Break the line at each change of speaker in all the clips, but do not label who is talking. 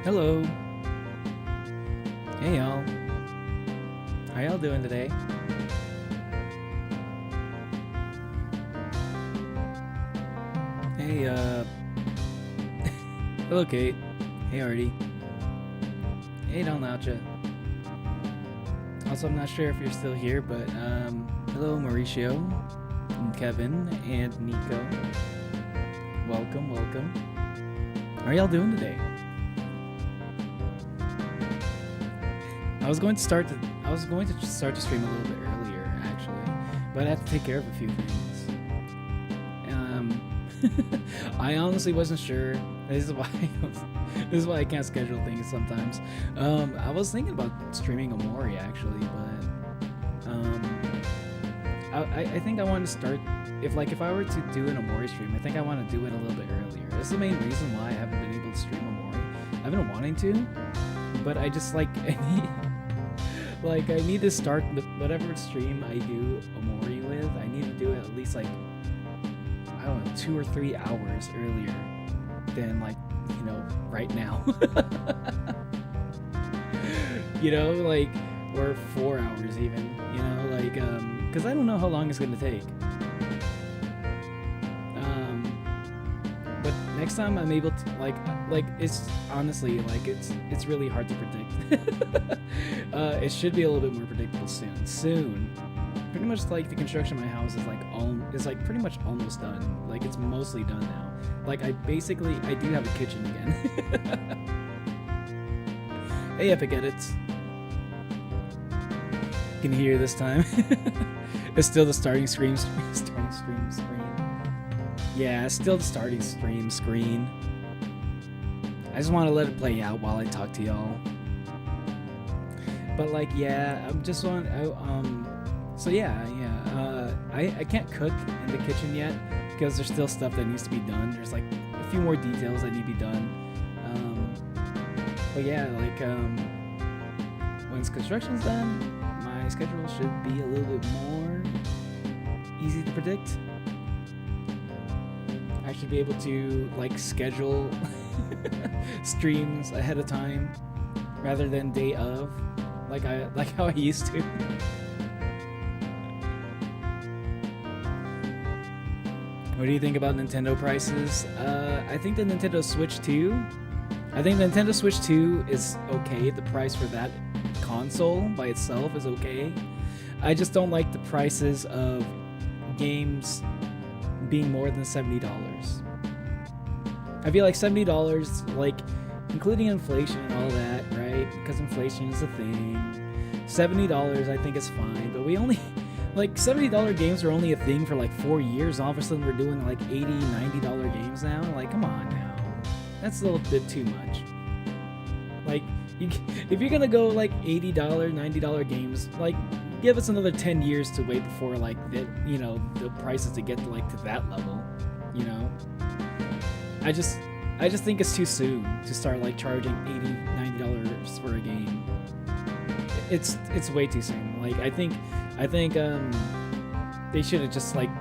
Hello. Hey y'all. How y'all doing today? Hey, hello Kate. Hey Artie. Hey Dalnacha. Also, I'm not sure if you're still here, but, hello Mauricio, and Kevin, and Nico. Welcome, welcome. How are y'all doing today? I was going to start the stream a little bit earlier, actually, but I have to take care of a few things. I honestly wasn't sure. This is why I can't schedule things sometimes. I was thinking about streaming Omori actually, but I think I want to start if I were to do an Omori stream, I think I want to do it a little bit earlier. That's the main reason why I haven't been able to stream Omori. I've been wanting to, but I just I need to start with whatever stream I do Omori with. I need to do it at least I don't know, 2 or 3 hours earlier than right now. Or 4 hours even. Because I don't know how long it's gonna take. But next time I'm able to it's honestly it's really hard to predict. It should be a little bit more predictable soon. Pretty much the construction of my house is pretty much almost done. It's mostly done now. I do have a kitchen again. Hey Epic Edits. You can hear this time. It's still the starting screen. Yeah, it's still the starting stream screen. I just want to let it play out while I talk to y'all. But yeah, I'm just on. So yeah. I can't cook in the kitchen yet because there's still stuff that needs to be done. There's a few more details that need to be done. But yeah, once construction's done, my schedule should be a little bit more easy to predict. I should be able to schedule streams ahead of time rather than day of, like how I used to. What do you think about Nintendo prices? I think the Nintendo Switch 2. I think the Nintendo Switch 2 is okay. The price for that console by itself is okay. I just don't like the prices of games being more than $70. I feel like $70, including inflation and all that, right? Because inflation is a thing. $70 I think is fine, but we only... $70 games are only a thing for 4 years. All of a sudden we're doing $80, $90 games now. Come on now. That's a little bit too much. If you're gonna go $80, $90 games, give us another 10 years to wait before the prices to get to that level, I just think it's too soon to start charging $80, $90 for a game. It's way too soon. I think they should have just made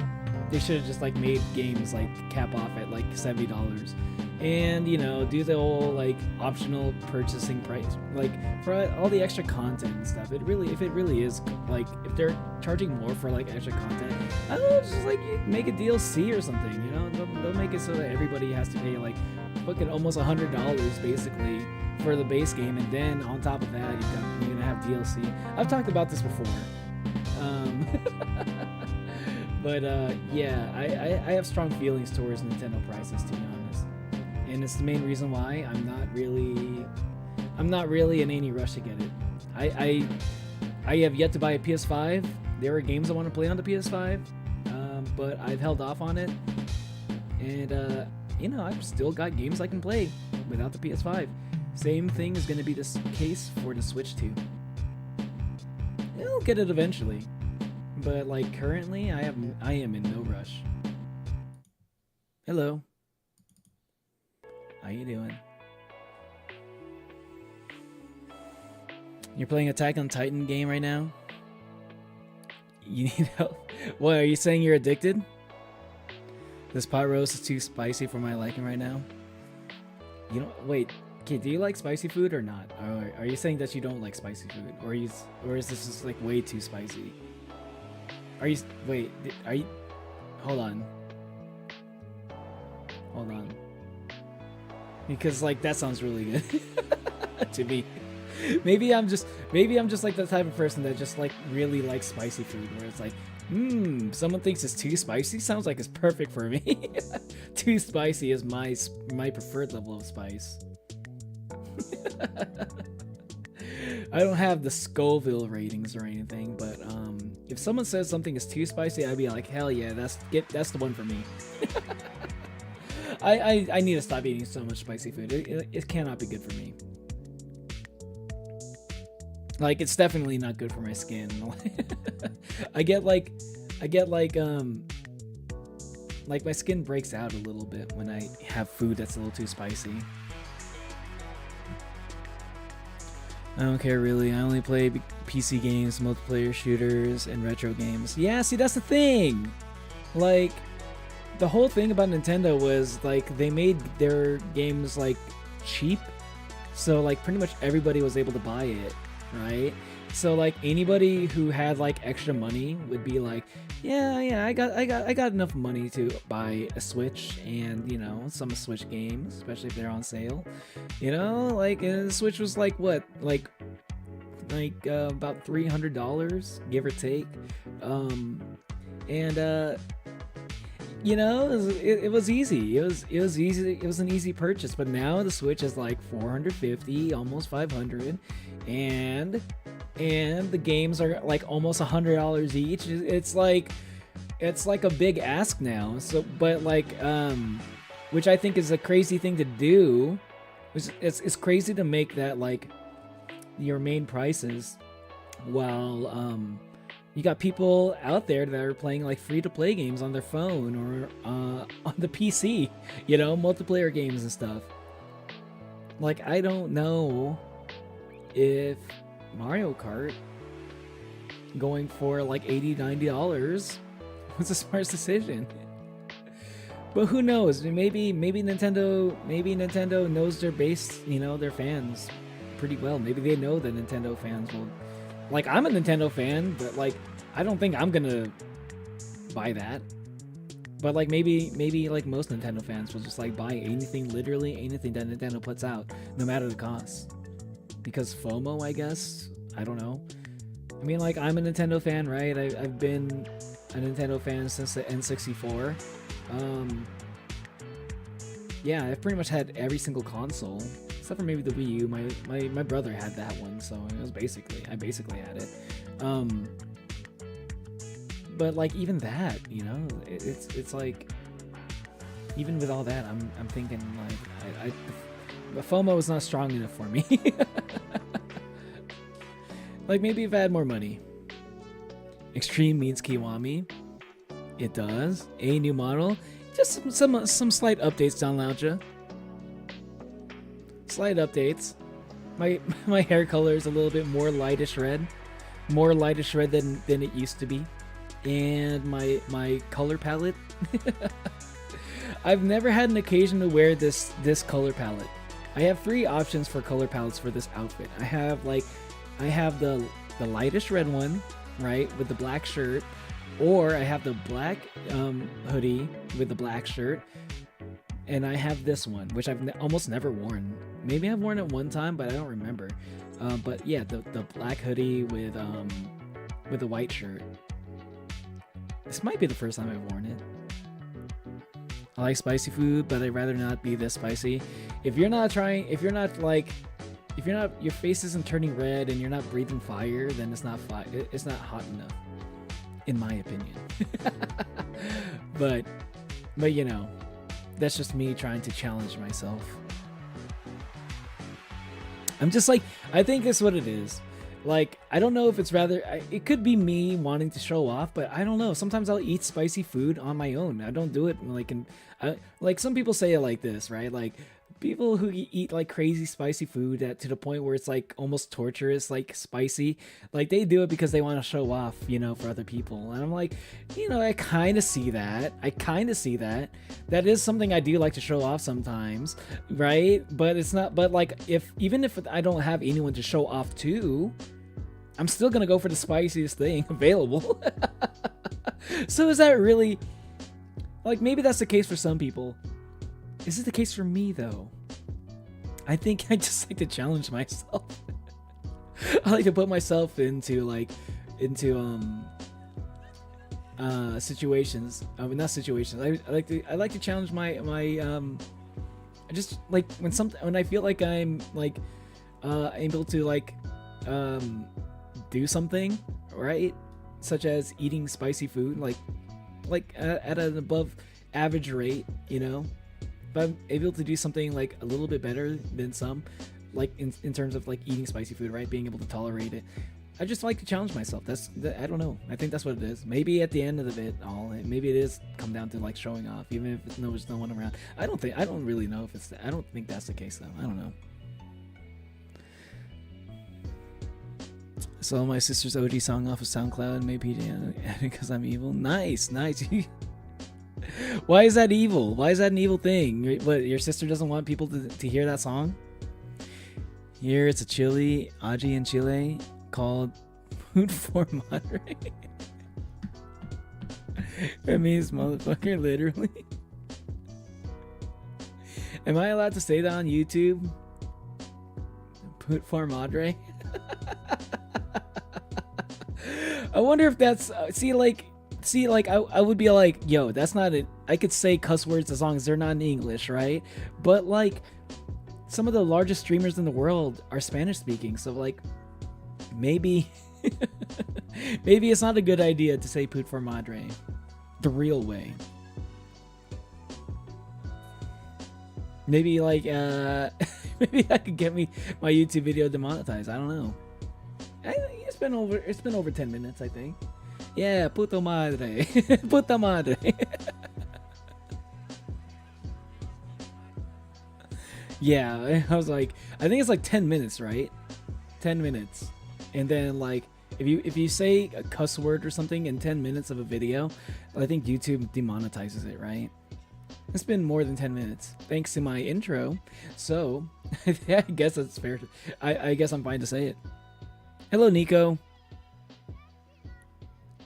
games cap off at $70 and do the whole optional purchasing price for all the extra content and stuff. If it really is if they're charging more for extra content, I don't know, just make a DLC or something. They'll make it so that everybody has to pay fucking almost $100 basically for the base game, and then on top of that you're gonna have DLC. I've talked about this before. But yeah, I have strong feelings towards Nintendo prices, to be honest, and it's the main reason why I'm not really in any rush to get it. I have yet to buy a PS5. There are games I want to play on the PS5, but I've held off on it, and I've still got games I can play without the PS5. Same thing is going to be the case for the Switch 2. I'll get it eventually, but currently I am in no rush. Hello. How you doing? You're playing Attack on Titan game right now? You need help? What, are you saying you're addicted? This pot roast is too spicy for my liking right now. Wait, Okay, do you like spicy food or not? Or are you saying that you don't like spicy food, or is this just like way too spicy? Are you wait? Are you? Hold on. Hold on. Because like that sounds really good to me. Maybe I'm just like the type of person that just like really likes spicy food, where it's like, someone thinks it's too spicy. Sounds like it's perfect for me. Too spicy is my preferred level of spice. I don't have the Scoville ratings or anything, but if someone says something is too spicy, I'd be like, hell yeah, that's the one for me. I need to stop eating so much spicy food. It cannot be good for me. Like, it's definitely not good for my skin. I get like my skin breaks out a little bit when I have food that's a little too spicy. I don't care really. I only play PC games, multiplayer shooters, and retro games. Yeah, see, that's the thing. Like, the whole thing about Nintendo was like they made their games like cheap, so like pretty much everybody was able to buy it, right? So like anybody who had like extra money would be like, yeah, I got enough money to buy a Switch and, you know, some Switch games, especially if they're on sale. You know, like the Switch was like what, like about $300, give or take, and you know, it was easy. It was easy. It was an easy purchase. But now the Switch is like $450, almost $500, and the games are like almost $100 each. It's like a big ask now. So, but like, which I think is a crazy thing to do. It's crazy to make that like your main prices, while you got people out there that are playing like free-to-play games on their phone or on the PC, you know, multiplayer games and stuff. Like, I don't know if Mario Kart going for like $80-$90 was the smartest decision. But who knows? Maybe Nintendo knows their base, you know, their fans pretty well. Maybe they know that Nintendo fans will. Like, I'm a Nintendo fan, but like I don't think I'm gonna buy that. But like maybe like most Nintendo fans will just like buy anything, literally anything that Nintendo puts out, no matter the cost. Because FOMO, I guess. I don't know. I mean, like, I'm a Nintendo fan, right? I've been a Nintendo fan since the N64. Yeah, I've pretty much had every single console, except for maybe the Wii U. My brother had that one, so it was I basically had it. But like even that, you know, it's like, even with all that, I'm thinking like the FOMO is not strong enough for me. Like, maybe if I had more money. Extreme means Kiwami. It does. A new model. Just some slight updates, Don Lauja. Slight updates. My hair color is a little bit more lightish red. More lightish red than it used to be. And my color palette. I've never had an occasion to wear this color palette. I have 3 options for color palettes for this outfit. I have the lightest red one, right, with the black shirt, or I have the black hoodie with the black shirt, and I have this one, which I've almost never worn. Maybe I've worn it one time, but I don't remember. But yeah, the black hoodie with the white shirt. This might be the first time I've worn it. I like spicy food, but I'd rather not be this spicy. If your face isn't turning red and you're not breathing fire, then it's not hot enough, in my opinion. but you know, that's just me trying to challenge myself. I'm just like, I think that's what it is. Like, I don't know if it's it could be me wanting to show off, but I don't know. Sometimes I'll eat spicy food on my own. I don't do it like like some people say it like this, right? Like, people who eat like crazy spicy food that to the point where it's like almost torturous, like spicy, like they do it because they want to show off, for other people. And I'm like, I kind of see that. That is something I do like to show off sometimes, right? But it's not. But like, even if I don't have anyone to show off to, I'm still gonna go for the spiciest thing available. So is that really, like, maybe that's the case for some people. Is it the case for me though? I think I just like to challenge myself. I like to put myself into situations. I mean, not situations. I like to challenge my I just like when I feel like I'm like able to like do something, right? Such as eating spicy food, like at an above average rate, If I'm able to do something like a little bit better than some, like in terms of like eating spicy food, right? Being able to tolerate it. I just like to challenge myself. I don't know. I think that's what it is. Maybe at the end of it all, maybe it is come down to like showing off, even if there's no one around. I don't really know if it's. I don't think that's the case though. I don't know. So my sister's OG song off of SoundCloud and made PJ because I'm evil. Nice. Why is that evil? Why is that an evil thing? What, your sister doesn't want people to hear that song? Here it's a chili, aji in Chile, called Food for Madre. It means motherfucker, literally. Am I allowed to say that on YouTube? Food for Madre? I wonder if that's... I would be like, yo, that's not it. I could say cuss words as long as they're not in English, right? But like, some of the largest streamers in the world are Spanish speaking, so like, maybe, maybe it's not a good idea to say "put for madre" the real way. Maybe like, maybe I could get my YouTube video demonetized. I don't know. It's been over 10 minutes, I think. Yeah, puto madre. Puta madre. Yeah, I was like, I think it's like 10 minutes, right? 10 minutes. And then like, if you say a cuss word or something in 10 minutes of a video, I think YouTube demonetizes it, right? It's been more than 10 minutes, thanks to my intro. So, yeah, I guess that's fair. I guess I'm fine to say it. Hello, Nico.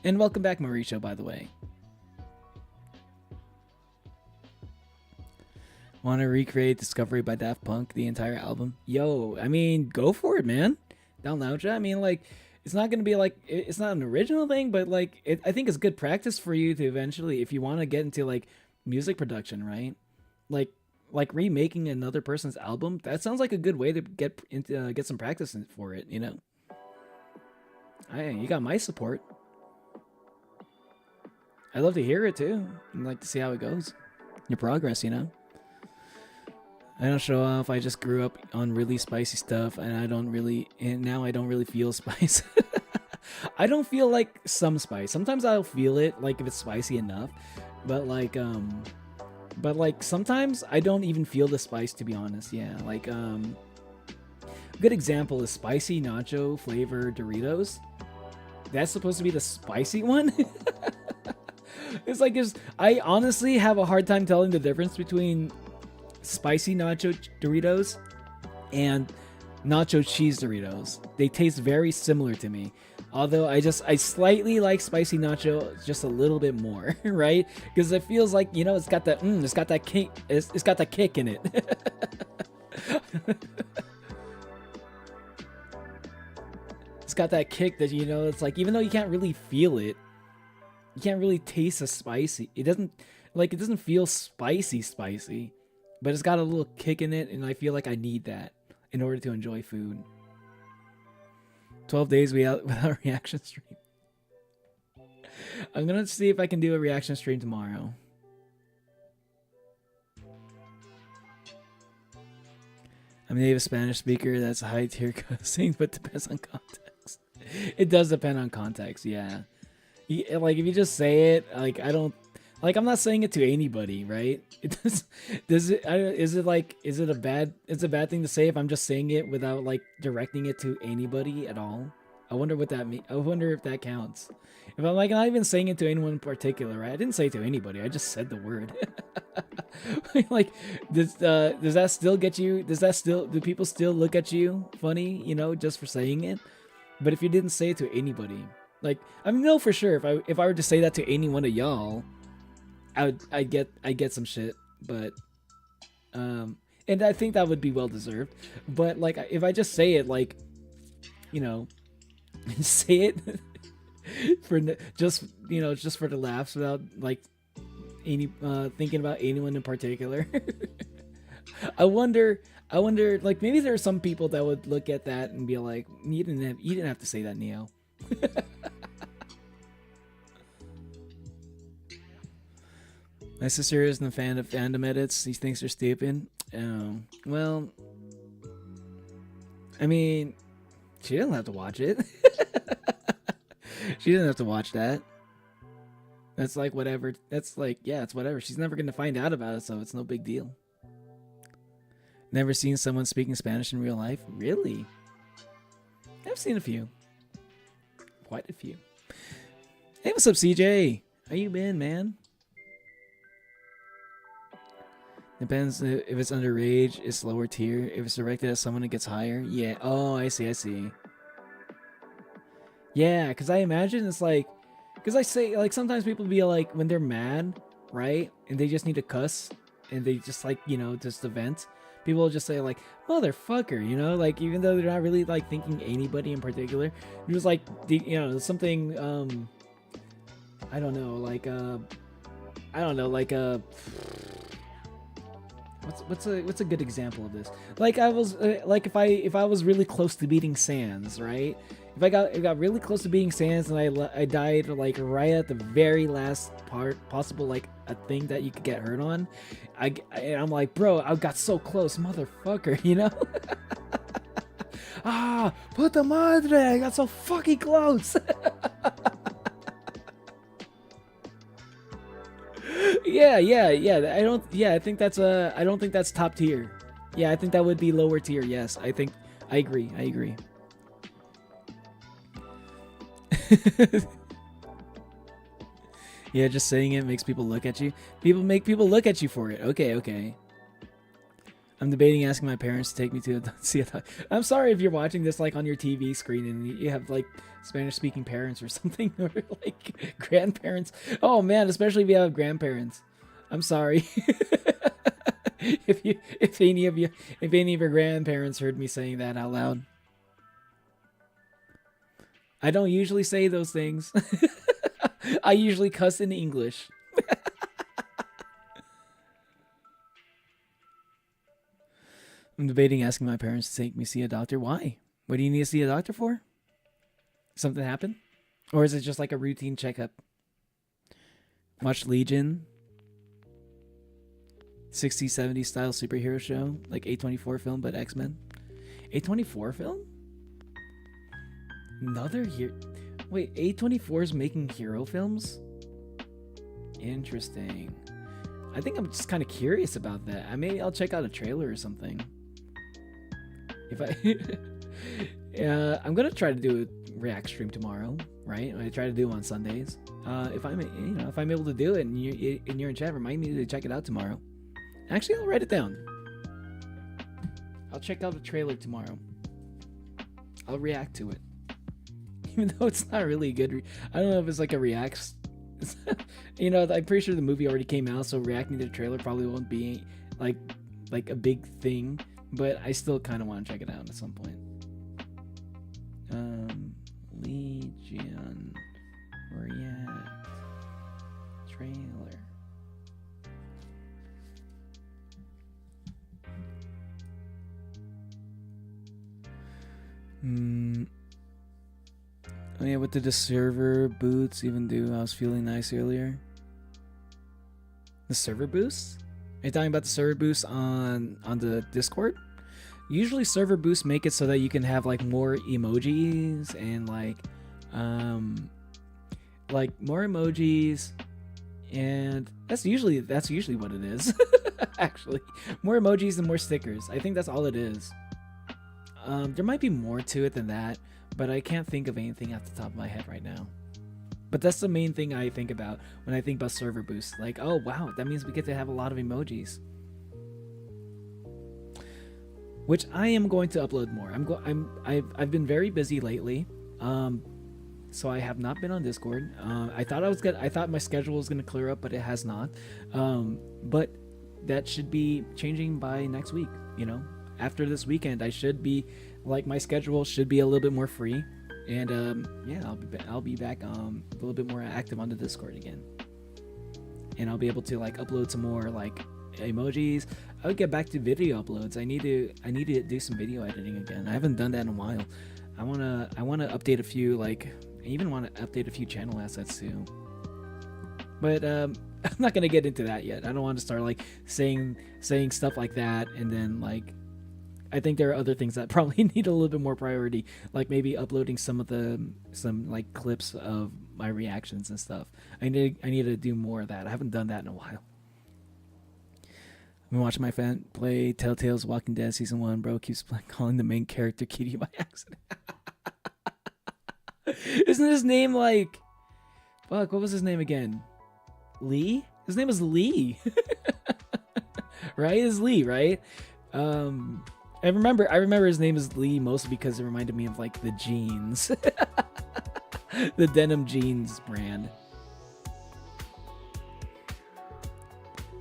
And welcome back, Mauricio, by the way. Want to recreate Discovery by Daft Punk, the entire album? Yo, I mean, go for it, man. Down lounge. I mean, like, it's not going to be like, it's not an original thing, but like, I think it's good practice for you to eventually, if you want to get into like music production, right? Like remaking another person's album. That sounds like a good way to get some practice for it, you know? Hey, you got my support. I'd love to hear it too. I'd like to see how it goes. Your progress, you know? I don't show off. I just grew up on really spicy stuff, and now I don't really feel spice. I don't feel like some spice. Sometimes I'll feel it, like if it's spicy enough, but like sometimes I don't even feel the spice, to be honest. Yeah, like a good example is spicy nacho flavor Doritos. That's supposed to be the spicy one. It's like I honestly have a hard time telling the difference between spicy nacho Doritos and nacho cheese Doritos. They taste very similar to me. Although I slightly like spicy nacho just a little bit more, right? Because it feels like, you know, it's got that kick, it's got that kick in it. It's got that kick that, you know, it's like, even though you can't really feel it, you can't really taste the spicy. It doesn't feel spicy, but it's got a little kick in it, and I feel like I need that in order to enjoy food. 12 days without reaction stream. I'm gonna see if I can do a reaction stream tomorrow. I'm a native Spanish speaker. That's a high tier cussing, but depends on context. It does depend on context, yeah. Like if you just say it, like I don't Like, I'm not saying it to anybody, right? It does it? Is it like, is it a bad? It's a bad thing to say if I'm just saying it without like directing it to anybody at all. I wonder what that means. I wonder if that counts. If I'm like not even saying it to anyone in particular, right? I didn't say it to anybody. I just said the word. Like, does that still get you? Do people still look at you funny? You know, just for saying it? But if you didn't say it to anybody, like, I know for sure if I were to say that to any one of y'all, I get some shit, but and I think that would be well deserved. But like, if I just say it, like, you know, say it for just, you know, just for the laughs without like any thinking about anyone in particular. I wonder like maybe there are some people that would look at that and be like, you didn't have to say that, Neo. My sister isn't a fan of fandom edits. He thinks they're stupid. Well, I mean, she doesn't have to watch it. She doesn't have to watch that. That's like whatever. That's like, yeah, it's whatever. She's never going to find out about it, so it's no big deal. Never seen someone speaking Spanish in real life? Really? I've seen a few. Quite a few. Hey, what's up, CJ? How you been, man? Depends if it's underage, it's lower tier. If it's directed at someone, it gets higher. Yeah. Oh, I see. Yeah, because I imagine it's like, because I say, like, sometimes people be like, when they're mad, right? And they just need to cuss, and they just, like, you know, just vent. People will just say, like, motherfucker, you know? Like, even though they're not really, like, thinking anybody in particular. It was like, you know, something, I don't know, like, what's a good example of this? Like, I was like, if I was really close to beating Sans, right? If I got really close to beating Sans and I died like right at the very last part possible, like a thing that you could get hurt on, I'm like, bro, I got so close, motherfucker, you know? Puta madre, I got so fucking close. Yeah. I think that's I don't think that's top tier. Yeah, I think that would be lower tier. Yes, I agree. Yeah, just saying it makes people look at you. People make people look at you for it. Okay. I'm debating asking my parents to take me to see it. I'm sorry if you're watching this like on your TV screen and you have like Spanish-speaking parents or something, or like grandparents. Oh man, especially if you have grandparents. I'm sorry. if any of your grandparents heard me saying that out loud. I don't usually say those things. I usually cuss in English. I'm debating asking my parents to take me see a doctor. Why? What do you need to see a doctor for? Something happened? Or is it just like a routine checkup? Watch Legion. 60s, 70s style superhero show. Like A24 film, but X-Men. A24 film? Another hero? Wait, A24 is making hero films? Interesting. I think I'm just kind of curious about that. Maybe I'll check out a trailer or something. If I, I'm gonna try to do a React stream tomorrow, right? I try to do them on Sundays. If I'm able to do it and you're in chat, remind me to check it out tomorrow. Actually, I'll write it down. I'll check out the trailer tomorrow. I'll react to it, even though it's not really good. I don't know if it's like a reacts. You know, I'm pretty sure the movie already came out, so reacting to the trailer probably won't be like a big thing. But I still kind of want to check it out at some point. Legion React trailer. Oh yeah, what did the server boots even do? I was feeling nice earlier. The server boosts? Are you talking about the server boosts on the Discord? Usually server boosts make it so that you can have like more emojis and like more emojis And that's usually what it is. Actually, more emojis and more stickers. I think that's all it is. There might be more to it than that, but I can't think of anything off the top of my head right now. But that's the main thing I think about when I think about server boosts. Like, oh wow, that means we get to have a lot of emojis, which I am going to upload more. I've been very busy lately, so I have not been on Discord. I thought my schedule was gonna clear up, but it has not. But that should be changing by next week. You know, after this weekend, I should be like, my schedule should be a little bit more free. And yeah, I'll be back a little bit more active on the Discord again, and I'll be able to like upload some more like emojis. I'll get back to video uploads. I need to do some video editing again. I haven't done that in a while. I wanna update a few, like I even want to update a few channel assets too. But I'm not gonna get into that yet. I don't want to start like saying stuff like that, and then like, I think there are other things that probably need a little bit more priority, like maybe uploading some like clips of my reactions and stuff. I need to do more of that. I haven't done that in a while. I've been watching my fan play Telltale's Walking Dead Season 1. Bro keeps calling the main character Kitty by accident. Isn't his name like... Fuck, what was his name again? Lee? His name is Lee. Right? It's Lee, right? I remember his name is Lee mostly because it reminded me of like the jeans. The denim jeans brand.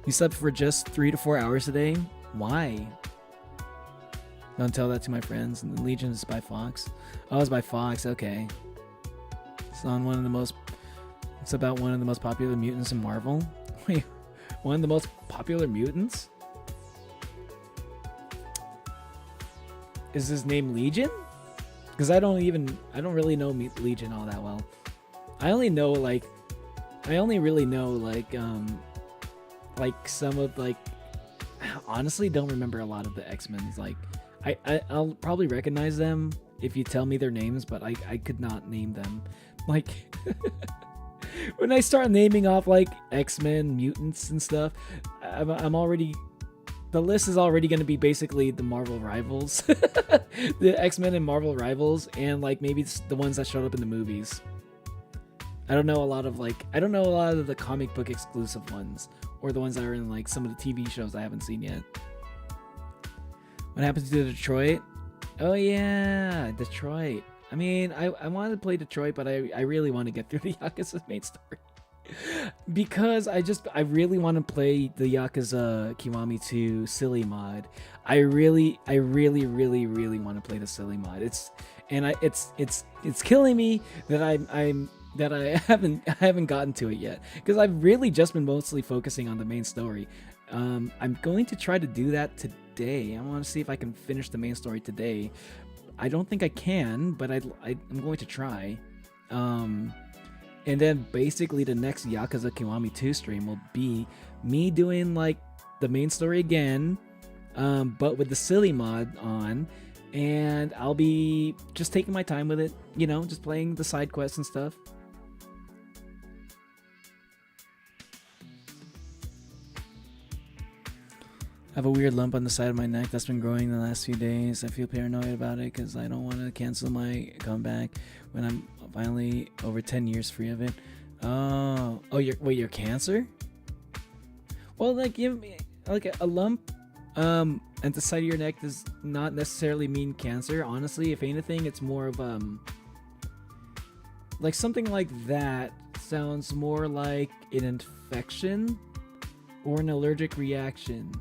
You slept for just 3 to 4 hours a day? Why? Don't tell that to my friends. And the Legion is by Fox. Oh, it's by Fox, okay. It's on it's about one of the most popular mutants in Marvel. Wait, one of the most popular mutants? Is his name Legion? Because I don't really know Legion all that well. I only really know like some of like, honestly don't remember a lot of the X-Men's. Like I'll probably recognize them if you tell me their names, but I could not name them. Like when I start naming off like X-Men, mutants and stuff, I'm already... The list is already going to be basically the Marvel rivals. The X-Men and Marvel rivals, and like maybe the ones that showed up in the movies. I don't know a lot of the comic book exclusive ones, or the ones that are in like some of the TV shows I haven't seen yet. What happens to Detroit? Oh yeah, Detroit. I mean, I wanted to play Detroit, but I really want to get through the Yakuza main story. Because I really want to play the Yakuza Kiwami 2 silly mod. I really want to play the silly mod. It's killing me that I haven't gotten to it yet, because I've really just been mostly focusing on the main story. I'm going to try to do that today. I want to see if I can finish the main story today. I don't think I can, but I'm going to try. And then basically the next Yakuza Kiwami 2 stream will be me doing like the main story again, but with the silly mod on, and I'll be just taking my time with it, you know, just playing the side quests and stuff. I have a weird lump on the side of my neck that's been growing the last few days. I feel paranoid about it because I don't want to cancel my comeback when I'm finally over 10 years free of it. Oh, you're cancer? Well, like a lump at the side of your neck does not necessarily mean cancer. Honestly, if anything, it's more of like something like that sounds more like an infection or an allergic reaction.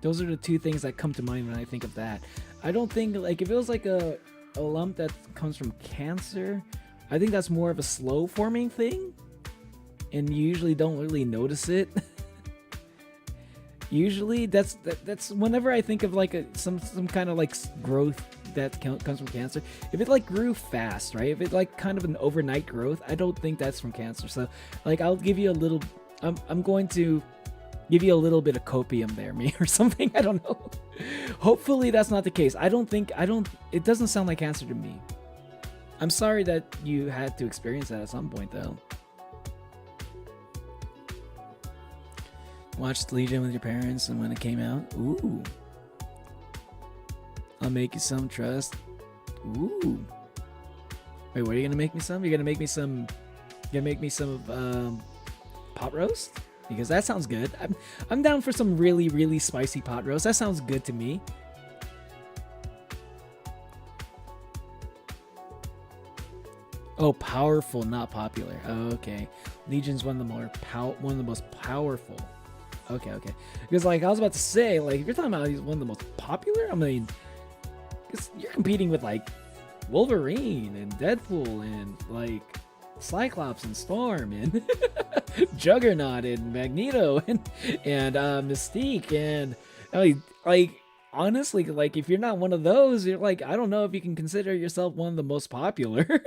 Those are the two things that come to mind when I think of that. I don't think, like, if it was like a lump that comes from cancer, I think that's more of a slow forming thing, and you usually don't really notice it. Usually that's whenever I think of like some kind of like growth that comes from cancer, if it like grew fast, right? If it like kind of an overnight growth, I don't think that's from cancer. So like I'll give you a little, I'm going to give you a little bit of copium there, me, or something. I don't know. Hopefully that's not the case. It doesn't sound like cancer to me. I'm sorry that you had to experience that at some point though. Watched Legion with your parents and when it came out. Ooh. I'll make you some trust. Ooh. Wait, what are you gonna make me some? You're gonna make me some. You're gonna make me some pot roast? Because that sounds good. I'm down for some really, really spicy pot roast. That sounds good to me. Oh, powerful, not popular. Oh, okay. Legion's one of the most powerful. Okay. Because like I was about to say, like if you're talking about he's one of the most popular, I mean, because you're competing with like Wolverine and Deadpool and like Cyclops and Storm and Juggernaut and Magneto and Mystique and I mean, like honestly, like if you're not one of those, you're like I don't know if you can consider yourself one of the most popular.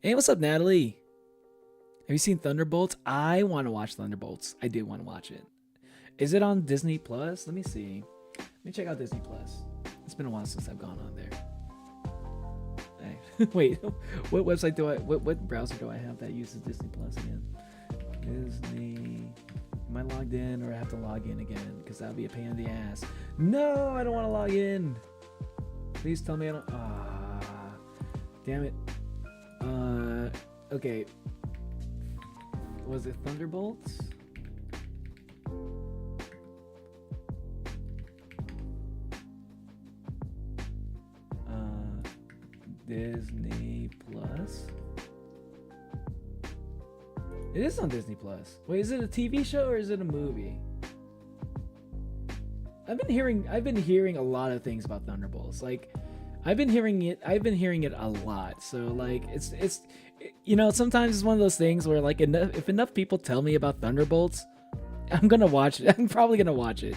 Hey, what's up, Natalie? Have you seen Thunderbolts? I want to watch Thunderbolts. I did want to watch it. Is it on Disney Plus? Let me see. Let me check out Disney Plus. It's been a while since I've gone on there. Hey, wait, what website do I? What browser do I have that uses Disney Plus again? Disney. Am I logged in or I have to log in again? Because that would be a pain in the ass. No, I don't want to log in. Please tell me I don't. Damn it. Okay. Was it Thunderbolts? Disney Plus. It is on Disney Plus. Wait, is it a TV show or is it a movie? I've been hearing a lot of things about Thunderbolts. Like I've been hearing it a lot. So like it's you know, sometimes it's one of those things where like if enough people tell me about Thunderbolts, I'm gonna watch it. I'm probably gonna watch it.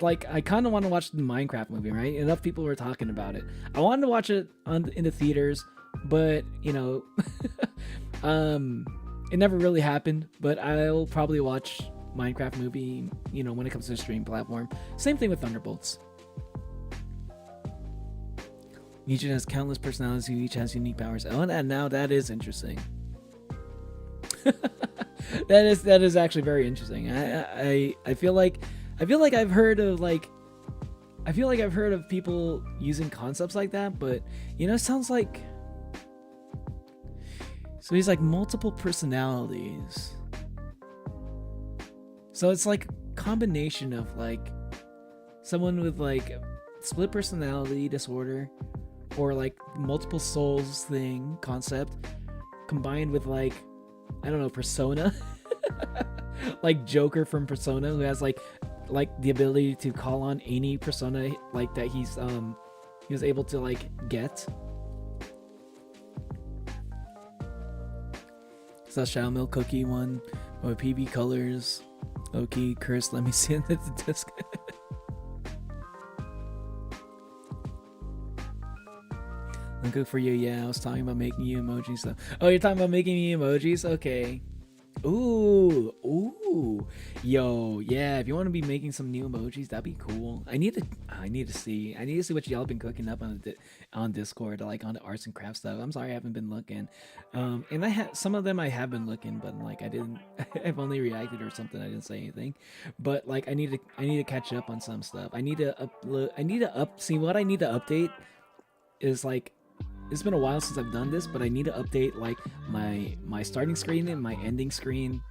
Like I kind of want to watch the Minecraft movie, right? Enough people were talking about it. I wanted to watch it in the theaters, but you know, it never really happened. But I'll probably watch Minecraft movie, you know, when it comes to a stream platform. Same thing with Thunderbolts. Each has countless personalities who each has unique powers. Oh, and now that is interesting. that is actually very interesting. I feel like I've heard of people using concepts like that, but you know, it sounds like so he's like multiple personalities. So it's like a combination of like someone with like split personality disorder or like multiple souls thing concept combined with like I don't know, Persona. Like Joker from Persona who has like the ability to call on any persona like that he was able to like get. So Shadow Milk Cookie one with PB colors. Okay, curse, let me see it at the disc. I'm good for you. Yeah, I was talking about making you emojis though. Oh, you're talking about making me emojis? Okay. Ooh, yo, yeah. If you want to be making some new emojis, that'd be cool. I need to see what y'all been cooking up on Discord, like on the arts and crafts stuff. I'm sorry I haven't been looking, and I have some of them I have been looking, but like I didn't. I've only reacted or something. I didn't say anything, but like I need to catch up on some stuff. I need to upload. See what I need to update is like. It's been a while since I've done this, but I need to update like my starting screen and my ending screen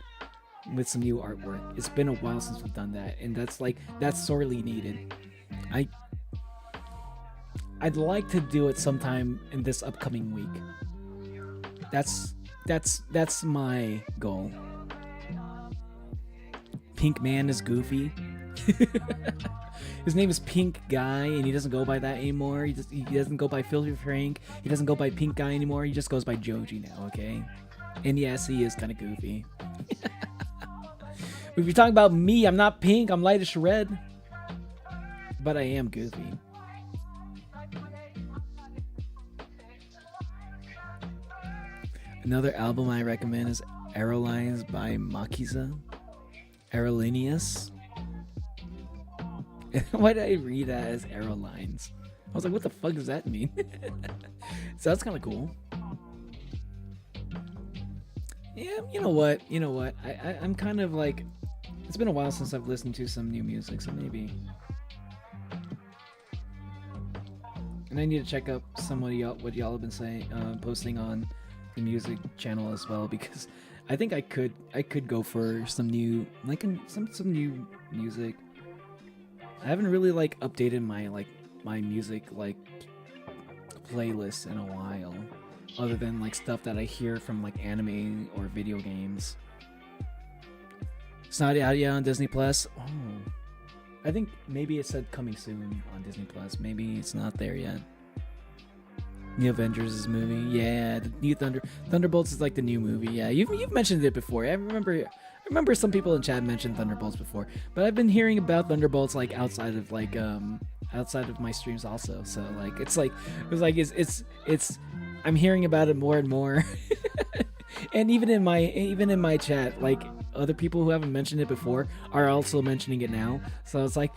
with some new artwork. It's been a while since we've done that, and that's sorely needed. I'd like to do it sometime in this upcoming week. That's my goal. Pink Man is goofy. His name is Pink Guy, and he doesn't go by that anymore. He doesn't go by Filthy Frank. He doesn't go by Pink Guy anymore. He just goes by Joji now, okay? And yes, he is kind of goofy. If you're talking about me, I'm not pink. I'm light as red. But I am goofy. Another album I recommend is Aerolines by Makiza. Aerolinius. Why did I read that as Aerolines? I was like, what the fuck does that mean? So that's kind of cool. Yeah, you know what? I'm kind of like, it's been a while since I've listened to some new music, so maybe. And I need to check up some of what y'all have been saying, posting on the music channel as well, because I think I could go for some new some new music. I haven't really like updated my music like playlist in a while, other than like stuff that I hear from like anime or video games. It's not out yet on Disney Plus. Oh, I think maybe it said coming soon on Disney Plus. Maybe it's not there yet. New Avengers movie, yeah. The new Thunderbolts is like the new movie. Yeah, you've mentioned it before. I remember some people in chat mentioned Thunderbolts before, but I've been hearing about Thunderbolts like outside of my streams also. So like it's I'm hearing about it more and more. And even in my chat, like other people who haven't mentioned it before are also mentioning it now. So it's like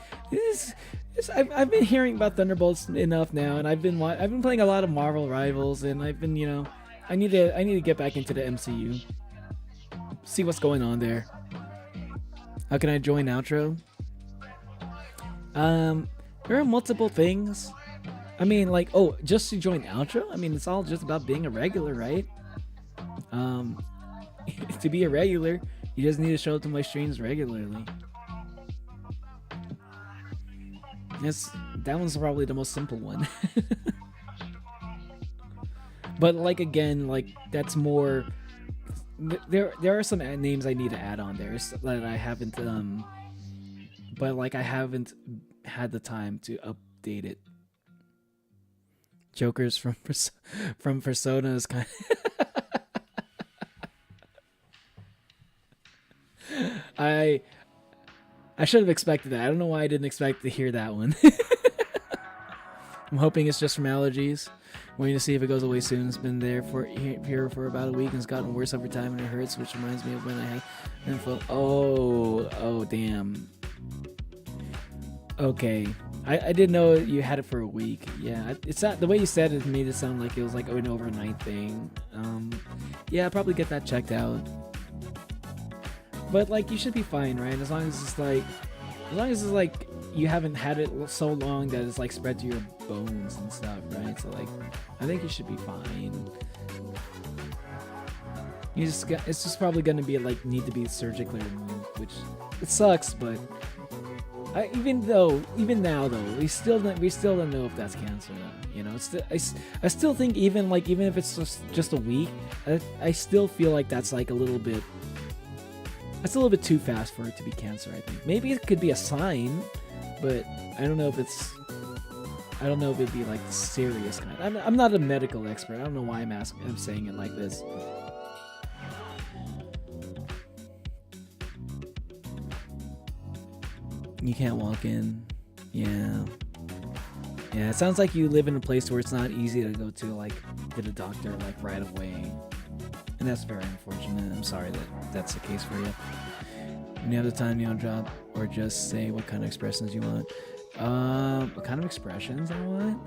I've been hearing about Thunderbolts enough now, and I've been playing a lot of Marvel Rivals, and I've been I need to get back into the MCU, see what's going on there. How can I join outro? There are multiple things. I mean, like, oh, just to join outro? I mean, it's all just about being a regular, right? To be a regular, you just need to show up to my streams regularly. Yes, that one's probably the most simple one. But like again, like that's more. There are some names I need to add on there that I haven't but like I haven't had the time to update it. Jokers from Persona is kind of I should have expected that. I don't know why I didn't expect to hear that one. I'm hoping it's just from allergies. Waiting to see if it goes away soon. It's been there here for about a week and it's gotten worse over time and it hurts, which reminds me of when I had info. Oh damn. Okay. I didn't know you had it for a week. Yeah, it's not the way you said it made it sound like it was like an overnight thing. Yeah, I'll probably get that checked out. But like you should be fine, right? As long as it's like you haven't had it so long that it's like spread to your bones and stuff, right? So like I think you should be fine. It's just probably gonna be like need to be surgically removed, which it sucks, but even now though we still don't know if that's cancer. You know, I still think even if it's just a week, I still feel like that's like a little bit. That's a little bit too fast for it to be cancer, I think. Maybe it could be a sign, but I don't know if it'd be like serious kind. I'm not a medical expert. I don't know why I'm saying it like this. You can't walk in. Yeah. Yeah, it sounds like you live in a place where it's not easy to go to the doctor like right away. And that's very unfortunate. I'm sorry that that's the case for you. When you have the time, you don't drop or just say what kind of expressions you want. What kind of expressions I want?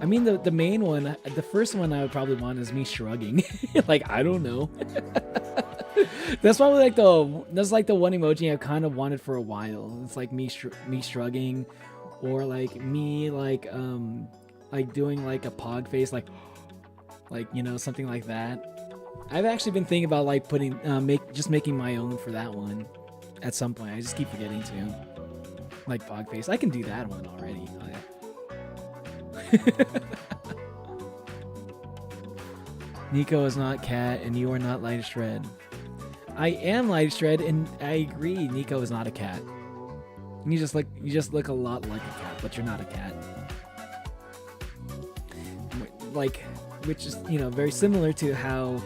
I mean, the main one, the first one I would probably want is me shrugging. Like, I don't know. That's probably like the one emoji I've kind of wanted for a while. It's like me shrugging, or like me like doing like a pog face, like something like that. I've actually been thinking about like putting making my own for that one at some point. I just keep forgetting to. Like pog face. I can do that one already. Nico is not cat and you are not lightest red. I am lightest red and I agree Nico is not a cat. You just look a lot like a cat, but you're not a cat. Like, which is, very similar to how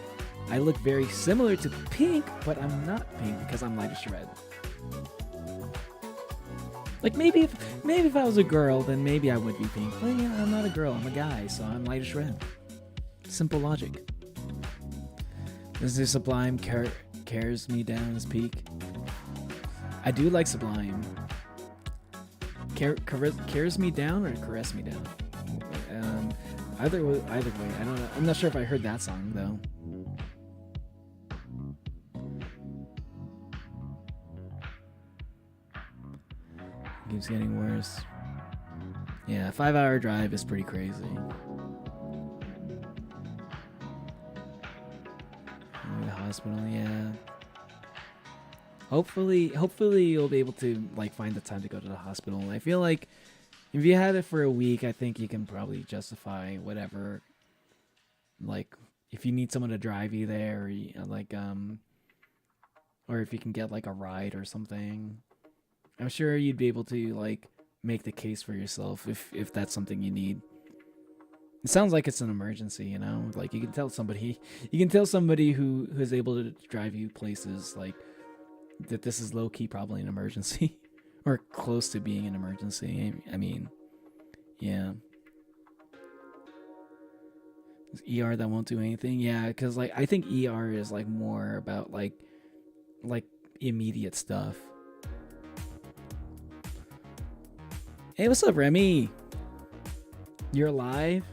I look very similar to Pink, but I'm not Pink because I'm lightest red. Like maybe if I was a girl, then maybe I would be Pink. But I'm not a girl, I'm a guy, so I'm lightest red. Simple logic. This is Sublime cares me down as Peak. I do like Sublime. Cares me down or caress me down? Either way, I don't know. I'm not sure if I heard that song though. Keeps getting worse. Yeah, 5-hour drive is pretty crazy. The hospital, yeah. Hopefully you'll be able to like find the time to go to the hospital. I feel like if you had it for a week, I think you can probably justify whatever. Like if you need someone to drive you there, or if you can get like a ride or something. I'm sure you'd be able to like make the case for yourself if that's something you need. It sounds like it's an emergency, you know? Like you can tell somebody who is able to drive you places like that this is low key probably an emergency or close to being an emergency. I mean, yeah. ER that won't do anything. Yeah, cuz like I think ER is like more about like immediate stuff. Hey, what's up, Remy? You're alive?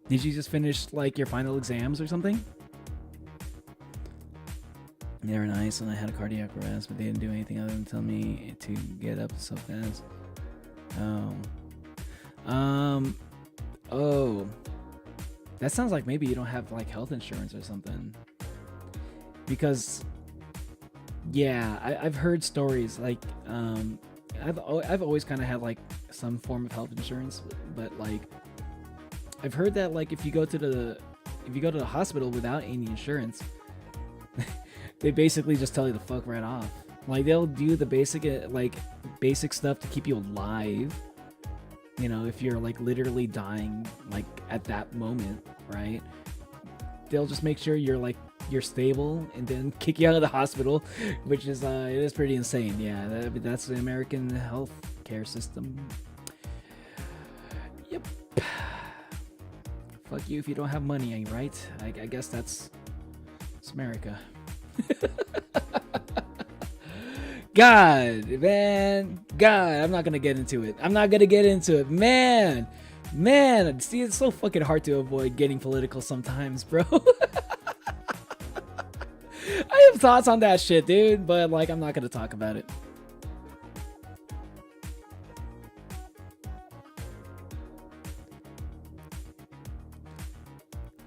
Did you just finish like your final exams or something? They were nice and I had a cardiac arrest, but they didn't do anything other than tell me to get up so fast. Oh. That sounds like maybe you don't have like health insurance or something. Because yeah, I've heard stories like I've always kind of had like some form of health insurance, but like I've heard that like if you go to the hospital without any insurance, they basically just tell you to fuck right off. Like they'll do the basic stuff to keep you alive. You know, if you're like literally dying like at that moment, right? They'll just make sure you're stable and then kick you out of the hospital, which is it is pretty insane. Yeah, that's the American health care system. Yep. Fuck you if you don't have money, right? I guess it's America. God, I'm not gonna get into it. Man, see, it's so fucking hard to avoid getting political sometimes, bro. I have thoughts on that shit, dude, but like I'm not gonna talk about it.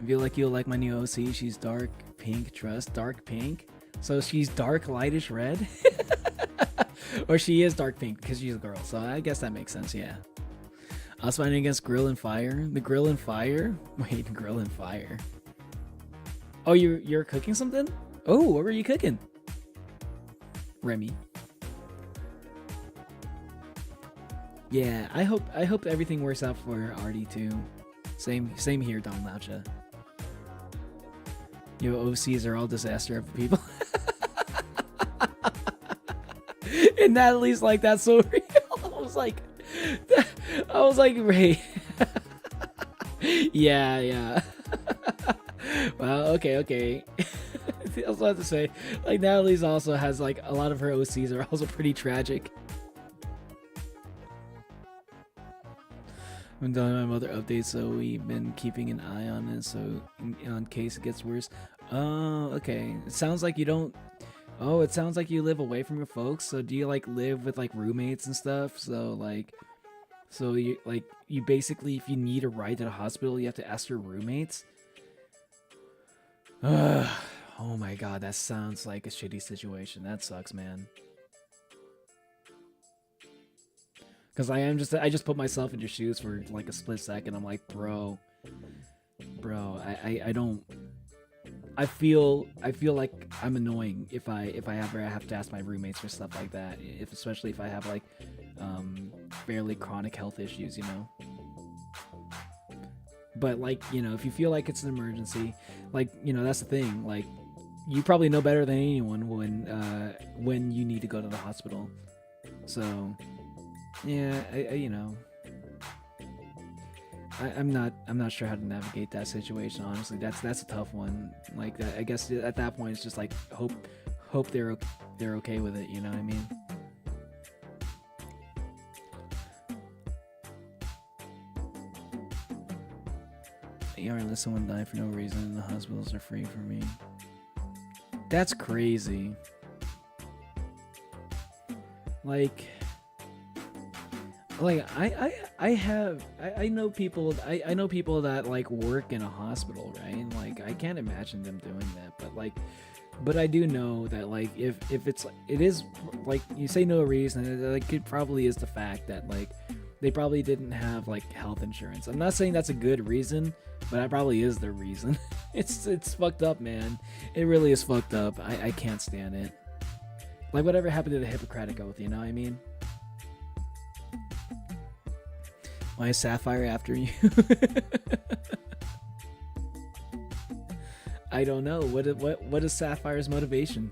I feel like you'll like my new OC. She's dark pink, trust, dark pink. So she's dark lightish red. Or she is dark pink because she's a girl. So I guess that makes sense, yeah. I was fighting against Grill and Fire. The Grill and Fire? Wait, Grill and Fire. Oh, you're cooking something? Oh, what were you cooking? Remy. Yeah, I hope everything works out for Artie too. Same here, Don Laucha. Yo, OCs are all disaster of people. And Natalie's like, that's so real. I was like, Ray. Yeah. Well, okay. I was about to say, like, Natalie's also has like a lot of her OCs are also pretty tragic. I'm done with my mother updates, so we've been keeping an eye on it, so in case it gets worse. Oh, okay. It sounds like you don't. Oh, it sounds like you live away from your folks. So do you like live with like roommates and stuff? So you basically, if you need a ride to the hospital, you have to ask your roommates. Oh my god, that sounds like a shitty situation. That sucks, man. Because I just put myself in your shoes for like a split second. I'm like, bro, I don't. I feel like I'm annoying if I ever have to ask my roommates for stuff like that. Especially if I have like fairly chronic health issues, you know. But like, you know, if you feel like it's an emergency, like, you know, that's the thing. Like, you probably know better than anyone when you need to go to the hospital. So, yeah, you know. I'm not sure how to navigate that situation. Honestly, that's a tough one. Like, I guess at that point it's just like hope they're okay with it. You know what I mean? Or unless someone died for no reason, the hospitals are free for me. That's crazy. Like I know people that like work in a hospital, right? And like I can't imagine them doing that, but I do know that like if it is like you say no reason, like it probably is the fact that like they probably didn't have like health insurance. I'm not saying that's a good reason, but that probably is the reason. It's fucked up, man. It really is fucked up. I can't stand it. Like whatever happened to the Hippocratic Oath, you know what I mean? Why is Sapphire after you? I don't know. What is Sapphire's motivation?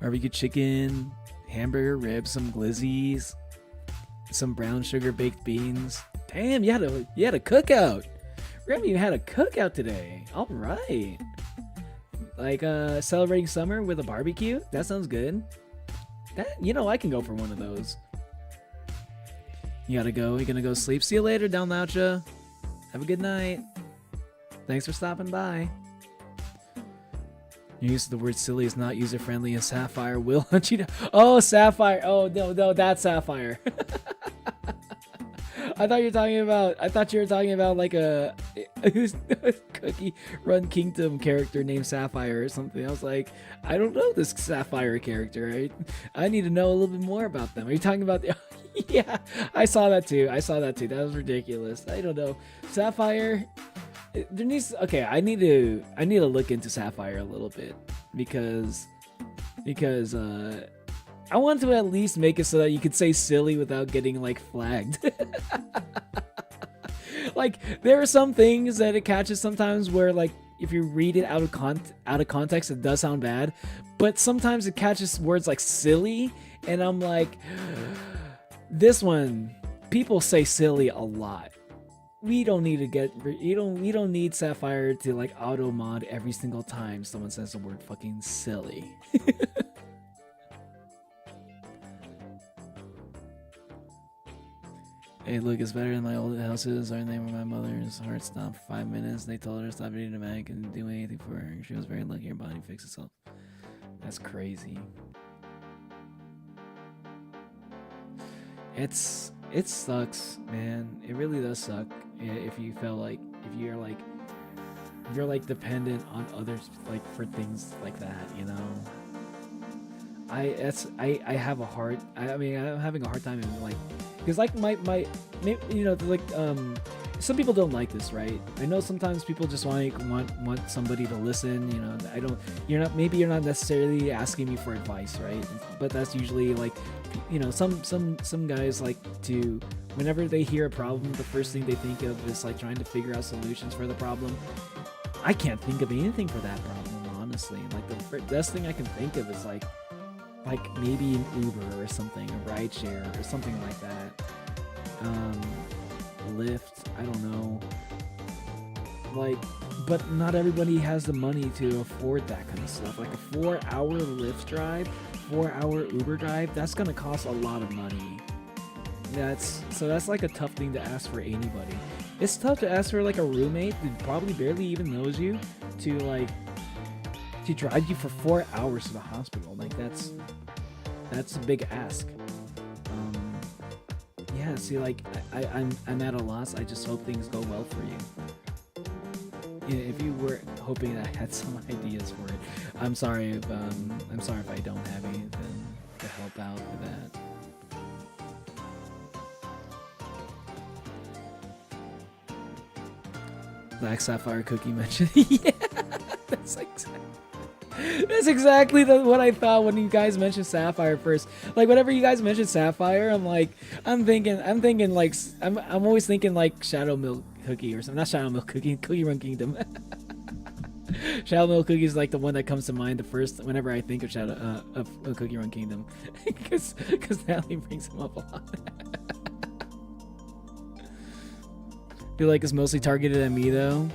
Barbecue chicken, hamburger ribs, some glizzies, some brown sugar baked beans. Damn, you had a cookout. Remy, you had a cookout today. All right. Like celebrating summer with a barbecue. That sounds good. I can go for one of those. You gotta go. You're gonna go sleep. See you later, Dalmaucha. Have a good night. Thanks for stopping by. Your use of the word silly is not user friendly, and Sapphire will hunt you down. Oh, Sapphire. Oh no, that's Sapphire. I thought you were talking about like a Cookie Run Kingdom character named Sapphire or something. I was like, I don't know this Sapphire character. I need to know a little bit more about them. Are you talking about the? Yeah, I saw that too. That was ridiculous. I don't know. Sapphire. There needs. Okay, I need to look into Sapphire a little bit because I want to at least make it so that you could say silly without getting like flagged. Like there are some things that it catches sometimes where like if you read it out of context it does sound bad, but sometimes it catches words like silly and I'm like, this one people say silly a lot. We don't need Sapphire to like auto mod every single time someone says the word fucking silly. Hey, look, it's better than my old houses. Our name of my mother's heart stopped for 5 minutes. They told her to stop being dramatic and do anything for her. She was very lucky her body fixed itself. That's crazy. It sucks, man. It really does suck. If you're like dependent on others like for things like that, you know. I'm having a hard time in like, because like my you know, like some people don't like this, right? I know sometimes people just want somebody to listen, you know. You're not necessarily asking me for advice, right? But that's usually like, you know, some guys like to, whenever they hear a problem, the first thing they think of is like trying to figure out solutions for the problem. I can't think of anything for that problem, honestly. Like the best thing I can think of is like maybe an Uber or something, a rideshare or something like that. Lyft, I don't know. Like, but not everybody has the money to afford that kind of stuff. Like a 4-hour Lyft drive, 4-hour Uber drive, that's gonna cost a lot of money. That's like a tough thing to ask for anybody. It's tough to ask for like a roommate that probably barely even knows you to drive you for 4 hours to the hospital. Like that's a big ask. Yeah, see, like I'm at a loss. I just hope things go well for you. If you were hoping that I had some ideas for it, I'm sorry if I don't have anything to help out with that. Black Sapphire Cookie mentioned. Yeah, that's exactly what I thought when you guys mentioned Sapphire first. Like whenever you guys mentioned Sapphire, I'm always thinking like Shadow Milk Cookie or something. Not Shadow Milk Cookie, Cookie Run Kingdom. Shadow Milk Cookie is like the one that comes to mind the first whenever I think of Cookie Run Kingdom, because Natalie brings him up a lot. Feel like it's mostly targeted at me though,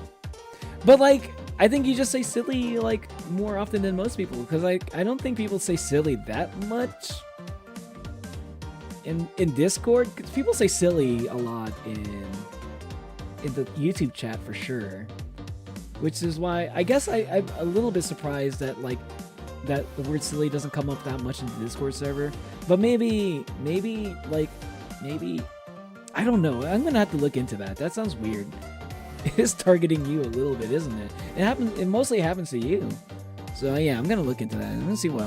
but like I think you just say silly like more often than most people, because like I don't think people say silly that much in Discord. Cause people say silly a lot in the YouTube chat for sure. Which is why I guess I'm a little bit surprised that like that the word silly doesn't come up that much in the Discord server. But maybe I don't know. I'm gonna have to look into that. That sounds weird. It is targeting you a little bit, isn't it? It mostly happens to you. So yeah, I'm gonna look into that. I'm gonna see why.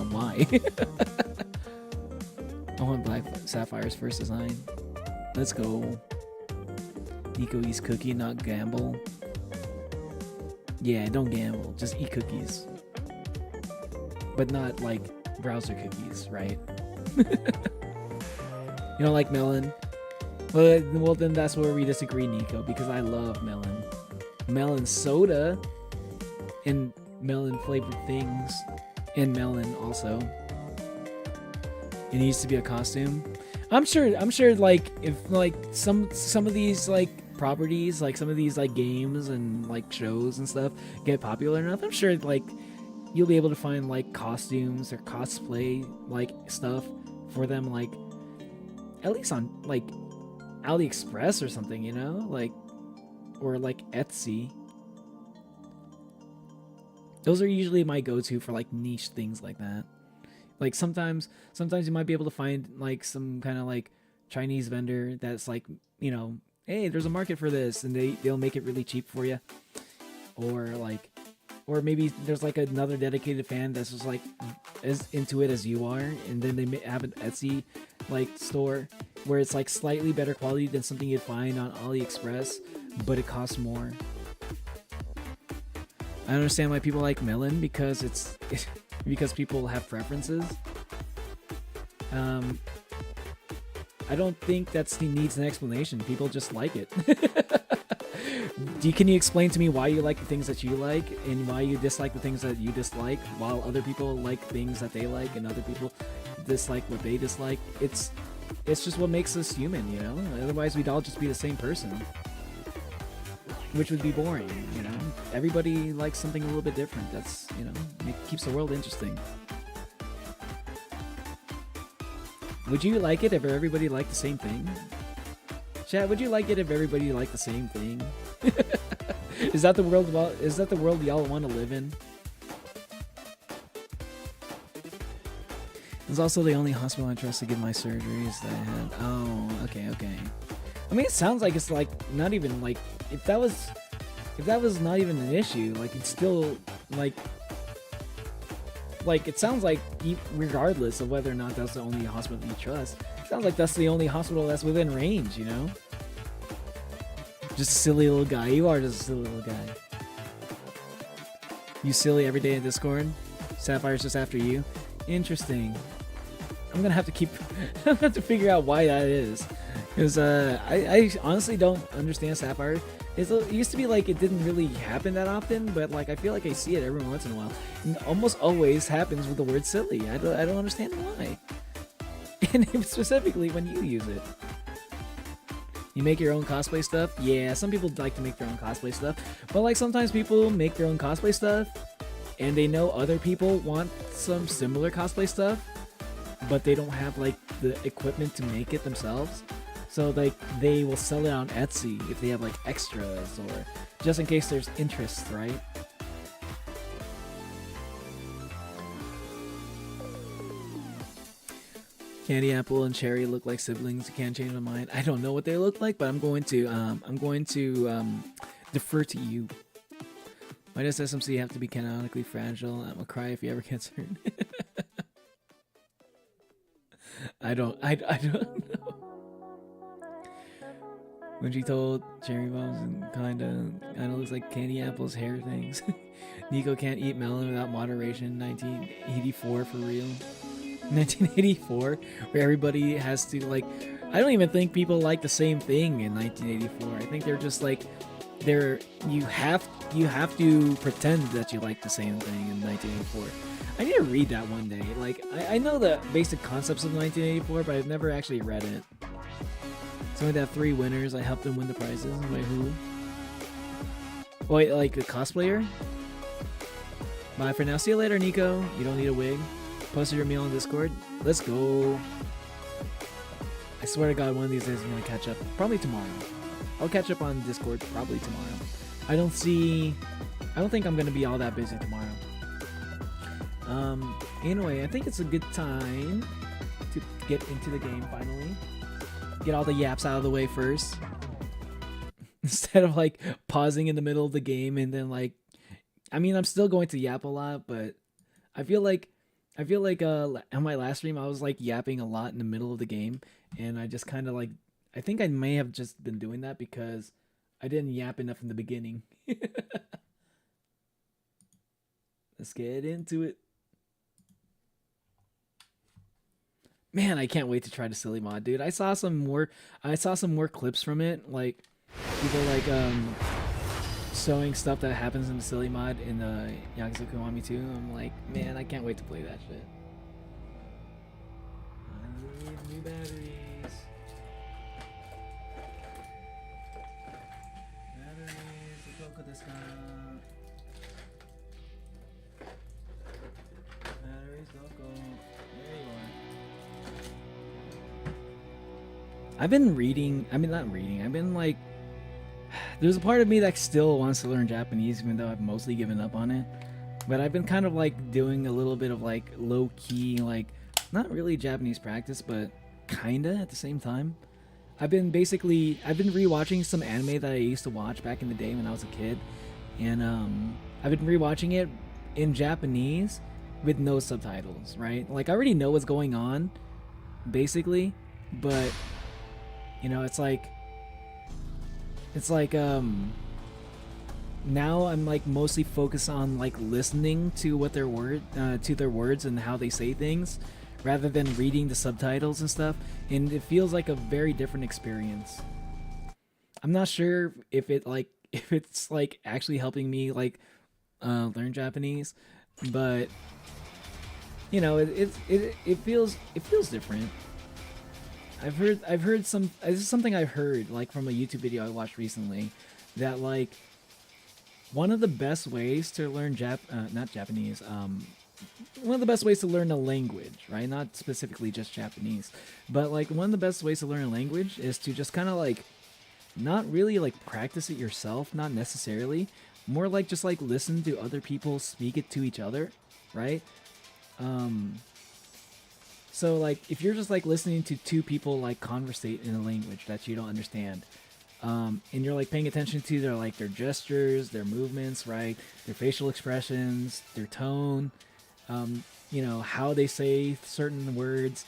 I want Black Sapphire's first design. Let's go. Nico eats cookie, not gamble. Yeah, don't gamble. Just eat cookies. But not like browser cookies, right? You don't like melon? Well, then that's where we disagree, Nico, because I love melon. Melon soda and melon flavored things and melon also. It needs to be a costume. I'm sure like if like some of these like properties, like some of these like games and like shows and stuff get popular enough, I'm sure like you'll be able to find like costumes or cosplay like stuff for them, like at least on like AliExpress or something, you know, like, or like Etsy. Those are usually my go-to for like niche things like that. Like sometimes you might be able to find like some kind of like Chinese vendor that's like, you know, hey, there's a market for this, and they'll make it really cheap for you. Or maybe there's like another dedicated fan that's just like as into it as you are, and then they have an Etsy like store where it's like slightly better quality than something you'd find on AliExpress, but it costs more. I understand why people like melon, because it's because people have preferences. I don't think that needs an explanation. People just like it. Can you explain to me why you like the things that you like and why you dislike the things that you dislike, while other people like things that they like and other people dislike what they dislike? It's just what makes us human, you know? Otherwise we'd all just be the same person, which would be boring, you know? Everybody likes something a little bit different. That's, you know, it keeps the world interesting. Would you like it if everybody liked the same thing? Chat, would you like it if everybody liked the same thing? Is that the world y'all want to live in? It's also the only hospital I trust to give my surgeries that I had. Oh, okay. I mean, it sounds like it's like not even like if that was not even an issue, like it's still like it sounds like regardless of whether or not that's the only hospital you trust, it sounds like that's the only hospital that's within range, you know? Just a silly little guy. You are just a silly little guy. You silly every day in Discord. Sapphire's just after you. Interesting. I'm gonna have to I'm gonna have to figure out why that is, because I honestly don't understand Sapphire. It used to be like it didn't really happen that often, but like I feel like I see it every once in a while. And it almost always happens with the word silly. I don't understand why. And specifically when you use it. You make your own cosplay stuff? Yeah, some people like to make their own cosplay stuff. But like sometimes people make their own cosplay stuff and they know other people want some similar cosplay stuff, but they don't have like the equipment to make it themselves. So like they will sell it on Etsy if they have like extras, or just in case there's interest, right? Candy apple and cherry look like siblings. You can't change my mind. I don't know what they look like, but I'm going to defer to you. Why does SMC have to be canonically fragile? I'm gonna cry if he ever gets hurt. I don't know. When she told cherry bombs and kinda looks like candy apples hair things. Nico can't eat melon without moderation. 1984 for real. 1984, where everybody has to like. I don't even think people like the same thing in 1984. I think they're just like you have to pretend that you like the same thing in 1984. I need to read that one day. Like I know the basic concepts of 1984, but I've never actually read it. So we have 3 winners. I helped them win the prizes. Wait, who? Wait, like a cosplayer? Bye for now. See you later, Nico. You don't need a wig. Posted your meal on Discord. Let's go. I swear to God, one of these days I'm gonna catch up. Probably tomorrow. I'll catch up on Discord probably tomorrow. I don't think I'm gonna be all that busy tomorrow. Anyway, I think it's a good time to get into the game finally. Get all the yaps out of the way first. Instead of like pausing in the middle of the game and then like, I mean, I'm still going to yap a lot, but I feel like on my last stream I was like yapping a lot in the middle of the game, and I just kind of like, I think I may have just been doing that because I didn't yap enough in the beginning. Let's get into it. Man, I can't wait to try the silly mod, dude. I saw some more clips from it, like people like showing stuff that happens in the silly mod in Yakuza Kiwami 2. I'm like, man, I can't wait to play that shit. I need new batteries. Batteries, go. There you are. I've been reading, I mean not reading, I've been like, there's a part of me that still wants to learn Japanese even though I've mostly given up on it. But I've been kind of like doing a little bit of like low-key, like not really Japanese practice, but kinda at the same time. I've been rewatching some anime that I used to watch back in the day when I was a kid, and I've been rewatching it in Japanese with no subtitles, right? Like I already know what's going on, basically, but you know, it's like now I'm like mostly focused on like listening to what their words and how they say things, rather than reading the subtitles and stuff, and it feels like a very different experience. I'm not sure if it's like actually helping me like learn Japanese, but you know, it feels different. I've heard some, this is something I've heard like from a YouTube video I watched recently, that like one of the best ways to learn one of the best ways to learn a language, right? Not specifically just Japanese, but like one of the best ways to learn a language is to just kind of like not really like practice it yourself, not necessarily, more like just like listen to other people speak it to each other, right? So like if you're just like listening to two people like conversate in a language that you don't understand, and you're like paying attention to their gestures, their movements, right? Their facial expressions, their tone, you know, how they say certain words,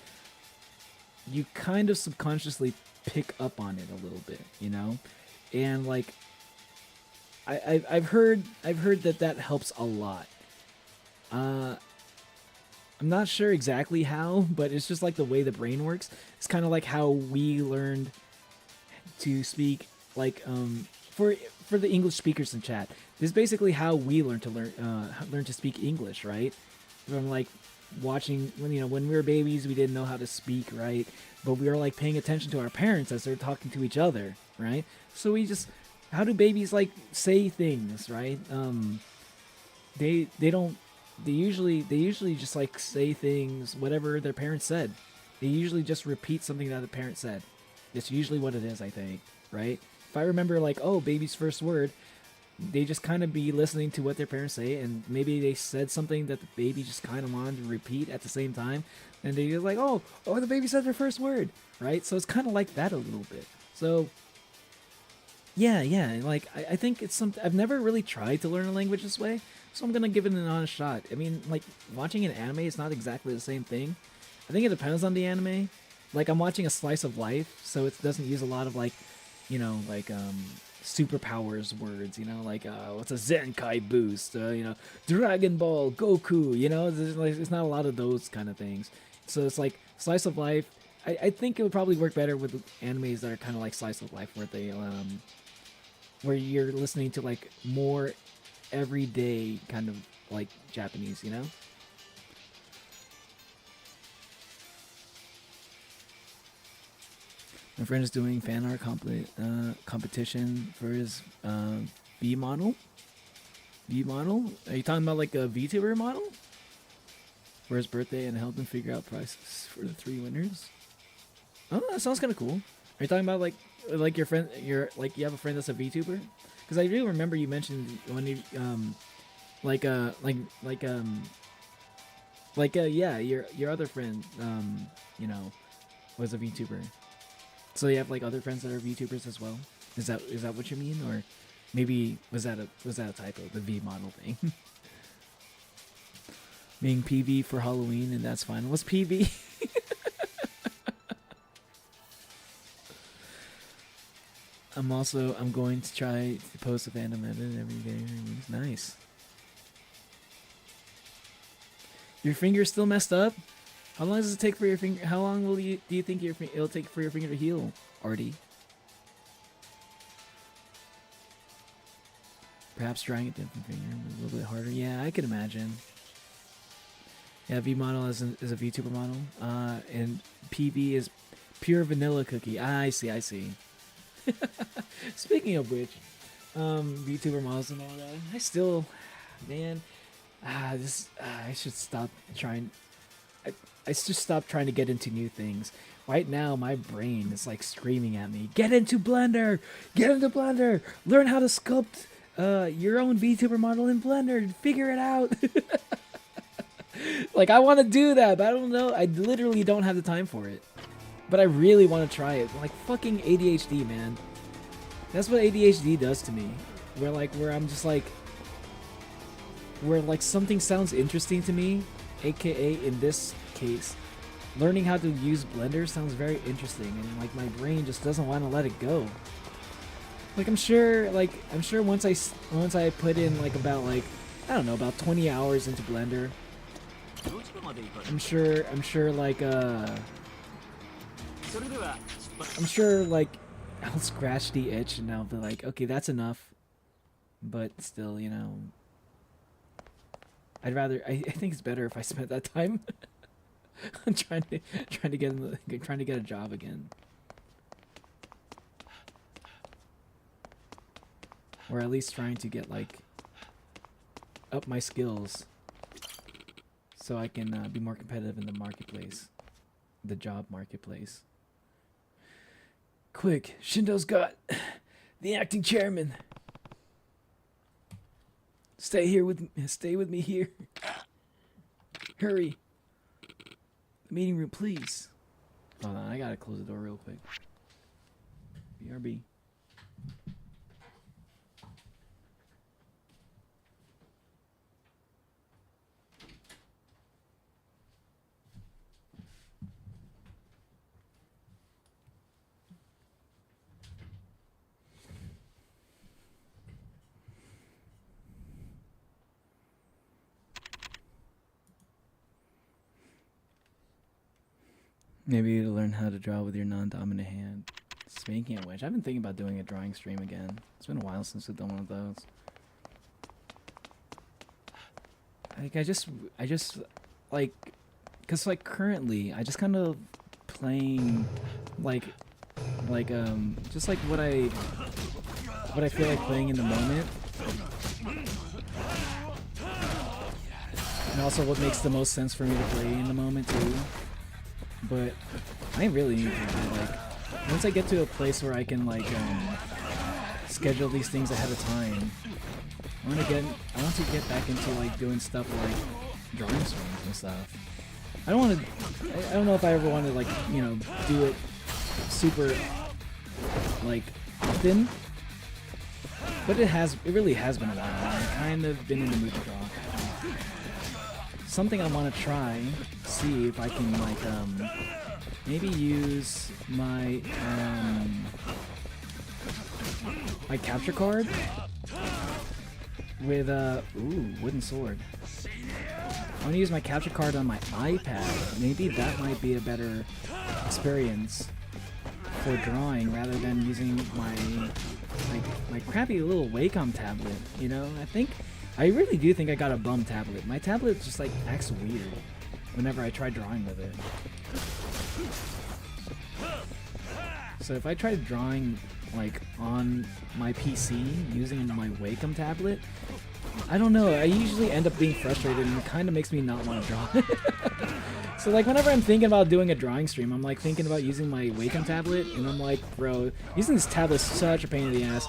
you kind of subconsciously pick up on it a little bit, you know? And like I've heard that helps a lot. I'm not sure exactly how, but it's just like the way the brain works. It's kind of like how we learned to speak, like for the English speakers in chat. This is basically how we learn to speak English, right? From like watching, when we were babies, we didn't know how to speak, right? But we were like paying attention to our parents as they're talking to each other, right? So we just, how do babies like say things, right? They usually just like say things, whatever their parents said. They usually just repeat something that the parent said. That's usually what it is, I think, right? If I remember like, oh, baby's first word, they just kind of be listening to what their parents say, and maybe they said something that the baby just kind of wanted to repeat at the same time, and they just like, oh, the baby said their first word, right? So it's kind of like that a little bit. So yeah, like I think it's something, I've never really tried to learn a language this way, so I'm gonna give it an honest shot. I mean, like watching an anime is not exactly the same thing. I think it depends on the anime. Like I'm watching a slice of life, so it doesn't use a lot of like, superpowers words, like what's a Zenkai boost, Dragon Ball Goku, there's not a lot of those kind of things. So it's like slice of life. I think it would probably work better with animes that are kind of like slice of life, where they where you're listening to like more everyday kind of like Japanese, My friend is doing fan art competition for his V model. V model? Are you talking about like a VTuber model? For his birthday, and help him figure out prices for the 3 winners. Oh, that sounds kind of cool. Are you talking about like your friend, like you have a friend that's a VTuber? Because I do remember you mentioned when you yeah, your other friend you know, was a VTuber. So you have like other friends that are VTubers as well. Is that what you mean, or maybe was that a typo? The V model thing. Being PV for Halloween, and that's fine. What's PV? I'm going to try to post a fandom edit every day. Nice. Your finger's still messed up? How long does it take for your finger? How long do you think it'll take for your finger to heal, Artie? Perhaps trying a different finger a little bit harder. Yeah, I could imagine. Yeah, V model is a VTuber model, and PV is pure vanilla cookie. I see. Speaking of which, VTuber models and all that, I still, man, I should stop trying. I should stop trying to get into new things. Right now, my brain is like screaming at me, "Get into Blender! Get into Blender! Learn how to sculpt your own VTuber model in Blender. Figure it out." Like, I want to do that, but I don't know. I literally don't have the time for it. But I really want to try it. Like, fucking ADHD, man. That's what ADHD does to me. Where I'm just like, where like something sounds interesting to me, aka in this case, learning how to use Blender sounds very interesting, and like my brain just doesn't want to let it go. Like I'm sure once I put in like about like, I don't know, about 20 hours into Blender, I'm sure like I'll scratch the itch and I'll be like, okay, that's enough. But still, you know, I think it's better if I spent that time trying to get a job again, or at least trying to get like up my skills so I can be more competitive in the marketplace, the job marketplace. Quick, Shindo's got the acting chairman. Stay with me here. Hurry. The meeting room, please. Hold on, I gotta close the door real quick. BRB. Maybe to learn how to draw with your non-dominant hand. Speaking of which, I've been thinking about doing a drawing stream again. It's been a while since I've done one of those. Like I just like, cause like currently I just kind of playing like just like what I feel like playing in the moment, and also what makes the most sense for me to play in the moment too. But I really need to, like, once I get to a place where I can like schedule these things ahead of time, I want to get back into like doing stuff like drawing streams and stuff. I don't know if I ever want to like, you know, do it super like often, but it really has been a while. I've kind of been in the mood to draw. Something I want to try, see if I can like maybe use my my capture card with wooden sword. I want to use my capture card on my iPad. Maybe that might be a better experience for drawing rather than using my crappy little Wacom tablet. You know, I really do think I got a bum tablet. My tablet just like acts weird whenever I try drawing with it. So if I try drawing like on my PC using my Wacom tablet, I don't know, I usually end up being frustrated and it kind of makes me not want to draw. So like whenever I'm thinking about doing a drawing stream, I'm like thinking about using my Wacom tablet, and I'm like, bro, using this tablet is such a pain in the ass.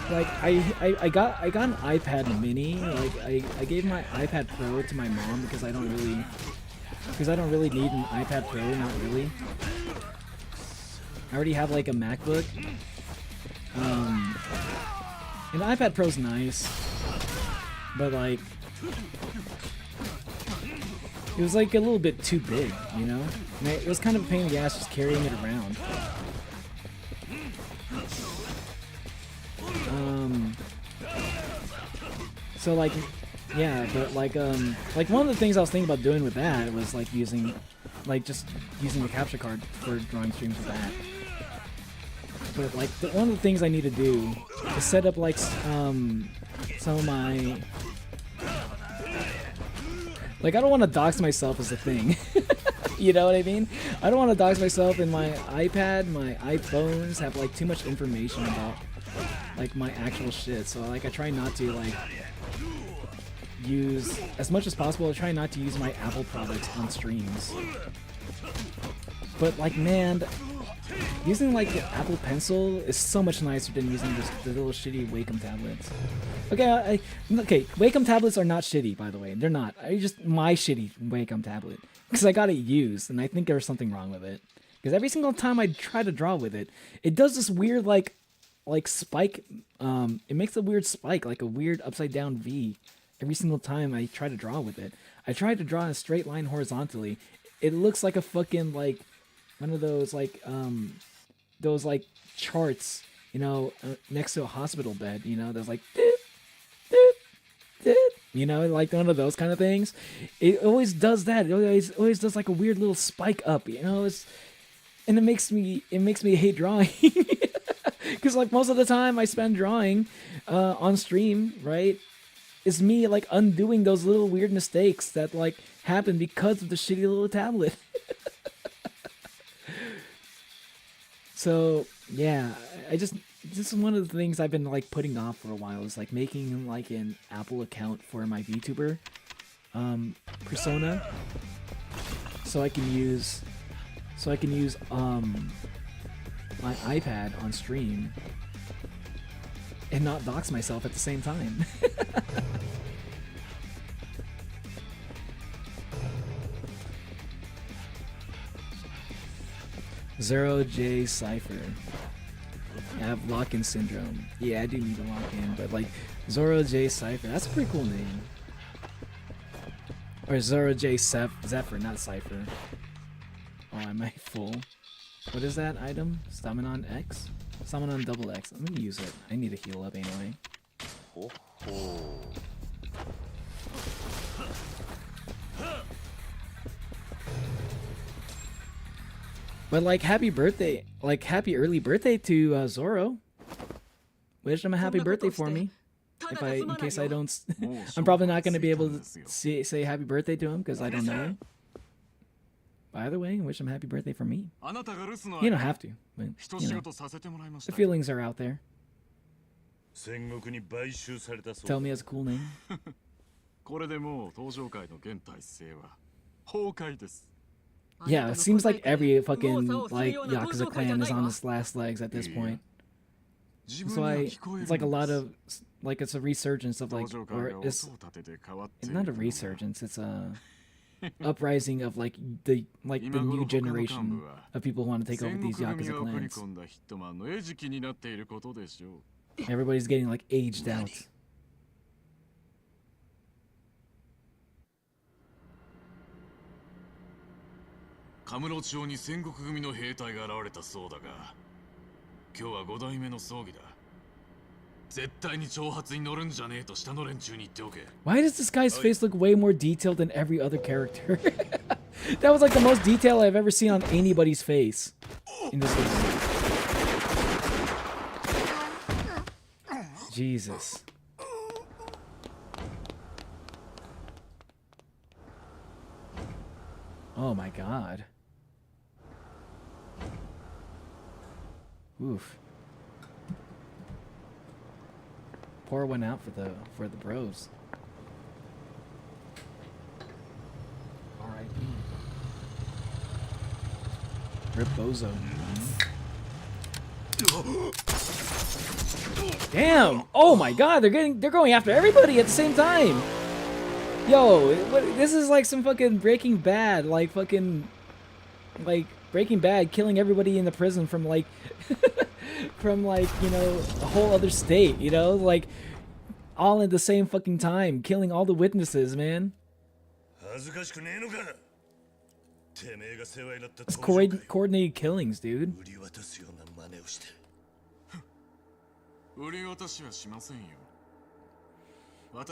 Like I got an iPad mini. Like I gave my iPad Pro to my mom because I don't really need an iPad Pro, not really. I already have like a MacBook. And the iPad Pro's nice, but like it was like a little bit too big, you know? And it was kind of a pain in the ass just carrying it around. So like, yeah, but like one of the things I was thinking about doing with that was like using the capture card for drawing streams with that. But like one of the things I need to do is set up like some of my, like I don't want to dox myself as a thing. You know what I mean? I don't want to dox myself, and my iPad, my iPhones have like too much information about like my actual shit. So like I try not to like use, as much as possible, I try not to use my Apple products on streams. But like, man, using like the Apple Pencil is so much nicer than using the little shitty Wacom tablets. Okay, okay, Wacom tablets are not shitty, by the way. They're not. I just my shitty Wacom tablet because I got it used, and I think there's something wrong with it. Because every single time I try to draw with it, it does this weird like spike. It makes a weird spike, like a weird upside down V. Every single time I try to draw with it, I try to draw a straight line horizontally. It looks like a fucking like one of those like charts, you know, next to a hospital bed. You know, there's like, you know, like one of those kind of things. It always does that. It always does like a weird little spike up. You know, and it makes me hate drawing. Because like most of the time I spend drawing on stream, right? Is me like undoing those little weird mistakes that like happen because of the shitty little tablet. So yeah, this is one of the things I've been like putting off for a while, is like making like an Apple account for my VTuber persona, so I can use my iPad on stream and not dox myself at the same time. Zero J Cipher. I have lock-in syndrome. Yeah, I do need a lock-in, but like Zoro J Cipher, that's a pretty cool name. Or Zoro J Zephyr, not Cipher. Oh, am I full? What is that item? Staminon X? Staminon double X. Let me use it. I need to heal up anyway. But like, happy birthday, like happy early birthday to Zoro. Wish him a happy birthday for me. In case I don't, I'm probably not going to be able to say happy birthday to him because I don't know him. By the way, wish him happy birthday for me. You don't have to, but you know, the feelings are out there. Tell me it's a cool name. Yeah, it seems like every fucking like Yakuza clan is on its last legs at this point. That's why it's like a lot of like it's a resurgence of like, or it's not a resurgence, it's a uprising of like the new generation of people who want to take over these Yakuza clans. Everybody's getting like aged out. Why does this guy's face look way more detailed than every other character? That was like the most detail I've ever seen on anybody's face in this game. Jesus. Oh my god. Oof. Pour one out for the bros. R.I.P. Rip Bozo. Damn! Oh my god, they're going after everybody at the same time! Yo, this is like some fucking Breaking Bad, like Breaking Bad killing everybody in the prison from like from like, you know, a whole other state, you know, like all at the same fucking time, killing all the witnesses, man. It's coordinated killings, dude.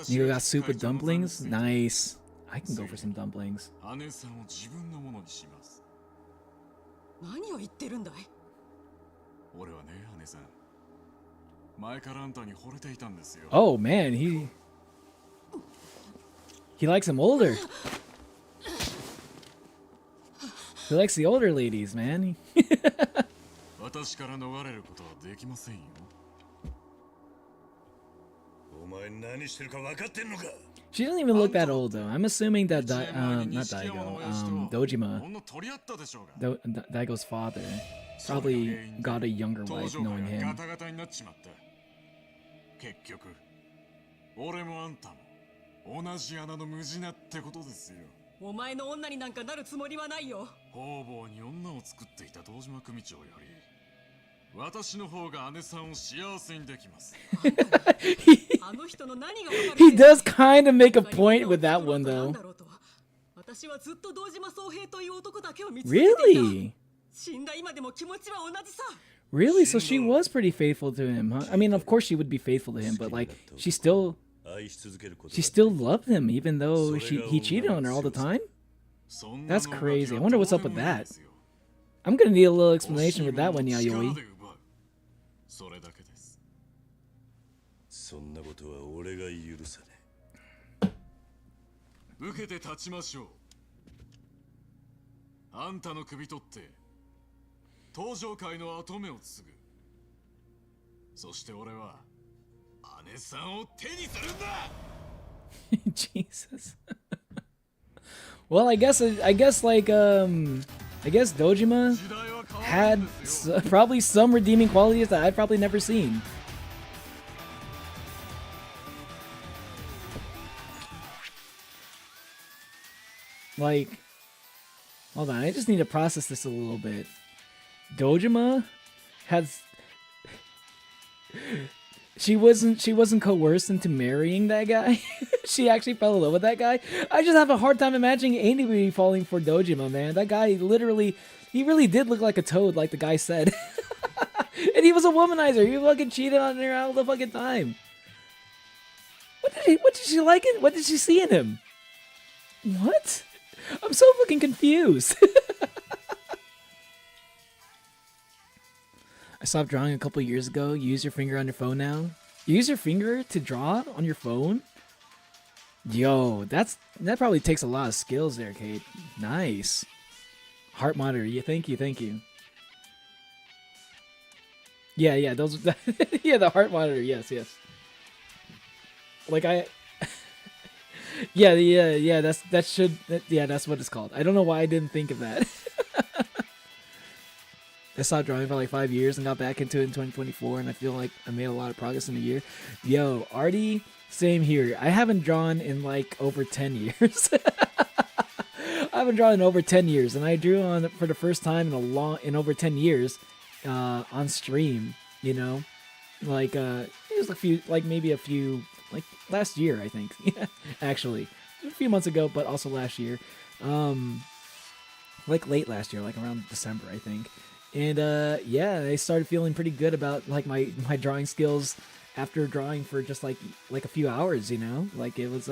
You got super dumplings? Nice. I can go for some dumplings. Oh man, he likes them older. He likes the older ladies, man. She doesn't even look that old though. I'm assuming that not Daigo, Dojima, Daigo's father, probably got a younger wife knowing him. He does kind of make a point with that one though. Really? Really? So she was pretty faithful to him, huh? I mean, of course she would be faithful to him, but like she still loved him even though he cheated on her all the time? That's crazy. I wonder what's up with that. I'm gonna need a little explanation with that one, Yayoi. Jesus. Well, I guess Dojima had probably some redeeming qualities that I've probably never seen. Like, hold on, I just need to process this a little bit. Dojima has... She wasn't coerced into marrying that guy. She actually fell in love with that guy. I just have a hard time imagining anybody falling for Dojima, man. That guy literally, he really did look like a toad, like the guy said. And he was a womanizer. He fucking cheated on her all the fucking time. What did she like it? What did she see in him? What? I'm so fucking confused. I stopped drawing a couple years ago. You use your finger on your phone now? You use your finger to draw on your phone? Yo, that probably takes a lot of skills there, Kate. Nice. Heart monitor. Yeah, thank you. Yeah, those yeah, the heart monitor. Yes. Like yeah, that's what it's called. I don't know why I didn't think of that. I stopped drawing for like 5 years and got back into it in 2024, and I feel like I made a lot of progress in a year. Yo, Artie, same here. I haven't drawn in like over 10 years. I haven't drawn in over 10 years, and I drew on for the first time in over 10 years on stream, you know? Like it was maybe a few like last year, I think. Actually, a few months ago, but also last year. Like late last year, like around December, I think. And yeah, I started feeling pretty good about like my drawing skills after drawing for just like a few hours, you know? Like it was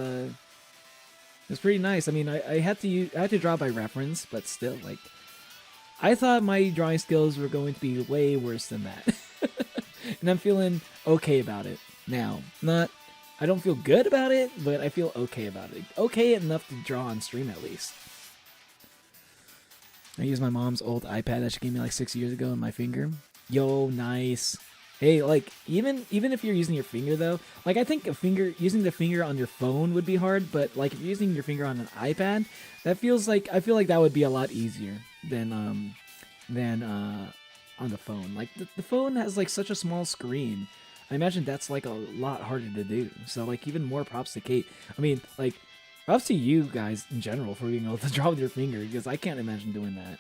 pretty nice. I mean, I had to draw by reference, but still, like I thought my drawing skills were going to be way worse than that. And I'm feeling okay about it now. I don't feel good about it, but I feel okay about it. Okay enough to draw on stream at least. I use my mom's old iPad that she gave me like 6 years ago on my finger. Yo, nice. Hey, like even if you're using your finger though, like I think using the finger on your phone would be hard, but like if you're using your finger on an iPad, I feel like that would be a lot easier than than on the phone. Like the phone has like such a small screen. I imagine that's like a lot harder to do. So like even more props to Kate. I mean, like props to you guys in general for being able to draw with your finger, because I can't imagine doing that.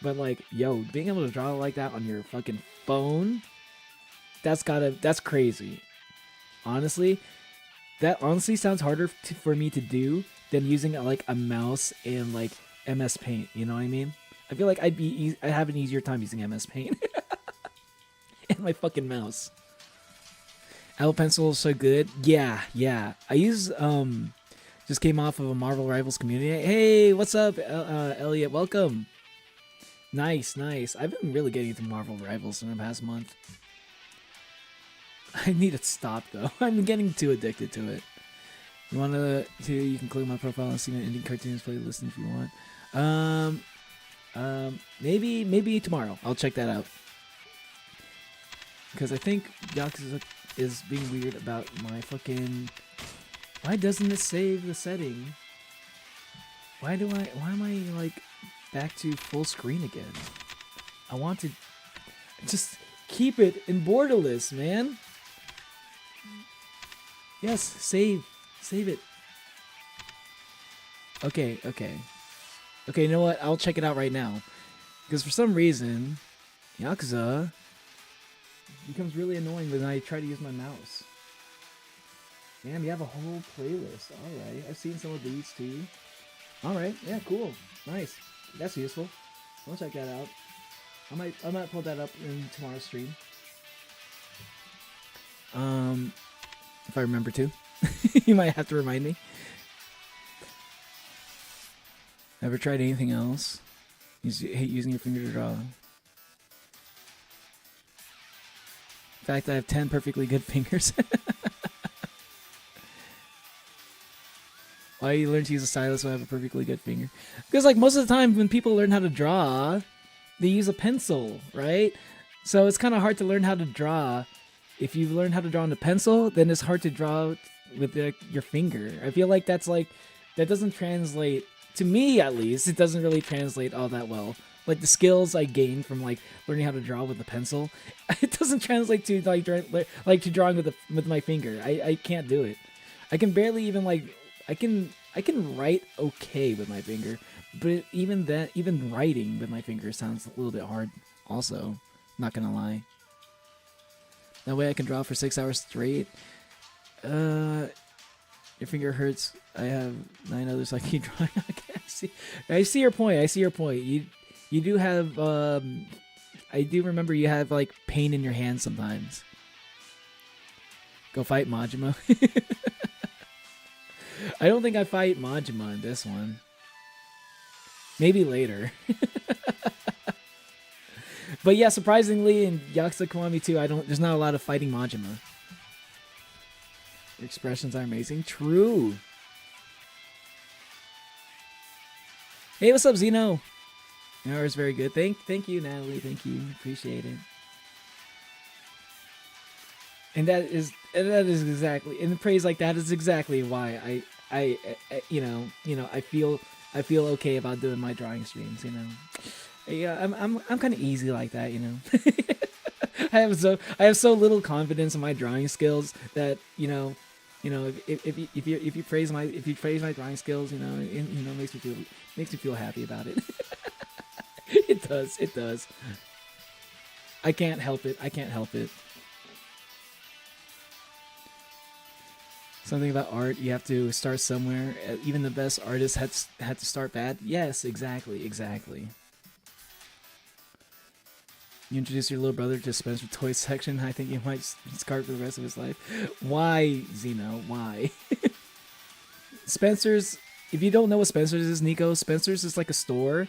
But like, yo, being able to draw like that on your fucking phone, that's crazy. Honestly, that honestly sounds harder for me to do than using like a mouse and like MS Paint. You know what I mean? I feel like I'd have an easier time using MS Paint and my fucking mouse. Apple Pencil is so good. Yeah. I use just came off of a Marvel Rivals community. Hey, what's up, Elliot? Welcome. Nice. I've been really getting into Marvel Rivals in the past month. I need to stop though. I'm getting too addicted to it. You you can click my profile and see my Indian cartoons playlist if you want. Maybe tomorrow. I'll check that out. Because I think Yakuza is being weird about my fucking... Why doesn't it save the setting? Why am I like back to full screen again? I want to just keep it in borderless, man. Yes, save it. Okay, you know what? I'll check it out right now. Because for some reason, Yakuza becomes really annoying when I try to use my mouse. Damn, you have a whole playlist. Alright, I've seen some of these too. Alright, yeah, cool. Nice. That's useful. I'll check that out. I might pull that up in tomorrow's stream. If I remember to. You might have to remind me. Ever tried anything else? Hate using your finger to draw. In fact, I have 10 perfectly good fingers. Why you learn to use a stylus when I have a perfectly good finger? Because like most of the time when people learn how to draw, they use a pencil, right? So it's kind of hard to learn how to draw. If you learn how to draw on a pencil, then it's hard to draw with your finger. I feel like that doesn't translate, to me at least, it doesn't really translate all that well. Like the skills I gained from like learning how to draw with a pencil, it doesn't translate to to drawing with my finger. I can't do it. I can barely even like I can write okay with my finger, but even writing with my finger sounds a little bit hard. Also, not gonna lie. That way I can draw for 6 hours straight. Your finger hurts. I have 9 others I keep drawing. I see your point. You do have I do remember you have like pain in your hand sometimes. Go fight Majima. I don't think I fight Majima in this one. Maybe later. But yeah, surprisingly in Yakuza Kiwami 2, there's not a lot of fighting Majima. Your expressions are amazing. True. Hey, what's up, Zeno? Yours very good. Thank you, Natalie. Thank you. Appreciate it. And that is exactly, and praise like that is exactly why I feel okay about doing my drawing streams, you know. Yeah, I'm kind of easy like that, you know. I have so little confidence in my drawing skills that if you praise my drawing skills, it makes me feel happy about it. It does. I can't help it. Something about art, you have to start somewhere. Even the best artists had to start bad. Yes, exactly. You introduce your little brother to Spencer Toys section. I think he might scarf for the rest of his life. Why, Zeno? Why? Spencer's. If you don't know what Spencer's is, Nico, Spencer's is like a store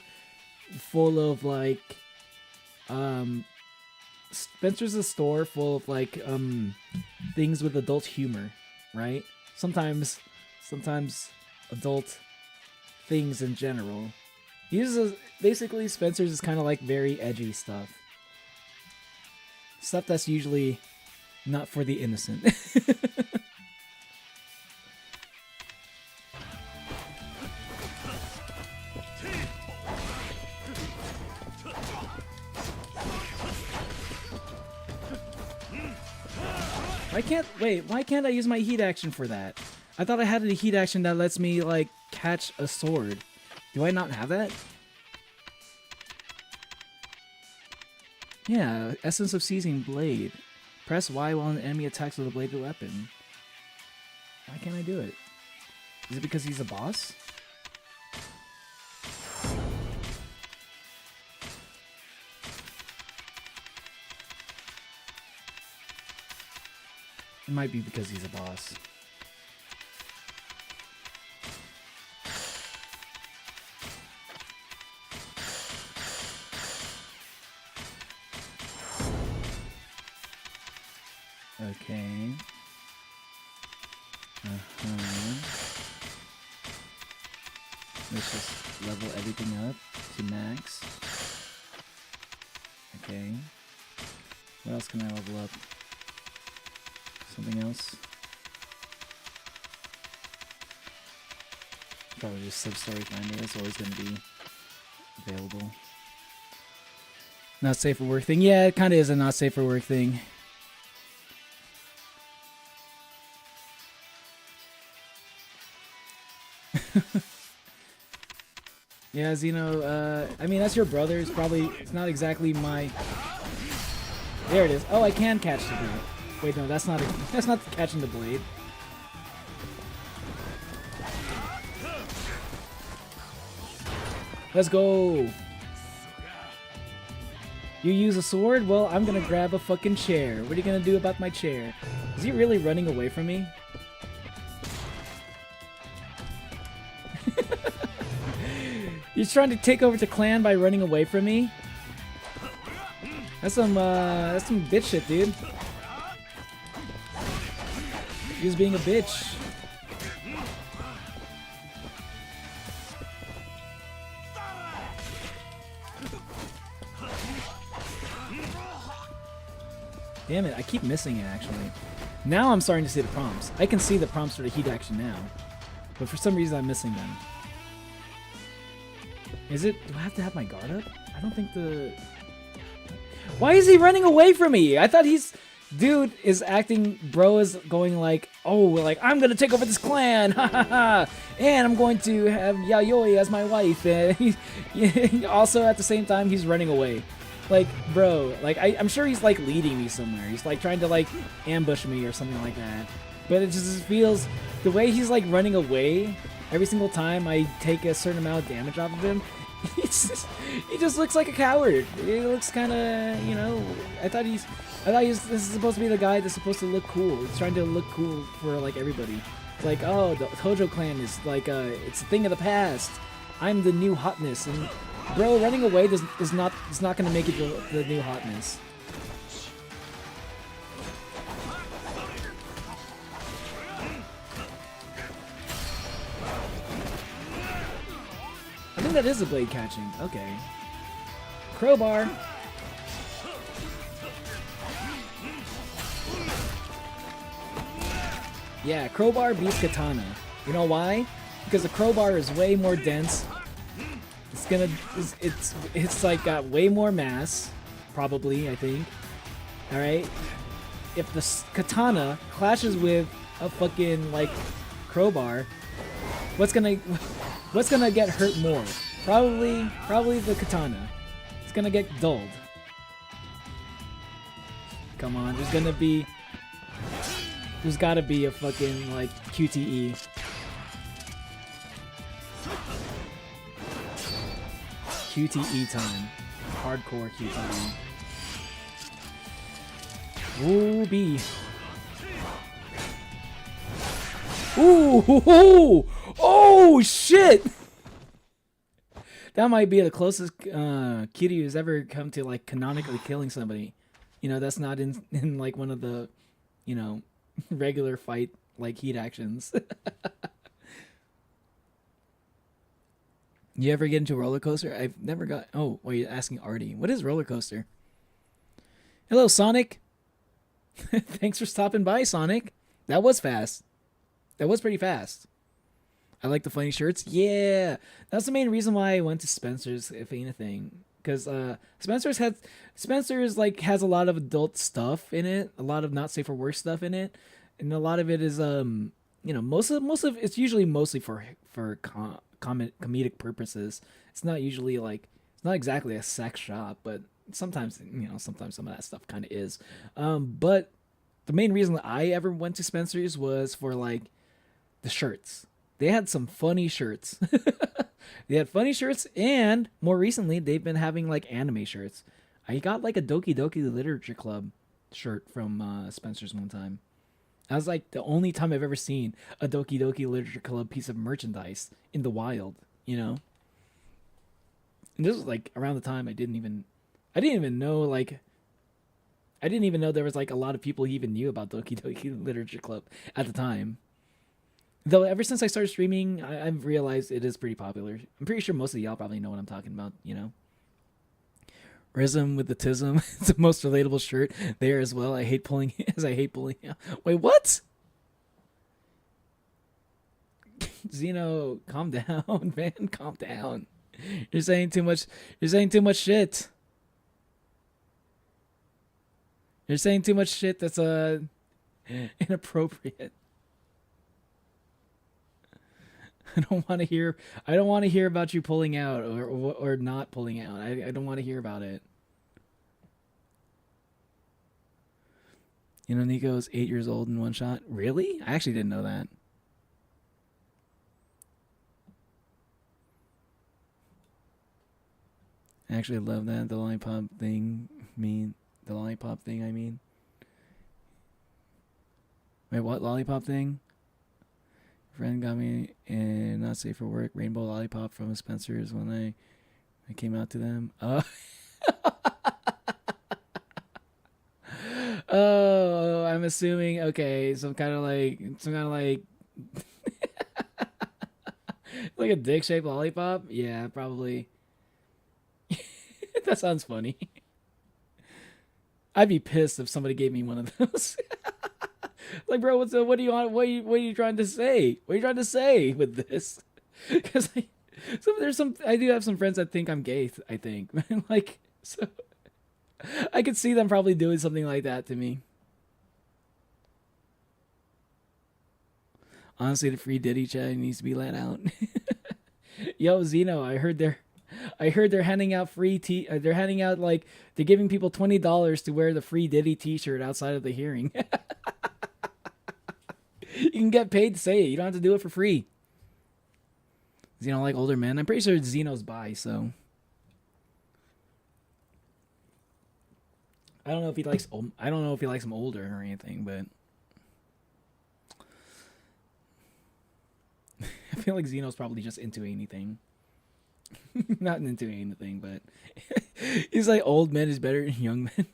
full of like. Spencer's is a store full of like things with adult humor, right? Sometimes adult things in general. Basically Spencer's is kind of like very edgy stuff. Stuff that's usually not for the innocent. Why can't I use my heat action for that? I thought I had a heat action that lets me, like, catch a sword. Do I not have that? Yeah, Essence of Seizing Blade. Press Y while an enemy attacks with a bladed weapon. Why can't I do it? Is it because he's a boss? It might be because he's a boss. Okay. Let's just level everything up to max. Okay. What else can I level up? Something else? Probably just sub-story finder. That's always going to be available. Not safe for work thing. Yeah, it kind of is a not safe for work thing. Yeah, Zeno, I mean, that's your brother. It's not exactly my... There it is. Oh, I can catch the blade. Wait, no, that's not catching the blade. Let's go. You use a sword? Well, I'm gonna grab a fucking chair. What are you gonna do about my chair? Is he really running away from me? He's trying to take over the clan by running away from me? That's some bitch shit, dude. He was being a bitch. Damn it, I keep missing it actually. Now I'm starting to see the prompts. I can see the prompts for the heat action now. But for some reason I'm missing them. Is it... Do I have to have my guard up? I don't think the... Why is he running away from me? I thought he's... Dude is acting... Bro is going like... Oh, like, I'm gonna take over this clan! Ha ha ha! And I'm going to have Yayoi as my wife. And he, also, at the same time, he's running away. Like, bro, like, I'm sure he's, like, leading me somewhere. He's, like, trying to, like, ambush me or something like that. But it just feels... The way he's, like, running away... Every single time I take a certain amount of damage off of him, he just looks like a coward. He looks kind of, you know, I thought this is supposed to be the guy that's supposed to look cool. He's trying to look cool for, like, everybody. It's like, oh, the Hojo clan is, like, it's a thing of the past. I'm the new hotness. And, bro, running away is not going to make it the new hotness. I think that is a blade catching. Okay. Crowbar. Yeah, crowbar beats katana. You know why? Because the crowbar is way more dense. It's like got way more mass, probably, I think. All right. If the katana clashes with a fucking like crowbar, what's gonna get hurt more? Probably the katana. It's gonna get dulled. Come on, there's gotta be a fucking like QTE. QTE time. Hardcore QTE. Ooh, B. Ooh, oh shit! That might be the closest Kiryu has ever come to like canonically killing somebody. You know, that's not in like one of the, you know, regular fight like heat actions. You ever get into a roller coaster? I've never got... Oh, wait, you're asking Artie. What is roller coaster? Hello, Sonic. Thanks for stopping by, Sonic. That was fast. That was pretty fast. I like the funny shirts. Yeah. That's the main reason why I went to Spencer's, if anything. because Spencer's like has a lot of adult stuff in it, a lot of not safe for work stuff in it, and a lot of it is most of it's usually mostly for comedic purposes. It's not usually like it's not exactly a sex shop, but sometimes sometimes some of that stuff kind of is. But the main reason that I ever went to Spencer's was for like the shirts. They had some funny shirts. They had funny shirts, and more recently, they've been having like anime shirts. I got like a Doki Doki Literature Club shirt from Spencer's one time. That was like the only time I've ever seen a Doki Doki Literature Club piece of merchandise in the wild, you know? And this was like around the time I didn't even know like I didn't even know there was like a lot of people who even knew about Doki Doki Literature Club at the time. Though ever since I started streaming, I've realized it is pretty popular. I'm pretty sure most of y'all probably know what I'm talking about, you know? Rism with the Tism. It's the most relatable shirt there as well. I hate pulling as I hate pulling out. Wait, what? Xeno, calm down, man. Calm down. You're saying too much. You're saying too much shit. You're saying too much shit that's inappropriate. I don't want to hear. I don't want to hear about you pulling out or not pulling out. I don't want to hear about it. You know, Nico's 8 years old in one shot. Really? I actually didn't know that. I actually love that the lollipop thing. The lollipop thing. I mean. Wait, what lollipop thing? Friend got me and not safe for work rainbow lollipop from Spencer's when I came out to them. Oh, I'm assuming okay, some kind of like like a dick shaped lollipop. Yeah, probably. That sounds funny. I'd be pissed if somebody gave me one of those. Like, bro, what do you want? What are you trying to say? What are you trying to say with this? Because I do have some friends that think I'm gay. I think, like, so I could see them probably doing something like that to me. Honestly, the free Diddy chat needs to be let out. Yo, Zeno, I heard they're handing out they're handing out like they're giving people $20 to wear the free Diddy T-shirt outside of the hearing. You can get paid to say it. You don't have to do it for free. Xeno like older men. I'm pretty sure Xeno's bi, so I don't know if he likes. I don't know if he likes them older or anything, but I feel like Xeno's probably just into anything. Not into anything, but he's like old men is better than young men.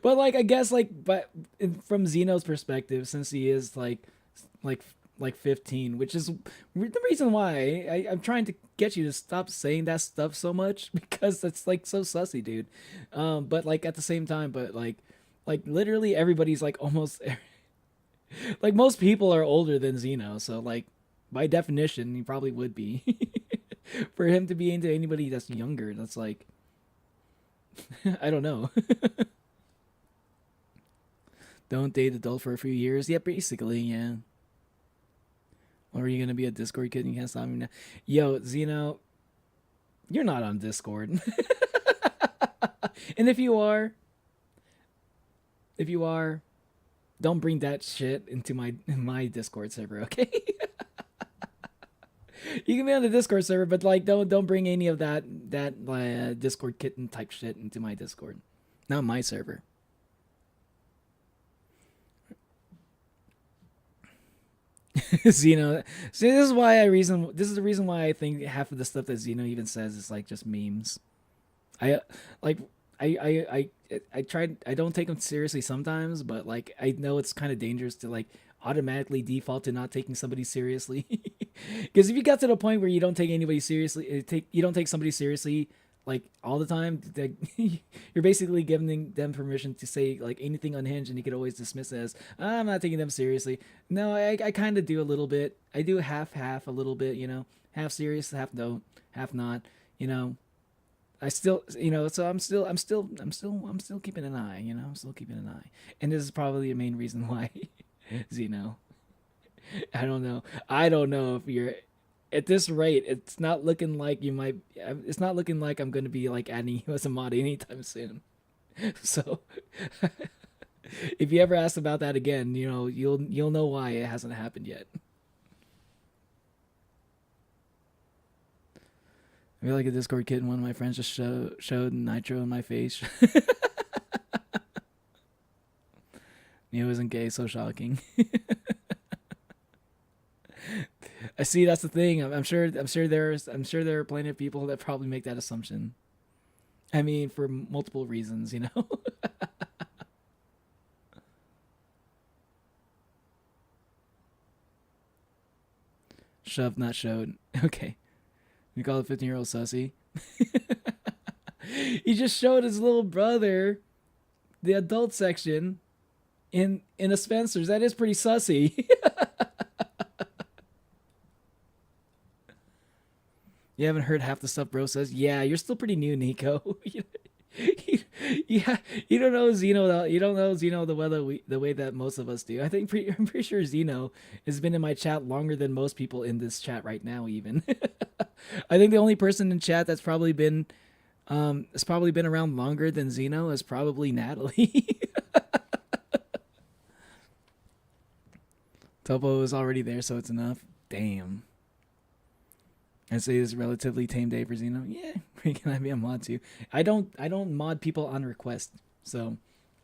But like I guess from Xeno's perspective, since he is like 15, which is the reason why I'm trying to get you to stop saying that stuff so much because that's like so sussy, dude. But like at the same time, but like literally everybody's like almost like most people are older than Xeno, so like by definition he probably would be. For him to be into anybody that's younger, that's like I don't know. Don't date adult for a few years. Yeah, basically, yeah. Or are you gonna be a Discord kid and you can't stop me now? Yo, Xeno, you're not on Discord. And if you are, don't bring that shit into my Discord server, okay? You can be on the Discord server, but like don't bring any of that Discord kitten type shit into my Discord. Not my server. Xeno. See, this is the reason why I think half of the stuff that Xeno even says is like just memes. I like I tried. I don't take them seriously sometimes, but like I know it's kind of dangerous to like automatically default to not taking somebody seriously. Because if you got to the point where you don't take anybody seriously, you don't take somebody seriously like all the time, you're basically giving them permission to say like anything unhinged, and you could always dismiss it as I'm not taking them seriously. No, I kind of do a little bit. I do half a little bit, you know, half serious, half don't, half not, you know. I still, you know, so I'm still keeping an eye, you know, I'm still keeping an eye. And this is probably the main reason why Xeno. I don't know if you're at this rate. It's not looking like you might. It's not looking like I'm going to be like adding you as a mod anytime soon. So if you ever ask about that again, you know, you'll know why it hasn't happened yet. I feel like a Discord kid and one of my friends just showed Nitro in my face. Neo isn't gay, so shocking. I see. That's the thing. I'm sure there are plenty of people that probably make that assumption. I mean, for multiple reasons, you know. Shoved, not showed. Okay. We call it 15-year-old sussy. He just showed his little brother the adult section in a Spencer's. That is pretty sussy. You haven't heard half the stuff bro says? Yeah, you're still pretty new, Nico. Yeah, you don't know Xeno. You don't know Xeno the way that most of us do. I'm pretty sure Xeno has been in my chat longer than most people in this chat right now. Even I think the only person in chat that's probably been around longer than Xeno is probably Natalie. Topo is already there, so it's enough. Damn. I'd say it's a relatively tame day for Xeno. Yeah, can I be a mod too? I don't mod people on request. So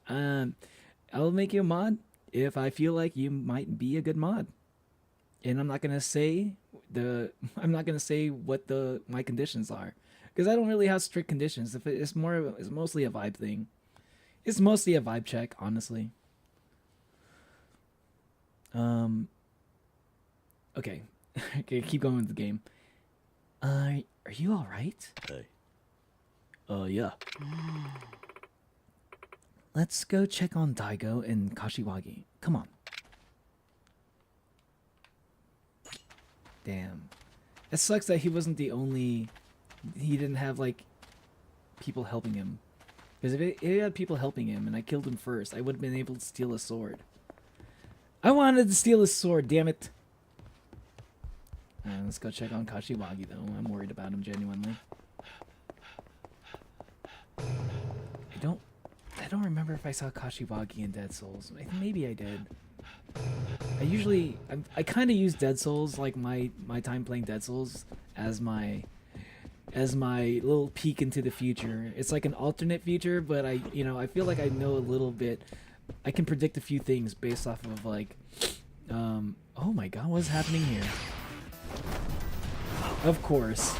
I'll make you a mod if I feel like you might be a good mod. And I'm not gonna say what my conditions are. Because I don't really have strict conditions. It's mostly a vibe thing. It's mostly a vibe check, honestly. Okay. Okay, keep going with the game. Are you all right?
Hey.
Yeah. Let's go check on Daigo and Kashiwagi. Come on. Damn. It sucks that he wasn't the only... He didn't have, like, people helping him. Because if he had people helping him and I killed him first, I would have been able to steal his sword. I wanted to steal his sword, damn it. Let's go check on Kashiwagi, though. I'm worried about him, genuinely. I don't remember if I saw Kashiwagi in Dead Souls. Maybe I did. I kind of use Dead Souls, like my time playing Dead Souls, as my little peek into the future. It's like an alternate future, but I feel like I know a little bit. I can predict a few things based off of like, oh my god, what's happening here? Of course.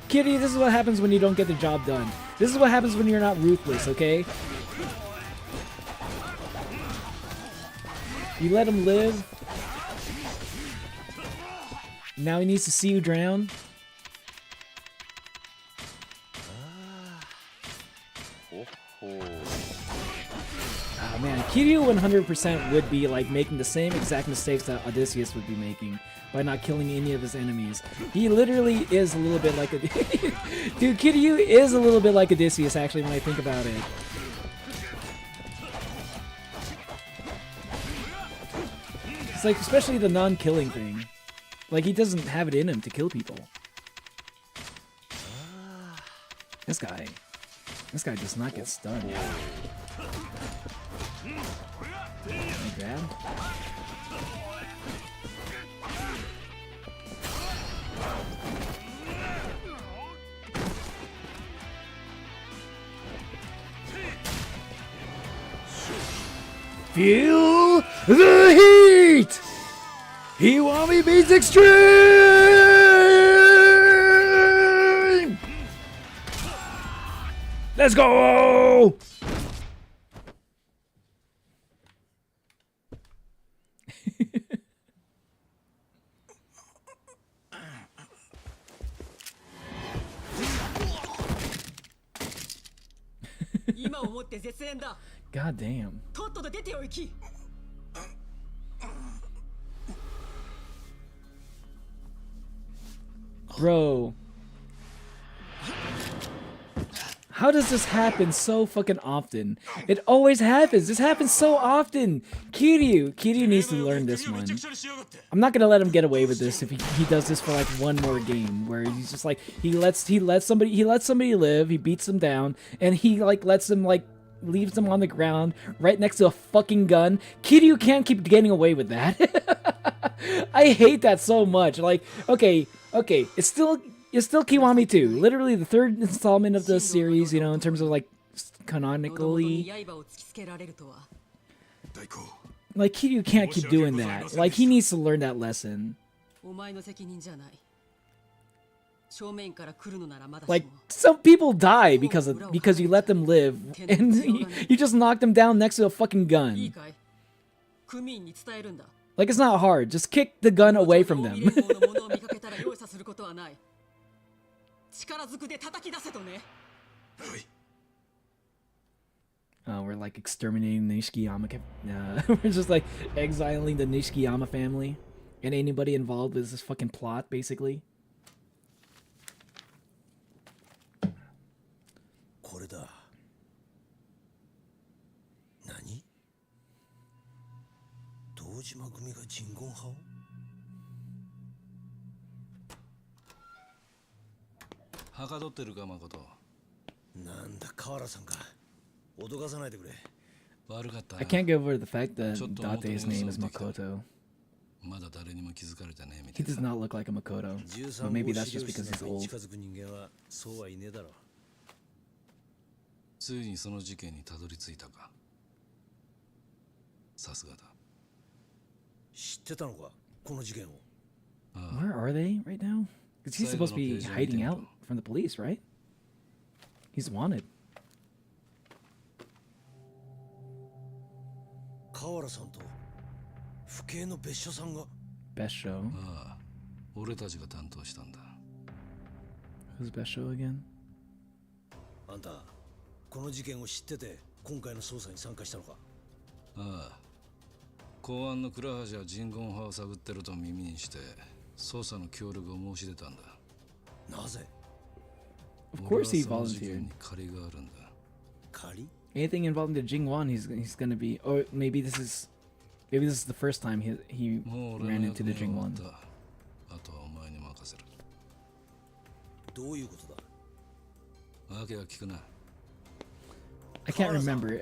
Kitty, this is what happens when you don't get the job done. This is what happens when you're not ruthless, okay? You let him live. Now he needs to see you drown. Oh man, Kiryu 100% would be like making the same exact mistakes that Odysseus would be making by not killing any of his enemies. He literally is a little bit like a dude. Kiryu is a little bit like Odysseus, actually, when I think about it. It's like, especially the non-killing thing. Like, he doesn't have it in him to kill people. This guy does not get stunned. Can I grab? Feel the heat! Kiwami beats extreme! Let's go! God damn. Bro, How does this happen so fucking often? It always happens. This happens so often. Kiryu needs to learn this one. I'm not gonna let him get away with this if he does this for like one more game where he's just like he lets somebody live, he beats them down, and he like lets them like leaves them on the ground right next to a fucking gun. Kiryu can't keep getting away with that. I hate that so much. Like, okay, it's still Kiwami 2. Literally the third installment of the series, you know, in terms of like canonically. Like, Kiryu can't keep doing that. Like, he needs to learn that lesson. Like, some people die because you let them live, and you just knock them down next to a fucking gun. Like, it's not hard. Just kick the gun away from them. We're like exterminating the Nishikiyama. We're just like exiling the Nishikiyama family and anybody involved with this fucking plot, basically. I can't get over the fact that Date's name is Makoto. He does not look like a Makoto, but maybe that's just because he's old. Where are they right now? Because he's supposed to be hiding out from the police, right? He's wanted. Best show? Who's best show again? Of course he volunteered. Anything involving the Jingwan, he's gonna be. Or maybe this is the first time he ran into the Jingwan. I can't remember.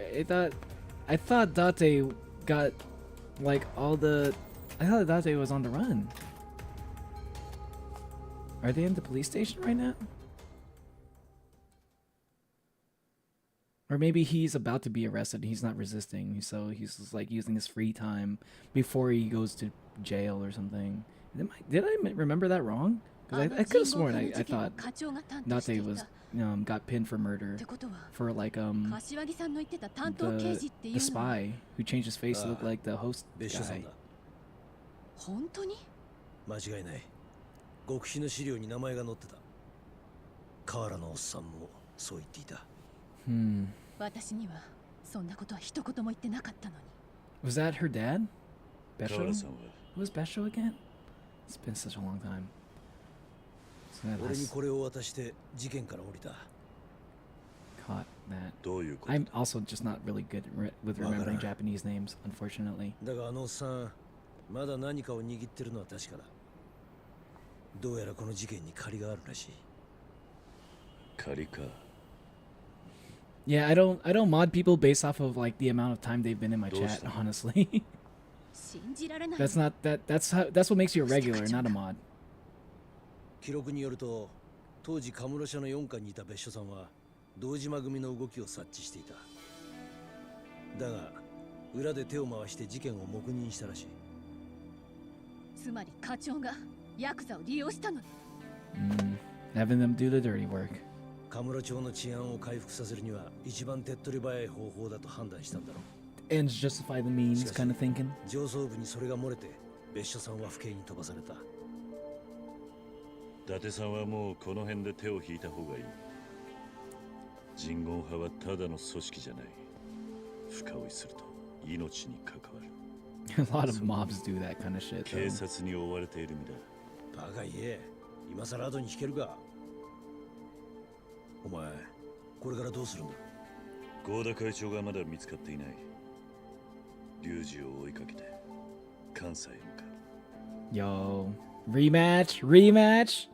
I thought Date got like all the. I thought Date was on the run. Are they in the police station right now? Or maybe he's about to be arrested and he's not resisting, so he's just like using his free time before he goes to jail or something. Did I remember that wrong? Because I could have sworn I thought Date was got pinned for murder for like the spy who changed his face to look like the host guy. Was that her dad? Besho? Who was Besho again? It's been such a long time. Caught that. I'm also just not really good with remembering Japanese names, unfortunately. Yeah, I don't mod people based off of like the amount of time they've been in my chat, honestly. That's what makes you a regular, not a mod. Having them do the dirty work. Ends justify the means kind of thinking. A lot of mobs do that kind of shit, though.
これからどうするんだ。
合田会長がまだ見つかっていない。龍二を追いかけて関西へ向かう。
Yo, rematch.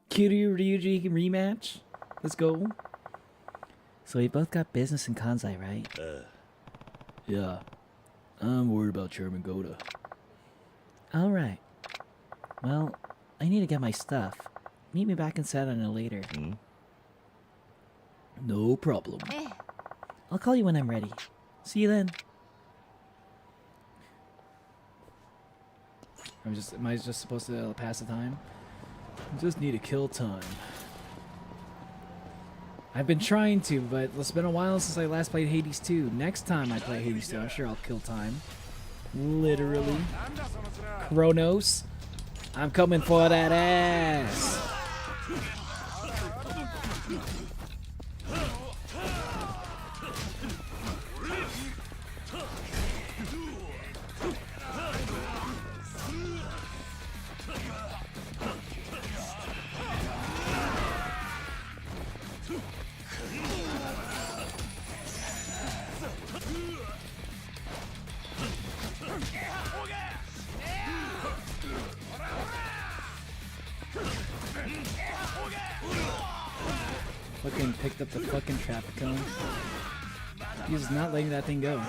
Kiryu Ryuji rematch. Let's go. So we both got business in Kansai, right? Yeah. I'm worried about Chairman Goda. Alright. Well, I need to get my stuff. Meet me back in Saturday later. No problem. I'll call you when I'm ready. See you then. Am I just supposed to pass the time? Just need to kill time. I've been trying to, but it's been a while since I last played Hades 2. Next time I play Hades 2, I'm sure I'll kill time. Literally. Kronos, I'm coming for that ass. Fucking picked up the fucking traffic cone. He's not letting that thing go.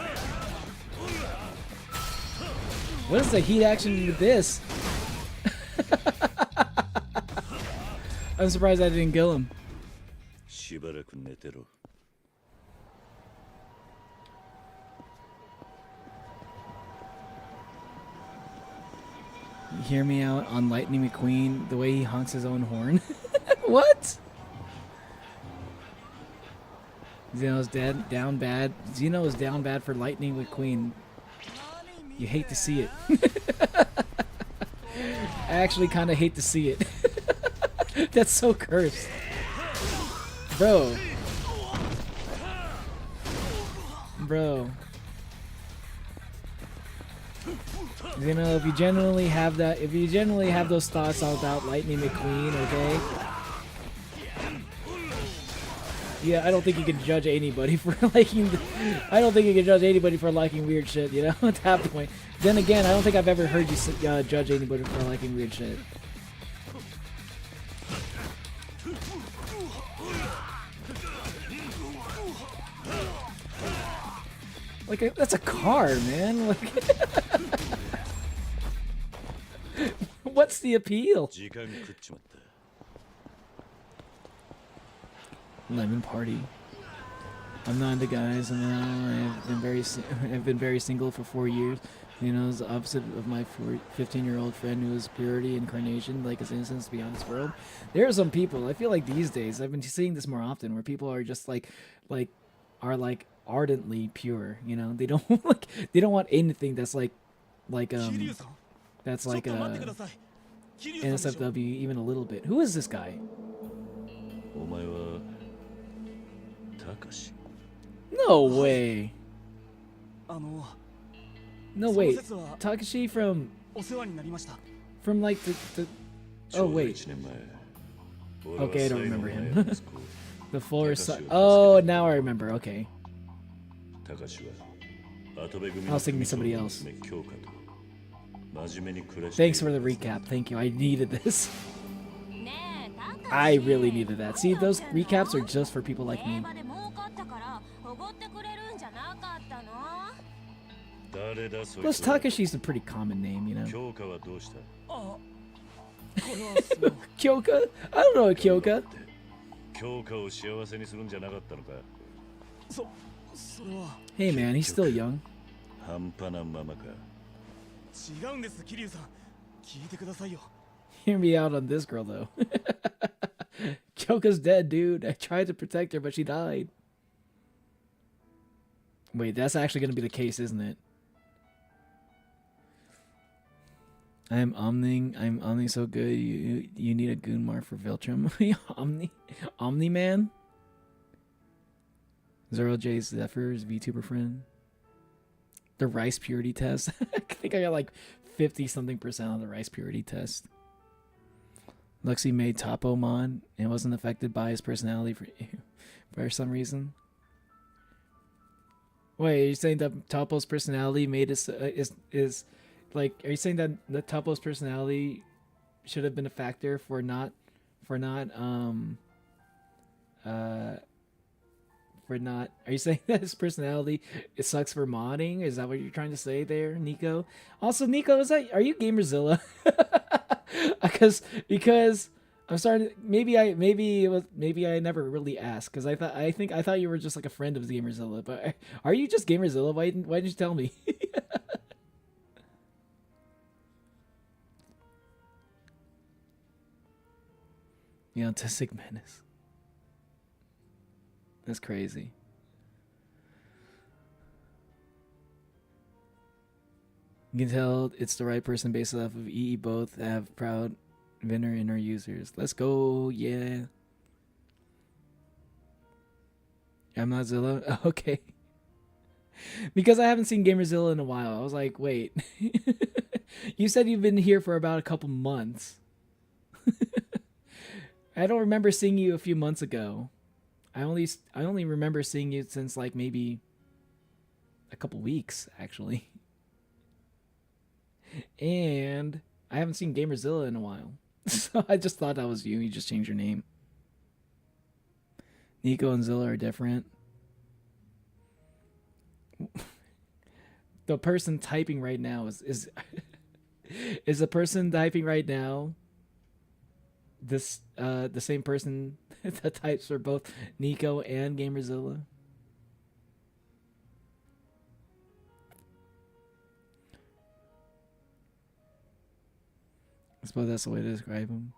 What is the heat action with this? I'm surprised I didn't kill him. Hear me out on Lightning McQueen, the way he honks his own horn. What? Zeno's down bad. Zeno is down bad for Lightning McQueen. You hate to see it. I actually kind of hate to see it. That's so cursed. Bro. You know, if you genuinely have those thoughts about Lightning McQueen, okay? Yeah, I don't think you can judge anybody for liking. I don't think you can judge anybody for liking weird shit. You know, at that point. Then again, I don't think I've ever heard you judge anybody for liking weird shit. Like that's a car, man. Like, what's the appeal? Lemon party. I'm not into guys, and I've been very single for 4 years. You know, it's the opposite of my 15-year-old friend who is purity incarnation, like his innocence beyond this world. There are some people. I feel like these days I've been seeing this more often, where people are just are ardently pure. You know, they don't they don't want anything that's NSFW even a little bit. Who is this guy? No way. No wait. Takashi from like the oh wait. Okay, I don't remember him. The floor is oh, now I remember. Okay. I was thinking somebody else. Thanks for the recap. Thank you. I needed this. I really needed that. See, those recaps are just for people like me. Plus, Takashi's a pretty common name, you know. Kyoka? I don't know a Kyoka. Hey man, he's still young. Hear me out on this girl though. Kyoka's dead, dude. I tried to protect her, but she died. Wait, that's actually gonna be the case, isn't it? I'm omning so good. You need a Gunmar for Viltrum. Omni man. Zero J Zephyr's VTuber friend. The rice purity test. I think I got like 50-something% on the rice purity test. Luxie made Topo mod and wasn't affected by his personality for some reason. Wait, are you saying that Topo's personality made us is like? Are you saying that the Topo's personality should have been a factor for not uh for not? Are you saying that his personality it sucks for modding? Is that what you're trying to say there, Nico? Also, Nico, are you Gamerzilla? because I'm starting. Maybe I never really asked because I thought you were just like a friend of Gamerzilla. But are you just Gamerzilla? Why didn't you tell me? The autistic menace. That's crazy. You can tell it's the right person based off of EE. Both have proud vendor in our users. Let's go, yeah. I'm not Zilla. Okay. Because I haven't seen Gamerzilla in a while. I was like, wait. You said you've been here for about a couple months. I don't remember seeing you a few months ago. I only remember seeing you since like maybe a couple weeks actually. And I haven't seen Gamerzilla in a while. So I just thought that was you. You just changed your name. Nico and Zilla are different. The person typing right now is is the person typing right now this the same person that types for both Nico and Gamerzilla? I suppose that's the way to describe him.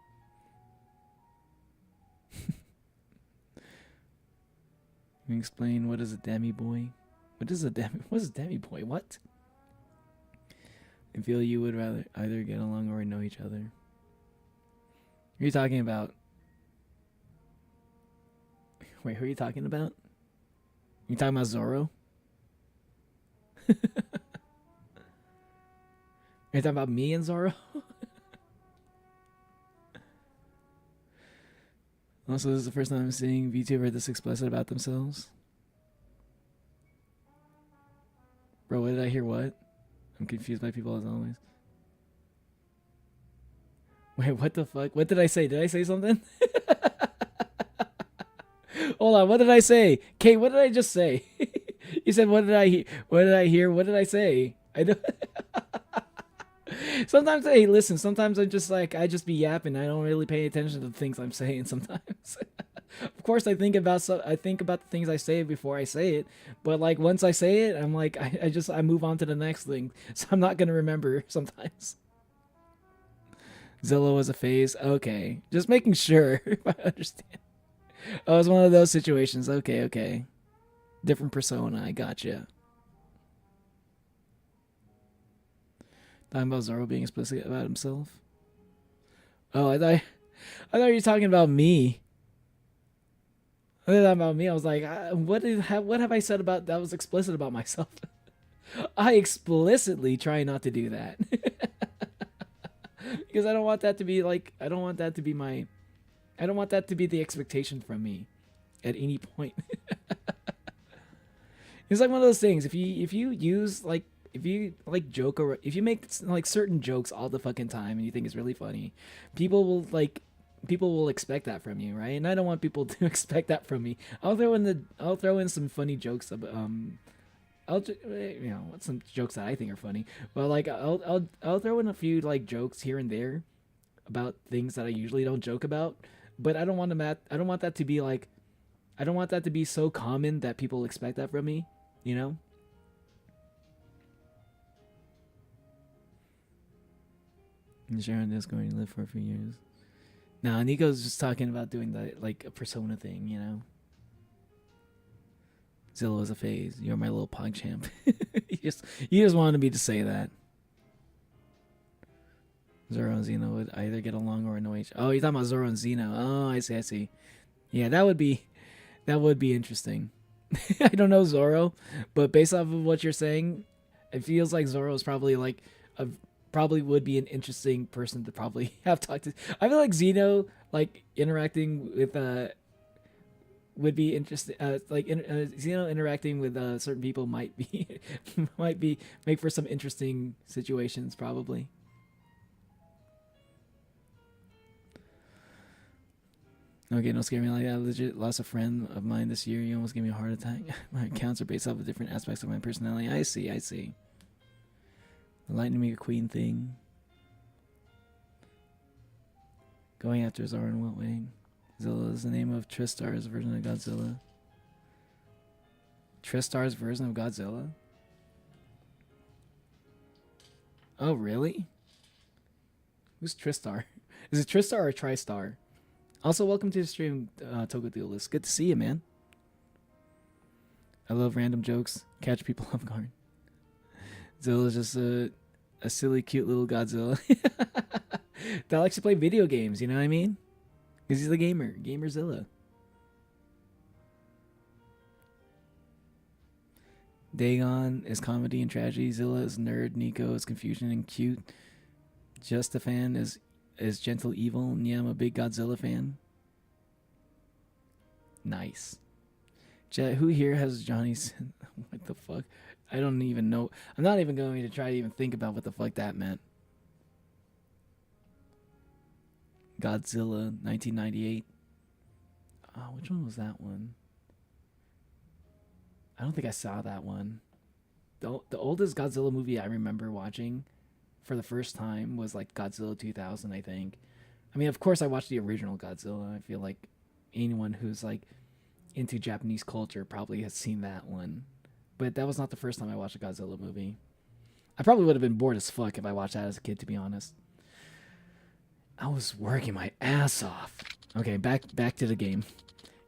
Can you explain what is a demi boy? What is a demi boy? What? I feel you would rather either get along or know each other. Who are you talking about? Wait, who are you talking about? You talking about Zoro? Are you talking about me and Zoro? Also, this is the first time I'm seeing VTuber this explicit about themselves. Bro, what did I hear? What? I'm confused by people as always. Wait, what the fuck? What did I say? Did I say something? Hold on, what did I say? Kate, what did I just say? You said, what did I hear? What did I hear? What did I say? I don't... Sometimes, hey, listen, sometimes I just be yapping. I don't really pay attention to the things I'm saying sometimes. Of course, I think about the things I say before I say it. But like once I say it, I'm like, I move on to the next thing. So I'm not going to remember sometimes. Zillow was a phase. Okay. Just making sure if I understand. Oh, it's one of those situations. Okay. Different persona. I gotcha. Talking about Zoro being explicit about himself. Oh, I thought you were talking about me. I thought about me. I was like, what have I said about that was explicit about myself? I explicitly try not to do that. Because I don't want that to be the expectation from me at any point. It's like one of those things. If you use like if you like joke or if you make like certain jokes all the fucking time and you think it's really funny, people will expect that from you, right? And I don't want people to expect that from me. I'll throw in some funny jokes about some jokes that I think are funny. Well, like I'll throw in a few like jokes here and there about things that I usually don't joke about, but I don't want that to be so common that people expect that from me, you know? And Sharon is going to live for a few years. Nah, Nico's just talking about doing the like a persona thing, you know. Zillow is a phase. You're my little pog champ. you just wanted me to say that. Zoro and Xeno would either get along or annoy each. Oh, you're talking about Zoro and Xeno. Oh, I see. Yeah, that would be interesting. I don't know Zoro, but based off of what you're saying, it feels like Zoro is probably like probably would be an interesting person to probably have talked to. I feel like Xeno like interacting with would be interesting. Interacting with certain people might be make for some interesting situations, probably. Okay, don't scare me like that. Legit lost a friend of mine this year. You almost gave me a heart attack. My accounts are based off of different aspects of my personality. I see. The Lightning McQueen thing. Going after Zara in what way? Zilla is the name of Tristar's version of Godzilla. Tristar's version of Godzilla? Oh, really? Who's Tristar? Is it Tristar or Tristar? Also, welcome to the stream, Togoduelist. Good to see you, man. I love random jokes. Catch people off guard. Zilla's just a silly, cute little Godzilla that likes to play video games, you know what I mean? Because he's a gamer. Gamerzilla. Dagon is comedy and tragedy. Zilla is nerd. Nico is confusion and cute. Justafan is gentle evil. And yeah, I'm a big Godzilla fan. Nice. Who here has Johnny's... What the fuck? I don't even know. I'm not even going to try to even think about what the fuck that meant. Godzilla, 1998. Oh, which one was that one? I don't think I saw that one. The oldest Godzilla movie I remember watching for the first time was like Godzilla 2000, I think. I mean, of course I watched the original Godzilla. I feel like anyone who's like into Japanese culture probably has seen that one. But that was not the first time I watched a Godzilla movie. I probably would have been bored as fuck if I watched that as a kid, to be honest. I was working my ass off. Okay, back to the game.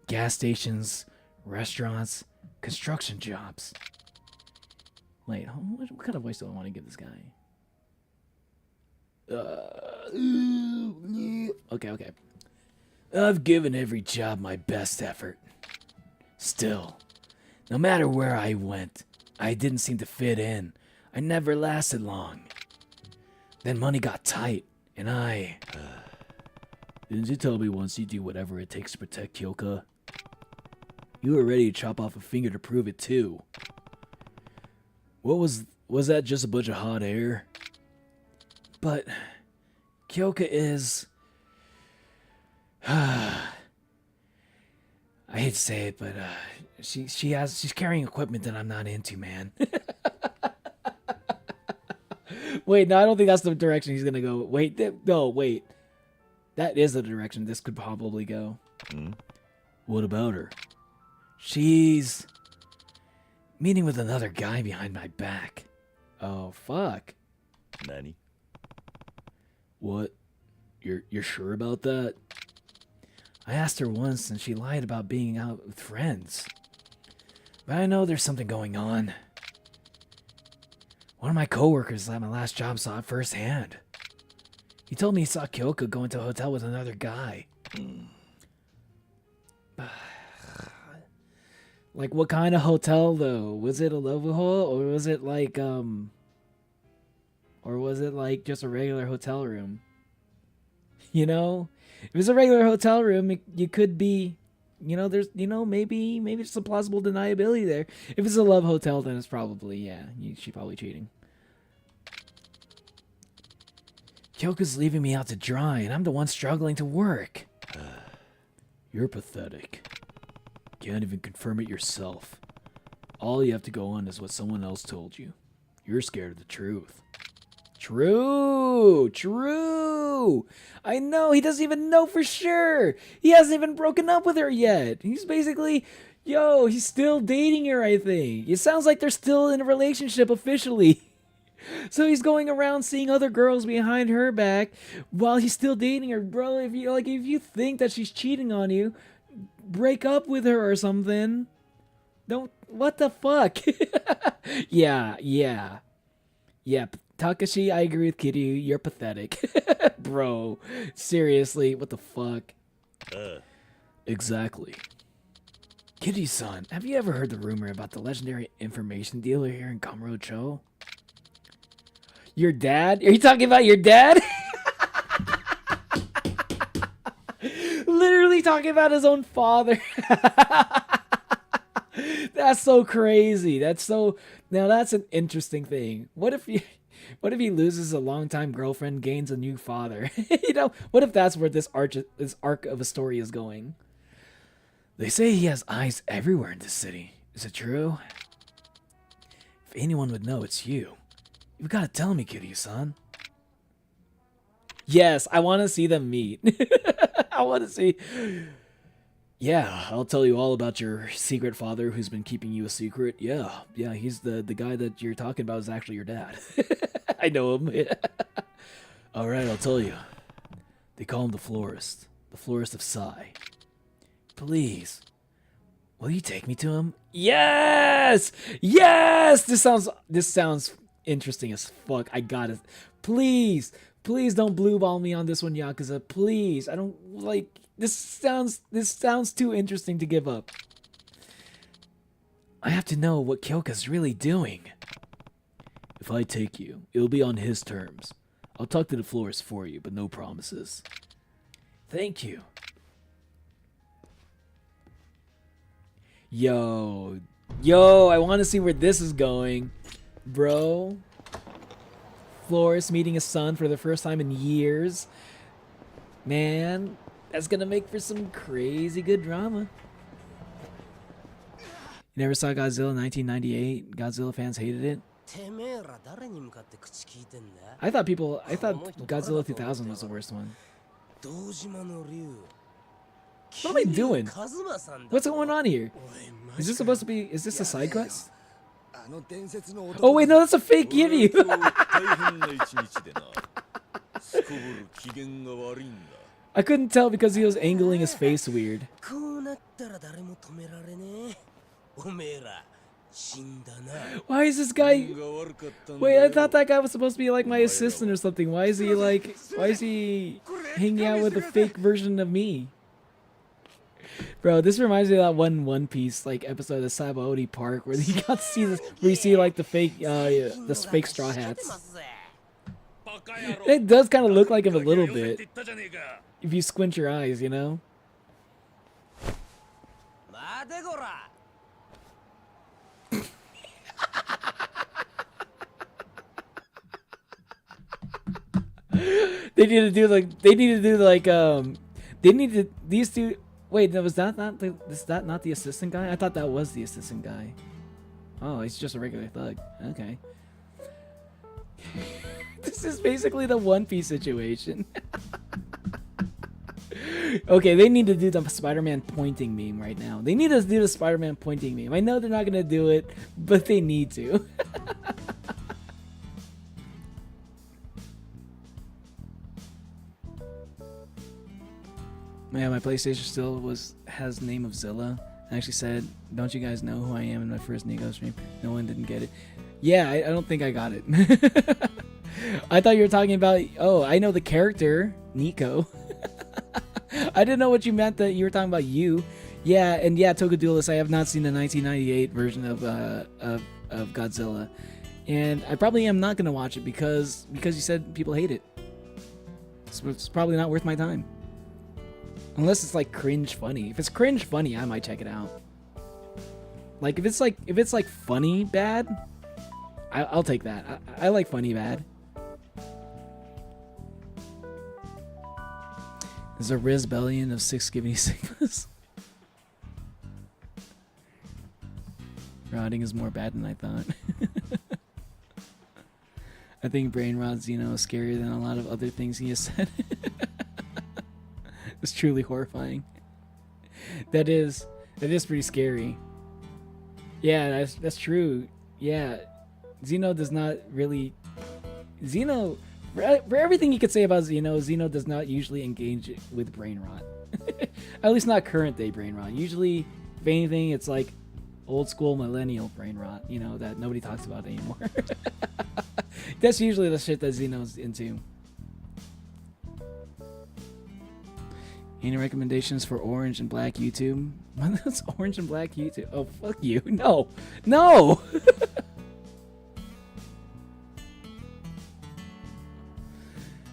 Gas stations, restaurants, construction jobs. Wait, what kind of voice do I want to give this guy? Okay. I've given every job my best effort. Still, no matter where I went, I didn't seem to fit in. I never lasted long. Then money got tight, and I... Didn't you tell me once you do whatever it takes to protect Kyoka? You were ready to chop off a finger to prove it, too. What was that just a bunch of hot air? But Kyoka is... I hate to say it, but she's carrying equipment that I'm not into, man. Wait, no, I don't think that's the direction he's gonna go. Wait. That is the direction this could probably go. What about her? She's meeting with another guy behind my back. Oh, fuck.
Nani?
What? You're sure about that? I asked her once and she lied about being out with friends. But I know there's something going on. One of my coworkers at my last job saw it firsthand. He told me he saw Kyoka go into a hotel with another guy. Like, what kind of hotel, though? Was it a love hole, or was it like just a regular hotel room? You know? If it's a regular hotel room, you could be, there's, maybe there's some plausible deniability there. If it's a love hotel, then it's probably, yeah, she's probably cheating. Kyoka's leaving me out to dry, and I'm the one struggling to work. You're pathetic. Can't even confirm it yourself. All you have to go on is what someone else told you. You're scared of the truth. True. I know, he doesn't even know for sure. He hasn't even broken up with her yet. He's basically, he's still dating her, I think. It sounds like they're still in a relationship officially. So he's going around seeing other girls behind her back while he's still dating her. Bro, if you think that she's cheating on you, break up with her or something. Don't, what the fuck? Yeah. Takashi, I agree with Kiryu. You're pathetic. Bro, seriously, what the fuck? Exactly. Kiryu-san, have you ever heard the rumor about the legendary information dealer here in Kamurocho? Your dad? Are you talking about your dad? Literally talking about his own father? That's so crazy. Now that's an interesting thing. What if he loses a longtime girlfriend, gains a new father? What if that's where this arc of a story is going? They say he has eyes everywhere in this city. Is it true? If anyone would know, it's you. You've got to tell me, Kiryu-san. Yes, I want to see them meet. I want to see. Yeah, I'll tell you all about your secret father who's been keeping you a secret. Yeah, he's the guy that you're talking about is actually your dad. I know him. All right, I'll tell you. They call him the florist of Sai. Please, will you take me to him? Yes! Yes! This sounds interesting as fuck. I got it. Please don't blue ball me on this one, Yakuza. Please. I don't like this sounds too interesting to give up. I have to know what Kyoka's really doing. If I take you, it'll be on his terms. I'll talk to the florist for you, but no promises. Thank you. Yo, I want to see where this is going, bro. Florist meeting his son for the first time in years. Man, that's gonna make for some crazy good drama. You never saw Godzilla 1998? Godzilla fans hated it. I thought Godzilla 2000 was the worst one. What am I doing? What's going on here? Is this supposed to be? Is this a side quest? Oh wait, no, that's a fake Kiryu. I couldn't tell because he was angling his face weird. Why is this guy? Wait, I thought that guy was supposed to be like my assistant or something. Why is he hanging out with a fake version of me? Bro, this reminds me of that One Piece episode of Sabaody Park where you got to see this, where you see the fake straw hats. It does kind of look like him a little bit if you squint your eyes, you know. These two. Wait, is that not the assistant guy? I thought that was the assistant guy. Oh, he's just a regular thug. Okay. This is basically the One Piece situation. Okay, they need to do the Spider-Man pointing meme right now. They need to do the Spider-Man pointing meme. I know they're not gonna do it, but they need to. Yeah, my PlayStation still has the name of Zilla. I actually said, "Don't you guys know who I am?" in my first Nico stream. No one didn't get it. Yeah, I don't think I got it. I thought you were talking about. Oh, I know the character Nico. I didn't know what you meant that you were talking about you. Yeah, and yeah, Tokuduelist. I have not seen the 1998 version of Godzilla, and I probably am not gonna watch it because you said people hate it. So it's probably not worth my time. Unless it's like cringe funny. If it's cringe funny, I might check it out. Like if it's like funny bad, I'll take that. I like funny bad. There's a Rizbellion of 6 Skibidi Sigmas. Rotting is more bad than I thought. I think brain rot Xeno is scarier than a lot of other things he has said. It's truly horrifying. That is pretty scary. Yeah, that's true. Yeah, Xeno does not really. Xeno, for everything you could say about Xeno does not usually engage with brain rot. At least not current day brain rot. Usually, if anything, it's like old school millennial brain rot. You know that nobody talks about anymore. That's usually the shit that Xeno's into. Any recommendations for Orange and Black YouTube? That's Orange and Black YouTube. Oh, fuck you. No. No!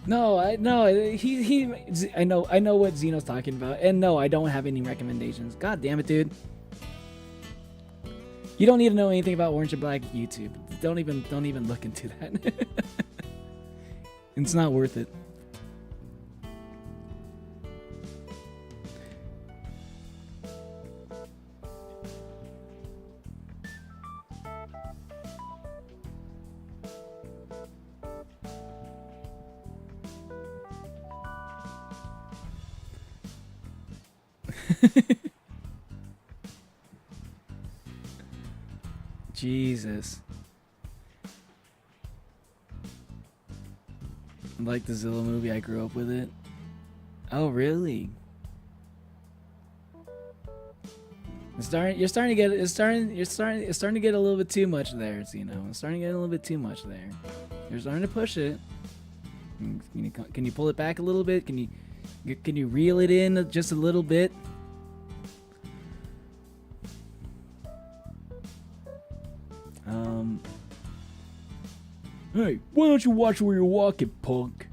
No, I know what Xeno's talking about, and no, I don't have any recommendations. God damn it, dude. You don't need to know anything about Orange and Black YouTube. Don't even look into that. It's not worth it. Jesus. Like the Zilla movie, I grew up with it. Oh, really? It's starting to get a little bit too much there, Zeno. It's starting to get a little bit too much there. You're starting to push it. Can you pull it back a little bit? Can you reel it in just a little bit? Hey, why don't you watch where you're walking, punk?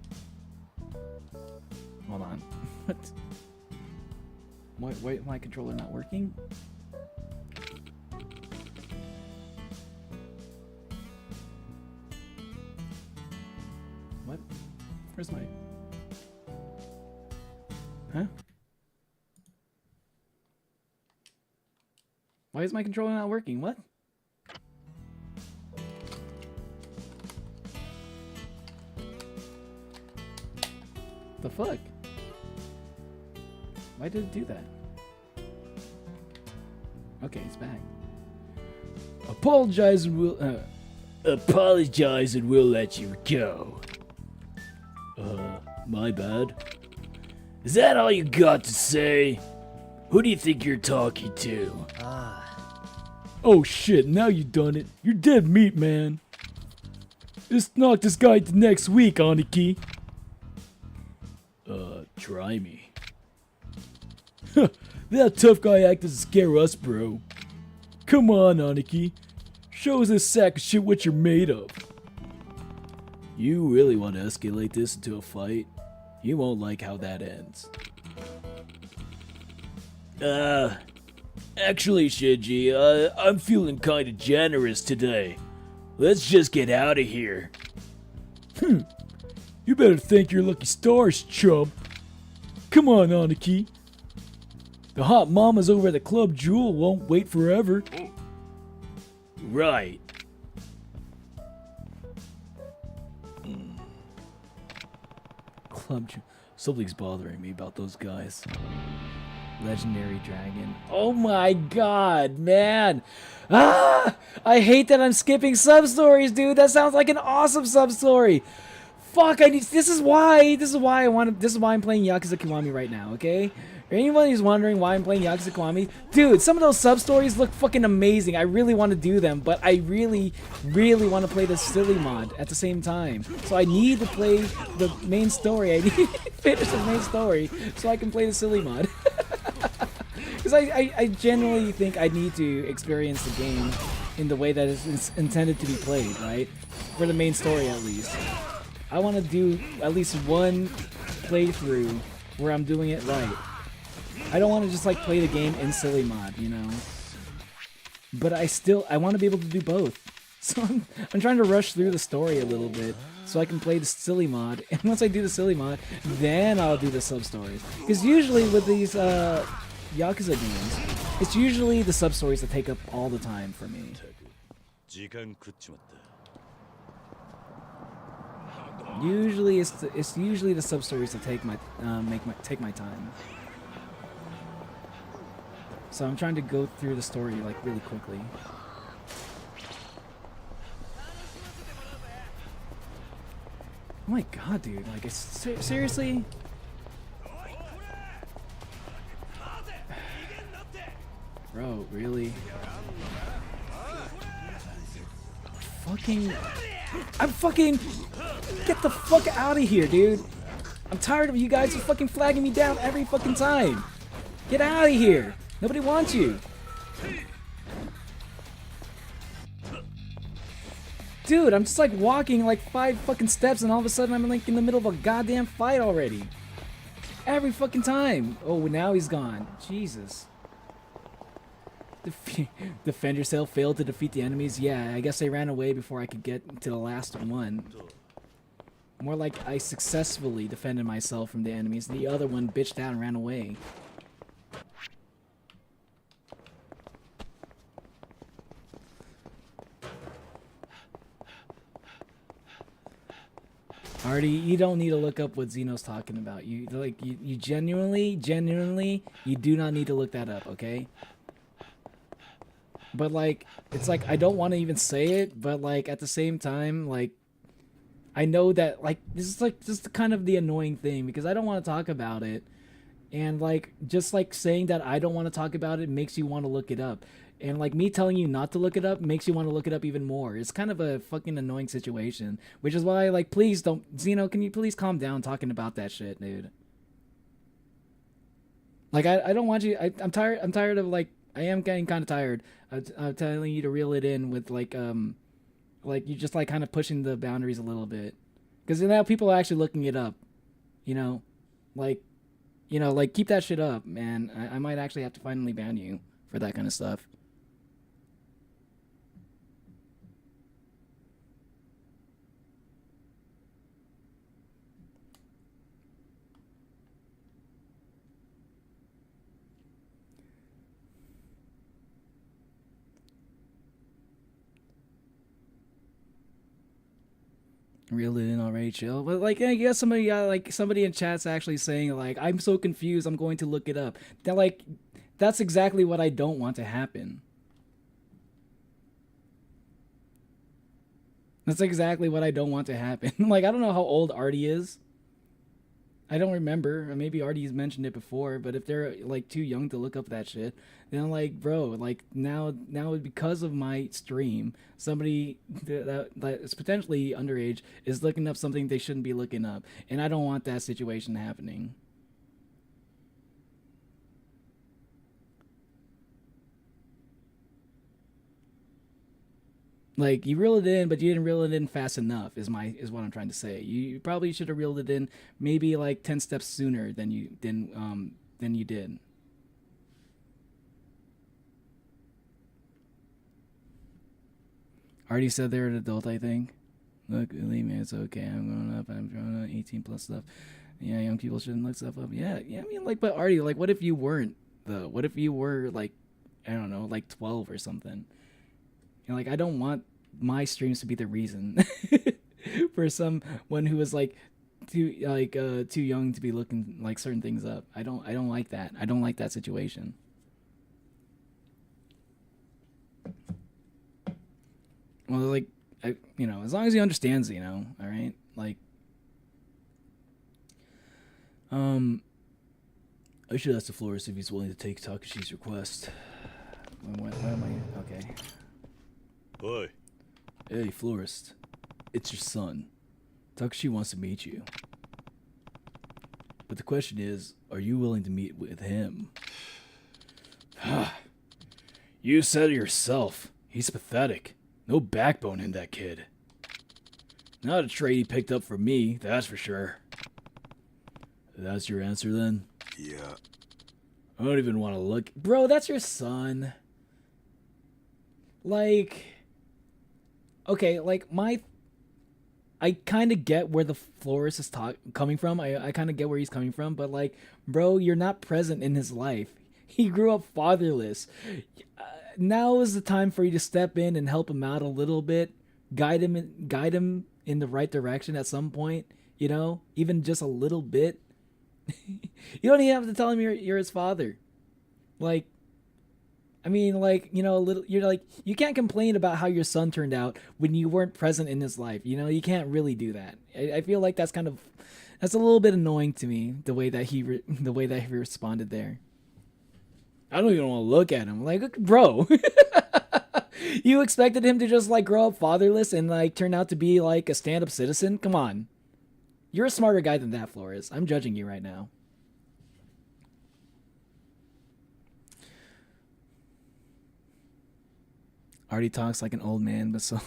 Hold on. What? Why is my controller not working? What? Where's my... Huh? Why is my controller not working? What? The fuck? Why did it do that? Okay, it's back. Apologize and we'll let you go. My bad. Is that all you got to say? Who do you think you're talking to? Oh shit, now you done it. You're dead meat, man. Just knock this guy to next week, Aniki. Try me. That tough guy act doesn't scare us, bro. Come on, Aniki. Show us this sack of shit what you're made of. You really want to escalate this into a fight? You won't like how that ends. Actually, Shinji, I'm feeling kinda generous today. Let's just get out of here. You better thank your lucky stars, chump. Come on, Aniki. The hot mamas over at the Club Jewel won't wait forever. Right. Club Jewel. Something's bothering me about those guys. Legendary Dragon. Oh my god, man. Ah! I hate that I'm skipping sub-stories, dude. That sounds like an awesome sub-story. Fuck, this is why I'm playing Yakuza Kiwami right now, okay? Anyone who's wondering why I'm playing Yakuza Kiwami, dude, some of those sub-stories look fucking amazing. I really want to do them, but I really want to play the silly mod at the same time. So I need to play the main story. I need to finish the main story so I can play the silly mod. Because I genuinely think I need to experience the game in the way that it's intended to be played, right? For the main story, at least. I want to do at least one playthrough where I'm doing it right. I don't want to just like play the game in silly mod, you know. But I want to be able to do both. So I'm trying to rush through the story a little bit so I can play the silly mod. And once I do the silly mod, then I'll do the sub-stories. Because usually with these Yakuza games, it's usually the sub-stories that take up all the time for me. Usually it's usually the sub-stories that take my time. So I'm trying to go through the story like really quickly. Oh my god, dude! Like, it's seriously. Bro, really? I'm fucking. Get the fuck out of here, dude! I'm tired of you guys fucking flagging me down every fucking time. Get out of here! Nobody wants you. dude, I'm just like walking like 5 fucking steps and all of a sudden I'm like in the middle of a goddamn fight already. Every fucking time. Oh, now he's gone. Jesus. Defend yourself, failed to defeat the enemies. Yeah, I guess they ran away before I could get to the last one. More like I successfully defended myself from the enemies. The other one bitched out and ran away. Artie, you don't need to look up what Xeno's talking about. You genuinely, you do not need to look that up, okay? But like, it's like I don't want to even say it, but like at the same time, like I know that like this is like just kind of the annoying thing because I don't want to talk about it, and like just like saying that I don't want to talk about it makes you want to look it up. And like me telling you not to look it up makes you want to look it up even more. It's kind of a fucking annoying situation, which is why like please don't, Xeno, can you please calm down talking about that shit, dude? Like I don't want you. I'm tired. I'm tired of like I am getting kind of tired of telling you to reel it in with like you just like kind of pushing the boundaries a little bit, because now people are actually looking it up, you know, like keep that shit up, man. I might actually have to finally ban you for that kind of stuff. Reel it in already, chill. But like, I guess somebody got like somebody in chat's actually saying like, I'm so confused, I'm going to look it up. That like, that's exactly what I don't want to happen. That's exactly what I don't want to happen. Like, I don't know how old Artie is. I don't remember. Maybe Artie's mentioned it before, but if they're like too young to look up that shit, then like, bro, like now because of my stream, somebody that is potentially underage is looking up something they shouldn't be looking up, and I don't want that situation happening. Like, you reeled it in, but you didn't reel it in fast enough. Is what I'm trying to say. You probably should have reeled it in maybe like 10 steps sooner than you did. Already said they're an adult, I think. Look, believe me, it's okay. I'm growing up. I'm growing up. 18 plus stuff. Yeah, young people shouldn't look stuff up. Yeah. I mean, like, but Artie, like, what if you weren't though? What if you were like, I don't know, like 12 or something? You know, like, I don't want my streams to be the reason for someone who is like too young to be looking like certain things up. I don't like that. I don't like that situation. Well, like, as long as he understands, all right? Like, I should ask the florist if he's willing to take Takashi's request. What am I? Okay.
Oi.
Hey, florist. It's your son. Takashi wants to meet you. But the question is, are you willing to meet with him? You said it yourself. He's pathetic. No backbone in that kid. Not a trait he picked up from me, that's for sure. That's your answer then?
Yeah.
I don't even want to look. Bro, that's your son. Like, okay, like I kind of get where the florist is coming from. I kind of get where he's coming from, but like, bro, you're not present in his life. He grew up fatherless. Now is the time for you to step in and help him out a little bit, guide him in the right direction at some point. Even just a little bit. You don't even have to tell him you're his father. Like, I mean, like, a little. You're like, you can't complain about how your son turned out when you weren't present in his life. You can't really do that. I feel like that's a little bit annoying to me, the way that he responded there. I don't even want to look at him. Like, bro, you expected him to just like grow up fatherless and like turn out to be like a stand-up citizen? Come on, you're a smarter guy than that, Flores. I'm judging you right now. Already talks like an old man, but so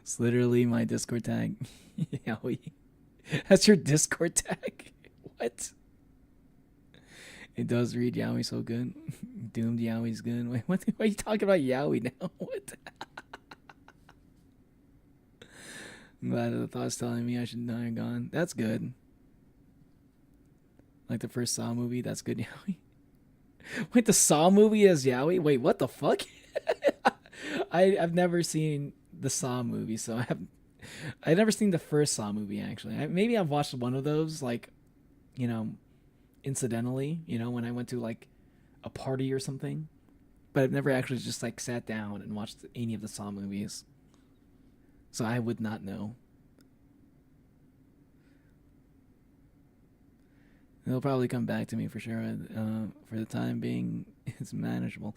It's literally my Discord tag. Yaoi. That's your Discord tag? What? It does read Yaoi so good. Doomed Yaoi's good. Wait, what? Why are you talking about Yaoi now? What? I'm glad that the thought's telling me I should die gone. That's good. Like the first Saw movie, that's good Yaoi. Wait, the Saw movie is Yaoi? Wait, what the fuck? I've never seen the Saw movie, so I've never seen the first Saw movie actually. Maybe I've watched one of those, like, you know, incidentally, you know, when I went to like a party or something. But I've never actually just like sat down and watched any of the Saw movies. So I would not know. They'll probably come back to me for sure. For the time being, it's manageable.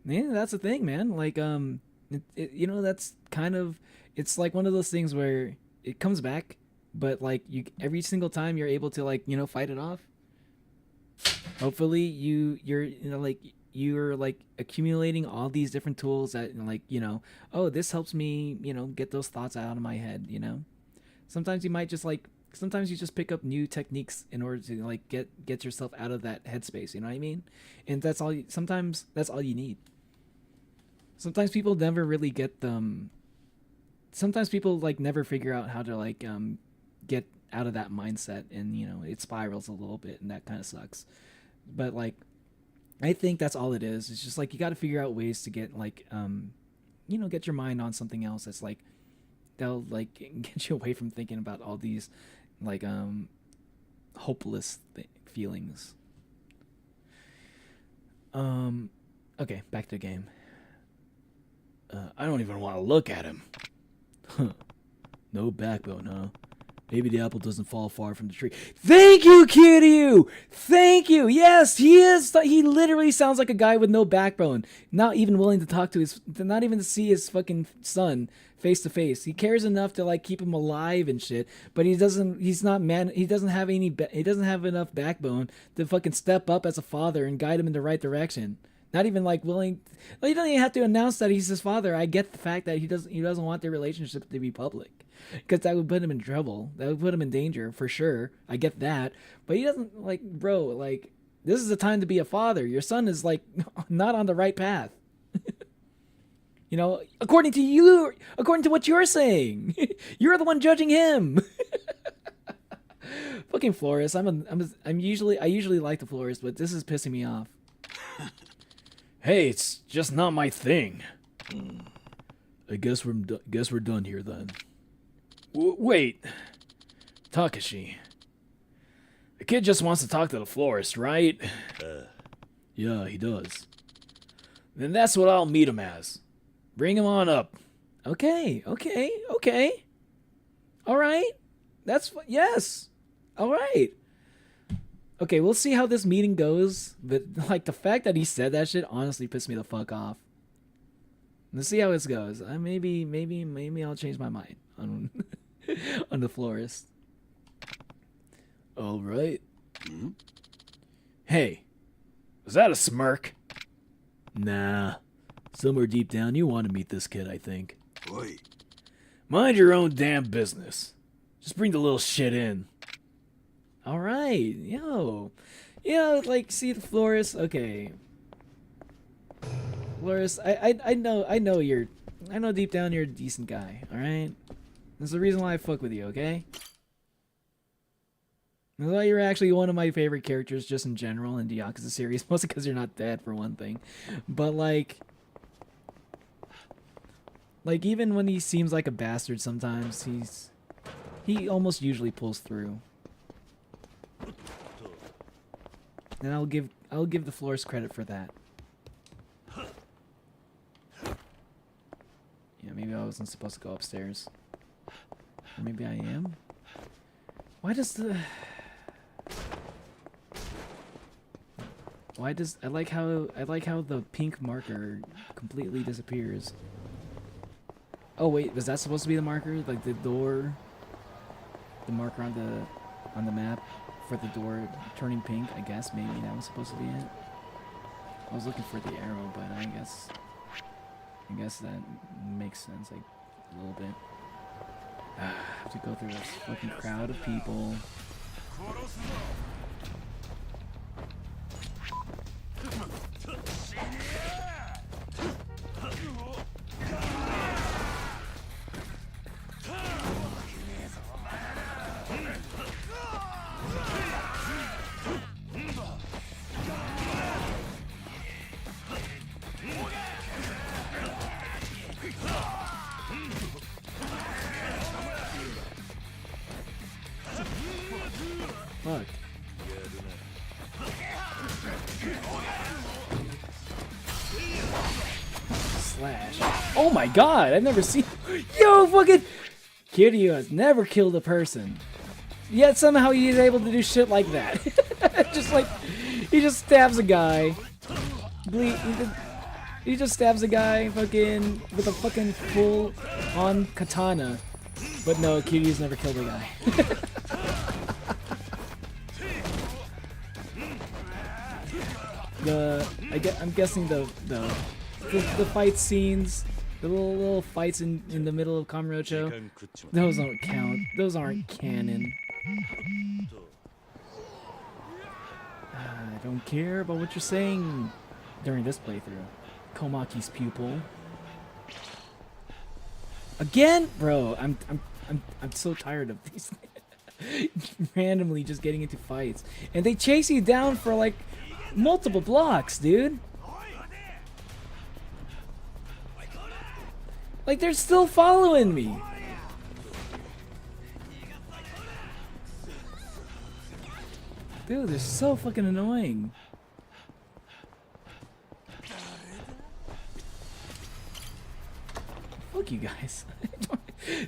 Yeah, that's the thing, man. Like, you know, that's kind of, it's like one of those things where it comes back, but like you, every single time you're able to like, you know, fight it off. Hopefully you're like accumulating all these different tools that, like, you know, oh, this helps me, you know, get those thoughts out of my head, you know. Sometimes you just pick up new techniques in order to like get yourself out of that headspace, you know what I mean? And sometimes that's all you need. Sometimes people never really get them. Sometimes people like never figure out how to like get out of that mindset, and you know, it spirals a little bit, and that kind of sucks. But like, I think that's all it is. It's just like you got to figure out ways to get like you know, get your mind on something else that's like that'll like get you away from thinking about all these like hopeless feelings. Okay, back to the game. I don't even want to look at him. Huh. No backbone, huh? Maybe the apple doesn't fall far from the tree. Thank you, Kiryu! Thank you! Yes, he is. He literally sounds like a guy with no backbone. Not even willing to talk to not even to see his fucking son face to face. He cares enough to like keep him alive and shit, but he doesn't have enough backbone to fucking step up as a father and guide him in the right direction. Not even like willing. Well, he doesn't even have to announce that he's his father. I get the fact that he doesn't want their relationship to be public, because that would put him in trouble. That would put him in danger for sure. I get that, but he doesn't like, bro. Like, this is the time to be a father. Your son is like not on the right path. You know, according to you, according to what you're saying, you're the one judging him. Fucking florist. I usually like the florist, but this is pissing me off. Hey, it's just not my thing. I guess we're done here then. Wait, Takashi. The kid just wants to talk to the florist, right? Yeah, he does. Then that's what I'll meet him as. Bring him on up. Okay. All right. Yes. All right. Okay, we'll see how this meeting goes, but like the fact that he said that shit honestly pissed me the fuck off. Let's see how this goes. Maybe I'll change my mind on on the florist. All right. Mm-hmm. Hey, was that a smirk? Nah. Somewhere deep down, you want to meet this kid, I think.
Oi.
Mind your own damn business. Just bring the little shit in. All right, yo, like, see the florist. Okay, florist. I know deep down you're a decent guy. All right, that's the reason why I fuck with you. Okay, that's why you're actually one of my favorite characters, just in general in the Yakuza series. Mostly because you're not dead for one thing, but like even when he seems like a bastard, sometimes he almost usually pulls through. And I'll give the florist credit for that. Yeah, maybe I wasn't supposed to go upstairs. Or maybe I am. I like how the pink marker completely disappears. Oh wait, was that supposed to be the marker? Like the door, the marker on the map for the door turning pink? I guess maybe that was supposed to be it. I was looking for the arrow, but I guess that makes sense, like, a little bit. I have to go through this fucking crowd of people. Fuck. Slash. Oh my god, I've never seen. Yo, fucking. Kiryu has never killed a person. Yet somehow he's able to do shit like that. Just like. He just stabs a guy. He just stabs a guy fucking with a fucking full on katana. But no, Kiryu's never killed a guy. I'm guessing the fight scenes, the little fights in the middle of Kamurocho, those don't count. Those aren't canon. I don't care about what you're saying during this playthrough. Komaki's pupil. Again, bro. I'm so tired of these randomly just getting into fights, and they chase you down for like multiple blocks, dude. Like they're still following me. Dude, they're so fucking annoying. Fuck you guys.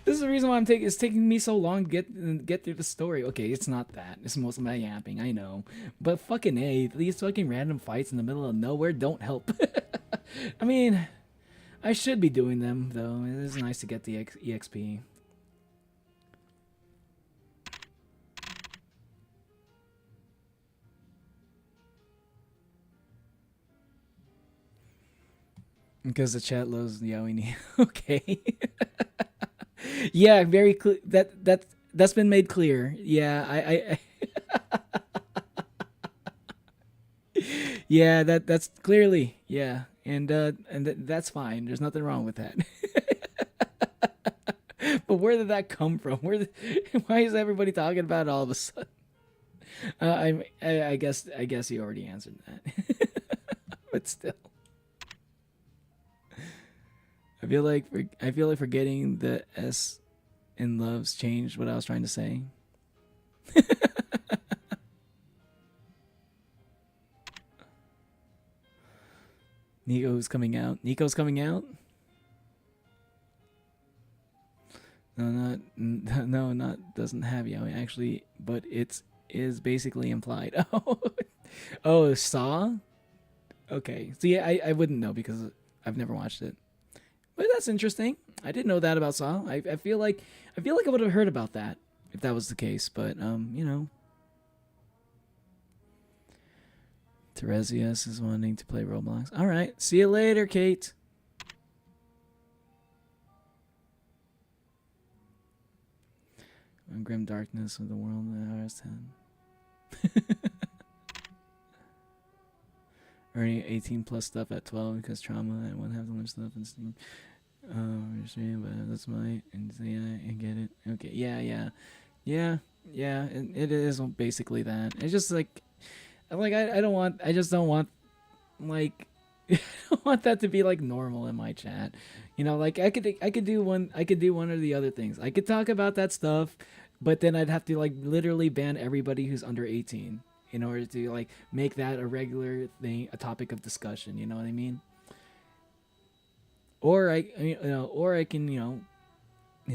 This is the reason why it's taking me so long to get through the story. Okay, it's not that. It's most of my yapping, I know. But fucking A, these fucking random fights in the middle of nowhere don't help. I mean, I should be doing them, though. It is nice to get the EXP. Because the chat loves Yaoi. Okay. Yeah, very clear. That's been made clear. Yeah, I yeah, that's clearly, yeah, and that's fine. There's nothing wrong with that. But where did that come from? Why is everybody talking about it all of a sudden? I guess you already answered that. But still. I feel like forgetting the S in loves changed what I was trying to say. Nico's coming out. Nico's coming out? No, not doesn't have yaoi actually, but is basically implied. Oh, Saw? Okay. So yeah, I wouldn't know because I've never watched it. But that's interesting. I didn't know that about Saw. I feel like I would have heard about that if that was the case, but you know. Teresias is wanting to play Roblox. All right. See you later, Kate. Grim Darkness of the World RS10. Earning 18 plus stuff at 12 because trauma. I won't have to learn stuff and Steam. But that's my and yeah, I get it. Okay, yeah. It is basically that. It's just like I don't want. I just don't want like I don't want that to be like normal in my chat. You know, like I could do one or the other things. I could talk about that stuff, but then I'd have to like literally ban everybody who's under 18 in order to like make that a regular thing, a topic of discussion. You know what I mean? Or I can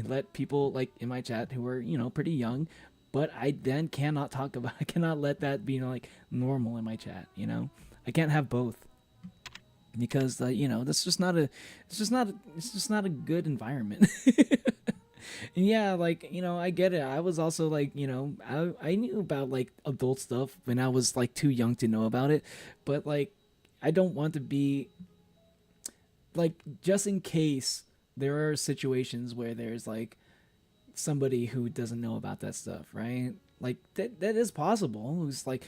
let people like in my chat who are pretty young, but I then cannot talk about. I cannot let that be like normal in my chat. I can't have both. Because that's just not a good environment. And yeah, like I get it. I was also like I knew about like adult stuff when I was like too young to know about it, but like I don't want to be like, just in case there are situations where there's like somebody who doesn't know about that stuff, right? Like that is possible. It's like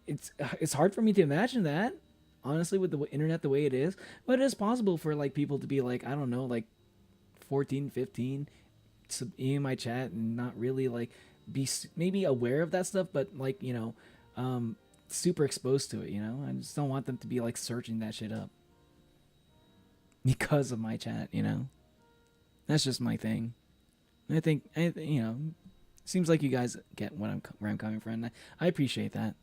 it's hard for me to imagine that, honestly, with the internet the way it is, but it is possible for like people to be like, I don't know, like 14, 15, in my chat and not really like be maybe aware of that stuff, but like, super exposed to it, I just don't want them to be like searching that shit up because of my chat, That's just my thing. I think, seems like you guys get where I'm coming from. I appreciate that.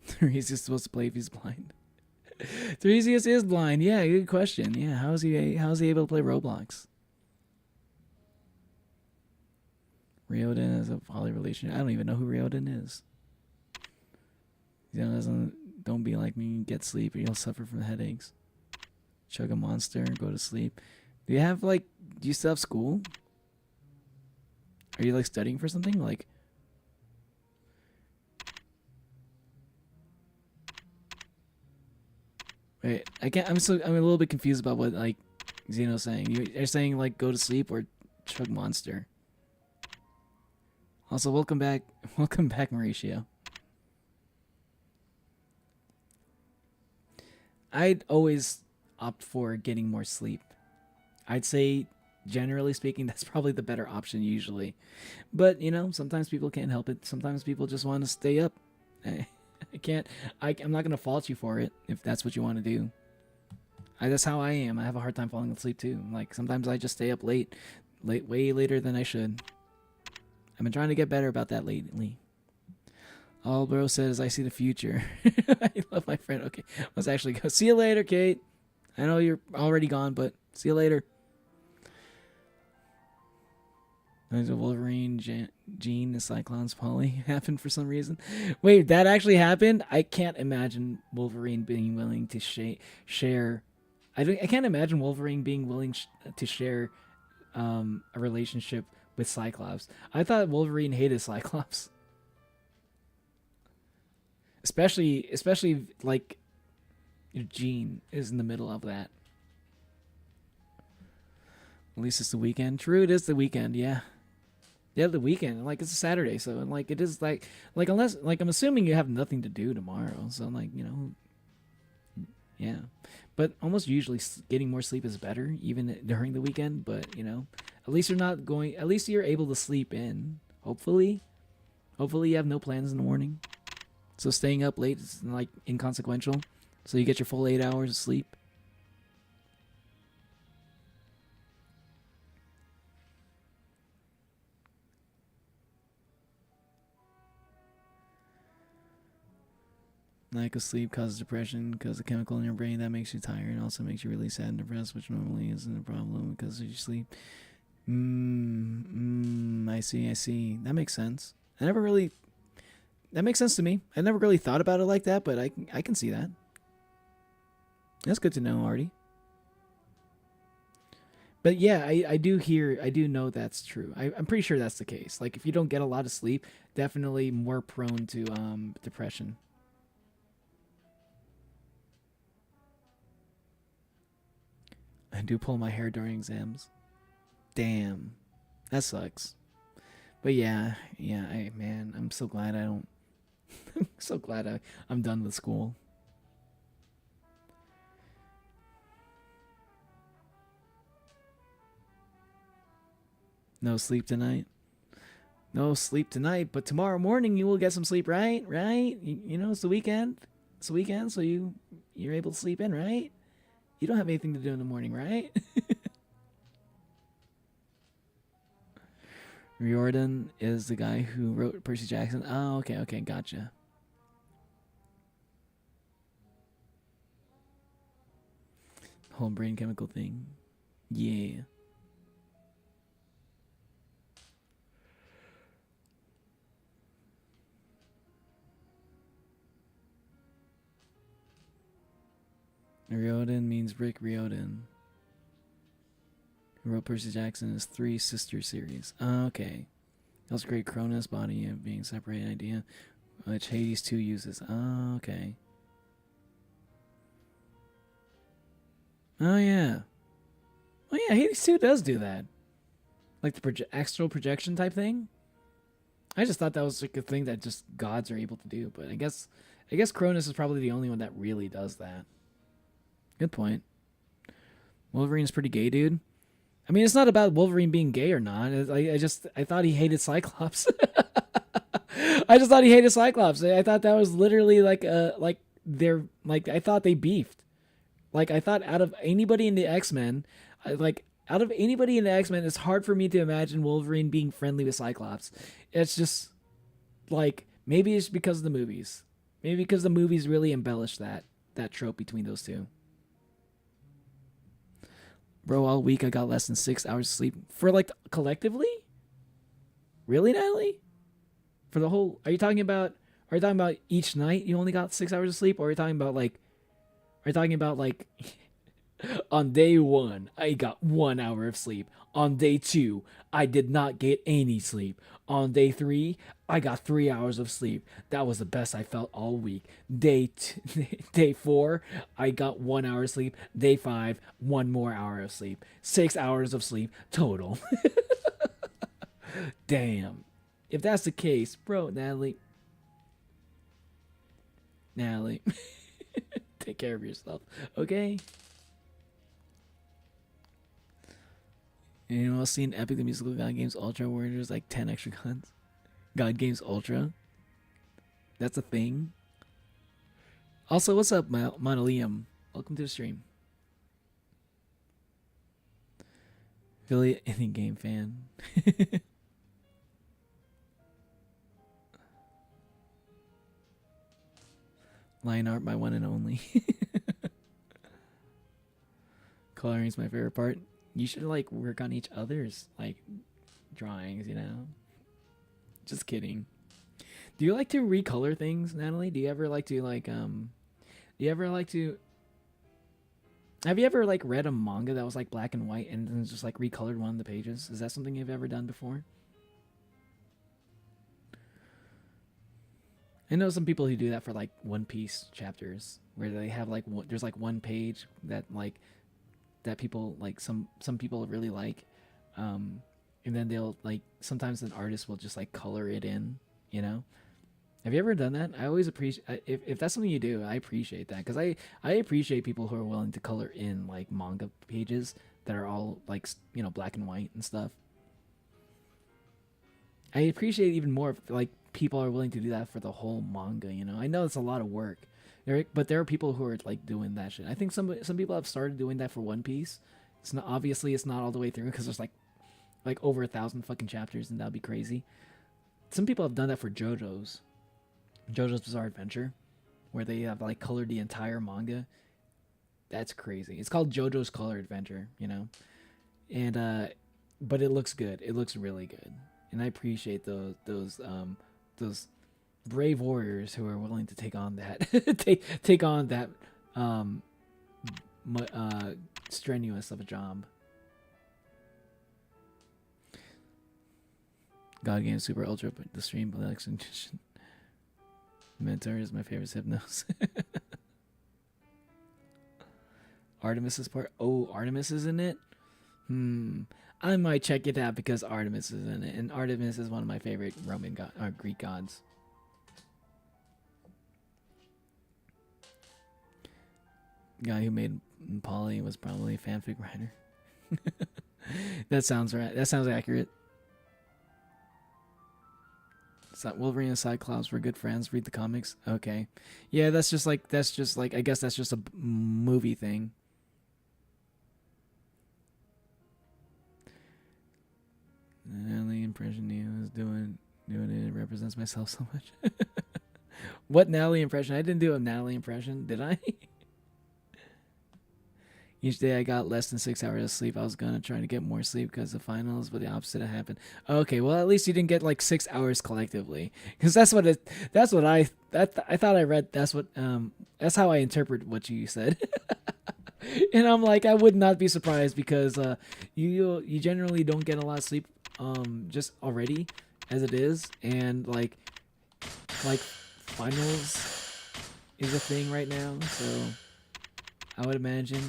Theresias supposed to play if he's blind. Theresias is blind. Yeah, good question. Yeah, how's he able to play Roblox? Ryoden is a poly relation. I don't even know who Ryoden is. Don't be like me. Get sleep, or you'll suffer from headaches. Chug a monster. Go to sleep. Do you still have school? Are you like studying for something? Like, wait, I'm a little bit confused about what like Xeno's saying. You're saying like go to sleep or chug monster. Also, welcome back, Mauricio. I'd always opt for getting more sleep. I'd say, generally speaking, that's probably the better option usually. But, sometimes people can't help it. Sometimes people just want to stay up. I'm not going to fault you for it if that's what you want to do. That's how I am. I have a hard time falling asleep too. Like, sometimes I just stay up late, way later than I should. I've been trying to get better about that lately. All bro says, I see the future. I love my friend. Okay, let's actually go. See you later, Kate. I know you're already gone, but see you later. There's a Wolverine, Jean, the Cyclones poly happened for some reason. Wait, that actually happened? I can't imagine Wolverine being willing to share. I can't imagine Wolverine being willing to share a relationship with Cyclops. I thought Wolverine hated Cyclops. Especially like Jean is in the middle of that. At least it's the weekend. True, it is the weekend. Yeah, the weekend. Like it's a Saturday, so like it is like unless like I'm assuming you have nothing to do tomorrow. So like yeah. But almost usually getting more sleep is better, even during the weekend. But at least you're not going. At least you're able to sleep in. Hopefully you have no plans in the morning. So staying up late is like inconsequential. So you get your full 8 hours of sleep. Lack of sleep causes depression because the chemical in your brain that makes you tired and also makes you really sad and depressed, which normally isn't a problem because of your sleep. I see. That makes sense. That makes sense to me. I never really thought about it like that, but I can see that. That's good to know, Artie. But yeah, I do know that's true. I'm pretty sure that's the case. Like if you don't get a lot of sleep, definitely more prone to depression. I do pull my hair during exams. Damn. That sucks. But yeah, I'm so glad I don't I'm so glad I'm done with school. No sleep tonight. No sleep tonight, but tomorrow morning you will get some sleep, right? Right? It's the weekend. It's the weekend, so you're able to sleep in, right? You don't have anything to do in the morning, right? Riordan is the guy who wrote Percy Jackson. Oh, okay, gotcha. Whole brain chemical thing. Yeah. Riordan means Rick Riordan. Who wrote Percy Jackson's Three Sisters series. Okay. That was a great Cronus body of being separated idea, which Hades 2 uses. Okay. Oh yeah. Oh yeah, Hades 2 does do that. Like the astral projection type thing. I just thought that was like a thing that just gods are able to do, but I guess Cronus is probably the only one that really does that. Good point. Wolverine's pretty gay, dude. I mean, it's not about Wolverine being gay or not. I thought he hated Cyclops. I just thought he hated Cyclops. I thought that was literally I thought they beefed. Like I thought out of anybody in the X-Men, it's hard for me to imagine Wolverine being friendly with Cyclops. It's just like maybe it's because of the movies. Maybe because the movies really embellished that trope between those two. Bro, all week I got less than 6 hours of sleep for like collectively. Really, Natalie? For the whole? Are you talking about each night you only got 6 hours of sleep, or are you talking about like? Are you talking about like? On day 1, I got 1 hour of sleep. On day 2, I did not get any sleep. On day 3, I got 3 hours of sleep. That was the best I felt all week. Day 4, I got 1 hour of sleep. Day 5, 1 more hour of sleep. 6 hours of sleep total. Damn. If that's the case, bro, Natalie, take care of yourself, okay? Anyone else seen Epic the Musical God Games Ultra where there's like 10 extra guns? God Games Ultra? That's a thing? Also, what's up, Monolium? Welcome to the stream. Affiliate indie game fan. Line art, my one and only. Coloring's my favorite part. You should like work on each other's like drawings, you know? Just kidding. Do you like to recolor things, Natalie? Do you ever like to like have you ever like read a manga that was like black and white and then just like recolored one of the pages? Is that something you've ever done before? I know some people who do that for like One Piece chapters where they have like there's like one page that like that people like some people really like, and then they'll like sometimes an artist will just like color it in, you know. Have you ever done that? I always appreciate if that's something you do. I appreciate that because I appreciate people who are willing to color in like manga pages that are all like, you know, black and white and stuff. I appreciate even more if like people are willing to do that for the whole manga, you know. I know it's a lot of work, but there are people who are like doing that shit. I think some people have started doing that for One Piece. It's not obviously it's not all the way through because there's like over 1,000 fucking chapters and that'd be crazy. Some people have done that for JoJo's Bizarre Adventure, where they have like colored the entire manga. That's crazy. It's called JoJo's Color Adventure, you know, and but it looks good. It looks really good, and I appreciate those brave warriors who are willing to take on that take on that strenuous of a job. God Game Super Ultra, but the stream collection. Mentor is my favorite Hypnos. Artemis's part. Oh, Artemis is in it? I might check it out because Artemis is in it. And Artemis is one of my favorite Roman or Greek gods. Guy who made Polly was probably a fanfic writer. That sounds right. That sounds accurate. Wolverine and Cyclops were good friends. Read the comics. Okay, yeah, that's just like I guess that's just a movie thing. The only impression he was doing it represents myself so much. What Natalie impression? I didn't do a Natalie impression, did I? Each day I got less than 6 hours of sleep. I was gonna try to get more sleep because of finals, but the opposite had happened. Okay, well at least you didn't get like 6 hours collectively, because I thought I read. That's how I interpret what you said. And I'm like, I would not be surprised because you generally don't get a lot of sleep just already as it is, and like finals is a thing right now, so I would imagine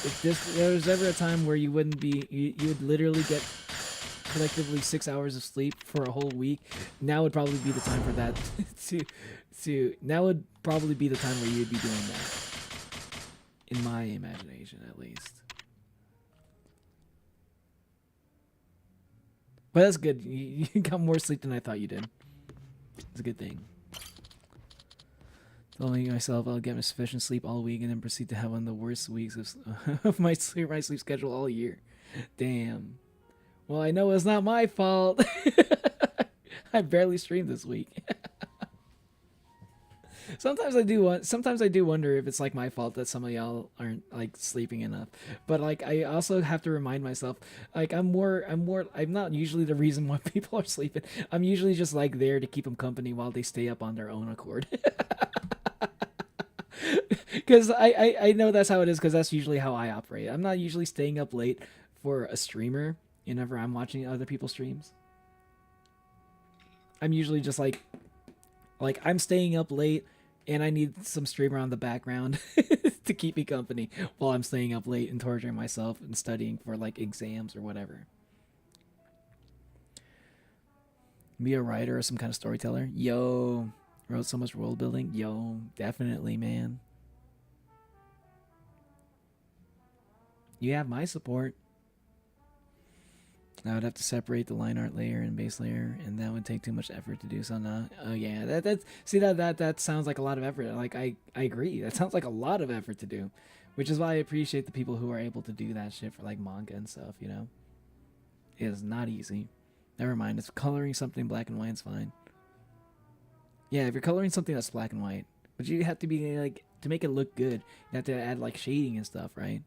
if there was ever a time where you wouldn't be, you would literally get collectively 6 hours of sleep for a whole week, now would probably be the time for that now would probably be the time where you'd be doing that. In my imagination, at least. But that's good. You got more sleep than I thought you did. It's a good thing. Telling myself I'll get sufficient sleep all week and then proceed to have one of the worst weeks of my sleep schedule all year. Damn. Well, I know it's not my fault. I barely streamed this week. Sometimes I do wonder if it's like my fault that some of y'all aren't like sleeping enough. But like I also have to remind myself, like I'm not usually the reason why people are sleeping. I'm usually just like there to keep them company while they stay up on their own accord. Because I know that's how it is, because that's usually how I operate. I'm not usually staying up late for a streamer whenever I'm watching other people's streams. I'm usually just like I'm staying up late and I need some streamer on the background to keep me company while I'm staying up late and torturing myself and studying for like exams or whatever. Be a writer or some kind of storyteller. Yo, wrote so much world building. Yo, definitely, man. You have my support. I would have to separate the line art layer and base layer, and that would take too much effort to do so. Now, oh yeah, that sounds like a lot of effort. Like I agree. That sounds like a lot of effort to do, which is why I appreciate the people who are able to do that shit for like manga and stuff. You know, it is not easy. Never mind. If coloring something black and white is fine. Yeah, if you're coloring something that's black and white, but you have to be like, to make it look good, you have to add like shading and stuff, right?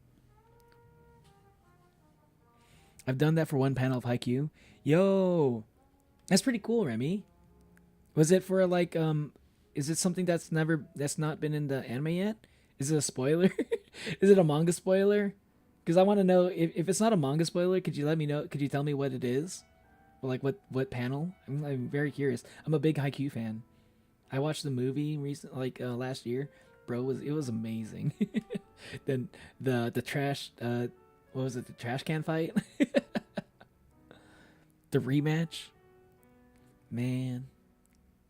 I've done that for one panel of Haikyuu. Yo, that's pretty cool, Remy. Was it for like is it something that's not been in the anime yet? Is it a spoiler? Is it a manga spoiler? Because I want to know if it's not a manga spoiler. Could you let me know? Could you tell me what it is? Or like what panel? I'm very curious. I'm a big Haikyuu fan. I watched the movie last year. Bro, it was amazing. Then the trash what was it? The trash can fight? The rematch? Man,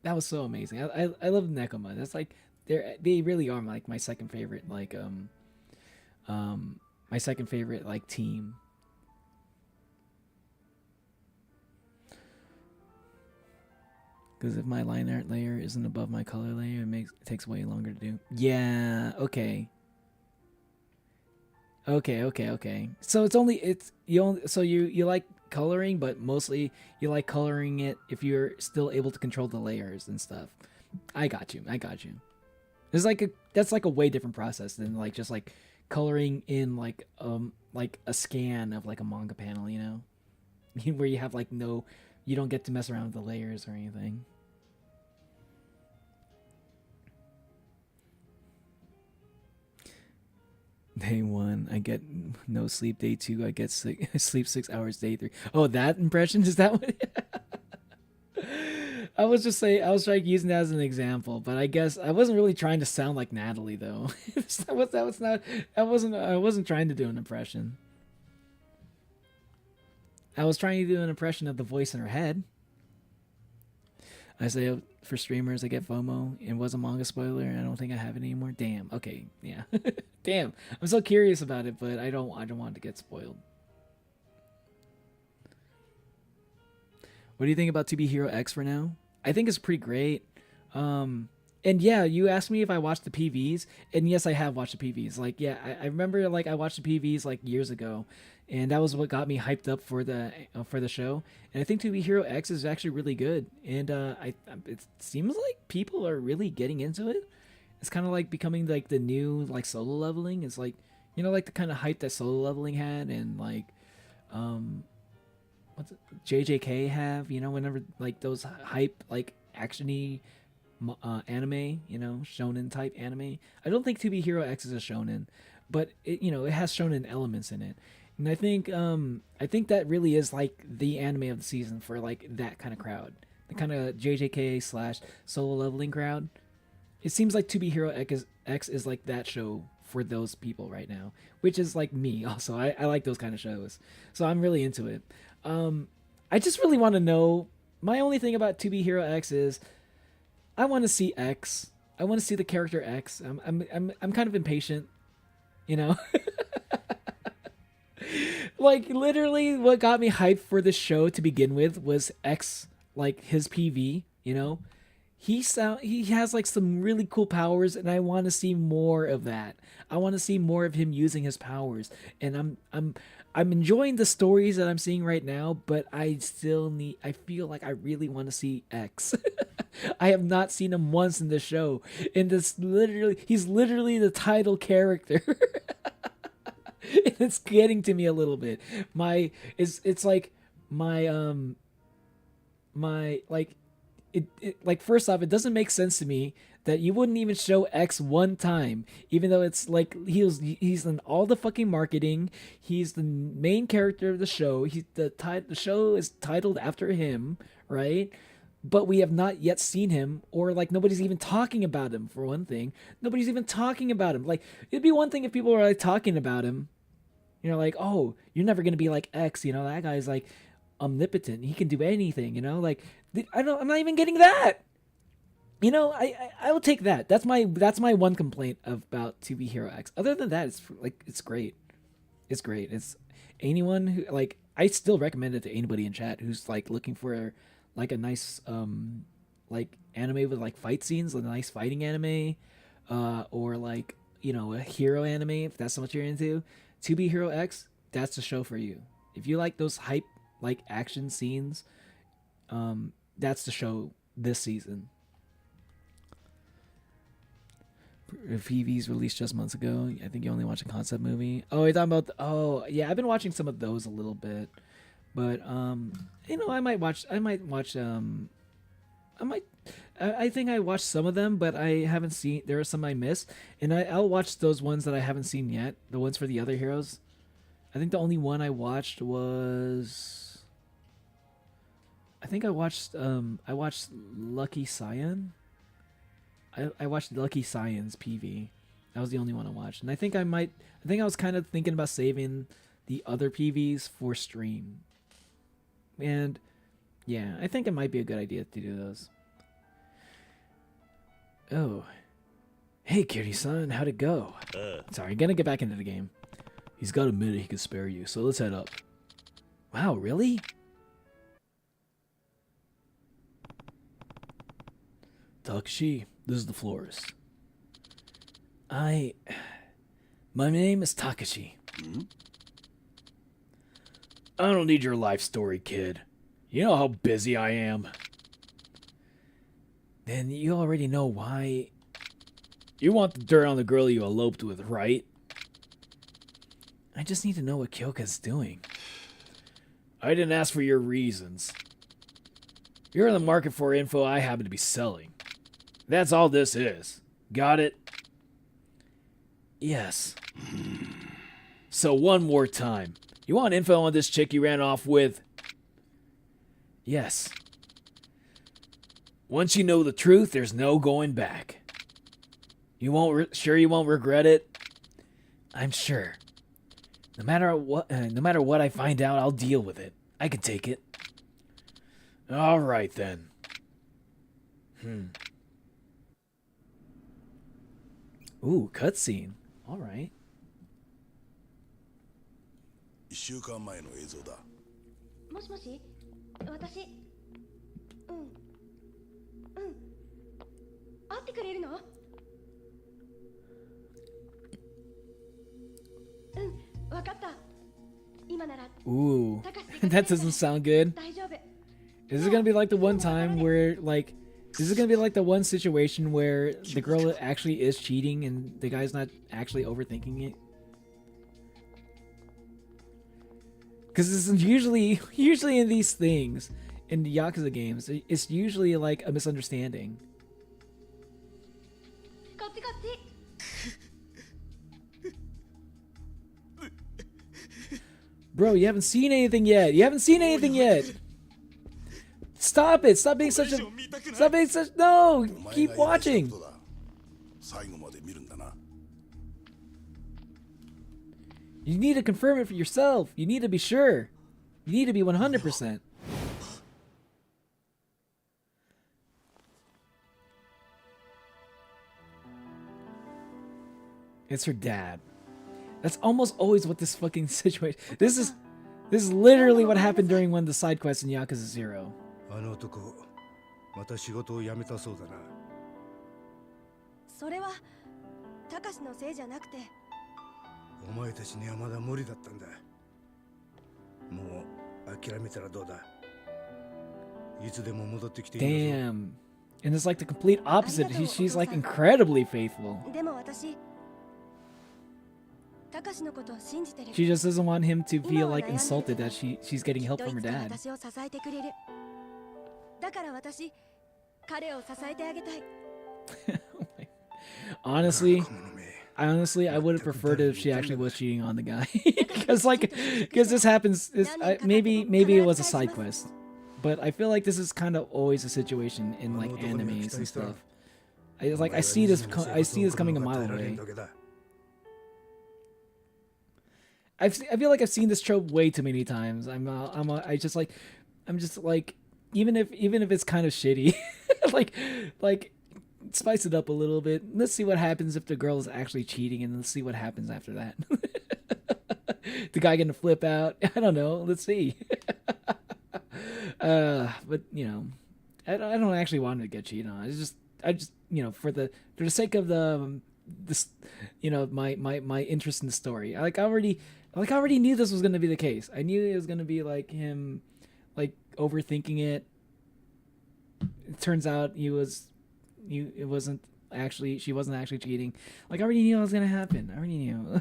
that was so amazing. I love Nekoma. That's like they really are like my second favorite like team. Because if my line art layer isn't above my color layer, it takes way longer to do. Yeah, okay. Okay. So you like coloring, but mostly you like coloring it if you're still able to control the layers and stuff. I got you. That's like a way different process than like just like coloring in like a scan of like a manga panel, you know, where you have like you don't get to mess around with the layers or anything. Day 1, I get no sleep. Day 2, I get sick. I sleep 6 hours. Day 3. Oh, that impression? Is that what? I was trying using that as an example, but I guess I wasn't really trying to sound like Natalie though. I wasn't trying to do an impression. I was trying to do an impression of the voice in her head. I say for streamers, I get FOMO. It was a manga spoiler, and I don't think I have it anymore. Damn. Okay. Yeah. Damn. I'm so curious about it, but I don't want it to get spoiled. What do you think about To Be Hero X for now? I think it's pretty great. And yeah, you asked me if I watched the PVs, and yes, I have watched the PVs. Like, yeah, I remember like I watched the PVs like years ago, and that was what got me hyped up for the show. And I think To Be Hero X is actually really good, and it seems like people are really getting into it. It's kind of like becoming like the new like Solo Leveling. It's like, you know, like the kind of hype that Solo Leveling had, and like what's it, JJK have, you know, whenever like those hype like actiony anime, you know, shonen type anime. I don't think To Be Hero X is a shonen, but it, you know, it has shonen elements in it. And I think that really is like the anime of the season for like that kind of crowd, the kind of JJK / Solo Leveling crowd. It seems like To Be Hero X is like that show for those people right now, which is like me also. I like those kind of shows, so I'm really into it. I just really want to know. My only thing about To Be Hero X is I want to see X. I want to see the character X. I'm kind of impatient, you know. Like literally, what got me hyped for this show to begin with was X, like his PV. You know, he has like some really cool powers, and I want to see more of that. I want to see more of him using his powers, and I'm enjoying the stories that I'm seeing right now, but I feel like I really want to see X. I have not seen him once in the show, and he's literally the title character. It's getting to me a little bit. It's like my like it like, first off, it doesn't make sense to me that you wouldn't even show X one time, even though it's like he's in all the fucking marketing. He's the main character of the show. The show is titled after him, right? But we have not yet seen him, or like nobody's even talking about him. For one thing, nobody's even talking about him. Like, it'd be one thing if people were like talking about him, you know, like, oh, you're never gonna be like X, you know, that guy's like omnipotent, he can do anything, you know, like, I'm not even getting that. You know, I will take that. That's my one complaint about To Be Hero X. Other than that, it's like, it's great. It's great. It's anyone who, like, I still recommend it to anybody in chat who's like looking for like a nice like anime with like fight scenes, like a nice fighting anime, or like, you know, a hero anime, if that's what you're into. To Be Hero X, that's the show for you. If you like those hype like action scenes, that's the show this season. PV's released just months ago. I think you only watched a concept movie. Oh, you're talking about oh yeah, I've been watching some of those a little bit. But you know, I think I watched some of them, but I haven't seen, there are some I missed, and I'll watch those ones that I haven't seen yet, the ones for the other heroes. I think the only one I watched was, I watched Lucky Cyan. I watched Lucky Cyan's PV. That was the only one I watched. And I think I was kind of thinking about saving the other PVs for stream. And yeah, I think it might be a good idea to do those. Oh. Hey, Kiryu-san, how'd it go? Sorry, gonna get back into the game. He's got a minute he can spare you, so let's head up. Wow, really? Takashi, this is the florist. My name is Takashi.
Hmm?
I don't need your life story, kid. You know how busy I am. Then you already know why. You want the dirt on the girl you eloped with, right? I just need to know what Kyoka's doing. I didn't ask for your reasons. You're in the market for info I happen to be selling. That's all this is. Got it? Yes. So one more time. You want info on this chick you ran off with? Yes. Once you know the truth, there's no going back. You won't regret it? I'm sure. No matter what I find out, I'll deal with it. I can take it. All right then. Ooh, cutscene. All right.
1週間前の映像だ。
もしもし、私、会ってくれるの？わかった。今なら。
Ooh, that doesn't sound good.
大丈夫。
Is it gonna be like the one time where, like, is it gonna be like the one situation where the girl actually is cheating and the guy's not actually overthinking it? Because it's usually in these things, in the Yakuza games, it's usually like a misunderstanding.
こっちこっち。
Bro, you haven't seen anything yet. You haven't seen anything yet. Stop it. Stop being such. No, keep watching.
最後まで見るんだな。
You need to confirm it for yourself. You need to be sure. You need to be 100%. It's her dad. That's almost always what this fucking situation. This is literally what happened during one of the side quests in Yakuza 0.
あの男また仕事を辞めたそうだな。
それはたかしのせいじゃなくて、
お前たちにはまだ無理だったんだ。もう諦めたらどうだ。いつでも戻ってきていいんだぞ。
Damn. And it's like the complete opposite. She's like incredibly faithful.
でも私たかしのことを信じてる。
She just doesn't want him to feel like insulted that she's getting help from her
きっといつか
dad.
私を支えてくれる。だから私彼を支えてあげたい。
Honestly, I would have preferred it if she actually was cheating on the guy. Because this happens. Maybe it was a side quest, but I feel like this is kind of always a situation in like animes and stuff. I see this coming a mile away. I feel like I've seen this trope way too many times. I'm just like even if it's kind of shitty, like spice it up a little bit. Let's see what happens if the girl is actually cheating, and let's see what happens after that. The guy getting a flip out. I don't know. Let's see. But you know, I don't actually want him to get cheated on. I just you know, for the sake of this, you know, my interest in the story. I already knew this was gonna be the case. I knew it was gonna be like him, like overthinking it. It turns out she wasn't actually cheating. Like I already knew it was gonna happen. I already knew.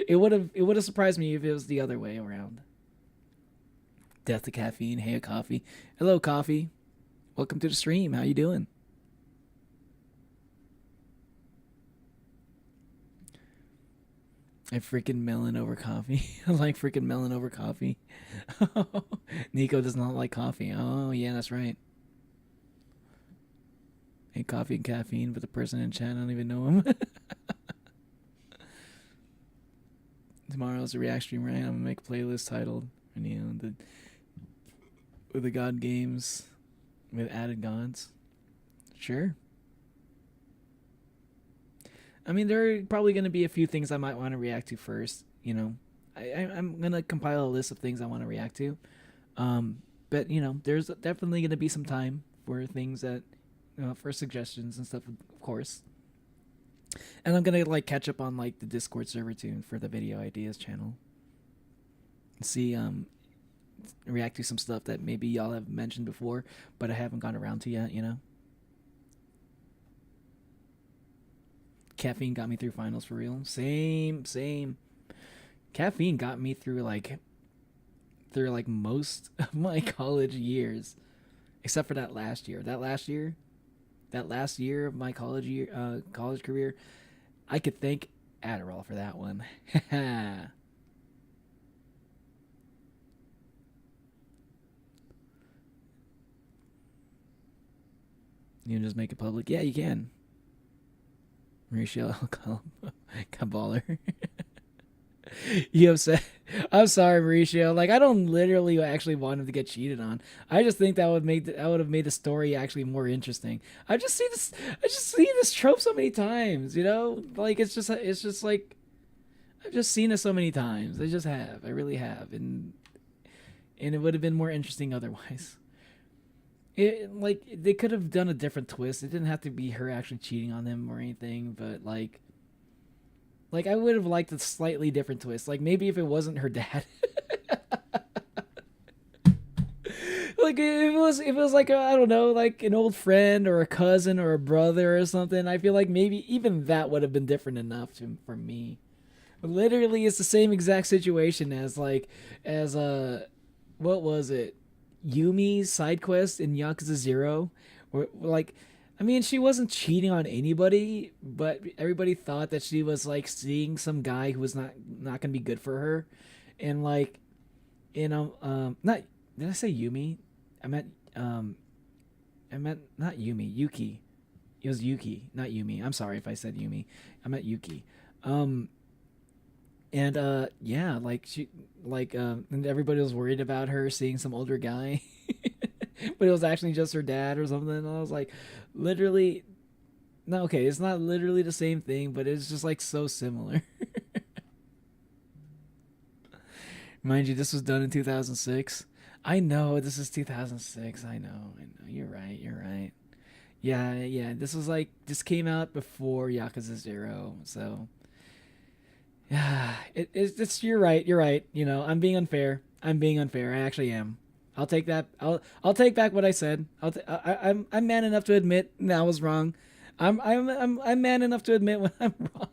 It would have surprised me if it was the other way around. Death to caffeine. Hey, coffee. Hello, coffee. Welcome to the stream. How you doing? I freaking melon over coffee. I like freaking melon over coffee. Nico does not like coffee. Oh, yeah, that's right. Hey, coffee and caffeine, but the person in chat, I don't even know him. Tomorrow's a react stream, right? I'm gonna make a playlist titled, you know, the God games with added gods. Sure. I mean, there are probably going to be a few things I might want to react to first. You know, I'm going to compile a list of things I want to react to. But, you know, there's definitely going to be some time for things that, you know, for suggestions and stuff, of course. And I'm going to, like, catch up on, like, the Discord server, too, for the Video Ideas channel. See, react to some stuff that maybe y'all have mentioned before, but I haven't gone around to yet, you know? Caffeine got me through finals for real. Same. Caffeine got me through like most of my college years, except for that last year. That last year of my college career, I could thank Adderall for that one. You can just make it public. Yeah, you can. Mauricio Caballer. You have said, I'm sorry, Mauricio. Like, I don't literally actually want him to get cheated on. I just think that would have made the story actually more interesting. I just see this trope so many times, you know? Like, it's just like, I've just seen it so many times. I really have. And it would have been more interesting otherwise. Like, they could have done a different twist. It didn't have to be her actually cheating on him or anything, but like I would have liked a slightly different twist. Like, maybe if it wasn't her dad. Like, if it was like, I don't know, like an old friend or a cousin or a brother or something, I feel like maybe even that would have been different enough for me. But literally, it's the same exact situation as what was it? Yumi's side quest in Yakuza 0, where, like, I mean, she wasn't cheating on anybody, but everybody thought that she was like seeing some guy who was not gonna be good for her, and like, you know, not, did I say Yumi? I meant not Yumi, Yuki. It was Yuki, not Yumi. I'm sorry if I said Yumi. I meant Yuki. And And yeah, like she like and everybody was worried about her seeing some older guy. But it was actually just her dad or something. And I was like, literally, no, okay, it's not literally the same thing, but it's just like so similar. Mind you, this was done in 2006. I know this is 2006. I know. You're right. You're right. Yeah. This came out before Yakuza 0, so yeah, it's you're right. You're right. You know, I'm being unfair. I actually am. I'll take that. I'll take back what I said. I'm man enough to admit that I was wrong. I'm man enough to admit when I'm wrong.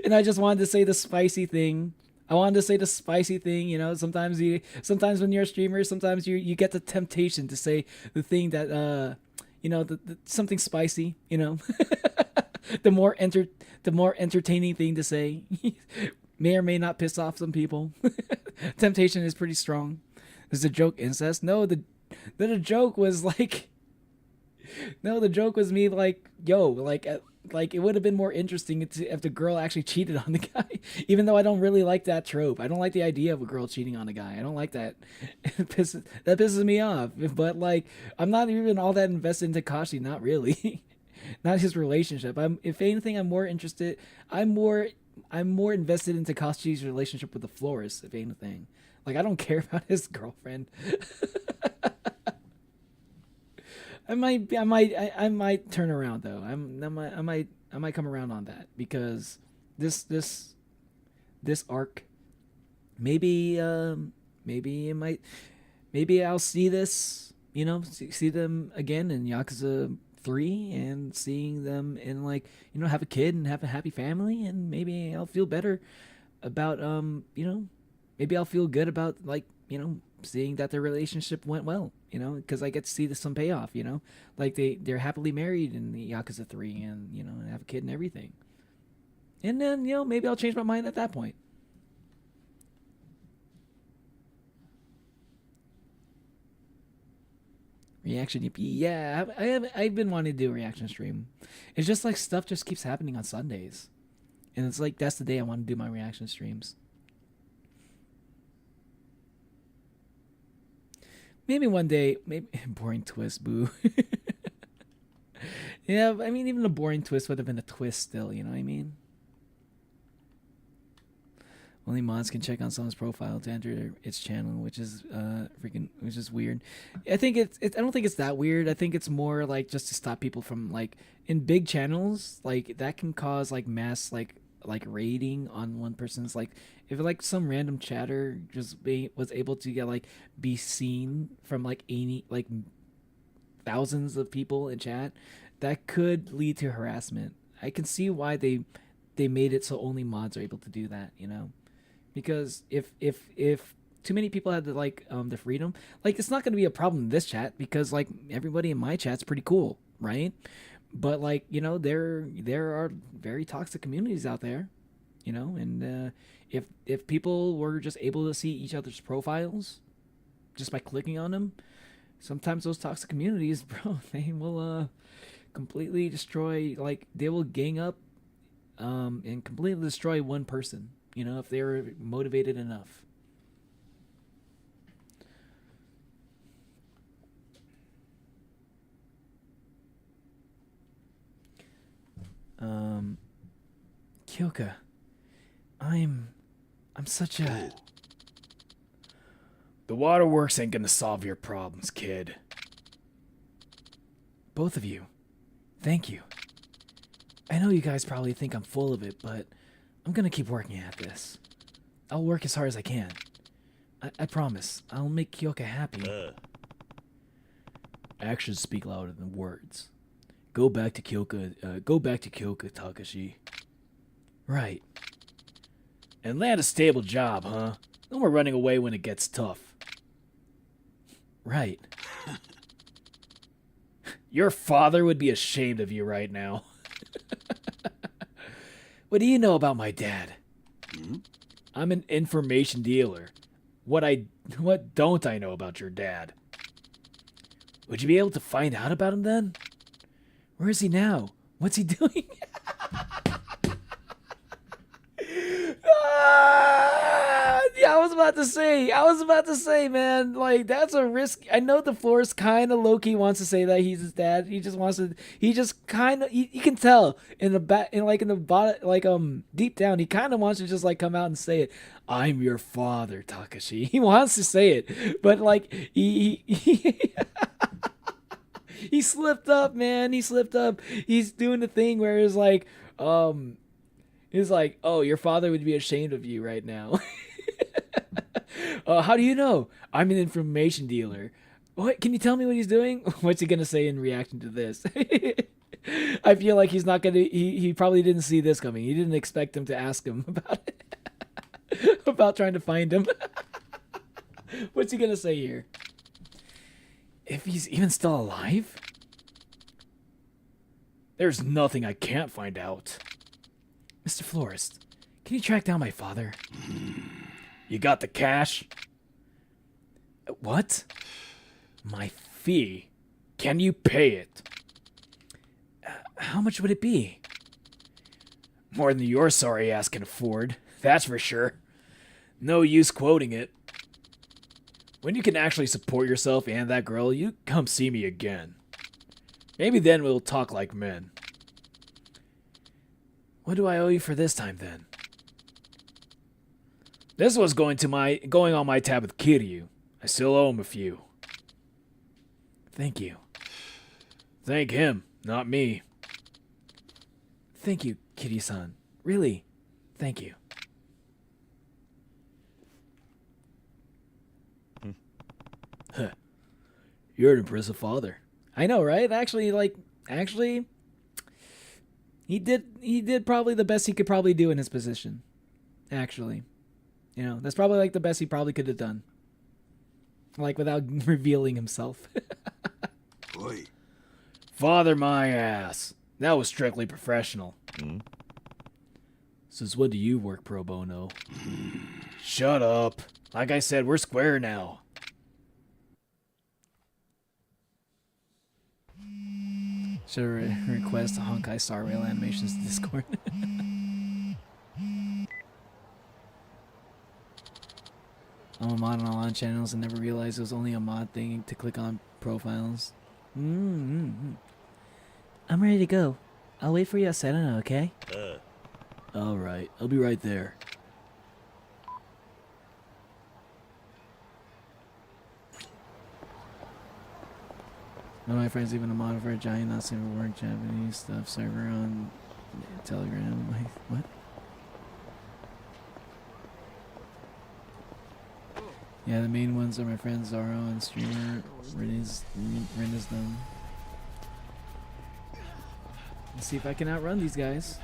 And I just wanted to say the spicy thing. You know, sometimes when you're a streamer, sometimes you get the temptation to say the thing that you know, the something spicy, you know. the more entertaining thing to say may or may not piss off some people. Temptation is pretty strong. Is the joke incest? No, the joke was like, no, the joke was me like, yo, like it would have been more interesting if the girl actually cheated on the guy. Even though I don't really like that trope. I don't like the idea of a girl cheating on a guy. I don't like that. That pisses me off. But like, I'm not even all that invested in Takashi. Not really. Not his relationship. If anything, I'm more invested in Takashi's relationship with the florist. If anything, like I don't care about his girlfriend. I might turn around though. I might come around on that because this arc, maybe I'll see this, you know, see them again in Yakuza 3 and seeing them in, like, you know, have a kid and have a happy family, and maybe I'll feel better about you know, maybe I'll feel good about, like, you know, seeing that their relationship went well, you know, because I get to see some payoff, you know, like they're happily married in the Yakuza 3 and, you know, have a kid and everything. And then, you know, maybe I'll change my mind at that point. Reaction EP. Yeah, I've been wanting to do a reaction stream. It's just like stuff just keeps happening on Sundays. And it's like that's the day I want to do my reaction streams. Maybe one day, maybe boring twist, boo. Yeah, I mean, even a boring twist would have been a twist still, you know what I mean? Only mods can check on someone's profile to enter its channel, which is which is weird. I think I don't think it's that weird. I think it's more like just to stop people from, like, in big channels, like that can cause like mass like raiding on one person's, like, if like some random chatter just was able to get like be seen from like thousands of people in chat, that could lead to harassment. I can see why they made it so only mods are able to do that, you know. Because if too many people had the freedom, like, it's not going to be a problem in this chat because like everybody in my chat's pretty cool, right? But like, you know, there are very toxic communities out there, you know, and if people were just able to see each other's profiles just by clicking on them, sometimes those toxic communities, bro, they will completely destroy, like, they will gang up and completely destroy one person. You know, if they're motivated enough. Kyoka, I'm such a... The waterworks ain't gonna solve your problems, kid. Both of you, thank you. I know you guys probably think I'm full of it, but I'm gonna keep working at this. I'll work as hard as I can. I promise. I'll make Kyoka happy. Actions speak louder than words. Go back to Kyoka, Takashi. Right. And land a stable job, huh? No more running away when it gets tough. Right. Your father would be ashamed of you right now. What do you know about my dad? I'm an information dealer. What don't I know about your dad? Would you be able to find out about him then? Where is he now? What's he doing? Yeah, I was about to say, man, like that's a risk. I know the florist kind of low-key wants to say that he's his dad. He just kind of, you can tell in the back, in the bottom, like deep down, he kind of wants to just like come out and say it. I'm your father, Takashi. He wants to say it, but like he he slipped up, man. He slipped up. He's doing the thing where it's like, he's like, oh, your father would be ashamed of you right now. How do you know? I'm an information dealer. What? Can you tell me what he's doing? What's he gonna say in reaction to this? I feel like he's not gonna. He probably didn't see this coming. He didn't expect him to ask him about it, about trying to find him. What's he gonna say here? If he's even still alive? There's nothing I can't find out. Mr. Florist, can you track down my father? You got the cash? What? My fee? Can you pay it? How much would it be? More than your sorry ass can afford, that's for sure. No use quoting it. When you can actually support yourself and that girl, you come see me again. Maybe then we'll talk like men. What do I owe you for this time then? This was going on my tab with Kiryu. I still owe him a few. Thank you. Thank him, not me. Thank you, Kiryu-san. Really, thank you. Huh. You're an impressive father. I know, right? Actually, he did probably the best he could probably do in his position. Actually. You know, that's probably like the best he probably could have done. Like without revealing himself.
Oi.
Father my ass. That was strictly professional. Since when do you work pro bono? Shut up. Like I said, we're square now. Should request Honkai Star Rail Animations Discord. I'm a mod on online channels and never realized it was only a mod thing to click on profiles. I'm ready to go. I'll wait for you at Serena, okay? Alright, I'll be right there. One of my friends even a mod for a giant not safe for work Japanese stuff server on Telegram. Like, what? Yeah, the main ones are my friends Zaro and streamer Ren's them. Let's see if I can outrun these guys.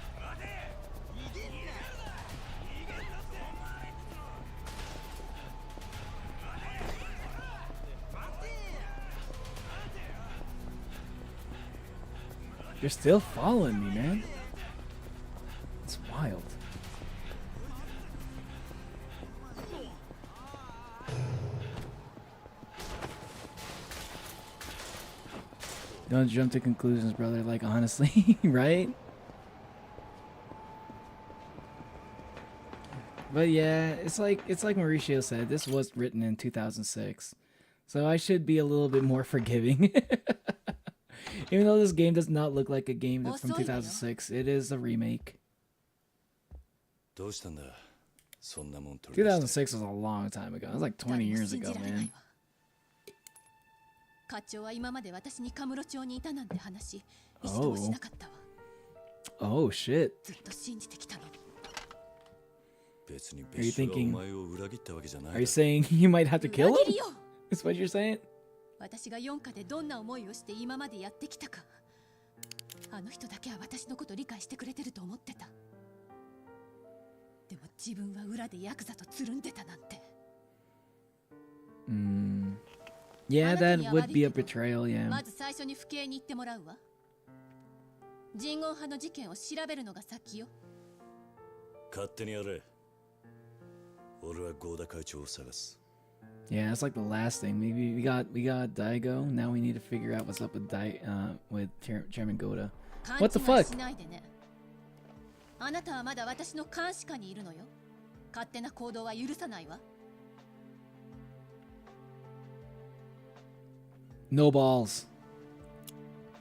You're still following me, man. It's wild. Don't jump to conclusions, brother. Like, honestly, right? But yeah, it's like Mauricio said. This was written in 2006, so I should be a little bit more forgiving. Even though this game does not look like a game that's from 2006, it is a remake. 2006 was a long time ago. It was like 20 years ago, man.
課長は今まで私にカムロ町にいたなんて話、一度もしなかったわ。
Oh shit.
ずっと信じてきたの。
Are you thinking? Are you saying you might have to kill him? Is what you're saying?
私が4課でどんな思いをして今までやってきたか。あの人だけは私のこと理解してくれてると思ってた。でも自分は裏でヤクザとつるんでたなんて。
Yeah, that would be a betrayal, yeah.
まず最初に府警に行ってもらうわ。人言派の事件を調べるのが先よ。
勝手にやれ。俺は合田会長を探す。
Yeah, that's like the last thing. Maybe we got Daigo. Now we need to figure out what's up with Chairman Goda. What the fuck?
あなたはまだ私の監視下にいるのよ。勝手な行動は許さないわ。
No balls.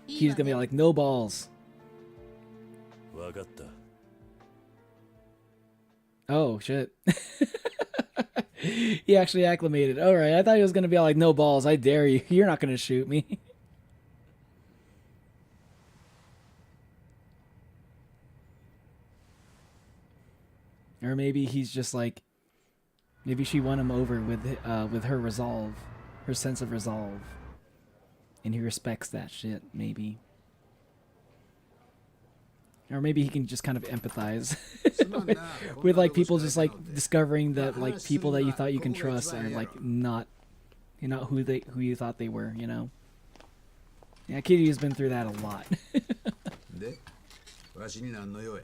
いい
He's
わ
gonna be
ね。
like, no balls.
わかった。
Oh, shit. He actually acclimated. All right, I thought he was gonna be like, no balls. I dare you. You're not gonna shoot me. Or maybe he's just like, maybe she won him over with her resolve, her sense of resolve, and he respects that shit. Maybe. Or maybe he can just kind of empathize with like people just like discovering that like people that you thought you can trust are like not who you thought they were, you know. Yeah, Kiryu's been through that a lot.
で、わしに何の用や。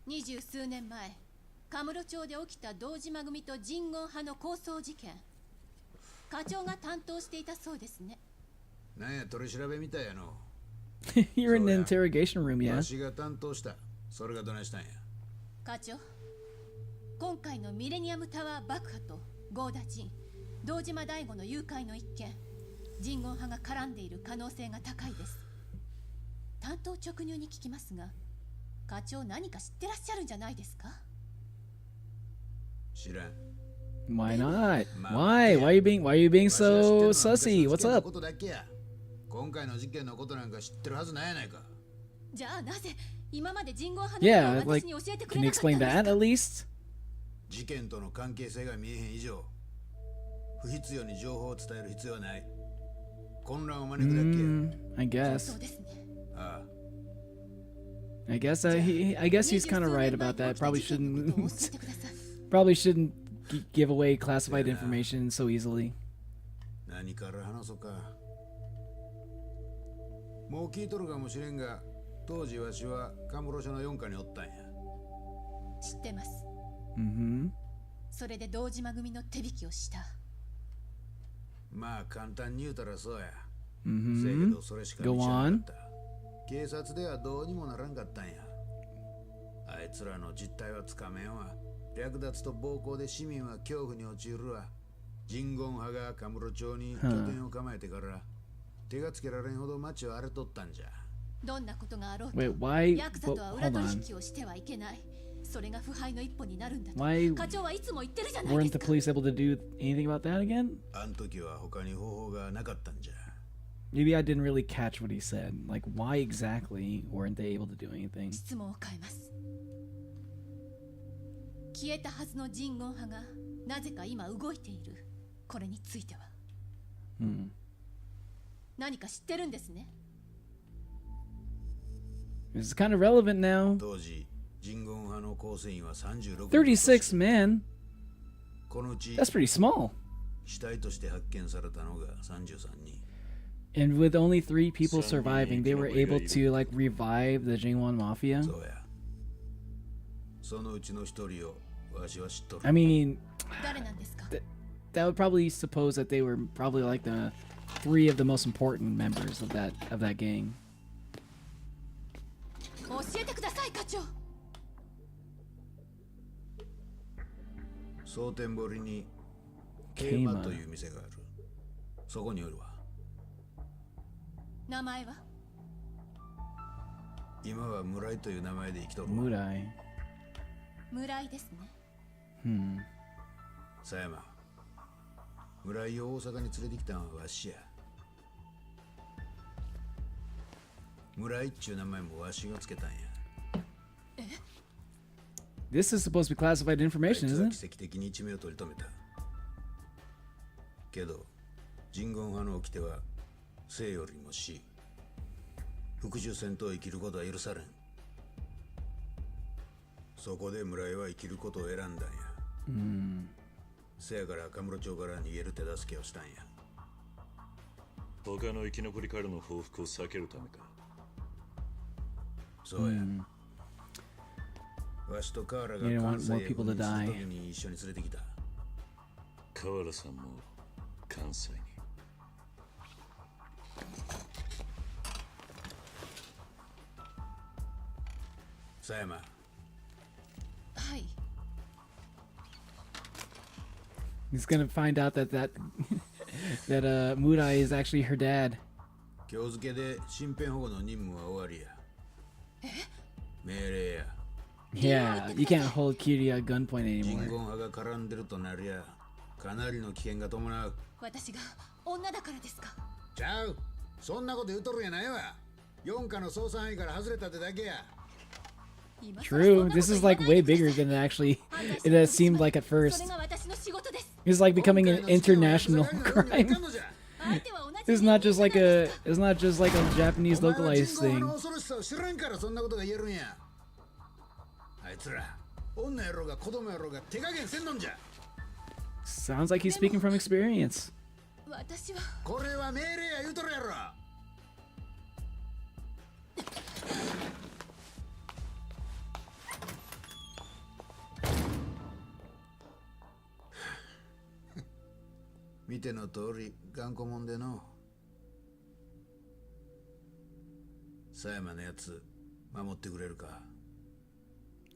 20数年前、カムロ町で起きた堂島組と人言派の抗争事件。課長が担当していたそうですね。
なんや取り調べみたいやの。
You're in the interrogation room, yeah.
わしが担当した。それがどないしたんや。
課長、今回のミレニアムタワー爆破とゴーダ人、堂島大吾の誘拐の一件、人言派が絡んでいる可能性が高いです。担当直入に聞きますが、課長何か知ってらっしゃるんじゃないですか？
知らん。
Why not? Why? Why are you being so sussy? What's up?
ことだけや。今回の事件のことなんか知ってるはずないやないか。
じゃあなぜ今まで人言派の
Yeah,
ことを
like,
私に教えてく
can
れ
you
なかったん
explain
です
that
か？
at least?
事件との関係性が見えへん以上、不必要に情報を伝える必要はない。混乱を招くだけや。
I guess.
そうですね。
ああ。
I guess he's kind of right about that. Probably shouldn't give away classified information so easily.
何から話そうか。もう聞いとるかもしれんが、当時わしはカムロ署の4課におったんや。
知ってます。
Mm-hmm.
それで堂島組の手引きをした。
まあ簡単に言うたらそうや。
Mm-hmm.
せやけどそれしか道
Go
はな
on.
かった。警察ではどうにもならんかったんや。あいつらの実態はつかめんわ。略奪と暴行で市民は恐怖に陥るわ。人言派がカムロ町に拠点を構えてから、手がつけられんほど町を荒れとったんじゃ。
どんなことがあろうと、
Wait, why?
ヤクザとは裏
Hold
取
on.
引をしてはいけない。それが腐敗の一歩になるんだと。
Why
課長はいつも言ってるじゃないで
weren't
す
the
か。
police able to do anything about that again?
あん時は他に方法がなかったんじゃ。
Maybe I didn't really catch what he said. Like, why exactly weren't they able to do anything?
質問を変えます。消えたはずの人言派がなぜか今動いている。これについては。
Hmm.
何か知ってるんですね。
This is kind of relevant now.
当時、人言派の構成員は36人。
36 men.
このうち
That's pretty small.
死体として発見されたのが33人。
And with only 3 people surviving, they were able to like revive the Jingwon Mafia.
そうや。そのうちの一人をわしは知っとる。
I mean,
誰なんですか？
that would probably suppose that they were probably like the 3 of the most important members of that gang.
教えてください、課長。
蒼天堀にケイマという店がある。そこにおるわ。
名前は？
今は村井という名前で生きとるわ。
Murai.
村井ですね。
Hmm.
狭山。村井を大阪に連れてきたのはわしや。村井っちゅう名前もわしがつけたんや。
This is supposed to be classified
あい
information,
つは
isn't
奇跡的に一命を取り留めた。けど、人言派の掟は生よりも死。復讐戦闘を生きることは許されん。そこで村井は生きることを選んだんや。せやからカムロ町から逃げる手助けをしたんや。
他の生き残りからの報復を避けるためか。
そうや。わしと河原が
You didn't
関
want
西
more
へ
people
赴
to
任す
die.
る時に一緒に連れてきた。
河原さんも関西に。
狭山。
はい。
He's gonna find out that that Mudai is actually her dad.
今日付で身辺保護の任務は終わりや。命令や。
Yeah, you can't hold Kiryu at gunpoint
人
anymore.
言派が絡んでるとなりゃ、かなりの危険が伴う。
私が女だからですか？
ちゃう。そんなこと言うとるやないわ。4課の捜査範囲から外れたってだけや。
True, this is like way bigger than it seemed like at first.
それが私の仕事です。
It's like becoming an international crime. It's not just like a Japanese
お前は
localized
人言
thing.
派の恐ろしさを知らんからそんなことが言えるんや。あいつら、女やろうが子供やろうが手加減せんのんじゃ。
Sounds like he's speaking from experience.
私は
これは命令や言うとるやろ。見ての通り頑固もんでの。狭山のやつ守ってくれるか。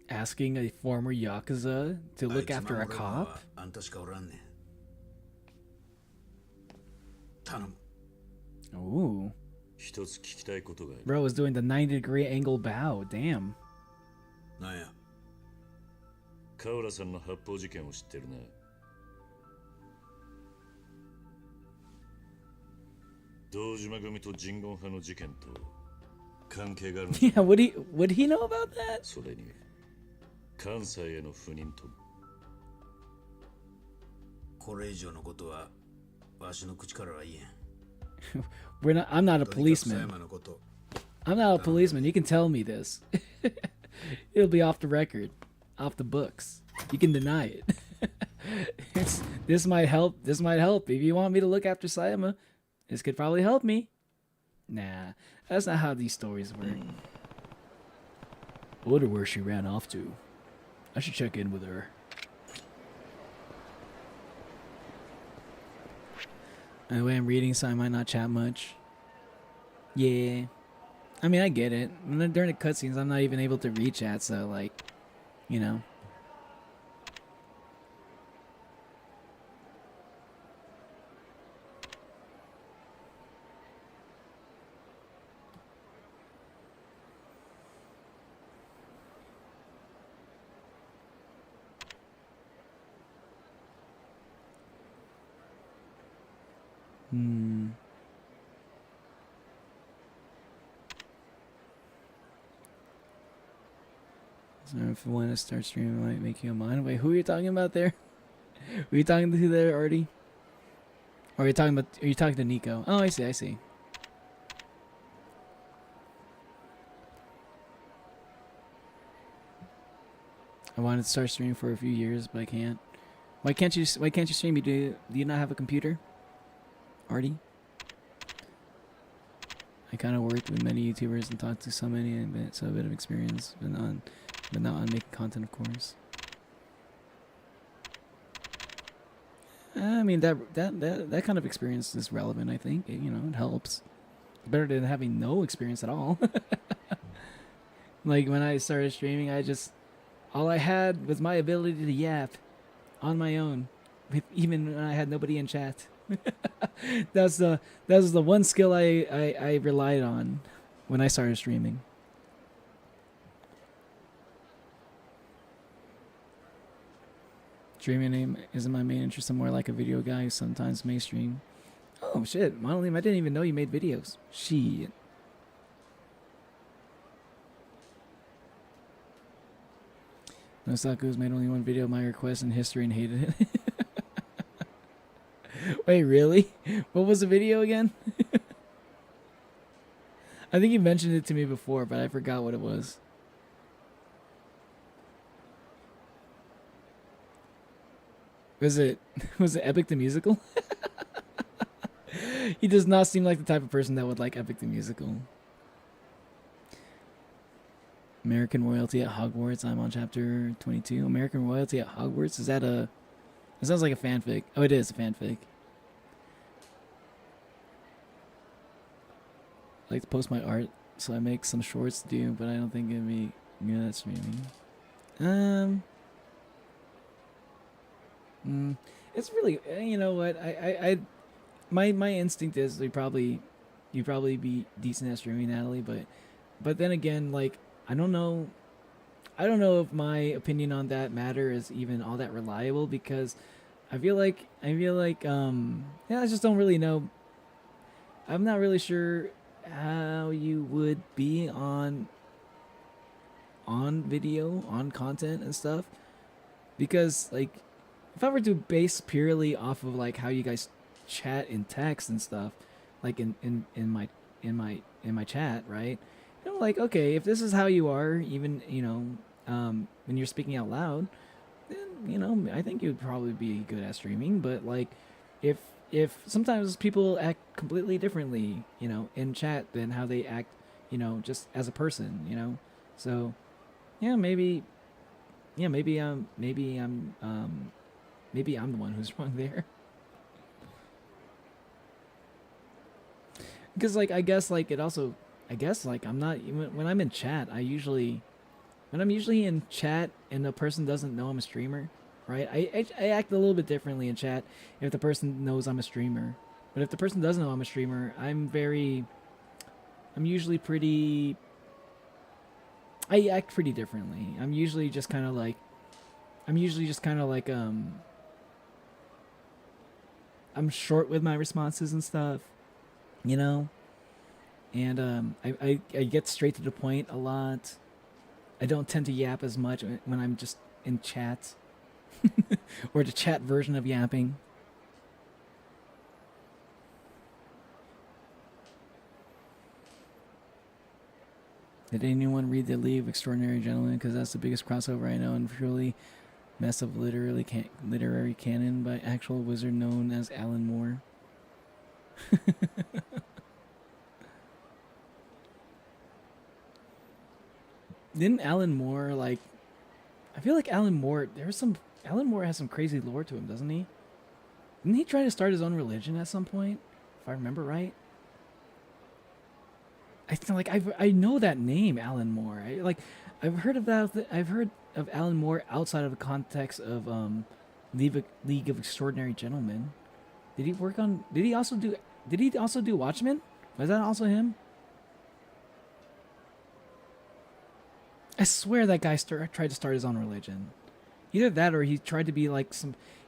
Asking a former Yakuza to
あい
look
つ
after a
守れるの
cop?
はあんたしかおらんねん。頼む。
Ooh.
一つ聞きたいことがある。
Bro was doing the 90-degree angle bow. Damn.
なんや。
カウラさんの発砲事件を知ってるな。堂島組と人言派の事件と関係があるんだ。
Yeah, would he know about that?
それに関西への赴任と。
これ以上のことはわしの口からは言えん。
I'm not a
とにかく狭
policeman.
山のこと。
I'm not a policeman. You can tell me this. It'll be off the record, off the books. You can deny it. This might help. This might help. If you want me to look after Sayama, this could probably help me. Nah, that's not how these stories work. I wonder where she ran off to. I should check in with her. The way I'm reading, so I might not chat much. Yeah. I mean, I get it. During the cutscenes, I'm not even able to read chat, so, like, you know. So if you want to start streaming, it might make you a mind. Wait, who are you talking about there? Were you talking to there already? Or are you talking to Nico? Oh, I see. I wanted to start streaming for a few years, but I can't. Why can't you stream? Do you not have a computer? Artie? I kind of worked with many YouTubers and talked to so many, so a bit of experience, but not on making content, of course. I mean that kind of experience is relevant. I think it helps. Better than having no experience at all. Like when I started streaming, all I had was my ability to yap on my own, even when I had nobody in chat. That was the one skill I relied on when I started streaming. Streaming isn't my main interest. I'm more like a video guy who sometimes may stream. Oh shit, Monolim, I didn't even know you made videos. Shit. Nosaku's made only one video of my request in history and hated it. Wait, really? What was the video again? I think you mentioned it to me before, but I forgot what it was. Was it Epic the Musical? He does not seem like the type of person that would like Epic the Musical. American Royalty at Hogwarts. I'm on chapter 22. American Royalty at Hogwarts. Is that a... It sounds like a fanfic. Oh, it is a fanfic. I like to post my art, so I make some shorts to do, but I don't think it'd be good at streaming. It's really, you know what? My instinct is you'd probably be decent at streaming, Natalie, but then again, like I don't know if my opinion on that matter is even all that reliable, because I feel like yeah, I just don't really know. I'm not really sure how you would be on video, on content and stuff, because like if I were to base purely off of like how you guys chat in text and stuff, like in my chat, right? You know, like, okay, if this is how you are, even, you know, when you're speaking out loud, then, you know, I think you'd probably be good at streaming. But like, if sometimes people act completely differently, you know, in chat than how they act, you know, just as a person, you know. So, yeah, maybe I'm the one who's wrong there. Because like I guess like I'm not even when I'm in chat. When I'm usually in chat and the person doesn't know I'm a streamer, right? I act a little bit differently in chat if the person knows I'm a streamer. But if the person doesn't know I'm a streamer, I act pretty differently. I'm usually just kind of like I'm short with my responses and stuff, you know, and I get straight to the point a lot. I don't tend to yap as much when I'm just in chat, or the chat version of yapping. Did anyone read the League of Extraordinary Gentlemen? Because that's the biggest crossover I know, and truly mess of literary canon by actual wizard known as Alan Moore. Didn't Alan Moore, like, I feel like Alan Moore has some crazy lore to him, doesn't he? Didn't he try to start his own religion at some point, if I remember right? I feel like I know that name, Alan Moore. I've heard of Alan Moore outside of the context of League of Extraordinary Gentlemen. Did he also do Watchmen? Was that also him? I swear that guy tried to start his own religion. Either that, or he tried to be like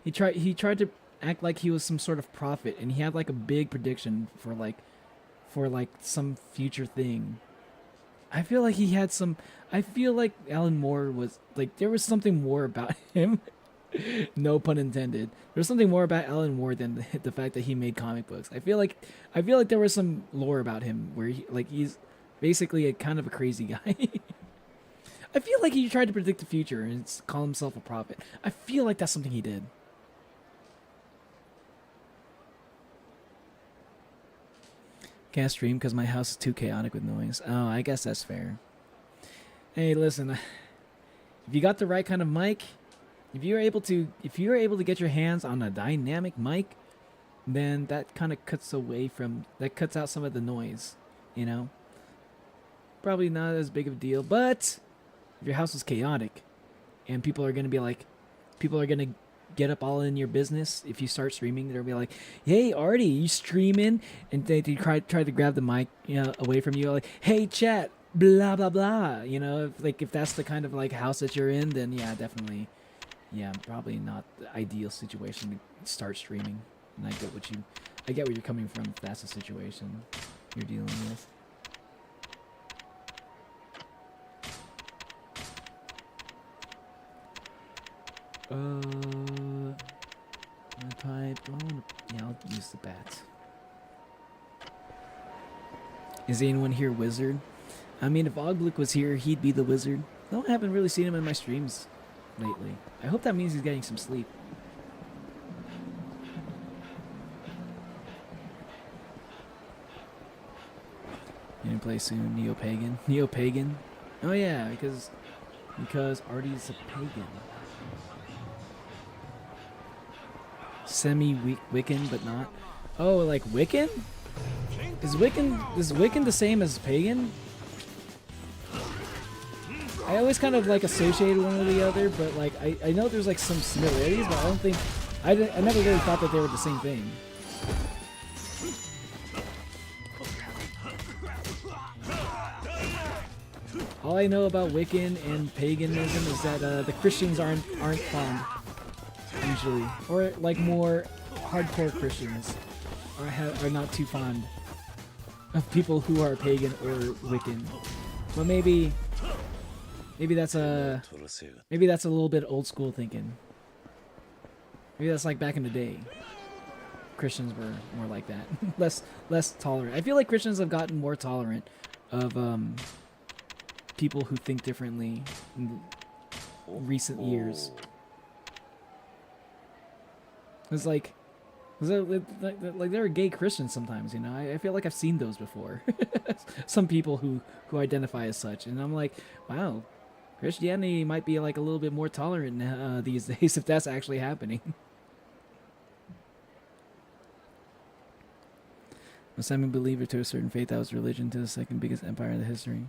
he tried to act like he was some sort of prophet, and he had like a big prediction for some future thing. I feel like Alan Moore was like, there was something more about him. No pun intended. There's something more about Alan Moore than the fact that he made comic books. I feel like there was some lore about him where he's basically a kind of a crazy guy. I feel like he tried to predict the future and call himself a prophet. I feel like that's something he did. Can't stream because my house is too chaotic with noise. Oh, I guess that's fair. Hey, listen. If you got the right kind of mic, if you're able to get your hands on a dynamic mic, then that kind of cuts out some of the noise, you know? Probably not as big of a deal, but if your house is chaotic and people are going to get up all in your business if you start streaming, they'll be like, "Hey, Artie, you streaming?" And they try to grab the mic, you know, away from you, like, "Hey, chat, blah blah blah." You know, if that's the kind of like house that you're in, then yeah, definitely, yeah, probably not the ideal situation to start streaming. And I get where you're coming from if that's the situation you're dealing with. Pipe. I'll use the bat. Is anyone here wizard? I mean, if Ogblik was here, he'd be the wizard. Though I haven't really seen him in my streams lately. I hope that means he's getting some sleep. Gonna play soon. Neo-pagan. Neo-pagan? Oh yeah, because Artie's a pagan. Semi-Wiccan, but not. Oh, like Wiccan? Is Wiccan the same as pagan? I always kind of like associated one with the other, but like I know there's like some similarities, but I I never really thought that they were the same thing. All I know about Wiccan and paganism is that the Christians aren't fond usually, or like more hardcore Christians are not too fond of people who are pagan or Wiccan. But maybe that's a little bit old school thinking. Maybe that's like back in the day. Christians were more like that, less tolerant. I feel like Christians have gotten more tolerant of people who think differently in recent years. It's like there are gay Christians sometimes, you know. I feel like I've seen those before. Some people who identify as such, and I'm like, wow, Christianity might be like a little bit more tolerant these days if that's actually happening. A semi-believer to a certain faith that was religion to the second biggest empire in the history.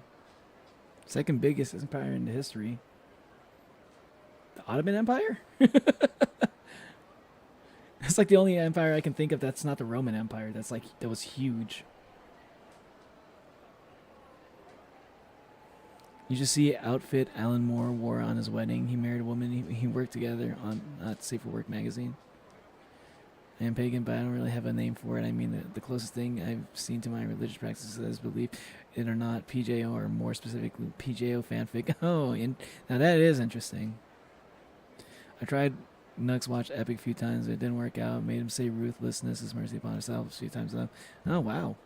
Second biggest empire in the history. The Ottoman Empire? It's like the only empire I can think of that's not the Roman Empire. That was huge. You just see outfit Alan Moore wore on his wedding. He married a woman he worked together on Safe for Work magazine. I am pagan, but I don't really have a name for it. I mean, the closest thing I've seen to my religious practices is belief it or not, PJO, or more specifically, PJO fanfic. Oh, now that is interesting. I tried Nux Watch Epic a few times. It didn't work out. Made him say ruthlessness is mercy upon himself a few times. Oh, wow.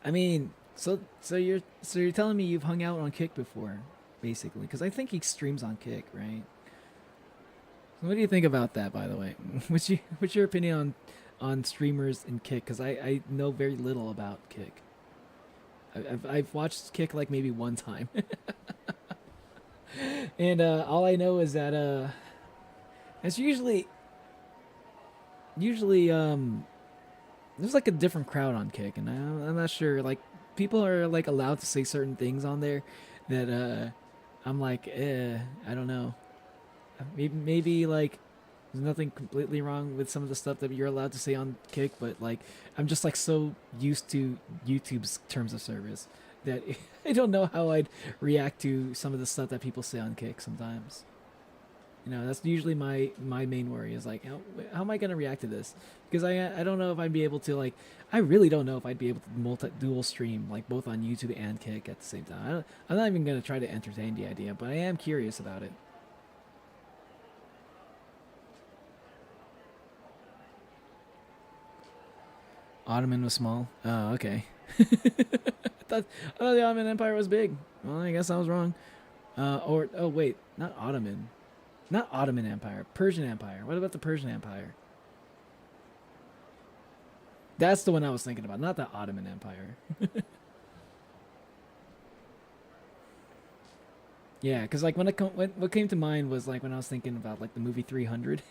I mean, so you're telling me you've hung out on Kick before, basically? Because I think he streams on Kick, right? What do you think about that, by the way? What's your opinion on streamers in Kick? Because I know very little about Kick. I've watched Kick like maybe one time. And all I know is that it's usually there's like a different crowd on Kick, and I'm not sure, like, people are like allowed to say certain things on there that I'm like, I don't know. Maybe like there's nothing completely wrong with some of the stuff that you're allowed to say on Kick, but like I'm just like so used to YouTube's terms of service that I don't know how I'd react to some of the stuff that people say on Kick sometimes. You know, that's usually my main worry is like, how am I gonna react to this? Because I don't know if I'd be able to, like, I really don't know if I'd be able to dual stream like both on YouTube and Kick at the same time. I'm not even gonna try to entertain the idea, but I am curious about it. Ottoman was small. Oh, okay. I thought the Ottoman Empire was big. Well, I guess I was wrong. Oh wait, not Ottoman. Not Ottoman Empire. Persian Empire. What about the Persian Empire? That's the one I was thinking about, not the Ottoman Empire. Yeah, because like what came to mind was like when I was thinking about like the movie 300.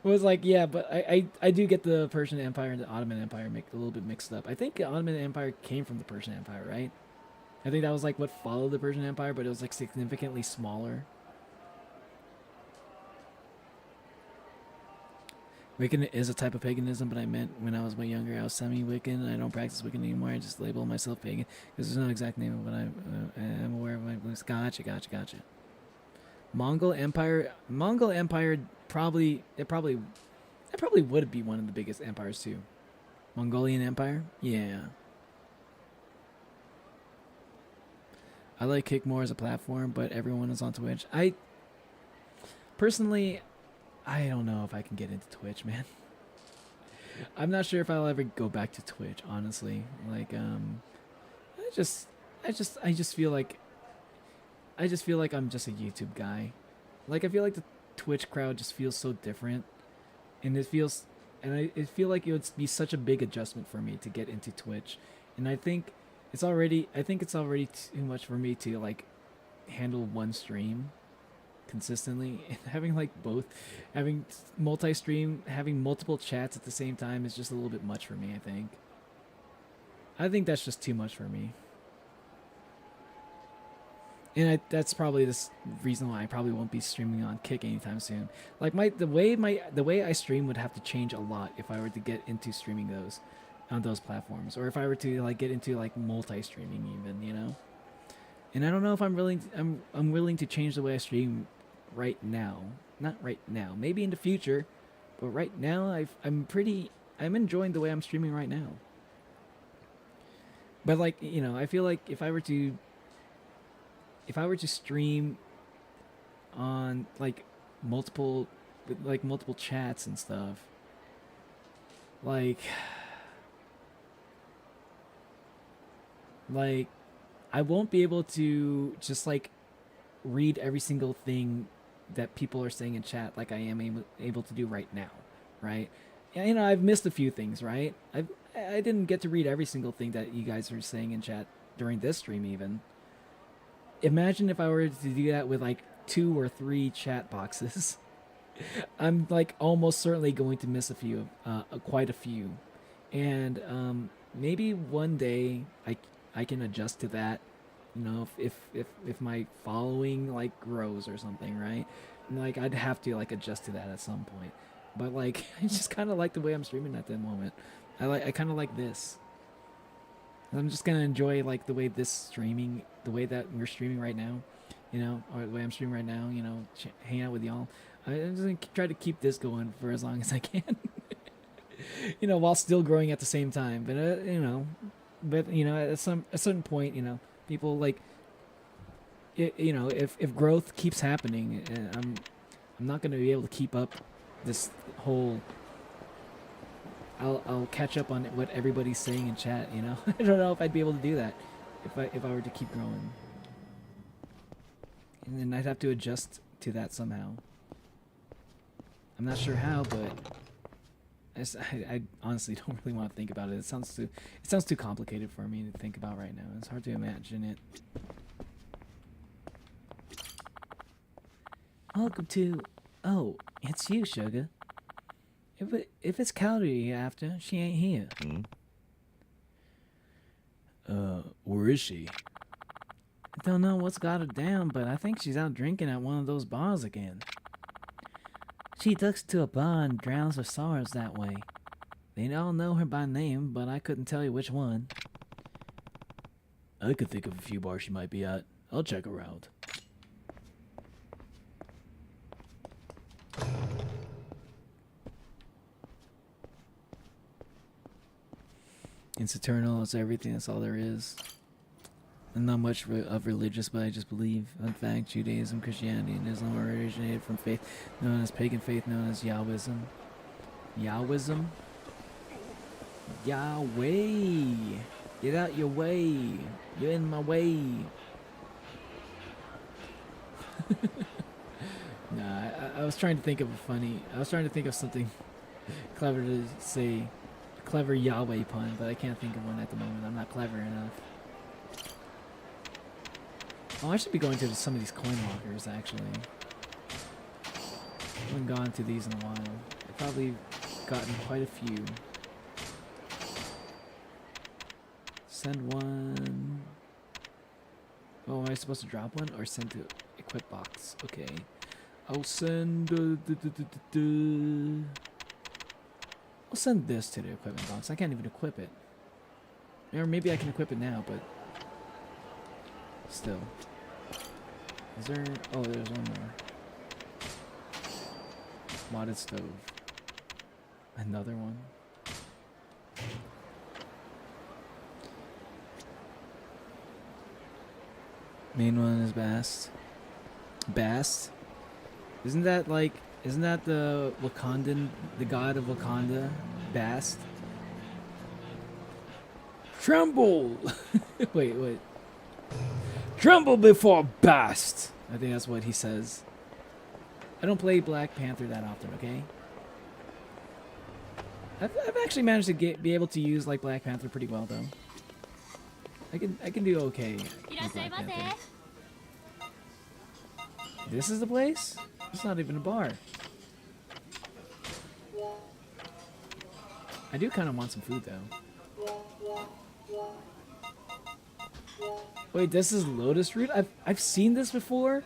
It was like, yeah, but I do get the Persian Empire and the Ottoman Empire a little bit mixed up. I think the Ottoman Empire came from the Persian Empire, right? I think that was like what followed the Persian Empire, but it was like significantly smaller. Wiccan is a type of paganism, but I meant when I was way younger, I was semi-Wiccan. I don't practice Wiccan anymore. I just label myself pagan because there's no exact name of what I am aware of my beliefs. Gotcha. Mongol Empire probably would be one of the biggest empires too. Mongolian Empire, yeah. I like Kick more as a platform, but everyone is on Twitch. Personally, I don't know if I can get into Twitch, man. I'm not sure if I'll ever go back to Twitch, honestly. Like, I just feel like I'm just a YouTube guy. Like, I feel like the Twitch crowd just feels so different, and I feel like it would be such a big adjustment for me to get into Twitch, and I think it's already too much for me to like handle one stream consistently, and having like having multi-stream, having multiple chats at the same time is just a little bit much for me. I think that's just too much for me. And that's probably this reason why I probably won't be streaming on Kick anytime soon. Like the way I stream would have to change a lot if I were to get into streaming those on those platforms, or if I were to like get into like multi-streaming even, you know. And I don't know if I'm willing to change the way I stream right now. Not right now. Maybe in the future, but right now I'm enjoying the way I'm streaming right now. But like, you know, I feel like if I were to stream on like multiple chats and stuff, like I won't be able to just like read every single thing that people are saying in chat like I am able to do right now, right? Yeah, you know, I've missed a few things, right? I didn't get to read every single thing that you guys are saying in chat during this stream even. Imagine if I were to do that with like 2 or 3 chat boxes. I'm like almost certainly going to miss a few, quite a few. And maybe one day I can adjust to that, you know, if my following like grows or something, right? And, like I'd have to like adjust to that at some point. But like I just kind of like the way I'm streaming at the moment. I kind of like this. I'm just gonna enjoy like the way the way that we're streaming right now, you know, or the way I'm streaming right now, you know, hang out with y'all. I'm just gonna try to keep this going for as long as I can, you know, while still growing at the same time. But you know, at a certain point, you know, people like, you know, if growth keeps happening, I'm not gonna be able to keep up this whole. I'll catch up on what everybody's saying in chat, you know. I don't know if I'd be able to do that if I were to keep growing. And then I'd have to adjust to that somehow. I'm not sure how, but I honestly don't really want to think about it. It sounds too complicated for me to think about right now. It's hard to imagine it. Welcome to... Oh, it's you, Sugar. If it's Calorie you're after, she ain't here. Where is she? I don't know what's got her down, but I think she's out drinking at one of those bars again. She ducks to a bar and drowns her sorrows that way. They all know her by name, but I couldn't tell you which one. I could think of a few bars she might be at. I'll check her out. It's eternal, it's everything, that's all there is. And not much of religious, but I just believe. In fact, Judaism, Christianity, and Islam originated from faith known as pagan faith, known as Yahwism. Yahwism? Yahweh! Get out your way! You're in my way! Nah, I was trying to think of something clever to say. Clever Yahweh pun, but I can't think of one at the moment. I'm not clever enough. Oh, I should be going to some of these coin lockers, actually. I haven't gone to these in a while. I've probably gotten quite a few. Send one. Oh, am I supposed to drop one or send to equip box? Okay. I'll send... I'll send this to the equipment box. I can't even equip it. Or maybe I can equip it now, but... Still. Is there... Oh, there's one more. Modded stove. Another one. Main one is Bast. Bast? Isn't that the Wakandan, the god of Wakanda? Bast? Tremble! Wait. Tremble before Bast! I think that's what he says. I don't play Black Panther that often, okay? I've actually managed to be able to use like Black Panther pretty well though. I can do okay with Black Panther. This is the place? It's not even a bar. I do kind of want some food though. Wait, this is lotus root? I've seen this before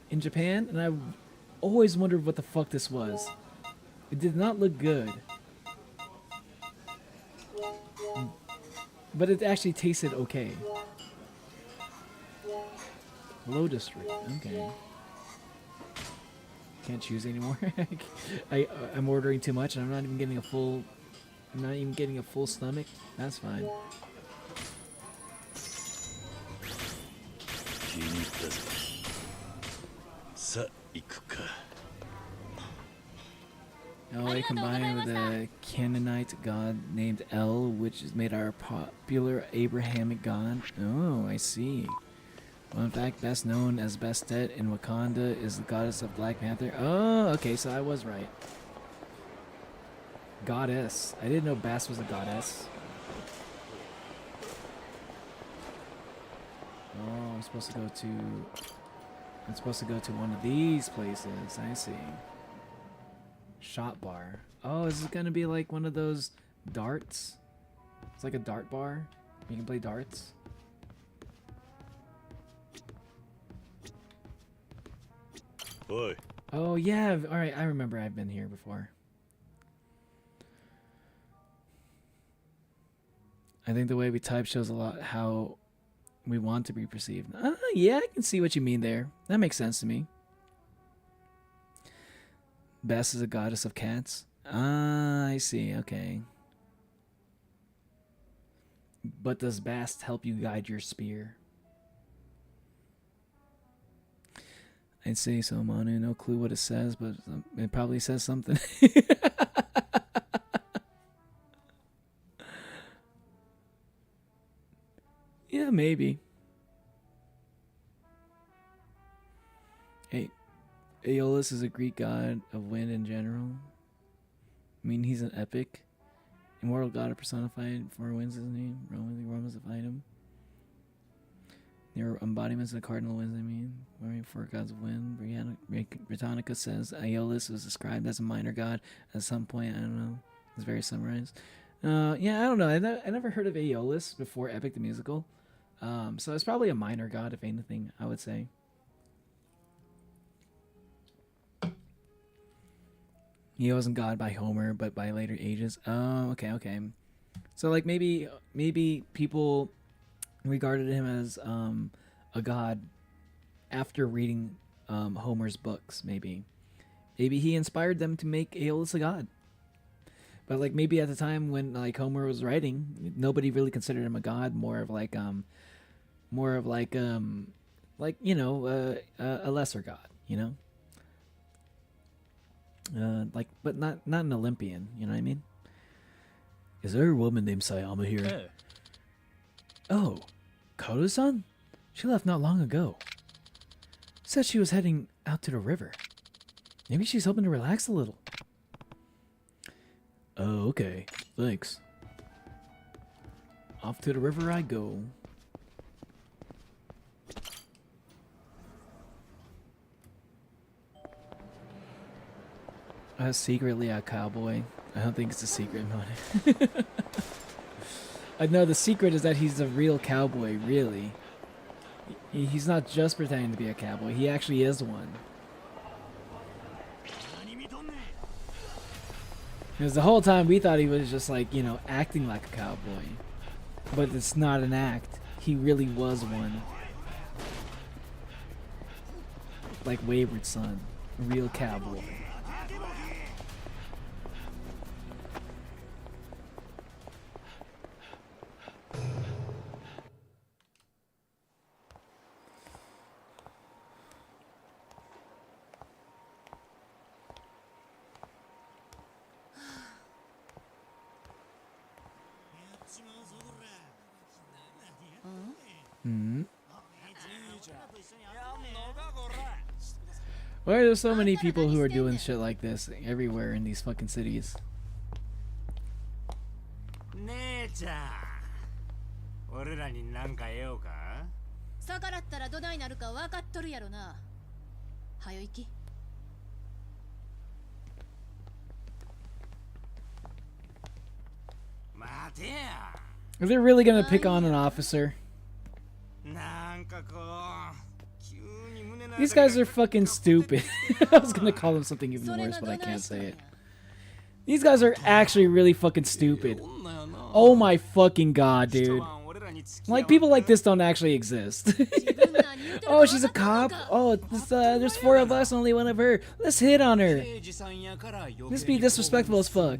in Japan, and I've always wondered what the fuck this was. It did not look good. But it actually tasted okay. Lotus root, okay. Can't choose anymore. I'm ordering too much and I'm not even getting a full stomach. That's fine.
気に入ったぞ。さあ行くか。
Oh, they combined with a Canaanite god named El, which has made our popular Abrahamic god. Oh, I see. Well, in fact, best known as Bastet in Wakanda is the goddess of Black Panther. Oh, okay, so I was right. Goddess. I didn't know Bass was a goddess. Oh, I'm supposed to go to one of these places. I see. Shot bar. Oh, is it gonna be like one of those darts? It's like a dart bar. You can play darts.
Oi.
Oh yeah, all right. I remember I've been here before. I think the way we type shows a lot how we want to be perceived. Yeah, I can see what you mean there. That makes sense to me. Bess is a goddess of cats. Ah, I see. Okay. But does Bast help you guide your spear? I'd say so, Manu. No clue what it says, but it probably says something. Yeah, maybe. Hey, Aeolus is a Greek god of wind in general. I mean, he's an epic. Immortal god personified. Four winds is his name. Rome is a item. There are embodiments of the cardinal winds, I mean. Four gods of wind. Britannica says Aeolus was described as a minor god at some point. I don't know. It's very summarized. Yeah, I don't know. I never heard of Aeolus before Epic the Musical. So it's probably a minor god, if anything, I would say. He wasn't god by Homer, but by later ages. Oh, okay. So like maybe people regarded him as a god after reading Homer's books. Maybe he inspired them to make Aeolus a god. But like maybe at the time when like Homer was writing, nobody really considered him a god. More of like you know, a lesser god. You know. Like, but not an Olympian, you know what I mean? Is there a woman named Sayama here?
Hey.
Oh, Kaoru-san? She left not long ago. Said she was heading out to the river. Maybe she's hoping to relax a little. Oh, okay. Thanks. Off to the river I go. Secretly a cowboy. I don't think it's a secret motive. I know the secret is that he's a real cowboy, really. He's not just pretending to be a cowboy, he actually is one. Because the whole time we thought he was just like, you know, acting like a cowboy. But it's not an act. He really was one. Like Wayward Son. A real cowboy. Why are there so many people who are doing shit like this everywhere in these fucking cities?
姉ちゃん、俺らに何か得ようか？
逆らったらどないなるか分かっとるやろな。はよ行き。
待てや。
Are they really gonna pick on an officer?
な
These guys are fucking stupid. I was gonna call them something even worse, but I can't say it. These guys are actually really fucking stupid. Oh my fucking god, dude. Like, people like this don't actually exist. Oh, she's a cop? Oh, there's 4 of us, only 1 of her. Let's hit on her. This be disrespectful as fuck.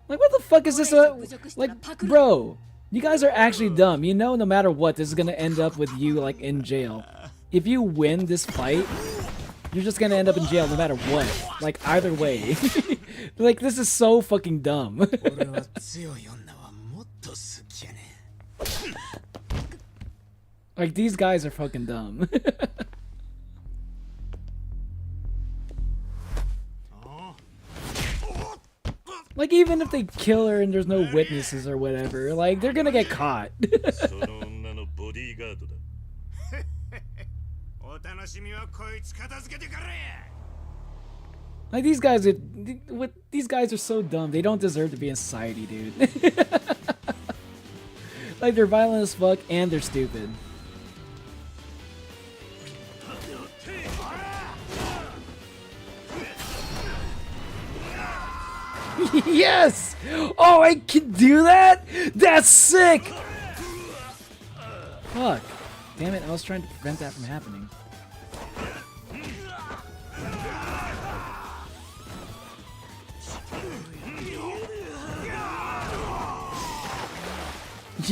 Like, what the fuck is this? Like, bro, you guys are actually dumb. You know, no matter what, this is gonna end up with you, like, in jail. If you win this fight, you're just gonna end up in jail no matter what. Like, either way. Like, this is so fucking dumb. Like, these guys are fucking dumb. Like, even if they kill her and there's no witnesses or whatever, like, they're gonna get caught. Like, these guys are so dumb. They don't deserve to be in society, dude. Like, they're violent as fuck and they're stupid. Yes! Oh, I can do that? That's sick! Fuck. Damn it, I was trying to prevent that from happening.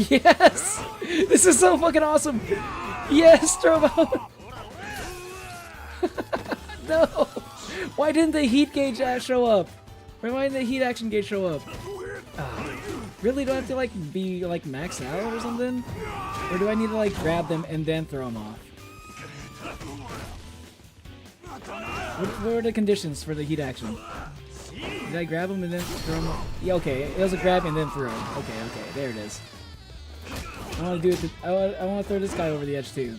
Yes! This is so fucking awesome! Yes, throw him out! No! Why didn't the heat gauge show up? Why didn't the heat action gauge show up? Really? Do I have to like be like maxed out or something? Or do I need to like grab them and then throw them off? What were the conditions for the heat action? Did I grab them and then throw them off? Yeah, okay. It was a grab and then throw. Okay, there it is. I want to do it. I want to throw this guy over the edge too.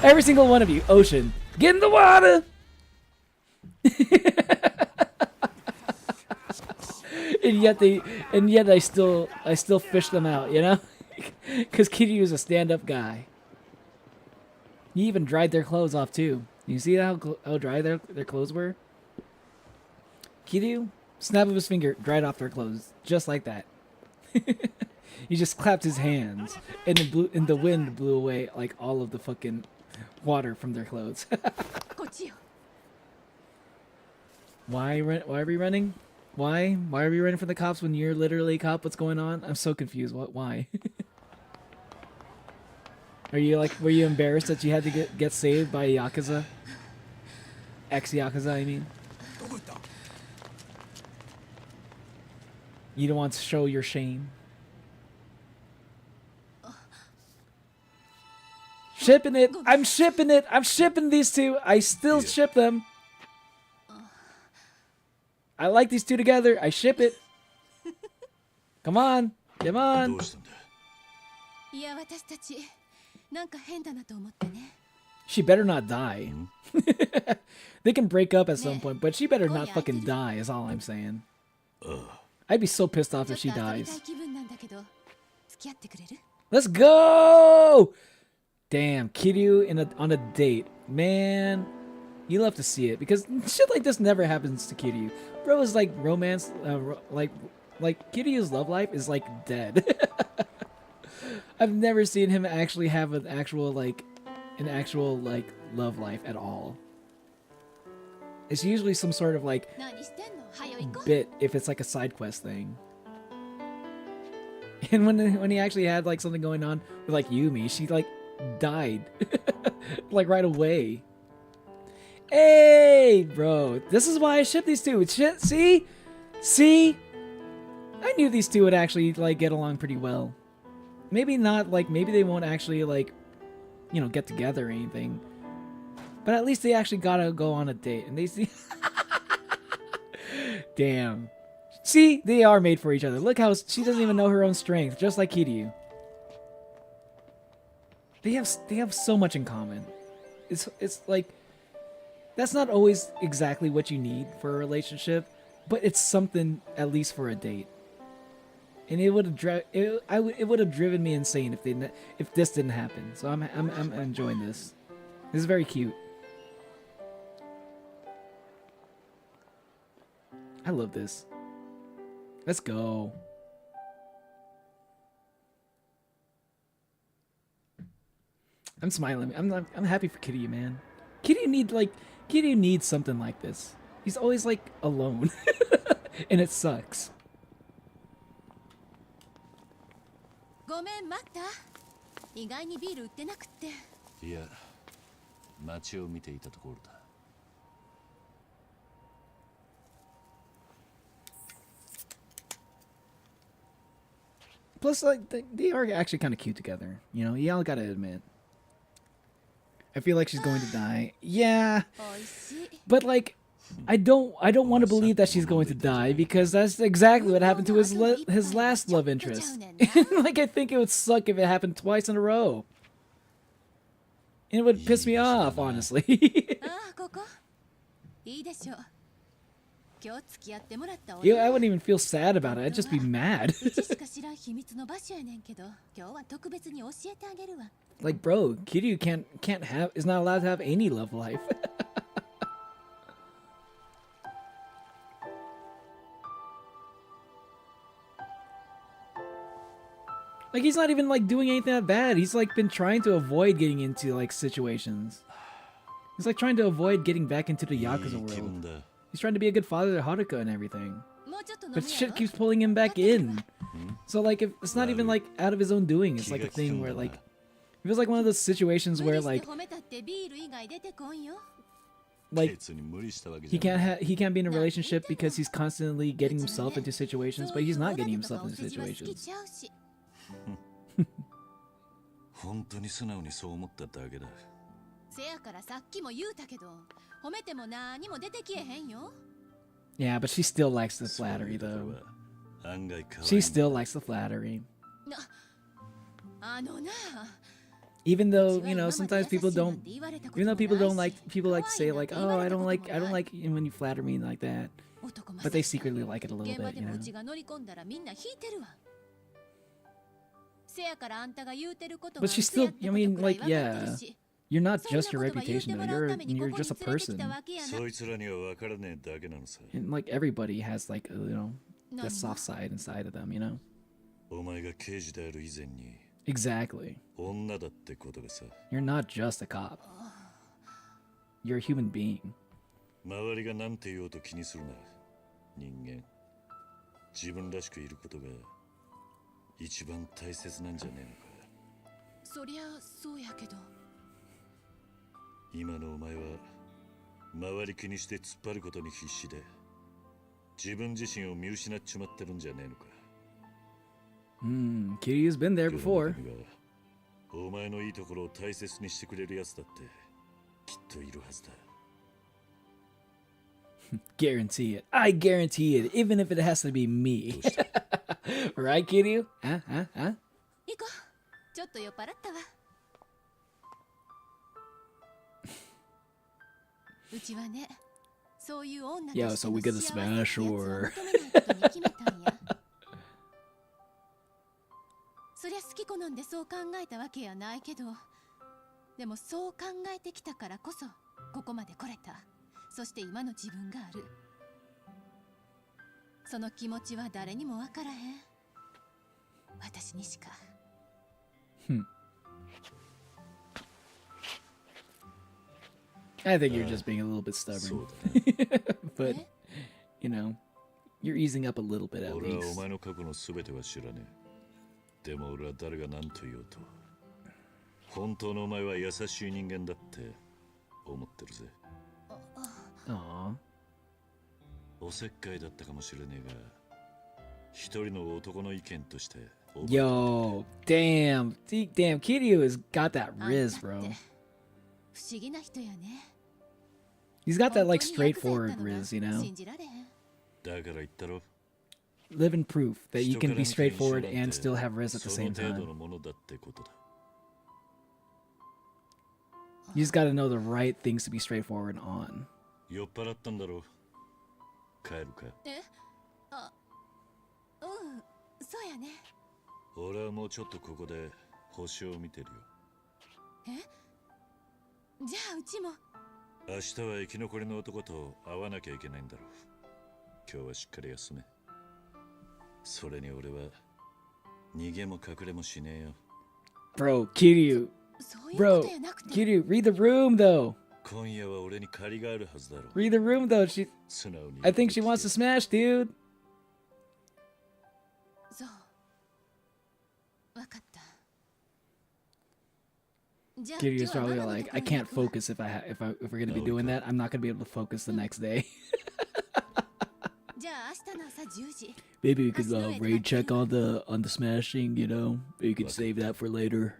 Every single one of you, Ocean, get in the water. and yet I still fish them out, you know, because Kiryu is a stand-up guy. He even dried their clothes off too. You see how dry their clothes were? Kiryu, snap of his finger, dried off their clothes just like that. He just clapped his hands, and the wind blew away like all of the fucking water from their clothes. Why are we running? Why are we running from the cops when you're literally a cop? What's going on? I'm so confused. Why? Were you embarrassed that you had to get saved by Yakuza? Ex-Yakuza, I mean. You don't want to show your shame. Shipping it! I'm shipping it! I'm shipping these two! I still ship them! I like these two together. I ship it. Come on. Come on. She better not die. They can break up at some point, but she better not fucking die is all I'm saying. I'd be so pissed off if she dies. Let's go! Damn, Kiryu on a date. Man, you love to see it because shit like this never happens to Kiryu. Bro is like romance, like Kiryu's love life is like dead. I've never seen him actually have an actual love life at all. It's usually some sort of like bit if it's like a side quest thing. And when he actually had like something going on with like Yumi, she like died like right away. Hey, bro, this is why I ship these two. Shit, see, I knew these two would actually like get along pretty well. Maybe not like maybe they won't actually like, you know, get together or anything. But at least they actually gotta go on a date, and they see. Damn. See, they are made for each other. Look how she doesn't even know her own strength, just like Kiryu. They have so much in common. It's like that's not always exactly what you need for a relationship, but it's something at least for a date. and it would have it would have driven me insane if this didn't happen. So I'm enjoying this. This is very cute. I love this. Let's go. I'm smiling. I'm happy for Kiryu, man. Kiryu needs something like this. He's always like alone, and it sucks.
ごめん待った。意外にビール売ってなくって。
いや、街を見ていたところだ。
Plus, like they are actually kind of cute together. You know, y'all gotta admit. I feel like she's going to die. Yeah,
おいしい。
but like, I don't want to believe that she's going to die because that's exactly what happened to his last love interest. Like, I think it would suck if it happened twice in a row. And it would piss me off, honestly.
ああ、ここ。いいでしょう。今日付き合ってもらったお
Yeah, I wouldn't even feel sad about it. I'd just be mad.
うちしか知らん秘密の場所やねんけど、今日は特別に教えてあげるわ。
Like, bro, Kiryu is not allowed to have any love life. Like, he's not even like doing anything that bad. He's like been trying to avoid getting into like situations. He's like trying to avoid getting back into the Yakuza world. He's trying to be a good father to Haruka and everything.
もうちょっと飲み
But
や
shit
ろ
keeps pulling him back in. So like, if it's not even like out of his own doing. It's like a thing where like, it feels like one of those situations
無
where
理して
like
褒めたってビール以外出てこんよ。
like
別に無理したわけじ
he
ゃない。
can't be in a relationship because he's constantly getting himself into situations, but he's not getting himself into
そういうおだてとかお世辞は好き
situations.
ちゃうし。
本当に素直にそう思っただけだ。
せやからさっきも言うたけど、褒めても何も出てきえへんよ。
Yeah, but she still likes the
そうい
flattery
うところ
though.
は案外可愛い
She
ん
still
だ。
likes the flattery.
あのな。
Even
う
though,
ちは
you know,
今まで
sometimes
優しい
people
なん
don't,
て言われたこと
even
も
though people
ない
don't
し
like, people like to say
可愛
like,
いなんて
oh, I
言
don't
われた
like,
こと
I
も
don't
ない
like it when you flatter me like that.
男ま
But they secretly like it a little
現場
bit,
で
you
も
know.
うちが乗り込んだらみんな引いてるわ。せやからあんたが言うてることが
But she's
嘘やっ
still,
て
I
こと
mean,
くらい
like,
分かってる
yeah,
し。
you're not
そんな
just
こ
your
とは言うて
reputation
も
though.
らうために
You're
ここに
just a
連れてきた
person.
わけやな。
そいつらには分からねえだけなのさ。
And like everybody has like, you know,
何
that
も
soft side inside of them, you know.
お前が刑事である以前に
Exactly.
女だってことがさ。
You're not just a cop. You're a human being.
周りが何て言おうと気にするな。人間。自分らしくいることが一番大切なんじゃねえのか。
そりゃそうやけど。
今のお前は周り気にして突っ張ることに必死で自分自身を見失っちまってるんじゃねえのか。
Kiryu's been there
世の
before.
中にはお前のいいところを大切にしてくれるやつだってきっといるはずだ。
Guarantee it. I guarantee it, even if it has to be me. Right, Kiryu? Huh?
行こう。ちょっと酔っ払ったわ。うちはね、そういう女として
Yo,
の
so we
幸
gonna
せってやつを
smash
求
or
めないことに決めたんや。そりゃ好き好んでそう考えたわけやないけど、でもそう考えてきたからこそここまで来れた。そして今の自分がある。その気持ちは誰にもわからへん。私にしか。
I think you're just being a little bit
そ
stubborn.
うだな。
But, you know, you're easing up a little bit at
俺はお
least.
前の過去の全ては知らねえ。でも俺は誰が何と言おうと本当のお前は優しい人間だって思ってるぜ。
Aw.
おせっかいだったかもしれねえが一人の男の意見として
Yo, damn. Damn, Kiryu has got that
あんた
riz,
って
bro.
不思議な人やね。
He's got that, like,
本当にヤクザやっ
straightforward
たのが
riz, you know?
信じられへん。
だから言ったろ。
Living proof that you
人から
can be
見た印象
straightforward
なんて
and still have riz at the
その
same
程度
time.
のものだってことだ。
You just gotta know the right things to be straightforward on.
酔っ払ったんだろう。帰るか。
え、あ、うん、そうやね。
俺はもうちょっとここで星を見てるよ。
じゃあうちも。
明日は生き残りの男と会わなきゃいけないんだろう。今日はしっかり休め。それに俺は逃げも隠れもしねえよ。
Bro, Kiryu.
そういう
Bro,
ことやなくて。
Kiryu, read the room though.
今夜は俺に借りがあるはずだろう。
Read the room though.
素直に
I think she wants to smash, dude.
そう。わかった。じゃあ
Kiryu's
今日は
probably
ママの
like,
とこ
I
ろに
can't
行くわ。
focus if we're gonna be doing that. I'm not gonna be able to focus the next day.
じゃあ明日の朝10時。
Maybe we could raid check on the smashing, you know? Maybe you could
What?
save that for later.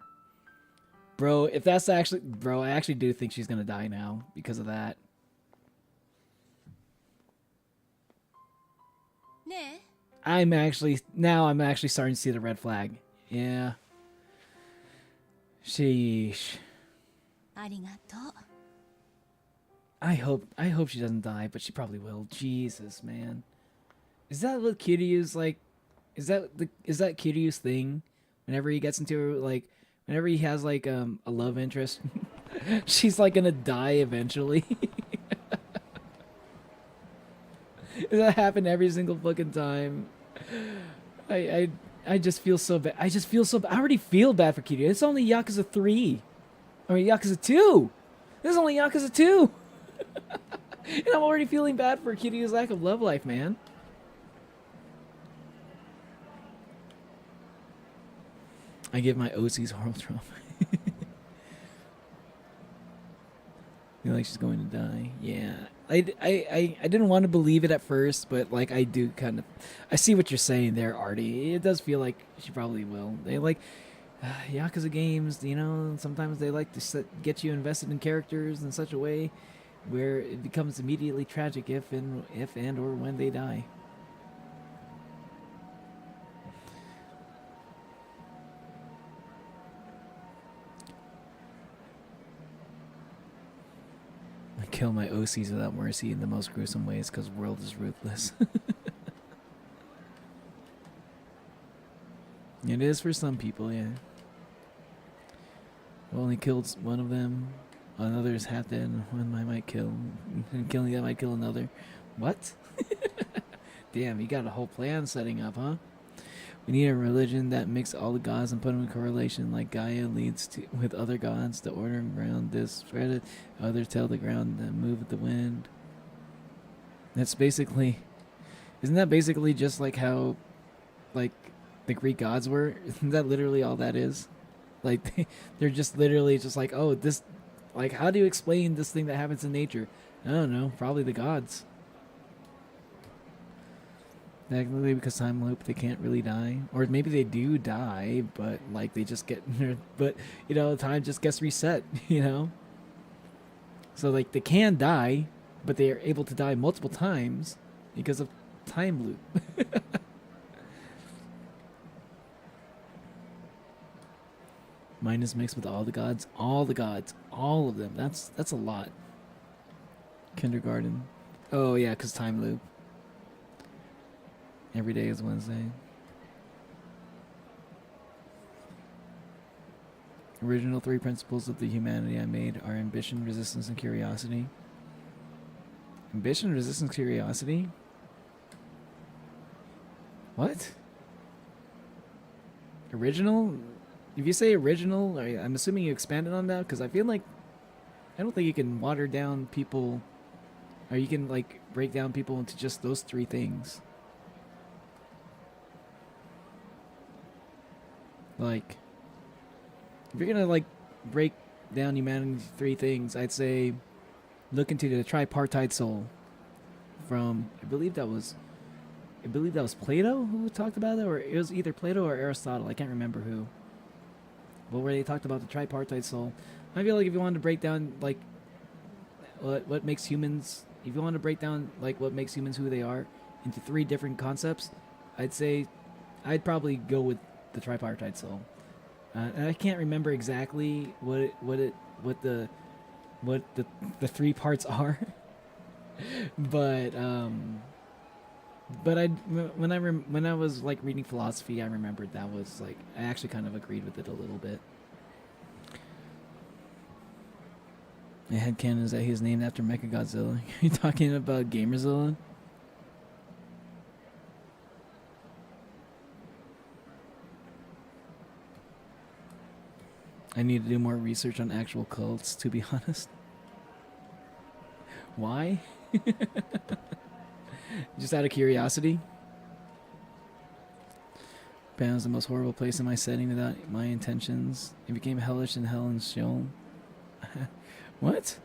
Bro, if that's actually... Bro, I actually do think she's gonna die now because of that.
ねえ。
I'm actually starting to see the red flag. Yeah. Sheesh.
ありがとう。
I hope she doesn't die, but she probably will. Jesus, man. Is that what Kiryu's like? Is that Kiryu's thing? Whenever he gets into like, whenever he has like a love interest, she's like gonna die eventually. Does that happen every single fucking time? I just feel so bad. I already feel bad for Kiryu. It's only Yakuza 3. I mean Yakuza 2. This is only Yakuza 2. And I'm already feeling bad for Kiryu's lack of love life, man. I give my OC's horror trauma. Feel like she's going to die. Yeah. I didn't want to believe it at first, but like I do kind of... I see what you're saying there, Artie. It does feel like she probably will. They like... Yakuza games, you know, sometimes they like to get you invested in characters in such a way where it becomes immediately tragic if and or when they die. I kill my OCs without mercy in the most gruesome ways because world is ruthless. It is for some people, yeah. Only killed one of them. Another's half dead, and one I might kill. And killing that might kill another. What? Damn, you got a whole plan setting up, huh? We need a religion that mixes all the gods and put them in correlation, like Gaia leads to with other gods. The order around this spread it. Others tell the ground to move with the wind. That's basically... Isn't that basically just like how, like, the Greek gods were? Isn't that literally all that is? Like, they're just literally just like, oh, this... Like, how do you explain this thing that happens in nature? I don't know. Probably the gods. Technically, because time loop, they can't really die. Or maybe they do die, but, like, they just get... But, you know, time just gets reset, you know? So, like, they can die, but they are able to die multiple times because of time loop. Mine is mixed with all the gods. All the gods. All of them. That's a lot. Kindergarten. Oh, yeah, because time loop. Every day is Wednesday. Original 3 principles of the humanity I made are ambition, resistance, and curiosity. Ambition, resistance, curiosity? What? Original? If you say original, I'm assuming you expanded on that, because I feel like... I don't think you can water down people... Or you can, like, break down people into just those 3 things. Like... If you're gonna, like, break down humanity into 3 things, I'd say... Look into the tripartite soul. From... I believe that was Plato who talked about it, or it was either Plato or Aristotle. I can't remember who. But where they talked about the tripartite soul. I feel like if you wanted to break down, like, what makes humans... If you want to break down, like, what makes humans who they are into 3 different concepts, I'd say... I'd probably go with the tripartite soul. And I can't remember exactly what the 3 parts are. But, But when I was like reading philosophy, I remembered that was like I actually kind of agreed with it a little bit. My headcanon is that he was named after Mechagodzilla. Are you talking about Gamerzilla? I need to do more research on actual cults, to be honest. Why? Just out of curiosity? Japan was the most horrible place in my setting without my intentions. It became hellish in hell and Sheol. What?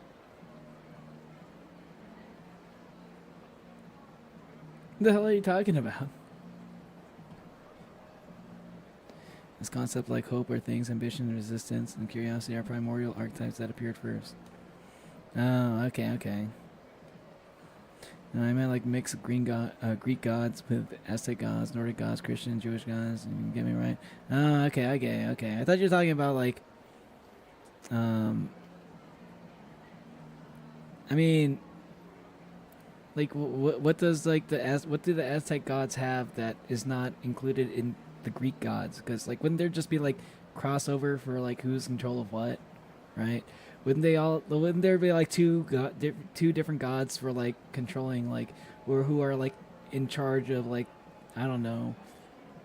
The hell are you talking about? This concept like hope are things, ambition, resistance, and curiosity are primordial archetypes that appeared first. Oh, okay. No, I meant like mix of Greek gods with Aztec gods, Nordic gods, Christian, Jewish gods. You get me right? Oh, okay. I thought you were talking about like, I mean, like what does like what do the Aztec gods have that is not included in the Greek gods? Because like wouldn't there just be like crossover for like who's in control of what, right? Wouldn't there be like two different gods for like controlling like or who are like in charge of like I don't know,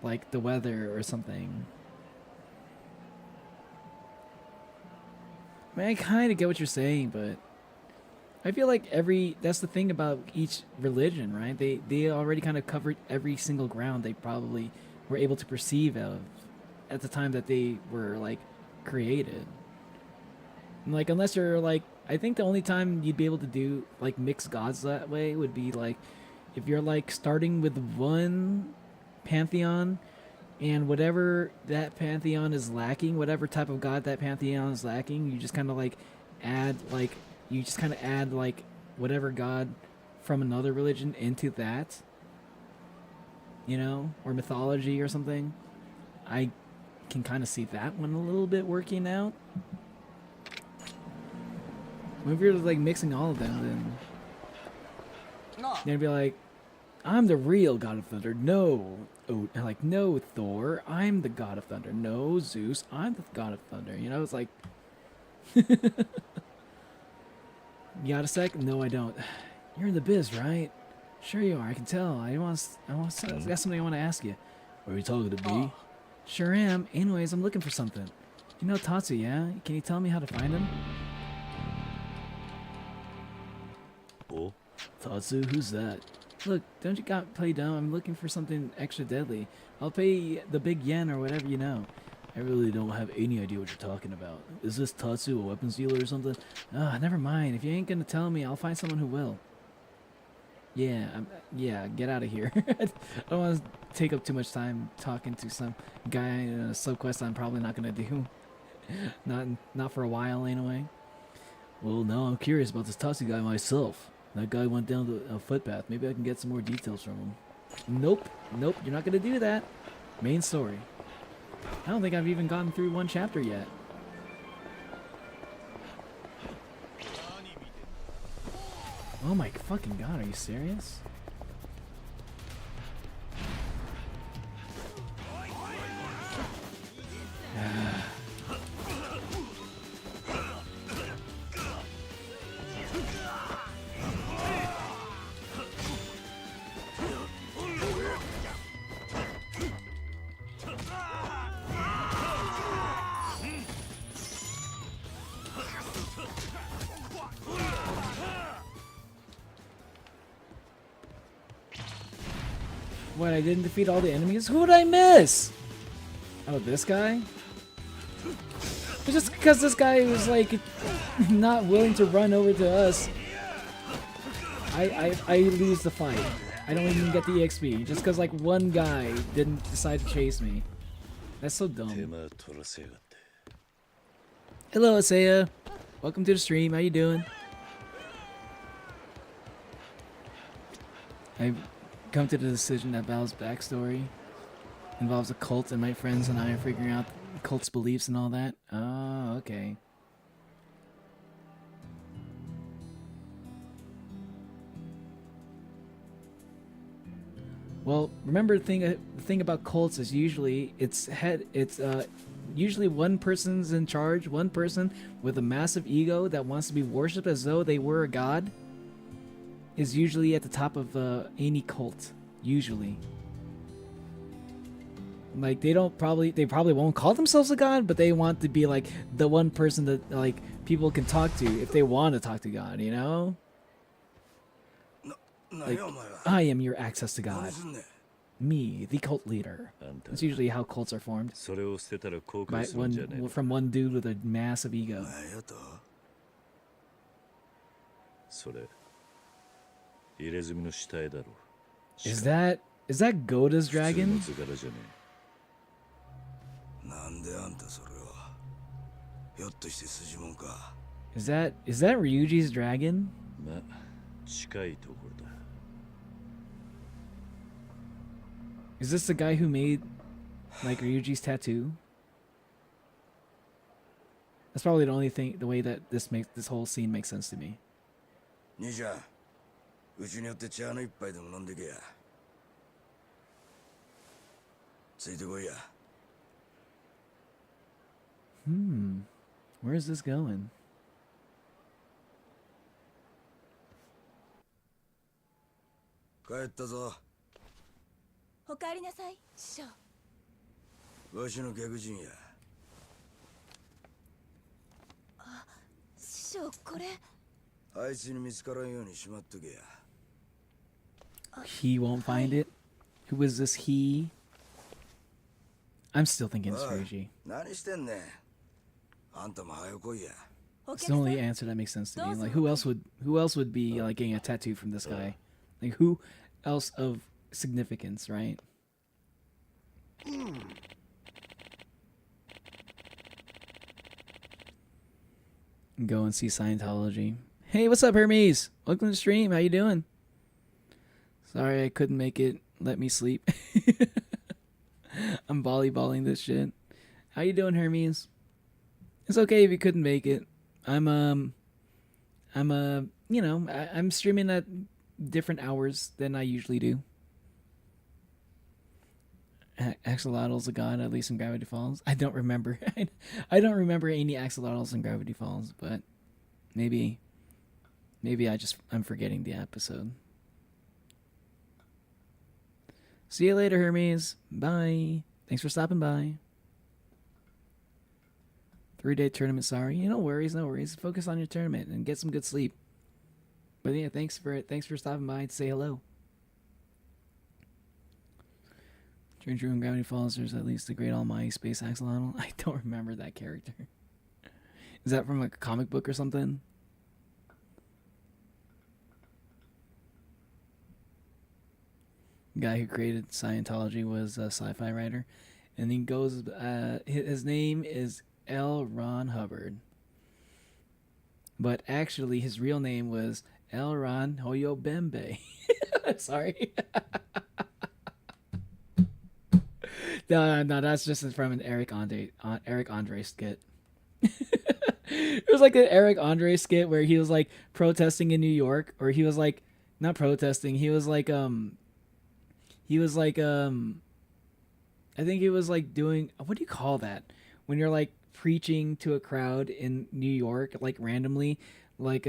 like the weather or something? I mean, I kind of get what you're saying, but I feel like that's the thing about each religion, right? They already kind of covered every single ground they probably were able to perceive of at the time that they were like created. Like unless you're like, I think the only time you'd be able to do like mixed gods that way would be like if you're like starting with one pantheon and whatever that pantheon is lacking, whatever type of god that pantheon is lacking, you just kind of like add like whatever god from another religion into that, you know, or mythology or something. I can kind of see that one a little bit working out. If you're like mixing all of them, then you'd be like, I'm the real god of thunder. No, no Thor, I'm the god of thunder. No Zeus, I'm the god of thunder. You know, it's like, you got a sec? No, I don't. You're in the biz, right? Sure you are. I can tell. I got something I want to ask you. Are you talking to me? Sure am. Anyways, I'm looking for something. You know Tatsu, yeah? Can you tell me how to find him?
Oh?
Tatsu, who's that? Look, don't you got play dumb? I'm looking for something extra deadly. I'll pay the big yen or whatever you know. I really don't have any idea what you're talking about. Is this Tatsu a weapons dealer or something? Ah, never mind. If you ain't gonna tell me, I'll find someone who will. Yeah, get out of here. I don't want to take up too much time talking to some guy in a subquest I'm probably not gonna do. Not for a while anyway. Well, now I'm curious about this Tatsu guy myself. That guy went down a footpath. Maybe I can get some more details from him. Nope, you're not gonna do that. Main story. I don't think I've even gotten through one chapter yet. Oh my fucking god, are you serious? What, I didn't defeat all the enemies? Who would I miss? Oh, this guy? Just because this guy was like not willing to run over to us, I lose the fight. I don't even get the XP just because like one guy didn't decide to chase me. That's so dumb. Hello, Asaya. Welcome to the stream. How you doing? I've come to the decision that Val's backstory involves a cult, and my friends and I are figuring out the cult's beliefs and all that. Oh, okay. Well, remember the thing about cults is usually it's usually one person's in charge, one person with a massive ego that wants to be worshipped as though they were a god is usually at the top of any cult, usually. Like they probably won't call themselves a god, but they want to be like the one person that like people can talk to if they want to talk to God, you know? Like, I am your access to God. Me, the cult leader. That's usually how cults are formed. By from one dude with a massive ego. Is that Goda's dragon? Is that Ryuji's dragon? Is this the guy who made like Ryuji's tattoo? That's probably the only thing, the way that this whole scene makes sense to me. Where is this going? He won't find it? Who is this he? I'm still thinking it's Ryuji. It's the only answer that makes sense to me. Like who else would be like getting a tattoo from this guy? Like who else of significance, right? Go and see Scientology. Hey, what's up, Hermes? Welcome to the stream. How you doing? Sorry I couldn't make it. Let me sleep. I'm volleyballing this shit. How you doing, Hermes? It's okay if you couldn't make it. I'm streaming at different hours than I usually do. Axolotl's a god, at least in Gravity Falls. I don't remember. I don't remember any axolotls in Gravity Falls, but maybe I'm forgetting the episode. See you later, Hermes. Bye. Thanks for stopping by. 3-day tournament, sorry. No worries. Focus on your tournament and get some good sleep. But yeah, thanks for stopping by to say hello. Stranger in Gravity Falls, there's at least the Great Almighty Space Axolotl. I don't remember that character. Is that from like a comic book or something? The guy who created Scientology was a sci-fi writer. And he goes, his name is L. Ron Hubbard. But actually, his real name was L. Ron Hoyo Bembe. Sorry. No, that's just from an Eric Andre skit. It was like an Eric Andre skit where he was like protesting in New York, or he was like not protesting. He was like I think he was like doing, what do you call that when you're like preaching to a crowd in New York, like randomly, like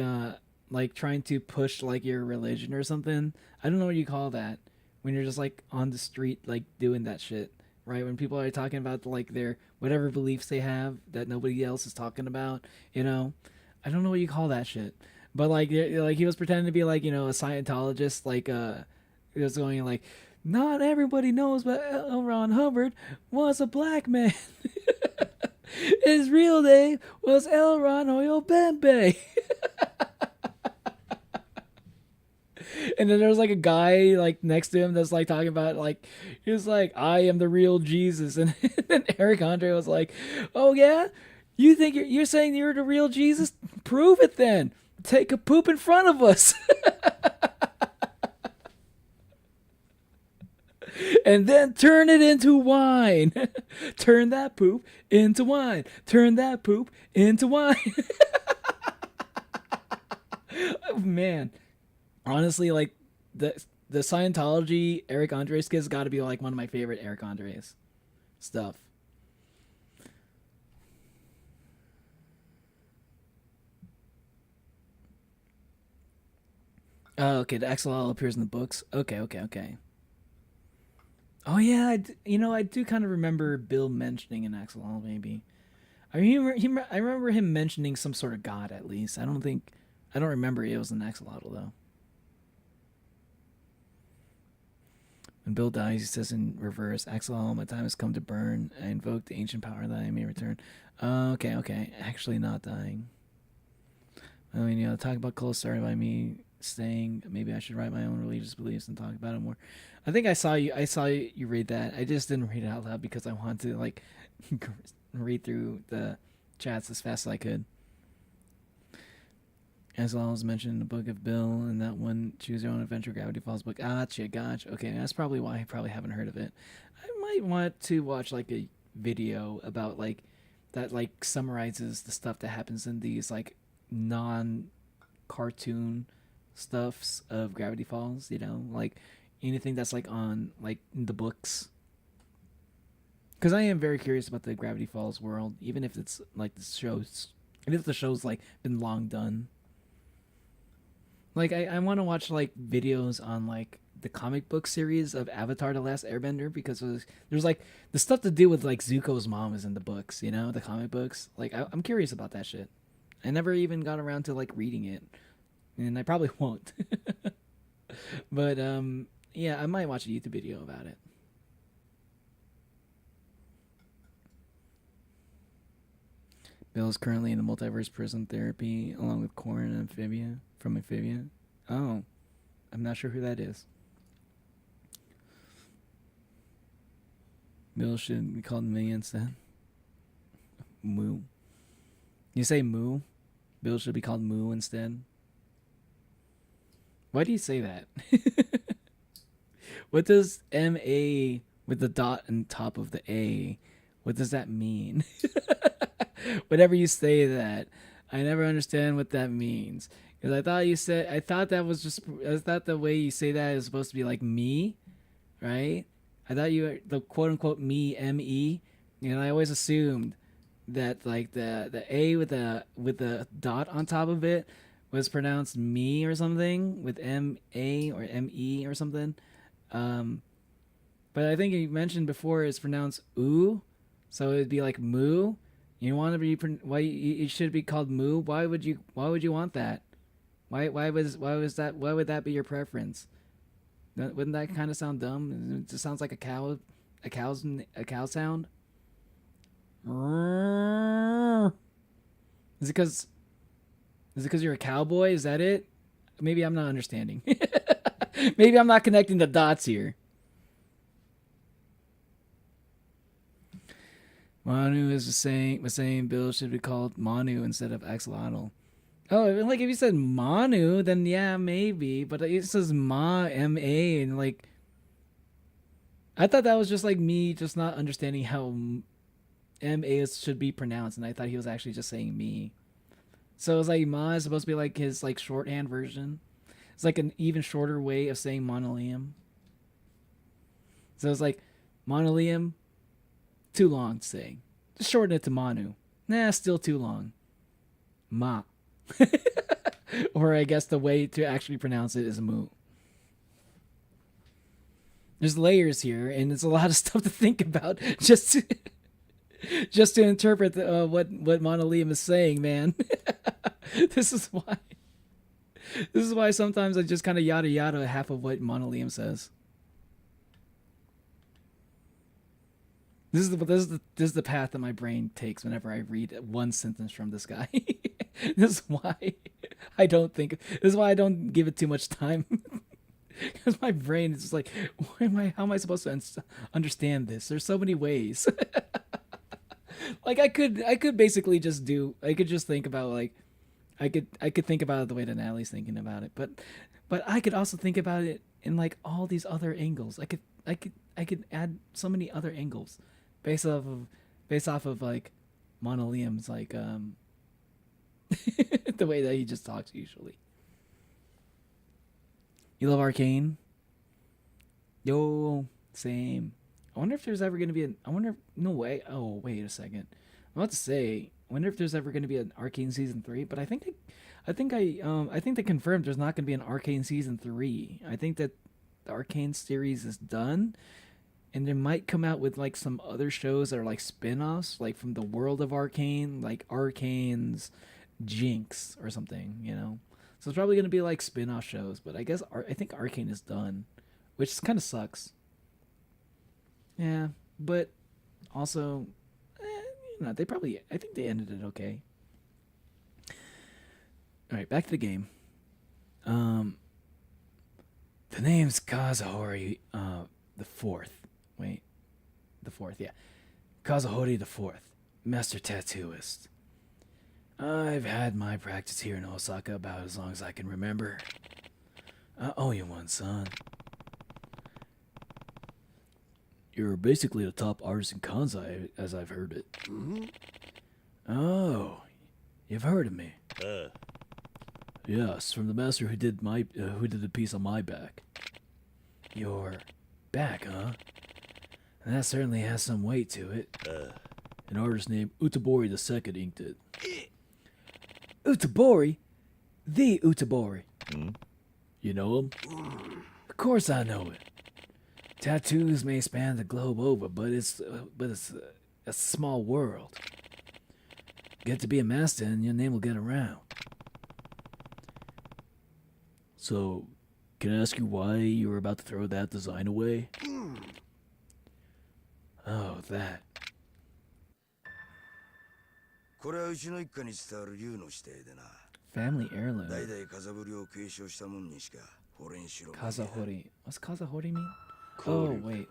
trying to push like your religion or something. I don't know what you call that when you're just like on the street like doing that shit. Right, when people are talking about like their whatever beliefs they have that nobody else is talking about, you know, I don't know what you call that shit, but like he was pretending to be like, you know, a Scientologist, like he was going like, not everybody knows, but L. Ron Hubbard was a black man. His real name was L. Ron Hoyo Bembe. And then there was like a guy like next to him that's like talking about like, he was like, I am the real Jesus. And then Eric Andre was like, oh yeah, you think you're saying you're the real Jesus? Prove it then. Take a poop in front of us. And then turn it into wine. Turn that poop into wine. Turn that poop into wine. Oh, man. Honestly, like the Scientology Eric Andre skits got to be like one of my favorite Eric Andre's stuff. Oh, okay. The XLL appears in the books. Okay. Oh yeah, I do kind of remember Bill mentioning an XLL maybe. I remember him mentioning some sort of god at least. I don't remember it was an axolotl though. When Bill dies, he says in reverse, "Axolotl, my time has come to burn. I invoke the ancient power that I may return." Okay. Actually, not dying. I mean, talk about cult started by me saying maybe I should write my own religious beliefs and talk about it more. I think I saw you read that. I just didn't read it out loud because I wanted to like read through the chats as fast as I could. As well as mentioned in the book of Bill and that one Choose Your Own Adventure Gravity Falls book. Gotcha. Okay, that's probably why I probably haven't heard of it. I might want to watch like a video about like that like summarizes the stuff that happens in these like non-cartoon stuffs of Gravity Falls, like anything that's like on like in the books, because I am very curious about the Gravity Falls world, even if it's like the show's like been long done. Like I want to watch like videos on like the comic book series of Avatar: The Last Airbender, because there's like the stuff to do with like Zuko's mom is in the books, the comic books. Like I'm curious about that shit. I never even got around to like reading it, and I probably won't. But yeah, I might watch a YouTube video about it. Bill is currently in a multiverse prison therapy along with Korn and Amphibia from Amphibia. Oh, I'm not sure who that is. Bill should be called Me instead. Moo. You say Moo? Bill should be called Moo instead. Why do you say that? What does M-A with the dot on top of the A, what does that mean? Whenever you say that, I never understand what that means. Because I thought the way you say that is supposed to be like me, right? I thought you were the quote unquote me, M-E, and I always assumed that like the A with the dot on top of it was pronounced me or something with M-A or M-E or something. But I think you mentioned before it's pronounced oo, so it'd be like moo. You want to be why it should be called moo? Why would you want that? Why would that be your preference? Wouldn't that kind of sound dumb? It just sounds like a cow sound. Is it because you're a cowboy? Is that it? Maybe I'm not understanding. Maybe I'm not connecting the dots here. Manu was saying Bill should be called Manu instead of Axolotl. Oh, like if you said Manu, then yeah, maybe. But it says Ma, M-A, and like I thought that was just like me just not understanding how M-A should be pronounced, and I thought he was actually just saying me. So it's like Ma is supposed to be like his like shorthand version. It's like an even shorter way of saying Monolium. So it's like Monolium, too long to say. Just shorten it to Manu. Nah, still too long. Ma. Or I guess the way to actually pronounce it is Mu. There's layers here, and it's a lot of stuff to think about just to interpret what Monolium is saying, man. This is why sometimes I just kind of yada yada half of what Monolium says. This is the path that my brain takes whenever I read one sentence from this guy. This is why I don't give it too much time. Because my brain is just like, how am I supposed to understand this? There's so many ways. Like I could basically just think about like I could think about it the way that Natalie's thinking about it, but I could also think about it in like all these other angles. I could add so many other angles based off of like Monolium's like the way that he just talks usually. You love Arcane? Yo, same. I wonder if there's ever going to be I wonder. No way. Oh, wait a second. I'm about to say. I wonder if there's ever going to be an Arcane season 3. But I think they confirmed there's not going to be an Arcane season 3. I think that the Arcane series is done, and they might come out with like some other shows that are like spin-offs, like from the world of Arcane, like Arcane's Jinx or something. You know. So it's probably going to be like spin-off shows. But I guess I think Arcane is done, which kind of sucks. Yeah, but also, they probably, I think they ended it okay. All right, back to the game. The name's Kazuhori, the fourth. Wait, the fourth, yeah. Kazuhori the fourth, master tattooist. I've had my practice here in Osaka about as long as I can remember. I owe you one, son. You're basically the top artist in Kansai, as I've heard it.
Mm-hmm.
Oh, you've heard of me.
ああ
Yes, from the master who did the piece on my back. Your back, huh? That certainly has some weight to it.
ああ
An artist named Utabori II inked it. Utabori? The Utabori.
Hmm?
You know him? Of course I know it. Tattoos may span the globe over, but it's a small world. Get to be a master and your name will get around. So, can I ask you why you were about to throw that design away? Oh, that.
これはうちの一家に伝わる竜の指定でな。
Family heirloom.
代々風振りを継承したもんにしかこれにしろ。
Kazahori. What's Kazahori mean? Oh, wait.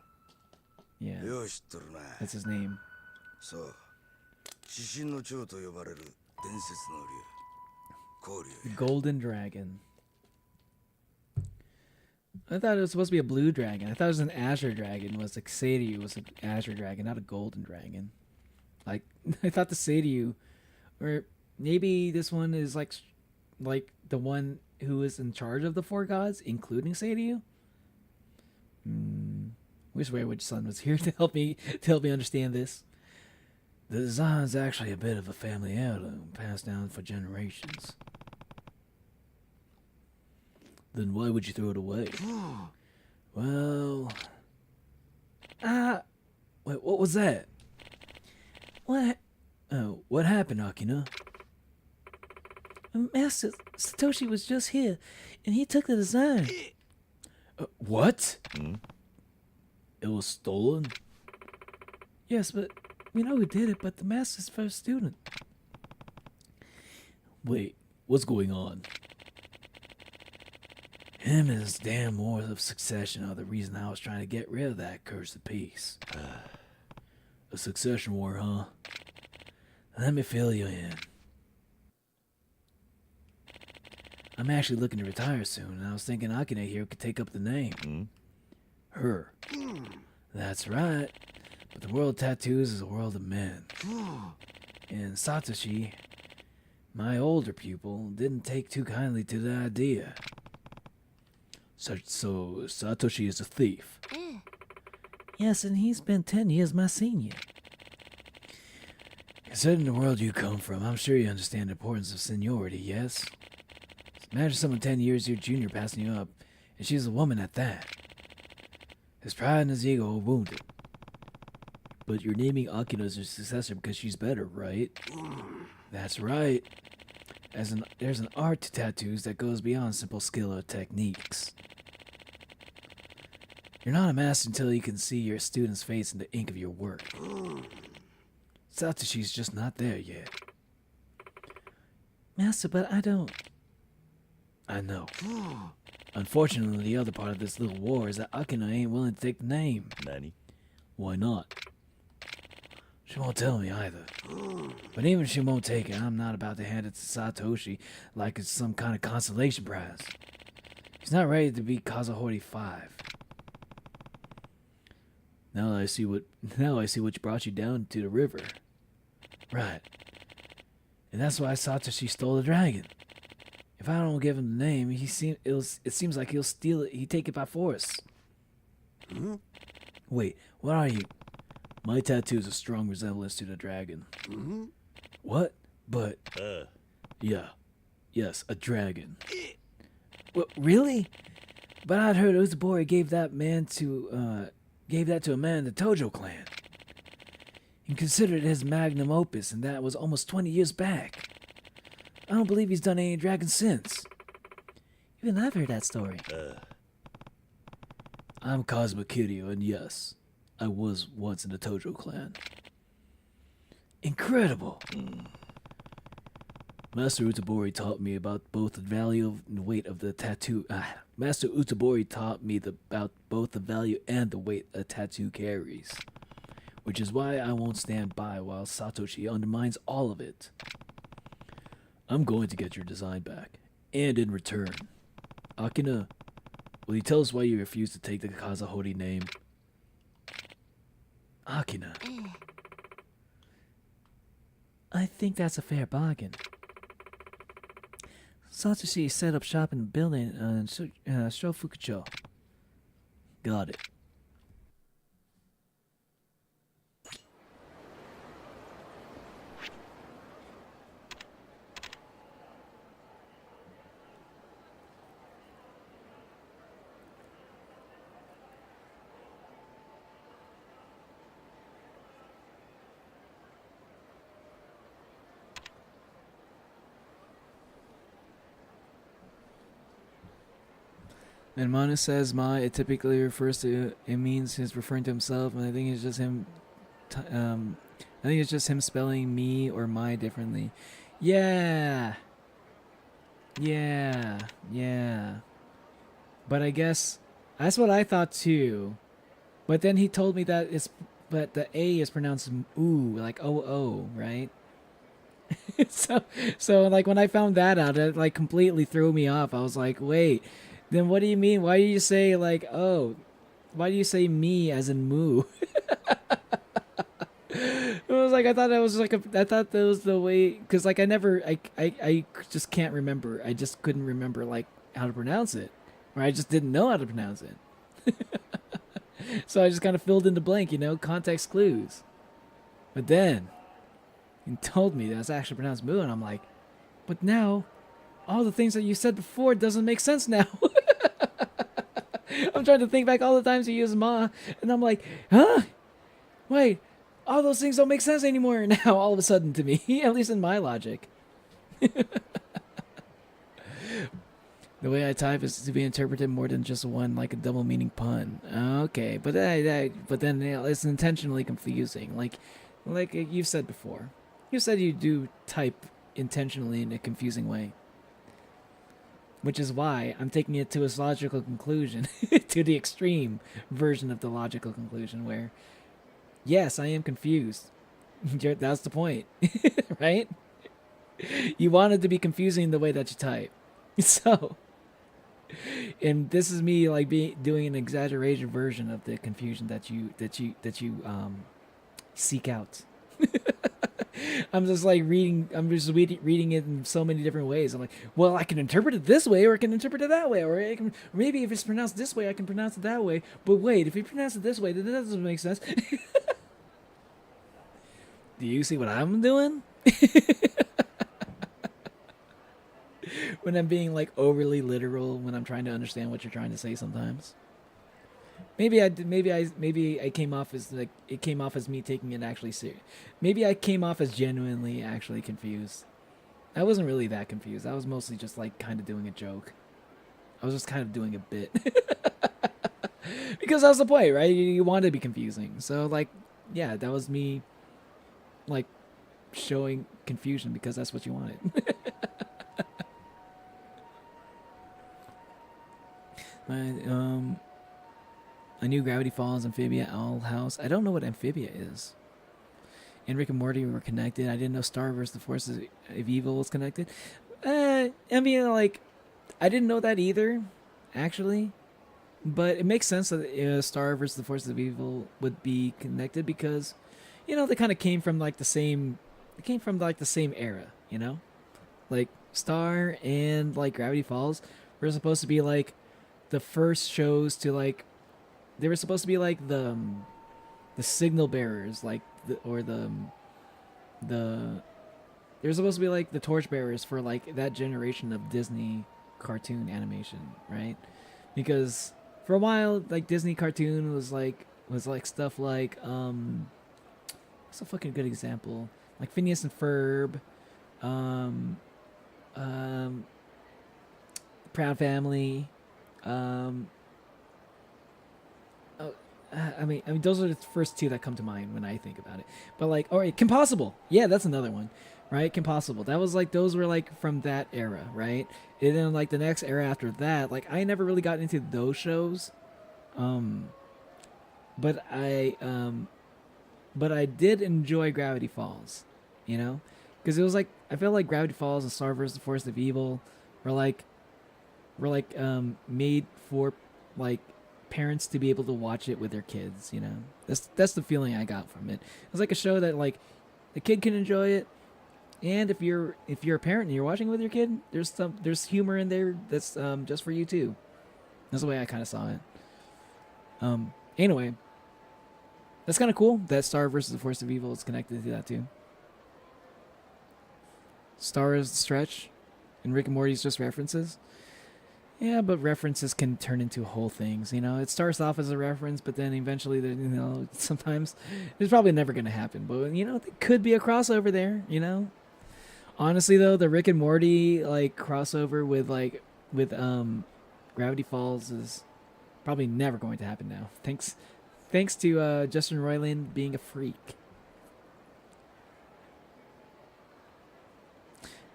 Yeah,
よう知っとるな。
that's his name.
そう。指針の長と呼ばれる伝説の竜。光竜。
Golden dragon. I thought it was supposed to be a blue dragon. I thought it was an azure dragon. It was like Seiryu was an azure dragon, not a golden dragon. Like I thought the Seiryu, or maybe this one is like the one who is in charge of the four gods, including Seiryu. Wish Wayward Son was here to help me understand this. The design is actually a bit of a family heirloom passed down for generations. Then why would you throw it away? Well... Wait, what was that? What? Oh, what happened, Akina? Master Satoshi was just here, and he took the design. What?
Hmm?
It was stolen? Yes, but we know who did it, but the master's first student. Wait, what's going on? Him and his damn wars of succession are the reason I was trying to get rid of that cursed piece. A succession war, huh? Let me fill you in. I'm actually looking to retire soon, and I was thinking Akina here could take up the name.
Hmm?
Her. That's right. But the world of tattoos is a world of men. And Satoshi, my older pupil, didn't take too kindly to the idea. So Satoshi is a thief. Yes, and he's been 10 years my senior. Considering the world you come from, I'm sure you understand the importance of seniority, yes? Imagine someone 10 years your junior passing you up, and she's a woman at that. His pride and his ego are wounded. But you're naming Akina as your successor because she's better, right? That's right. There's an art to tattoos that goes beyond simple skill or techniques. You're not a master until you can see your student's face in the ink of your work. Satoshi's just not there yet. Master, but I don't... I know. Unfortunately, the other part of this little war is that Akina ain't willing to take the name.
Nani?
Why not? She won't tell me either. But even if she won't take it, I'm not about to hand it to Satoshi like it's some kind of consolation prize. He's not ready to be Kazuhori 5. Now I see what brought you down to the river. Right. And that's why Satoshi stole the dragon. If I don't give him the name, it seems like he'll steal it. He'd take it by force. Wait, what are you? My tattoo is a strong resemblance to the dragon. What? But yeah, yes, a dragon. What? Really? But I'd heard Uzubori gave that to a man in the Tojo clan. He considered it his magnum opus, and that was almost 20 years back. I don't believe he's done any dragon since. Even I've heard that story. I'm Kazuma Kiryu, and yes, I was once in the Tojo clan. Incredible! Master Utobori taught me about both the value and weight of the tattoo. Master Utobori taught me about both the value and the weight a tattoo carries. Which is why I won't stand by while Satoshi undermines all of it. I'm going to get your design back. And in return, Akina, will you tell us why you refuse to take the Kazahori name? Akina. I think that's a fair bargain. Satoshi set up shop in the building on Shofukucho. Got it. And Manu says ma, it typically refers to, it means he's referring to himself, and I think it's just him, I think it's just him spelling me or my differently. Yeah. Yeah. Yeah. But I guess, that's what I thought too. But then he told me that but the A is pronounced ooh, like O-O, right? so like when I found that out, it like completely threw me off. I was like, wait. Then what do you mean? Why do you say like, oh, why do you say me as in moo? It was like, I thought that was the way, because like I just can't remember. I just couldn't remember like how to pronounce it, or I just didn't know how to pronounce it. So I just kind of filled in the blank, context clues. But then he told me that it's actually pronounced moo, and I'm like, but now all the things that you said before doesn't make sense now. I'm trying to think back all the times you use ma, and I'm like, huh? Wait, all those things don't make sense anymore now all of a sudden to me, at least in my logic. The way I type is to be interpreted more than just one, like a double meaning pun. Okay, but then it's intentionally confusing. Like you've said before. You said you do type intentionally in a confusing way. Which is why I'm taking it to its logical conclusion, to the extreme version of the logical conclusion where, yes, I am confused. That's the point, right? You wanted to be confusing the way that you type. So, and this is me like doing an exaggerated version of the confusion that you seek out. I'm just like reading it in so many different ways. I'm like, well, I can interpret it this way, or I can interpret it that way, or maybe if it's pronounced this way, I can pronounce it that way. But wait, if you pronounce it this way, then that doesn't make sense. Do you see what I'm doing? When I'm being like overly literal, when I'm trying to understand what you're trying to say sometimes. Maybe I came off as like, it came off as me taking it actually serious. Maybe I came off as genuinely actually confused. I wasn't really that confused. I was mostly just like kind of doing a joke. I was just kind of doing a bit. Because that's the point, right? You want to be confusing. So like, yeah, that was me like showing confusion because that's what you wanted. I knew Gravity Falls, Amphibia, Owl House. I don't know what Amphibia is. And Rick and Morty were connected. I didn't know Star vs. the Forces of Evil was connected. I mean, like, I didn't know that either, actually. But it makes sense that Star vs. the Forces of Evil would be connected because, they kind of came from like the same. It came from like the same era, like Star and like Gravity Falls were supposed to be like the first shows to like they were supposed to be like the signal bearers, like they were supposed to be like the torch bearers for like that generation of Disney cartoon animation, right? Because for a while, like Disney cartoon was like stuff like what's a fucking good example? Like Phineas and Ferb, Proud Family, I mean, those are the first two that come to mind when I think about it. But like, all right, Kim Possible, yeah, that's another one, right? Kim Possible, that was like, those were like from that era, right? And then like the next era after that, like I never really got into those shows, but I did enjoy Gravity Falls, you know, because it was like I feel like Gravity Falls and Star vs. the Force of Evil were like made for like parents to be able to watch it with their kids, you know. That's the feeling I got from it. It was like a show that like the kid can enjoy it, and if you're a parent and you're watching it with your kid, there's humor in there that's just for you too. That's the way I kind of saw it. Anyway, that's kind of cool that Star vs. the Force of Evil is connected to that too. Star is the stretch, and Rick and Morty's just references. Yeah, but references can turn into whole things, you know. It starts off as a reference, but then eventually, you know, sometimes it's probably never going to happen. But, you know, there could be a crossover there, you know. Honestly, though, the Rick and Morty, like, crossover with Gravity Falls is probably never going to happen now. Thanks to Justin Roiland being a freak.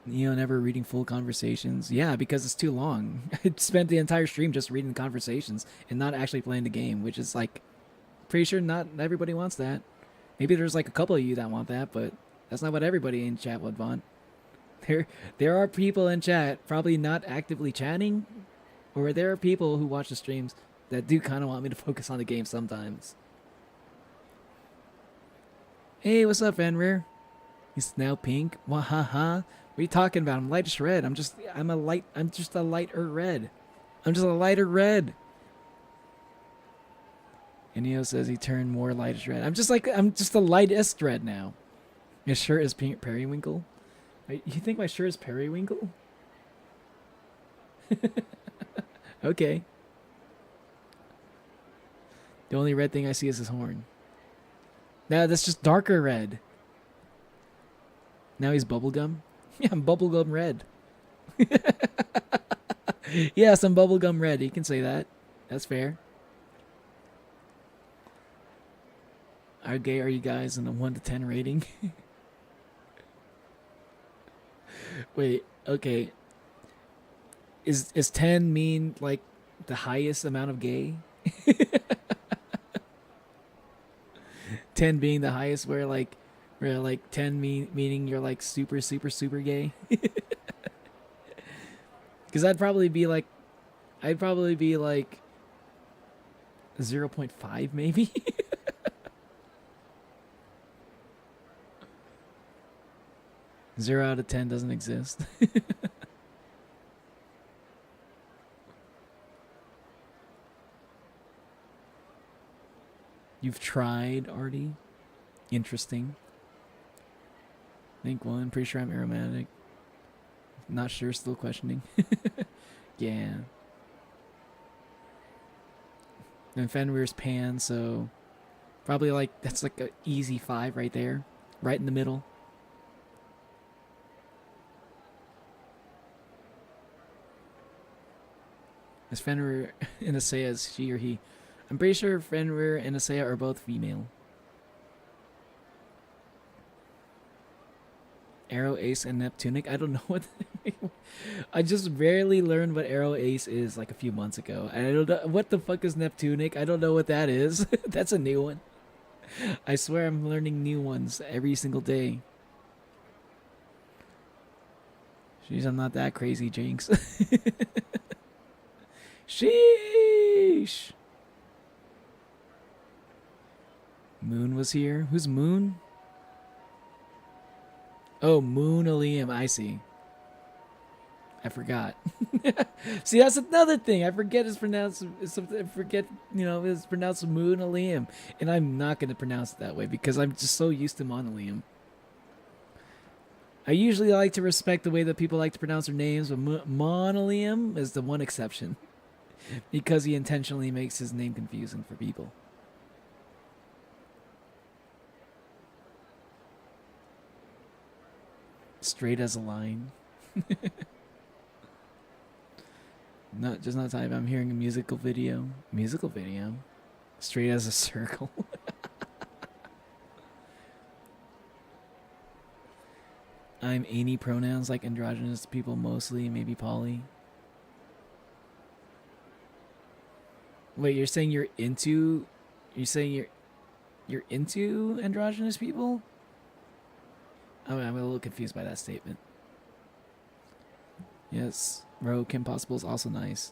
You know, never reading full conversations. Yeah, because it's too long. I spent the entire stream just reading the conversations and not actually playing the game, which is like, pretty sure not everybody wants that. Maybe there's like a couple of you that want that, but that's not what everybody in chat would want. There are people in chat probably not actively chatting, or there are people who watch the streams that do kind of want me to focus on the game sometimes. Hey, what's up, Fenrir? He's now pink. Wahaha. What are you talking about? I'm lightish red. I'm just a lighter red. I'm just a lighter red. And Neo says he turned more lightish red. I'm just the lightest red now. His shirt is pink periwinkle. You think my shirt is periwinkle? Okay. The only red thing I see is his horn. Nah, that's just darker red. Now he's bubblegum. Yeah, I'm bubblegum red. Yes, I'm bubblegum red. You can say that. That's fair. How gay are you guys in a 1 to 10 rating? Wait, okay. Is 10 mean like the highest amount of gay? 10 being the highest where like 10 meaning you're like super gay. Because I'd probably be like 0.5 maybe. Zero out of 10 doesn't exist. You've tried, Artie? Interesting. Think one. Pretty sure I'm aromatic. Not sure. Still questioning. Yeah. And Fenrir's pan, so probably like that's like an easy 5 right there, right in the middle. Is Fenrir and Asaya as she or he? I'm pretty sure Fenrir and Asaya are both female. Arrow Ace and Neptunic. I don't know what. I just barely learned what Arrow Ace is like a few months ago. And I don't know what the fuck is Neptunic. I don't know what that is. That's a new one. I swear I'm learning new ones every single day. Jeez, I'm not that crazy, Jinx. Sheesh. Moon was here. Who's Moon? Oh, Moon Aleem. I see. I forgot. See, that's another thing. I forget it's pronounced. I forget, it's pronounced Moonalium, and I'm not gonna pronounce it that way because I'm just so used to Monolium. I usually like to respect the way that people like to pronounce their names, but Monolium is the one exception because he intentionally makes his name confusing for people. Straight as a line. Not type. I'm hearing a musical video. Musical video. Straight as a circle. I'm any pronouns like androgynous people mostly, maybe poly. Wait, you're saying you're into androgynous people? I'm a little confused by that statement. Yes, bro, Kim Possible is also nice.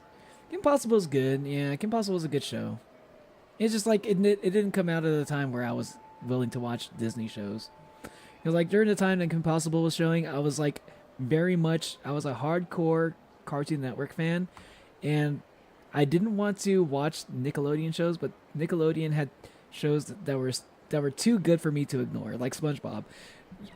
Kim Possible is good. Yeah, Kim Possible is a good show. It's just like it didn't come out at a time where I was willing to watch Disney shows. Because like during the time that Kim Possible was showing, I was like I was a hardcore Cartoon Network fan, and I didn't want to watch Nickelodeon shows, but Nickelodeon had shows that were too good for me to ignore, like SpongeBob.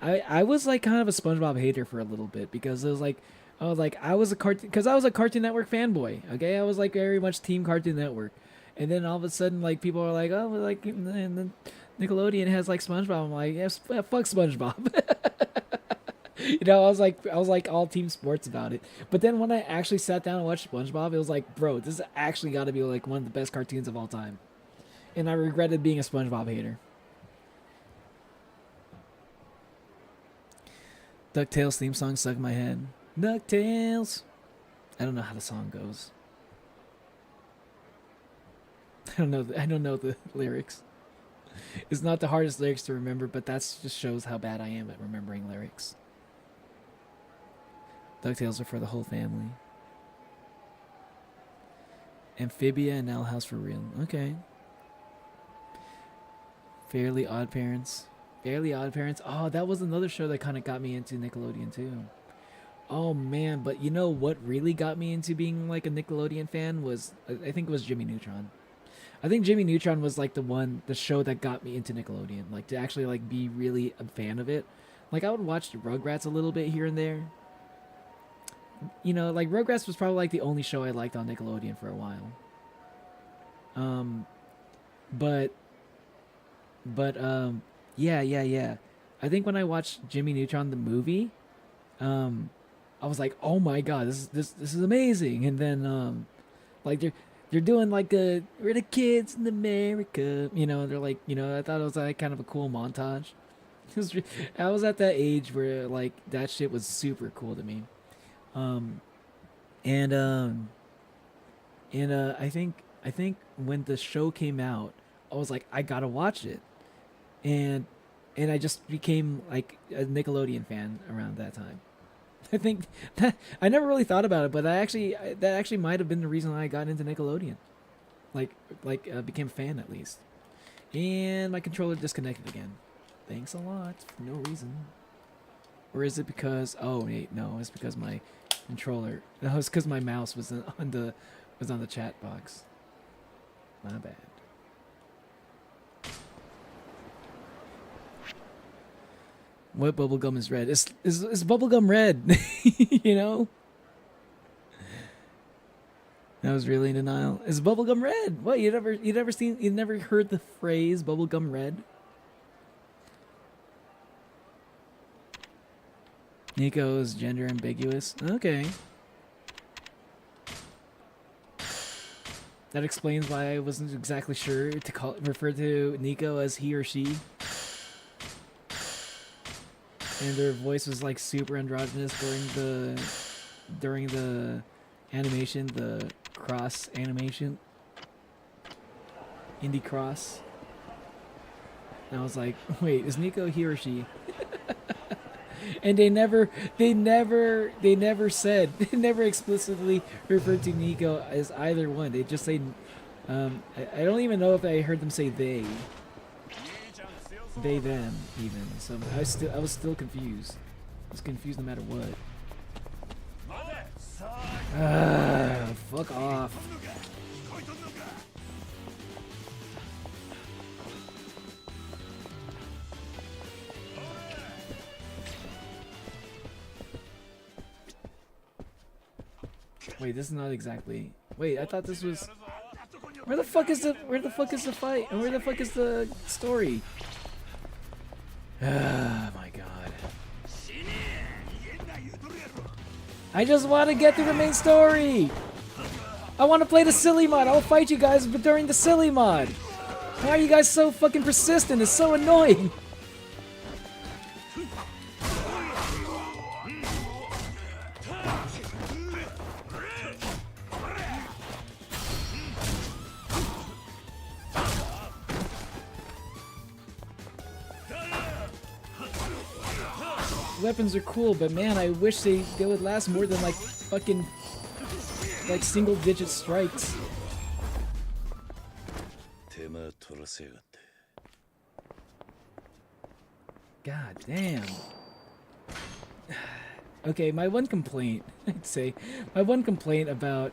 I was like kind of a SpongeBob hater for a little bit because it was like I was a Cartoon Network fanboy. Okay, I was like very much Team Cartoon Network, and then all of a sudden like people are like, oh, like and then Nickelodeon has like SpongeBob. I'm like, yes, yeah, fuck SpongeBob. I was like all team sports about it. But then when I actually sat down and watched SpongeBob, it was like, bro, this has actually got to be like one of the best cartoons of all time. And I regretted being a SpongeBob hater. DuckTales theme song stuck in my head. DuckTales. I don't know how the song goes. I don't know the lyrics. It's not the hardest lyrics to remember, but that just shows how bad I am at remembering lyrics. DuckTales are for the whole family. Amphibia and Owl House for real. Okay. Fairly Odd Parents. Fairly Odd Parents. Oh, that was another show that kind of got me into Nickelodeon too. Oh man, but you know what really got me into being like a Nickelodeon fan was, I think it was Jimmy Neutron. I think Jimmy Neutron was like the show that got me into Nickelodeon, like to actually like be really a fan of it. Like I would watch Rugrats a little bit here and there. Like Rugrats was probably like the only show I liked on Nickelodeon for a while. Yeah. I think when I watched Jimmy Neutron the movie, I was like, oh my god, this is amazing. And then like they're doing like we're the kids in America, they're like, I thought it was like kind of a cool montage. I was at that age where like that shit was super cool to me. I think when the show came out, I was like, I gotta watch it. And I just became like a Nickelodeon fan around that time. I think that I never really thought about it, but that actually might have been the reason I got into Nickelodeon. Became a fan at least. And my controller disconnected again. Thanks a lot for no reason. Or is it because? Oh wait, no, it's because my controller. No, it's because my mouse was on the chat box. My bad. What bubblegum is red? Is bubblegum red? I was really in denial. Is bubblegum red? What, you never heard the phrase bubblegum red? Nico is gender ambiguous. Okay. That explains why I wasn't exactly sure to refer to Nico as he or she. And their voice was like super androgynous during the animation, the cross animation, indie cross. And I was like, wait, is Nico he or she? And they never explicitly referred to Nico as either one. They just say, I don't even know if I heard them say they, them even. So I was still confused. I was confused no matter what. Fuck off. Wait, this is not exactly. Wait, I thought this was. Where the fuck is the fight? And where the fuck is the story? Oh my god. I just want to get through the main story. I want to play the silly mod. I'll fight you guys but during the silly mod. Why are you guys so fucking persistent? It's so annoying. Weapons are cool, but man, I wish they would last more than like fucking like single digit strikes. God damn. Okay, my one complaint, I'd say, my one complaint about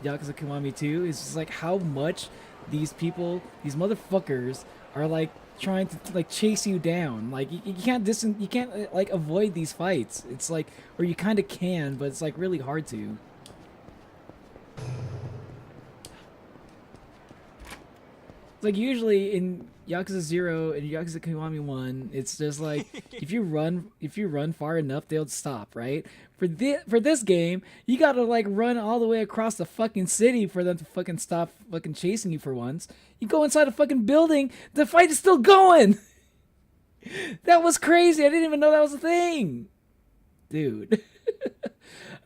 Yakuza Kiwami 2 is just like how much these people, these motherfuckers, are like trying to like chase you down. Like you can't like avoid these fights. It's like, or you kind of can, but it's like really hard to. Like usually in Yakuza 0 and Yakuza Kiwami 1, it's just like if you run far enough, they'll stop, right? For this game, you gotta like run all the way across the fucking city for them to fucking stop fucking chasing you for once. You go inside a fucking building, the fight is still going. That was crazy. I didn't even know that was a thing, dude. I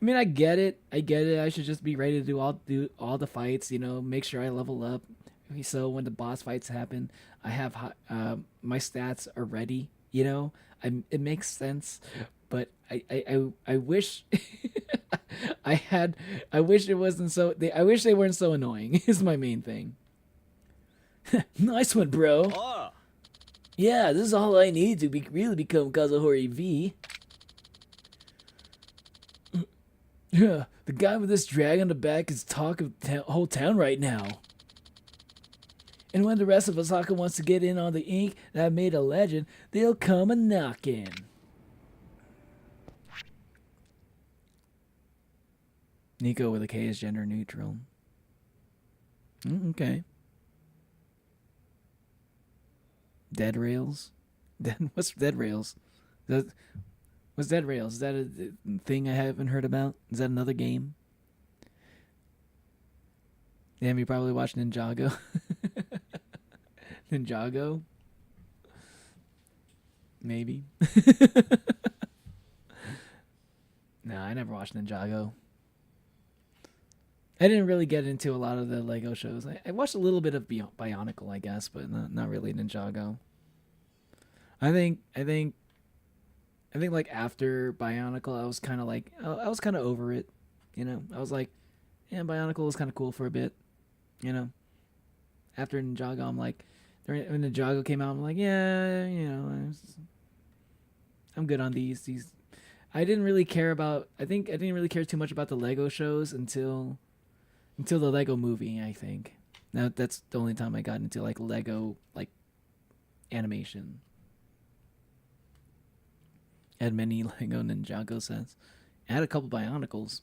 mean, I get it. I should just be ready to do all the fights. You know, make sure I level up. So when the boss fights happen, I have my stats are ready. You know, it makes sense. But I wish I wish it wasn't so. I wish they weren't so annoying. Is my main thing. Nice one, bro.
Oh.
Yeah, this is all I need to really become Kazuhori V. Yeah, the guy with this drag on the back is talk of the whole town right now. And when the rest of Osaka wants to get in on the ink that made a legend, they'll come a knockin'. Nico with a K is gender neutral. Okay. Dead Rails? What's Dead Rails? What's Dead Rails? Is that a thing I haven't heard about? Is that another game? Damn, you probably watched Ninjago. Ninjago? Maybe. No, I never watched Ninjago. I didn't really get into a lot of the Lego shows. I watched a little bit of Bionicle, I guess, but not really Ninjago. I think like after Bionicle, I was kind of like, I was kind of over it. You know, I was like, yeah, Bionicle was kind of cool for a bit. You know, after Ninjago, I'm like, when Ninjago came out, I'm like, yeah, you know, I'm good on these. I didn't really care about. I didn't really care too much about the Lego shows until the Lego movie. I think now that's the only time I got into like Lego like animation. I had many Lego Ninjago sets. I had a couple Bionicles.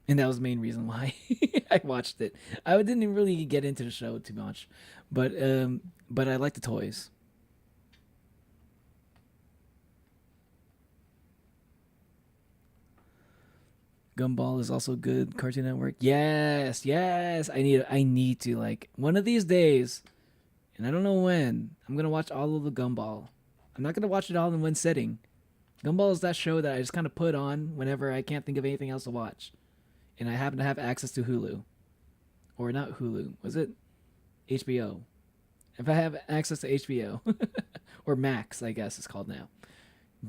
And that was the main reason why I watched it. I didn't really get into the show too much, but I like the toys. Gumball is also good. Cartoon Network. Yes. I need to like one of these days, and I don't know when. I'm gonna watch all of the Gumball. I'm not gonna watch it all in one sitting. Gumball is that show that I just kind of put on whenever I can't think of anything else to watch. And I happen to have access to Hulu. Or not Hulu. Was it HBO? If I have access to HBO. Or Max, I guess it's called now.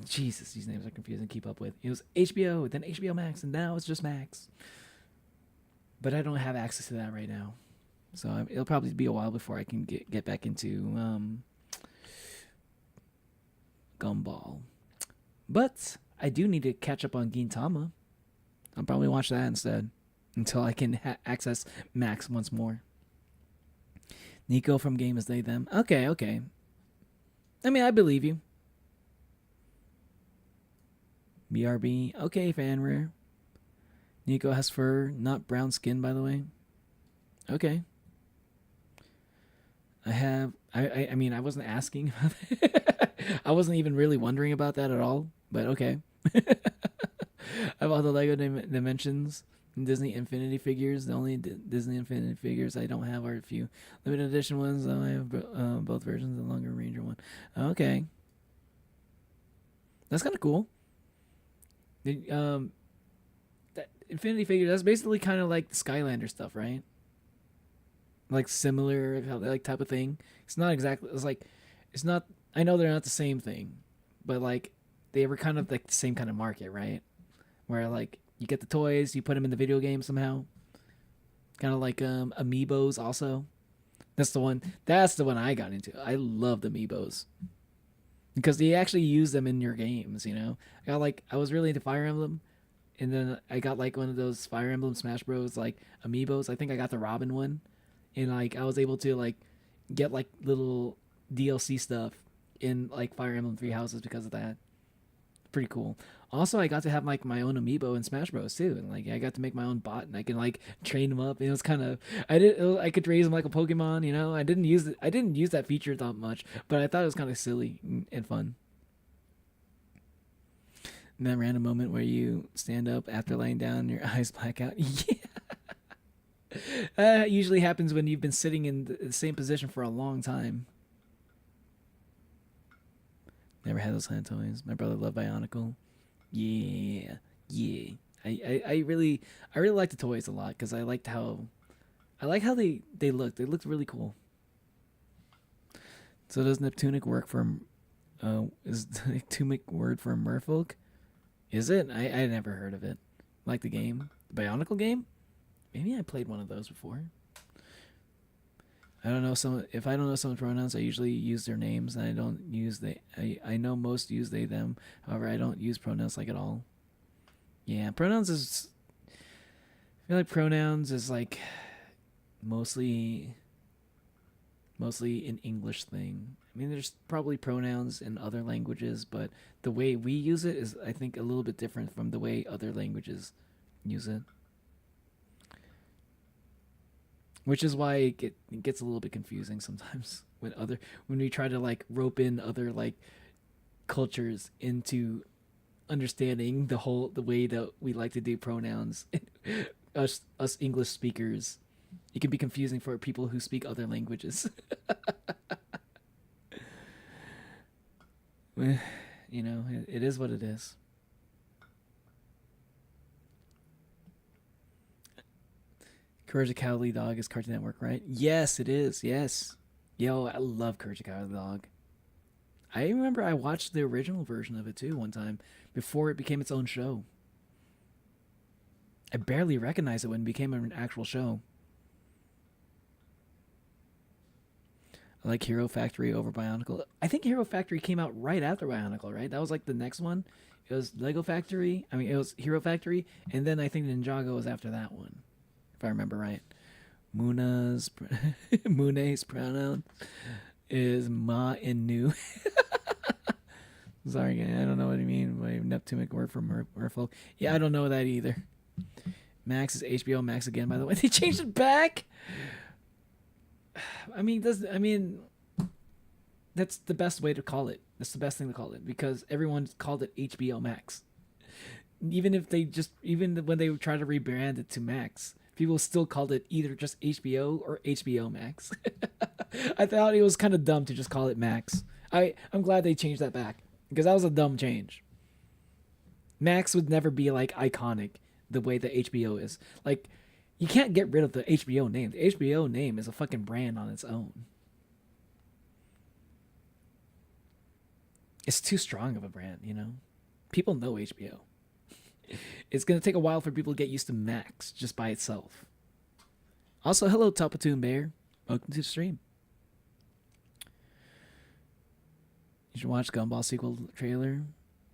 Jesus, these names are confusing to keep up with. It was HBO, then HBO Max, and now it's just Max. But I don't have access to that right now. So it'll probably be a while before I can get back into Gumball. But I do need to catch up on Gintama. I'll probably watch that instead until I can access Max once more. Nico from Game is They Them. Okay. I mean, I believe you. BRB. Okay, fan rare. Nico has fur, not brown skin, by the way. Okay. I mean, I wasn't asking about it. I wasn't even really wondering about that at all, but okay. I have all the Lego Dimensions and Disney Infinity figures. The only Disney Infinity figures I don't have are a few limited edition ones. I have both versions, the longer Ranger one. Okay. That's kind of cool. That Infinity figure, that's basically kind of like the Skylander stuff, right? Like similar, like type of thing. It's not exactly. It's not. I know they're not the same thing, but like they were kind of like the same kind of market, right? Where like you get the toys, you put them in the video game somehow. Kind of like amiibos also. That's the one I got into. I loved amiibos because they actually use them in your games. You know, I was really into Fire Emblem. And then I got like one of those Fire Emblem Smash Bros. Like amiibos. I think I got the Robin one. And like I was able to like get like little DLC stuff in like Fire Emblem 3 Houses because of that. Pretty cool. Also, I got to have like my own amiibo in Smash Bros too, and like I got to make my own bot, and I can like train him up. And it was kind of I could raise him like a Pokemon. You know, I didn't use that feature that much, but I thought it was kind of silly and fun. And that random moment where you stand up after laying down and your eyes black out. Yeah. That usually happens when you've been sitting in the same position for a long time. Never had those kind of toys. My brother loved Bionicle. Yeah. I really like the toys a lot because I like how they looked. They looked really cool. So does Neptunic work for? Is Neptunic word for merfolk? Is it? I never heard of it. Like the game, the Bionicle game. Maybe I played one of those before. I don't know if I don't know some pronouns, I usually use their names, and I don't use they. I know most use they them. However, I don't use pronouns like at all. Yeah, pronouns is. I feel like pronouns is like mostly an English thing. I mean, there's probably pronouns in other languages, but the way we use it is, I think, a little bit different from the way other languages use it. Which is why it gets a little bit confusing sometimes when we try to like rope in other like cultures into understanding the way that we like to do pronouns. us English speakers, it can be confusing for people who speak other languages. You know, it is what it is. Courage the Cowardly Dog is Cartoon Network, right? Yes, it is. Yes. Yo, I love Courage the Cowardly Dog. I remember I watched the original version of it too one time before it became its own show. I barely recognized it when it became an actual show. I like Hero Factory over Bionicle. I think Hero Factory came out right after Bionicle, right? That was like the next one. It was Lego Factory. I mean, it was Hero Factory, and then I think Ninjago was after that one, if I remember right. Mune's pronoun is ma and nu. Sorry, I don't know what you mean by Neptunic word for merfolk. Yeah, I don't know that either. Max is HBO Max again, by the way. They changed it back. I mean, that's the best way to call it. That's the best thing to call it because everyone called it HBO Max. Even when they try to rebrand it to Max, people still called it either just HBO or HBO Max. I thought it was kind of dumb to just call it Max. I'm glad they changed that back because that was a dumb change. Max would never be like iconic the way that HBO is. Like, you can't get rid of the HBO name. The HBO name is a fucking brand on its own. It's too strong of a brand, you know? People know HBO. It's going to take a while for people to get used to Max just by itself. Also, hello, Topatoon Bear. Welcome to the stream. You should watch Gumball sequel trailer.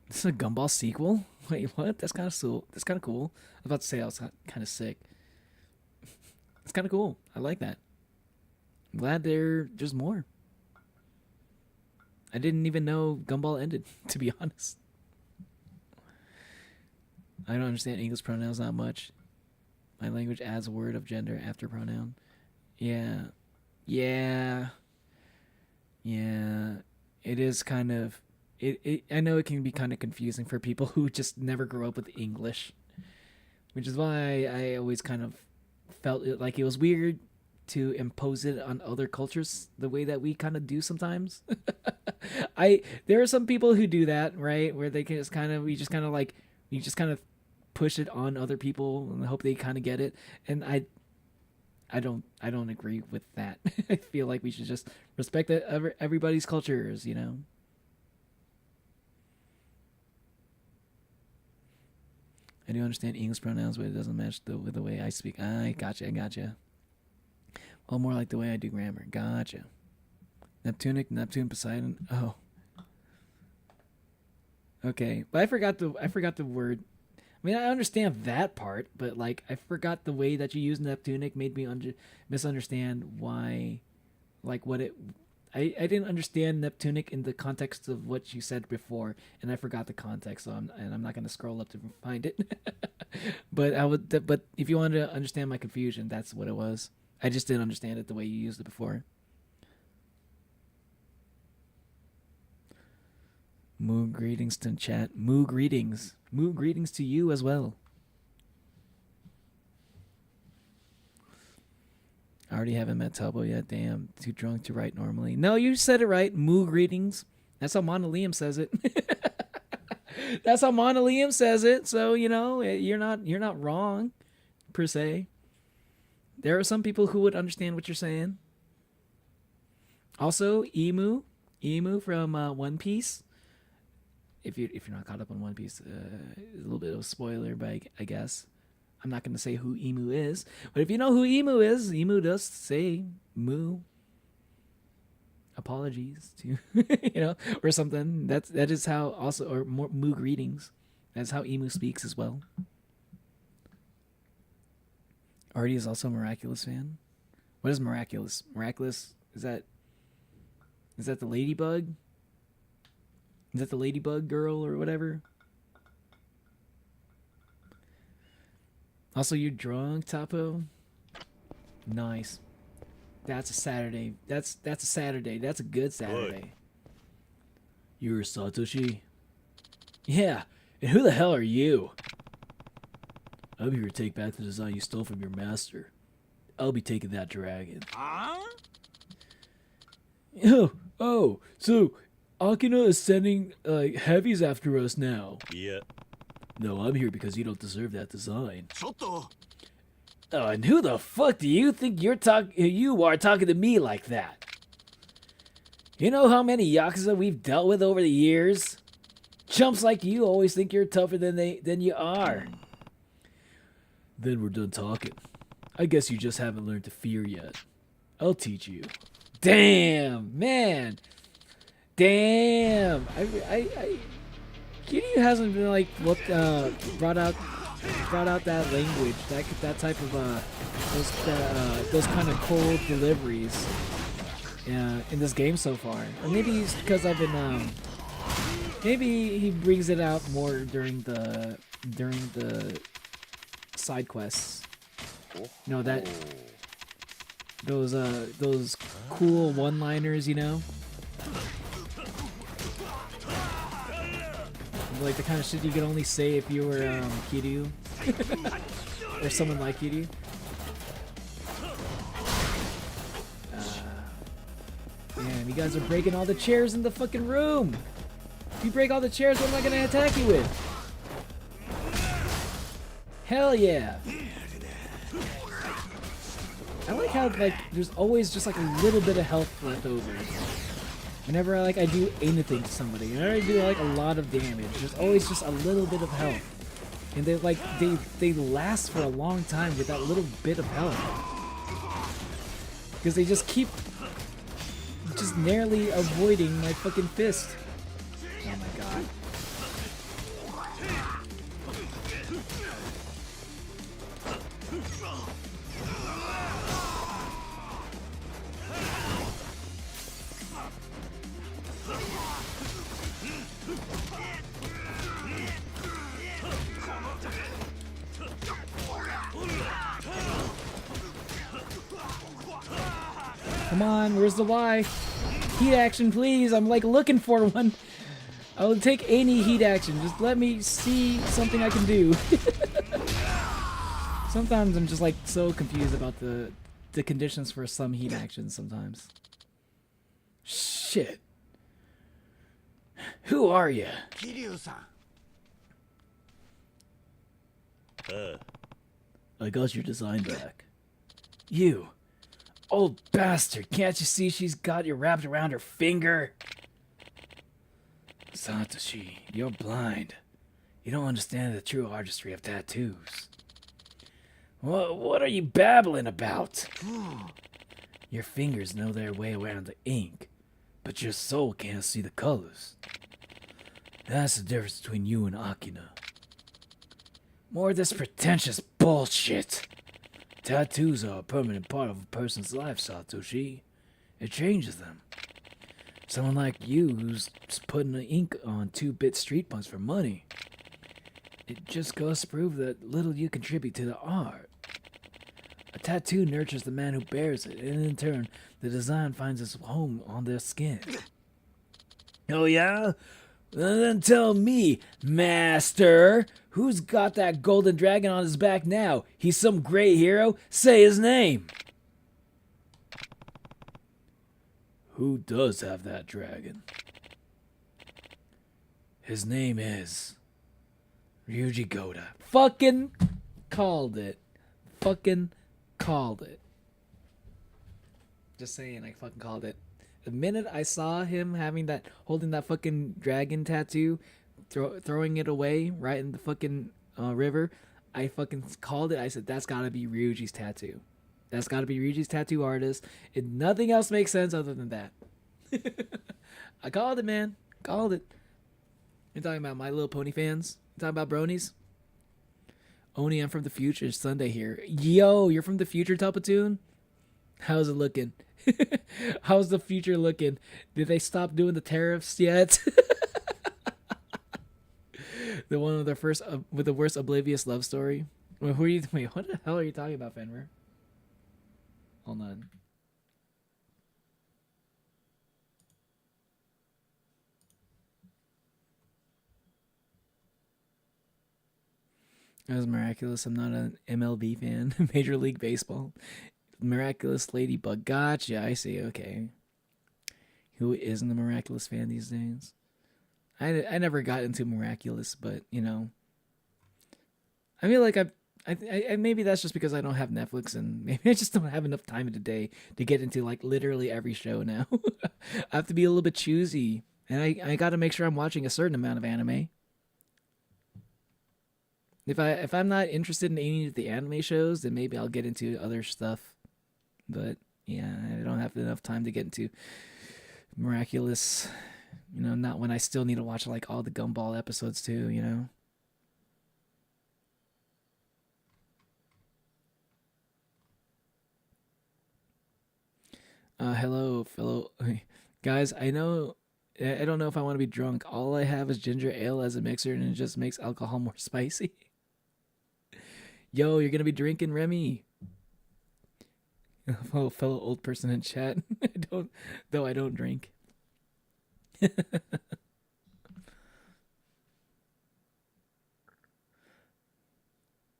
This is a Gumball sequel? Wait, what? That's kind of cool. That's kind of cool. I was about to say I was kind of sick. It's kind of cool. I like that. I'm glad there's more. I didn't even know Gumball ended, to be honest. I don't understand English pronouns that much. My language adds a word of gender after pronoun. Yeah. It is kind of... I know it can be kind of confusing for people who just never grew up with English. Which is why I always kind of felt like it was weird to impose it on other cultures the way that we kind of do sometimes. There are some people who do that, right? Where they can just kind of push it on other people and hope they kind of get it. And I don't agree with that. I feel like we should just respect everybody's cultures, you know. I do understand English pronouns, but it doesn't match with the way I speak. I gotcha. Well, more like the way I do grammar. Gotcha. Neptunic, Neptune, Poseidon. Oh. Okay, but I forgot the word. I mean, I understand that part, but like I forgot the way that you use Neptunic made me misunderstand why, like what it. I didn't understand Neptunic in the context of what you said before, and I forgot the context, so I'm not gonna scroll up to find it. But if you want to understand my confusion, that's what it was. I just didn't understand it the way you used it before. Moo greetings to chat. Moo greetings. Moo greetings to you as well. I already haven't met Tubbo yet. Damn, too drunk to write normally. No, you said it right. Moo greetings. That's how Mona Liam says it. That's how Mona Liam says it. So you know, you're not wrong, per se. There are some people who would understand what you're saying. Also, Emu from One Piece. If you're not caught up on One Piece, a little bit of a spoiler, but I guess I'm not going to say who Emu is. But if you know who Emu is, Emu does say moo. Apologies to you know, or something. That is how also, or more moo greetings. That's how Emu speaks as well. Artie is also a Miraculous fan. What is Miraculous? Miraculous, is that the ladybug? Is that the ladybug girl or whatever? Also, you're drunk, Tapo? Nice. That's a Saturday. That's a Saturday. That's a good Saturday. You're Satoshi? Yeah. And who the hell are you? I'm here to take back the design you stole from your master. I'll be taking that dragon.
Huh?
Oh, so Akina is sending heavies after us now.
Yeah.
No, I'm here because you don't deserve that design.
ちょっと
Oh, and who the fuck do you think you are talking to me like that? You know how many Yakuza we've dealt with over the years? Chumps like you always think you're tougher than you are. Then we're done talking. I guess you just haven't learned to fear yet. I'll teach you. Damn, man. Damn. Kiryu hasn't been like brought out that language, that type of those kind of cold deliveries in this game so far. Or maybe it's because I've been maybe he brings it out more during the side quests. You know, that those cool one-liners, you know? Like the kind of shit you could only say if you were Kiryu. Or someone like Kiryu. Man, you guys are breaking all the chairs in the fucking room! If you break all the chairs, what am I gonna attack you with? Hell yeah! I like how there's always just like a little bit of health left over. Whenever I do anything to somebody, whenever I do like a lot of damage, there's always just a little bit of health. And they last for a long time with that little bit of health. Because they just keep just narrowly avoiding my fucking fist. Oh my god. Come on, where's the Y? Heat action, please. I'm like looking for one. I will take any heat action. Just let me see something I can do. Sometimes I'm just like so confused about the conditions for some heat actions sometimes. Shit. Who are you?
Kiryu-san.
I got your design back. You. Old bastard. Can't you see she's got you wrapped around her finger? Satoshi, you're blind. You don't understand the true artistry of tattoos. What are you babbling about? Your fingers know their way around the ink, but your soul can't see the colors. That's the difference between you and Akina. More of this pretentious bullshit. Tattoos are a permanent part of a person's life, Satoshi. It changes them. Someone like you who's just putting the ink on 2-bit street punks for money. It just goes to prove that little you contribute to the art. A tattoo nurtures the man who bears it, and in turn, the design finds its home on their skin. Oh yeah? Then tell me, master, who's got that golden dragon on his back now? He's some great hero? Say his name! Who does have that dragon? His name is Ryuji Goda. Fucking called it. Fucking called it. Just saying, I fucking called it. The minute I saw him holding that fucking dragon tattoo, throwing it away right in the fucking river, I fucking called it. I said, that's gotta be Ryuji's tattoo. That's gotta be Ryuji's tattoo artist. And nothing else makes sense other than that. I called it, man. Called it. You're talking about My Little Pony fans? You're talking about bronies? Oni, I'm from the future. Sunday here. Yo, you're from the future, Tupatoon? How's it looking? How's the future looking? Did they stop doing the tariffs yet? The one with the first with the worst oblivious love story. Wait, what the hell are you talking about, Fenrir? Hold on. That was miraculous. I'm not an MLB fan. Major League Baseball. Miraculous Ladybug. Gotcha. I see. Okay. Who isn't a Miraculous fan these days? I never got into Miraculous, but you know, I feel like I maybe that's just because I don't have Netflix, and maybe I just don't have enough time in the day to get into like literally every show now. I have to be a little bit choosy, and I got to make sure I'm watching a certain amount of anime. If I'm not interested in any of the anime shows, then maybe I'll get into other stuff. But yeah, I don't have enough time to get into Miraculous. You know, not when I still need to watch like all the Gumball episodes too, you know. Hello, fellow guys. I don't know if I want to be drunk. All I have is ginger ale as a mixer, and it just makes alcohol more spicy. Yo, you're gonna be drinking, Remy. Oh, fellow old person in chat. I don't drink.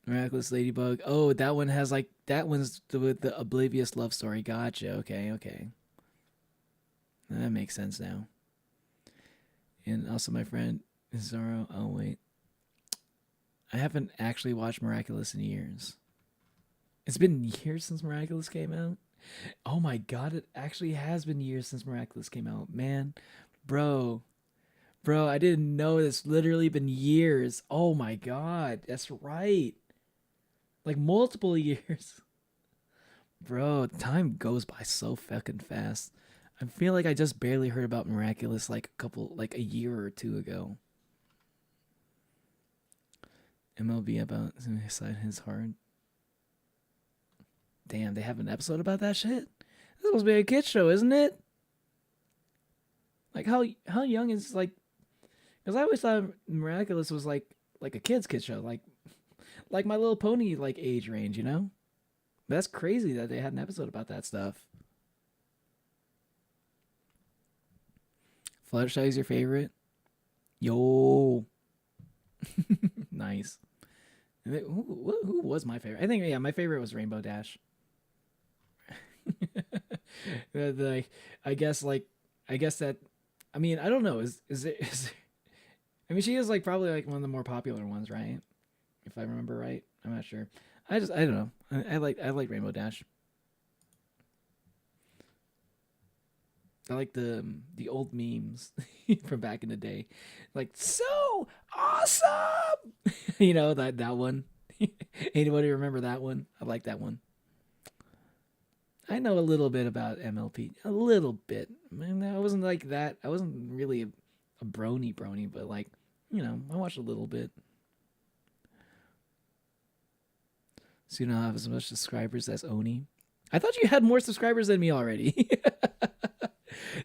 Miraculous Ladybug. Oh, that one has like that one's with the oblivious love story. Gotcha. Okay. That makes sense now. And also my friend Zoro. Oh wait, I haven't actually watched Miraculous in years. It's been years since Miraculous came out. Oh my god, it actually has been years since Miraculous came out. Man, bro, I didn't know it's literally been years. Oh my god, that's right. Like multiple years. Bro, time goes by so fucking fast. I feel like I just barely heard about Miraculous like a year or two ago. MLB about inside his heart. Damn, they have an episode about that shit? This supposed to be a kid's show, isn't it? Like how young is like? Because I always thought Miraculous was like a kid's show, like My Little Pony like age range, you know? That's crazy that they had an episode about that stuff. Fluttershy is your favorite? Yo. Nice. Who was my favorite? I think, yeah, my favorite was Rainbow Dash. I guess that, I mean, I don't know. Is it, I mean, she is like probably like one of the more popular ones, right? If I remember right. I'm not sure. I don't know. I like Rainbow Dash. I like the old memes from back in the day, like so awesome. You know that one. Anybody remember that one? I like that one. I know a little bit about MLP, a little bit. I mean, I wasn't like that. I wasn't really a brony, but like, you know, I watched a little bit. So you don't have as much subscribers as Oni. I thought you had more subscribers than me already.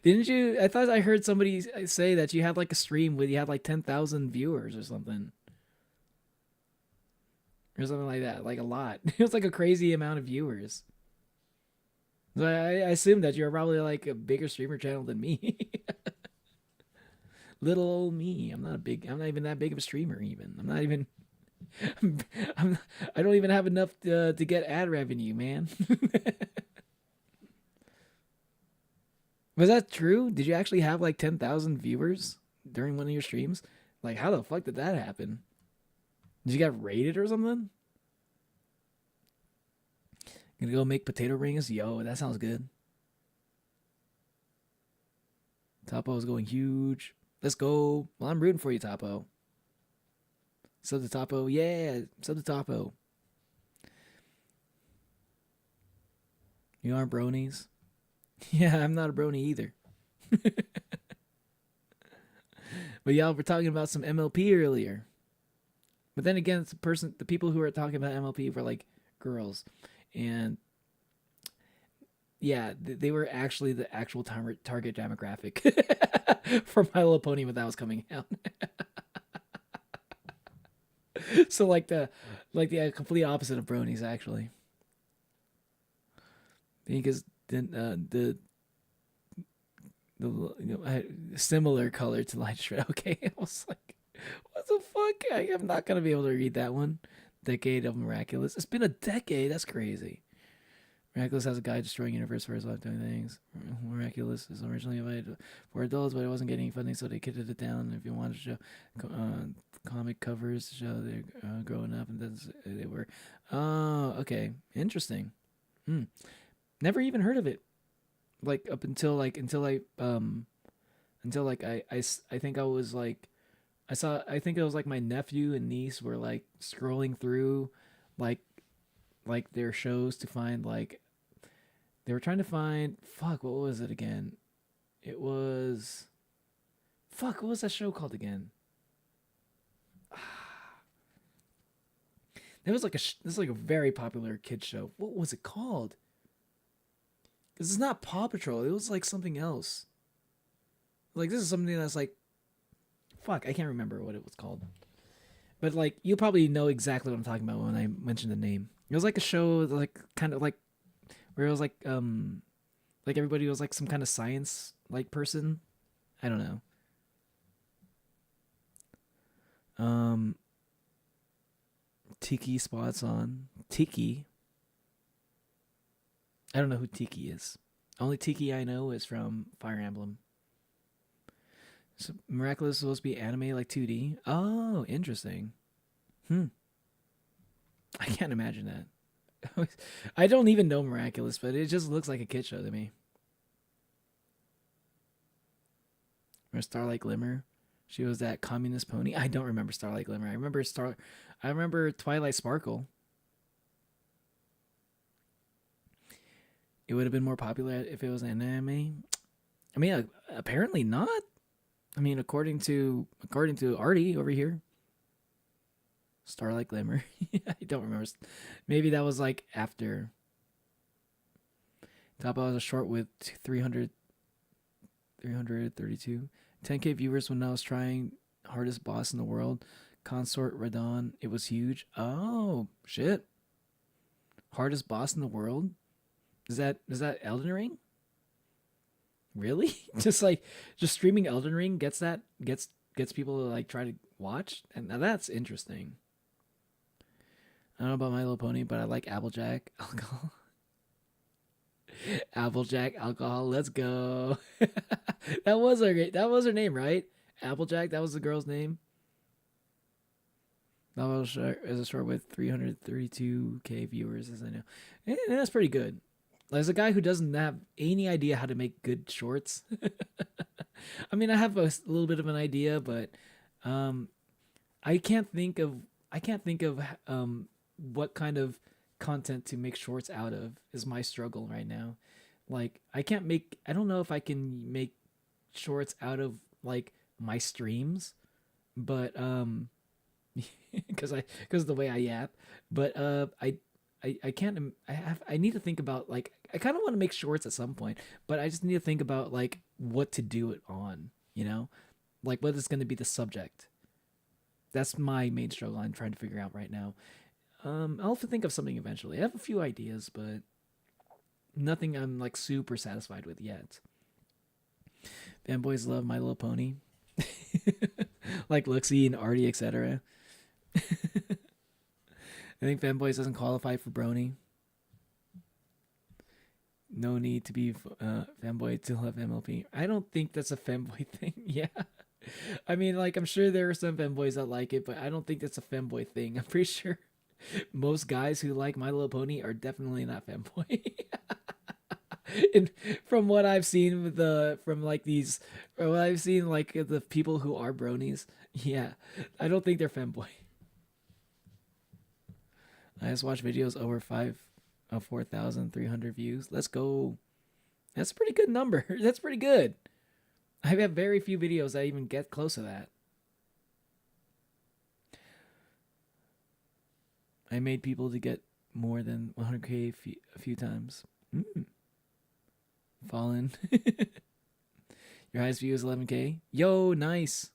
Didn't you? I thought I heard somebody say that you had like a stream where you had like 10,000 viewers or something. Or something like that. Like a lot. It was like a crazy amount of viewers. So I assume that you're probably like a bigger streamer channel than me. Little old me. I'm not even that big of a streamer even. I'm not even... I don't even have enough to get ad revenue, man. Was that true? Did you actually have like 10,000 viewers during one of your streams? Like, how the fuck did that happen? Did you get rated or something? Gonna go make potato rings? Yo, that sounds good. Topo is going huge. Let's go. Well, I'm rooting for you, Topo. Sub to Topo. Yeah, sub to Topo. You aren't bronies? Yeah, I'm not a brony either. But y'all were talking about some MLP earlier. But then again, it's the people who are talking about MLP were like girls. And yeah, they were actually the actual target demographic for My Little Pony when that was coming out. So like the complete opposite of bronies, actually. Because then the similar color to Light Shred. Okay, I was like, what the fuck? I'm not gonna be able to read that one. Decade of Miraculous. It's been a decade. That's crazy. Miraculous has a guy destroying universe for his life doing things. Miraculous is originally invited for adults, but it wasn't getting funding, so they kitted it down. If you wanted to show comic covers to show they're growing up, and then they were. Oh, okay, interesting. Never even heard of it. Like up until I think I was like, I think it was like my nephew and niece were like scrolling through like their shows to find like, they were trying to find, what was it again? It was, what was that show called again? It was like this is like a very popular kids show. What was it called? Because it's not Paw Patrol. It was like something else. Like this is something that's like, I can't remember what it was called. But like, you probably know exactly what I'm talking about when I mention the name. It was like a show, like kind of like where it was like everybody was like some kind of science like person. I don't know. Tiki spots on Tiki. I don't know who Tiki is. Only Tiki I know is from Fire Emblem. So Miraculous is supposed to be anime like 2D. Oh, interesting. I can't imagine that. I don't even know Miraculous, but it just looks like a kid show to me. Or Starlight Glimmer. She was that communist pony. I don't remember Starlight Glimmer. I remember Twilight Sparkle. It would have been more popular if it was an anime. I mean, apparently not. I mean, according to Artie over here. Starlight Glimmer. I don't remember. Maybe that was like after. Top was a short with 332. 10K viewers when I was trying hardest boss in the world. Consort Radon. It was huge. Oh, shit. Hardest boss in the world? Is that Elden Ring? Really? Just streaming Elden Ring gets people to like try to watch, and now that's interesting. I don't know about My Little Pony, but I like Applejack alcohol. Applejack alcohol. Let's go. That was her name, right? Applejack. That was the girl's name. That was a short with 332k viewers, as I know. And that's pretty good. As a guy who doesn't have any idea how to make good shorts, I mean, I have a little bit of an idea, but I can't think of what kind of content to make shorts out of is my struggle right now. Like, I don't know if I can make shorts out of like my streams, but because of the way I yap, but I can't. I need to think about, like, I kind of want to make shorts at some point, but I just need to think about like what to do it on, you know, like what is going to be the subject. That's my main struggle I'm trying to figure out right now. I'll have to think of something eventually. I have a few ideas, but nothing I'm like super satisfied with yet. Fanboys love My Little Pony, like Luxie and Artie, etc. I think Fanboys doesn't qualify for Brony. No need to be fanboy to love MLP. I don't think that's a fanboy thing. Yeah. I mean, like, I'm sure there are some fanboys that like it, but I don't think that's a fanboy thing. I'm pretty sure most guys who like My Little Pony are definitely not fanboy. And from what I've seen with the people who are bronies, yeah, I don't think they're fanboy. I just watch videos over 4,300 views. Let's go. That's a pretty good number. That's pretty good. I have very few videos that even get close to that. I made people to get more than 100k a few times. Fallen. Your highest view is 11k. Yo, nice.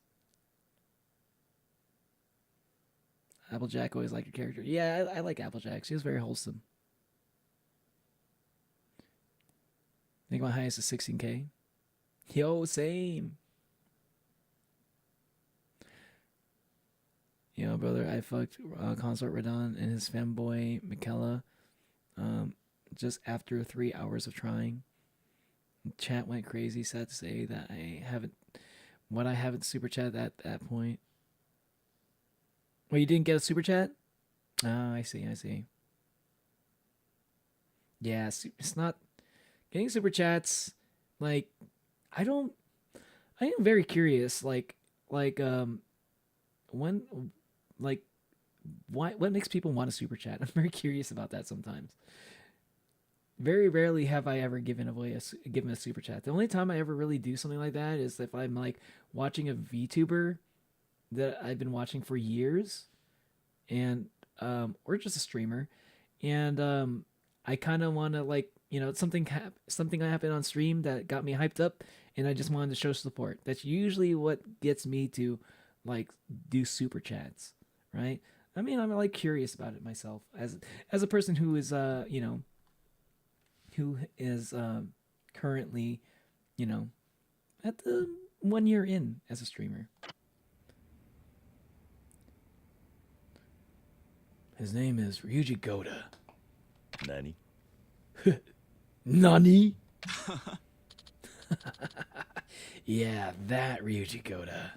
Applejack always liked your character. Yeah, I like Applejack. She was very wholesome. I think my highest is 16k. Yo, same. Yo, brother, I fucked Consort Radon and his femboy Michaela just after 3 hours of trying. Chat went crazy. Sad to say that I haven't super chat at that point. Well, you didn't get a super chat? Oh, I see. Yeah, it's not getting super chats. Like, I am very curious. What makes people want a super chat? I'm very curious about that sometimes. Very rarely have I ever given a super chat. The only time I ever really do something like that is if I'm like watching a VTuber that I've been watching for years, and or just a streamer, and I kind of want to, like, you know, something happened on stream that got me hyped up, and I just wanted to show support. That's usually what gets me to like do super chats, right? I mean, I'm like curious about it myself as a person who is currently, you know, at the 1 year in as a streamer. His name is Ryuji Goda.
Nani?
Nani? Yeah, that Ryuji Goda.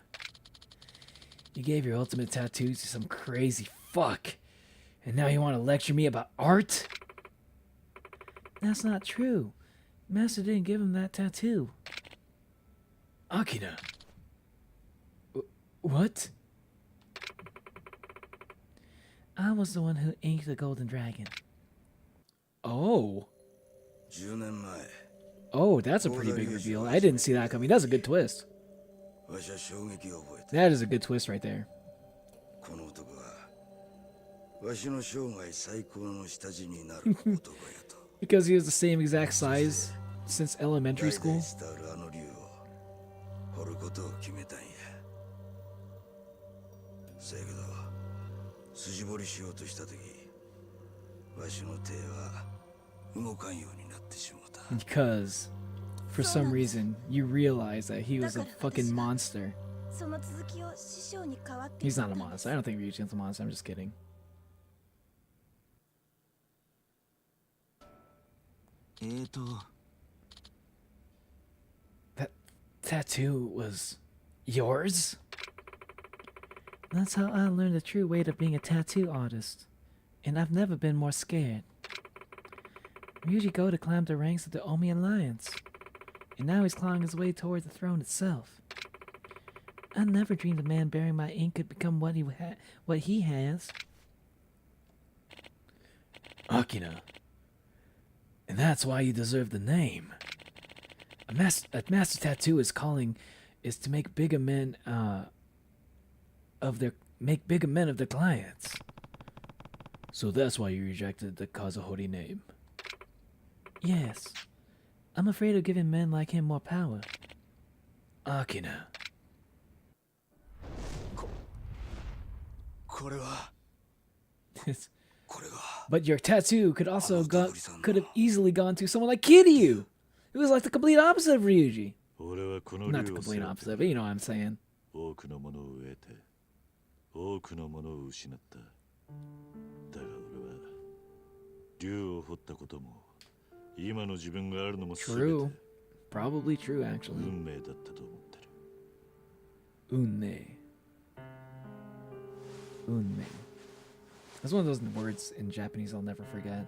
You gave your ultimate tattoo to some crazy fuck, and now you want to lecture me about art? That's not true. Master didn't give him that tattoo. Akina. What? I was the one who inked the golden dragon. Oh.
10年前
Oh, that's a pretty big reveal. I didn't see that coming. That's a good twist.
わしは衝撃を覚えた。
That is a good twist right there.
この男はわしの生涯最高の下地になる男やと。
Because he was the same exact size since elementary
代
school.
々伝わるあの竜を掘ることを決めたんや。せやけど筋彫りしようとした時、わしの手は動かんようになってしもうた。
Because for some reason, you realize that he was a fucking monster.
その続きを師匠に代わって
He's not a monster. I don't think Ryujin's a monster. I'm just kidding. That tattoo was yours? That's how I learned the true way of being a tattoo artist. And I've never been more scared. Ryuji Goda climbed the ranks of the Omi Alliance. And now he's clawing his way toward the throne itself. I never dreamed a man bearing my ink could become what he has. Akina. And that's why you deserve the name. A master tattoo is to make bigger men of their clients. So that's why you rejected the Kazuhori name. Yes. I'm afraid of giving men like him more power. Akina.
これは
This-
これが
But your tattoo could have easily gone to someone like Kiryu. It was like the complete opposite of Ryuji.
俺はこの
Not the
竜を
complete
背負って
opposite, but you know what I'm saying.
多くのものを得て多くのものを失っただが俺は竜を掘ったことも今の自分があるのも全て
True. Probably true, actually.
運命だったと思ってる
Unmei. Unmei. That's one of those words in Japanese I'll never forget.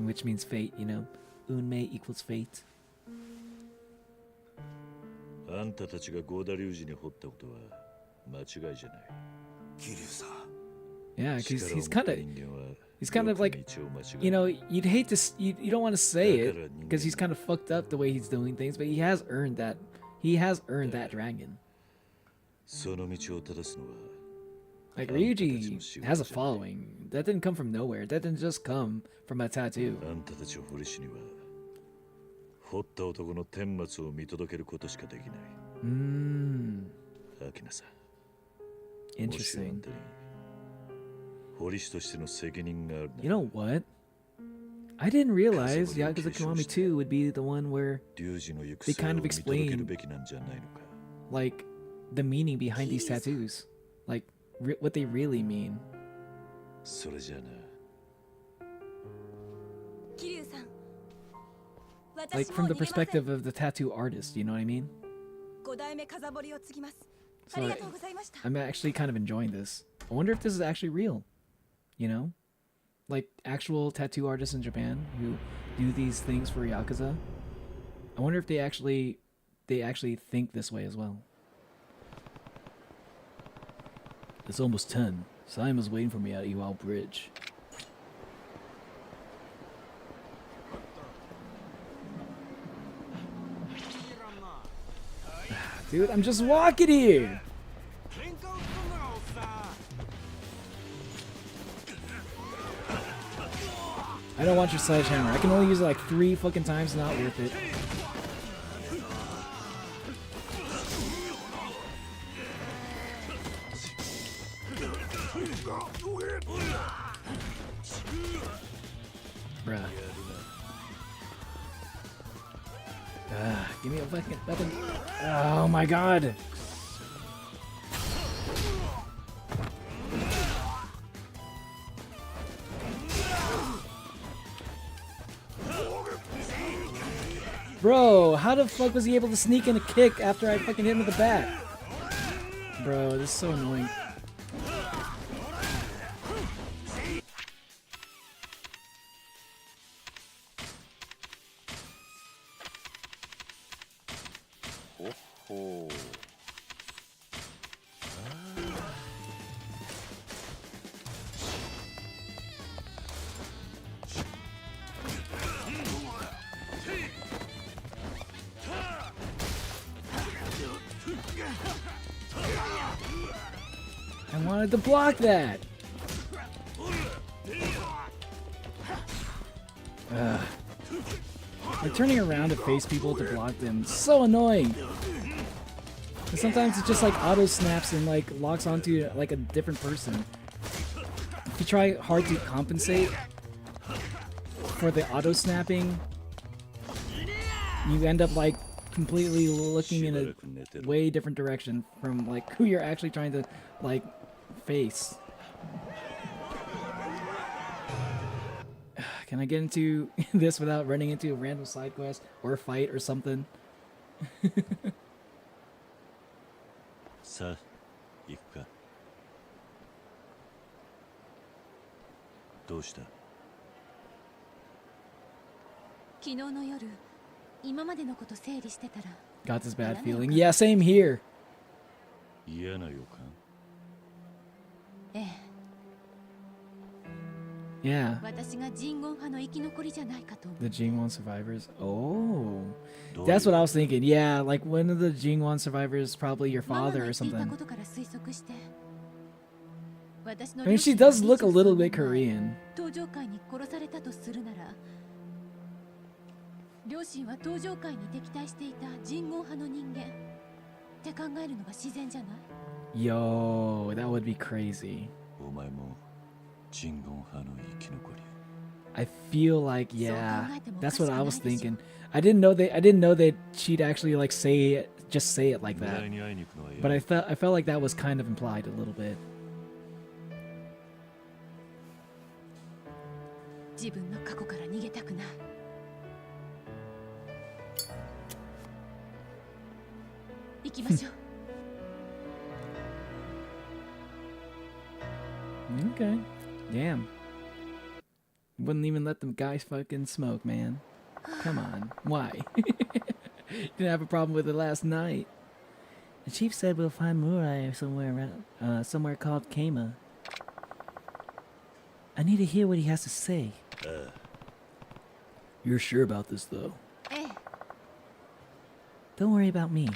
Which means fate, you know? Unmei equals fate.
あんたたちがゴーダ龍二に掘ったことは間違いじゃない
桐生さん
Yeah, because
力を
he's
持った
kind of
人間は
he's kind of like,
よく道を間違える
you know, you'd hate to, you don't want to say it because he's kind of fucked up the way he's doing things, but he has earned that. He has earned that dragon.
その道を正すのは
Like Ryuji has a following. That didn't come from nowhere. That didn't just come from a tattoo.
あんたたちを掘りしには掘った男の顛末を見届けることしかできない
Mmm.
アキナさんもしあん
Interesting.
たに掘り師としての責任があるな
You know what? I didn't realize Yakuza Kiwami 2 would be the one where,
龍二の行く
They
末
kind
を
of
見届ける
explain-
べきなんじゃないのか
like, the meaning behind these tattoos. Like, what they really mean.
それじゃあな
桐生さん
Like,
私
from
も
the
逃げません
perspective of the tattoo artist, you know what I mean?
5代目風堀を継ぎます
So
ありがとうございました
I'm actually kind of enjoying this. I wonder if this is actually real. You know? Like, actual tattoo artists in Japan who do these things for Yakuza. I wonder if they actually think this way as well. It's almost 10. Simon's waiting for me at Iwao Bridge. Dude, I'm just walking here! I don't want your sledgehammer. I can only use it like 3 fucking times, not worth it. Bruh. Give me a fucking weapon. Oh my god! Bro, how the fuck was he able to sneak in a kick after I fucking hit him with the bat? Bro, this is so annoying. I wanted to block that! Like turning around to face people to block them is so annoying! And sometimes it just like auto snaps and like locks onto like a different person. If you try hard to compensate for the auto snapping, you end up like completely looking in
しば
a
らく寝てろ
way different direction from like who you're actually trying to like face. Can I get into this without running into a random side quest or a fight or something?
さあ行くかどうした
昨日の夜今までのこと整理してたら
Got this bad feeling. Yeah, same here.
嫌な予感
ええ
Yeah,
私がジンゴン派の生き残りじゃないかと思う
the Jingwon survivors. Oh,
どういう
that's what I was thinking. Yeah, like one of the Jingwon survivors, probably your
ママ
father
が
or
言っていた
something.
ことから推測して私の
I mean,
両
she
親が
does look a little
23
bit
年前
Korean.
登場界に殺されたとするなら両親は登場界に敵対していた人言派の人間って考えるのが自然じゃない
Yo, that would be crazy.
お前も人言派の生き残り
I feel like
So
yeah,
考えても
that's what I
おか
was
しくないでしょ
thinking. I didn't know that she'd actually like just say it like
村
that.
井に会いに行くのはや
But
め
I felt like that was kind of implied a little bit.
自分の過去から逃げたくない行きましょう
Okay, damn. Wouldn't even let them guys fucking smoke, man. Come on, why? Didn't have a problem with it last night. The chief said we'll find Murai somewhere around, somewhere called Kama. I need to hear what he has to say. You're sure about this, though?
ええ
Don't worry about me.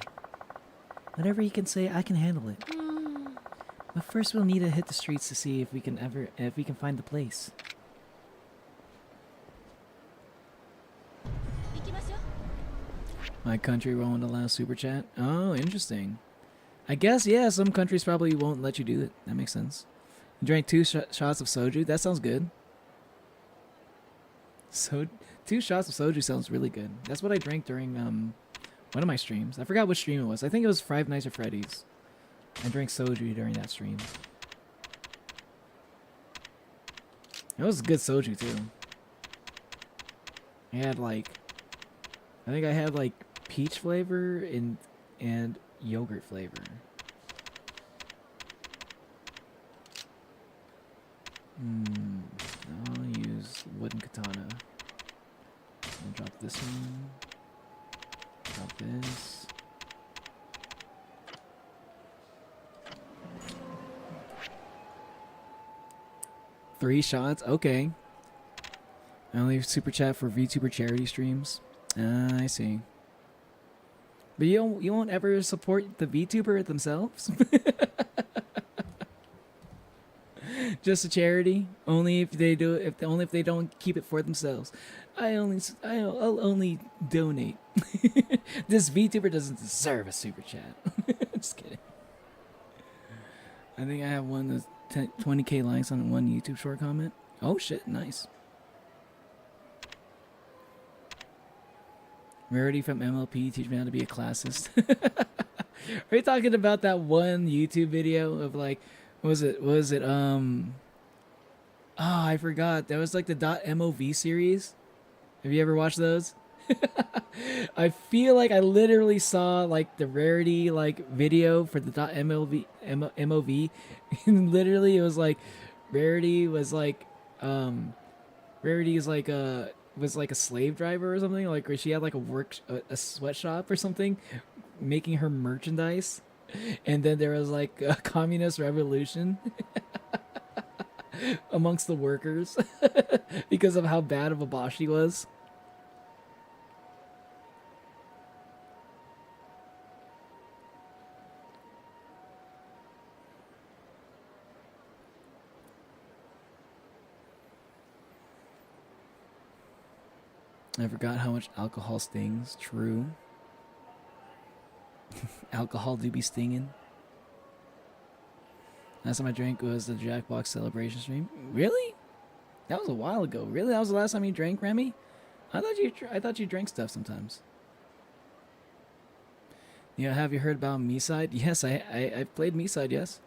Whatever he can say, I can handle it.
うーん
But first, we'll need to hit the streets to see if we can find the place.
行きましょう
My country won't allow super chat. Oh, interesting. I guess yeah. Some countries probably won't let you do it. That makes sense. You drank two shots of soju. That sounds good. So 2 shots of soju sounds really good. That's what I drank during one of my streams. I forgot which stream it was. I think it was Five Nights at Freddy's. I drank soju during that stream. It was good soju too. I had like, I think I had like peach flavor and yogurt flavor. I'll use wooden katana. I'll drop this one. Drop this. Three shots? Okay. I only super chat for VTuber charity streams. I see. But you won't ever support the VTuber themselves? Just a charity? Only if they do only if they don't keep it for themselves. I'll only donate. This VTuber doesn't deserve a super chat. Just kidding. I think I have one that's 20k likes on one YouTube short comment. Oh shit, nice. Rarity from MLP teach me how to be a classist. Are you talking about that one YouTube video of like, was it oh, I forgot. That was like the .mov series. Have you ever watched those? I feel like I literally saw like the Rarity like video for the .mov and literally it was like Rarity was like Rarity is like was like a slave driver or something, like where she had like a sweatshop or something making her merchandise, and then there was like a communist revolution amongst the workers because of how bad of a boss she was. I forgot how much alcohol stings. True. Alcohol do be stinging. Last time I drank was the Jackbox celebration stream. Really? That was a while ago. Really? That was the last time you drank, Remy? I thought you drank stuff sometimes. Yeah, have you heard about Me-Side? Yes, I've played Me-Side, yes.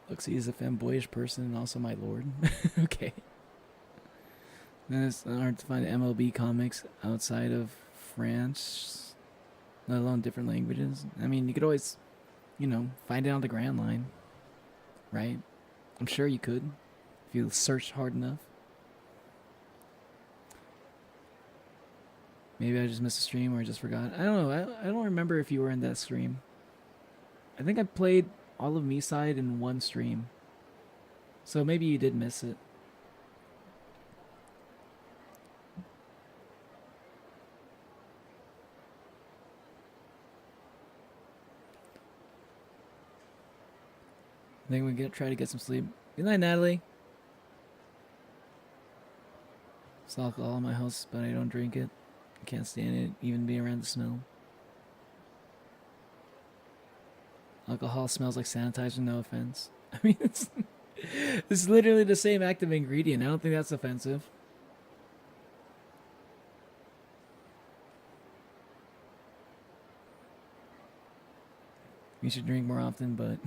Looks he's a femboyish person and also my lord. Okay. Then it's hard to find MLB comics outside of France, let alone different languages. I mean, you could always, you know, find it on the Grand Line, right? I'm sure you could if you searched hard enough. Maybe I just missed a stream or I just forgot. I don't know. I don't remember if you were in that stream. I think I played all of Me-Side in one stream. So maybe you did miss it. I think we try to get some sleep. Good night, Natalie. It's alcohol in my house, but I don't drink it. I can't stand it, even being around the smell. Alcohol smells like sanitizer, no offense. I mean, it's literally the same active ingredient. I don't think that's offensive. We should drink more often, but...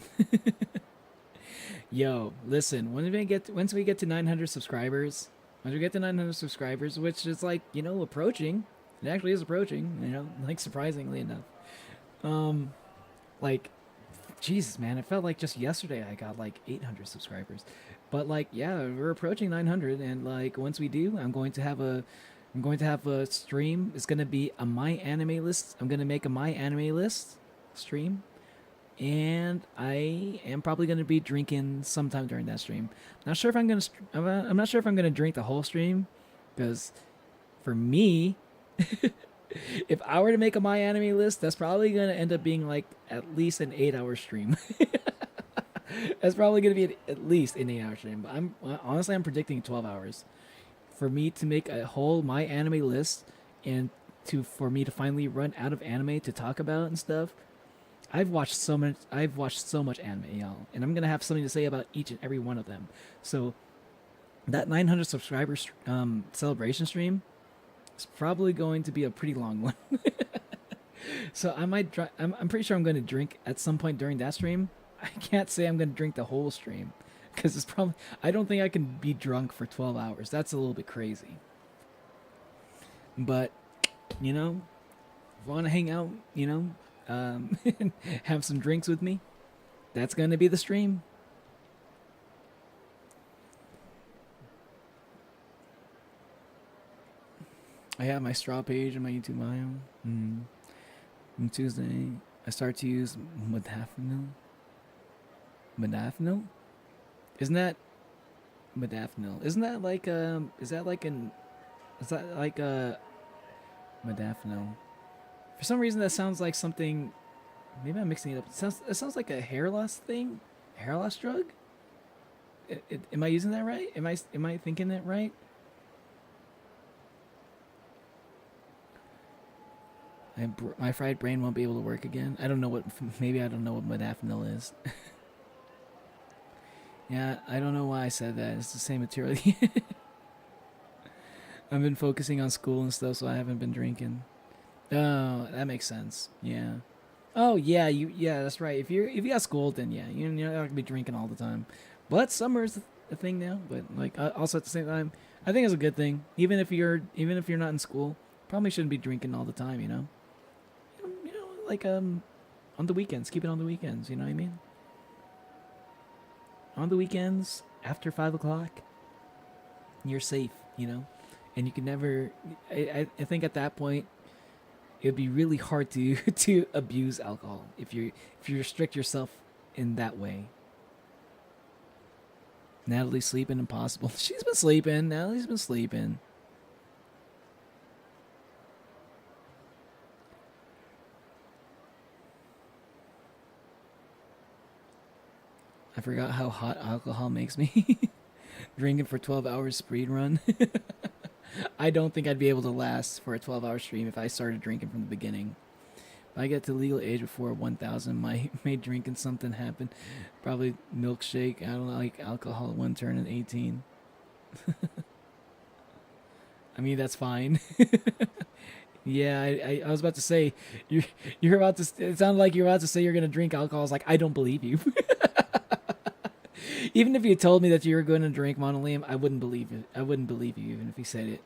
Yo, listen, once we get to 900 subscribers, which is like, you know, approaching. It actually is approaching, you know, like surprisingly enough. Like, Jesus, man, it felt like just yesterday I got like 800 subscribers. But like, yeah, we're approaching 900, and like once we do, I'm going to have a stream. It's gonna be a My Anime List. I'm gonna make a My Anime List stream. And I am probably going to be drinking sometime during that stream. Not sure if I'm going to. I'm not sure if I'm going to drink the whole stream, because for me, if I were to make a My Anime List, that's probably going to end up being like at least an 8-hour stream. That's probably going to be at least an 8-hour stream. But I'm predicting 12 hours for me to make a whole My Anime List, and for me to finally run out of anime to talk about and stuff. I've watched so much anime, y'all, and I'm gonna have something to say about each and every one of them. So that 900 subscribers celebration stream is probably going to be a pretty long one. So I might. I'm pretty sure I'm going to drink at some point during that stream. I can't say I'm going to drink the whole stream because it's probably. I don't think I can be drunk for 12 hours. That's a little bit crazy. But you know, if you want to hang out, you know. Have some drinks with me. That's gonna be the stream. I have my straw page in my YouTube bio. On Tuesday, I start to use modafinil. Modafinil? Isn't that modafinil? Isn't that like Is that like modafinil? For some reason, that sounds like something. Maybe I'm mixing it up. It sounds like a hair loss thing, hair loss drug. Am I using that right? Am I thinking that right? My fried brain won't be able to work again. I don't know what. Maybe I don't know what modafinil is. Yeah, I don't know why I said that. It's the same material. I've been focusing on school and stuff, so I haven't been drinking. Oh, that makes sense. Yeah. Oh yeah, yeah, that's right. If you got school, then yeah, you're not gonna be drinking all the time. But summer's a thing now. But like also at the same time, I think it's a good thing. Even if you're not in school, probably shouldn't be drinking all the time. You know, like on the weekends, keep it on the weekends. You know what I mean? On the weekends after 5 o'clock, you're safe. You know, and you can never. I think at that point, it'd be really hard to abuse alcohol if you restrict yourself in that way. Natalie's sleeping, impossible. She's been sleeping. Natalie's been sleeping. I forgot how hot alcohol makes me. Drinking for 12 hours speed run. I don't think I'd be able to last for a 12-hour stream if I started drinking from the beginning. If I get to legal age before 1,000, my drinking something happen. Probably milkshake. I don't like alcohol. One turning 18. I mean, that's fine. Yeah, I was about to say, you're about to. It sounded like you're about to say you're gonna drink alcohol. I was like, I don't believe you. Even if you told me that you were going to drink Monoleum, I wouldn't believe it. I wouldn't believe you even if you said it.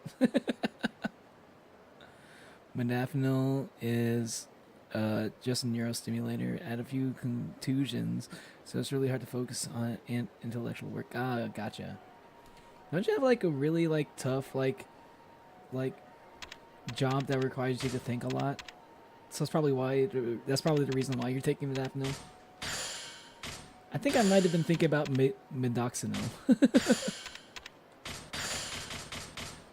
Modafinil is just a neurostimulator. Add a few contusions, so it's really hard to focus on intellectual work. Ah, gotcha. Don't you have like a really like tough like job that requires you to think a lot? So that's probably why. That's probably the reason why you're taking modafinil. I think I might have been thinking about minoxidil.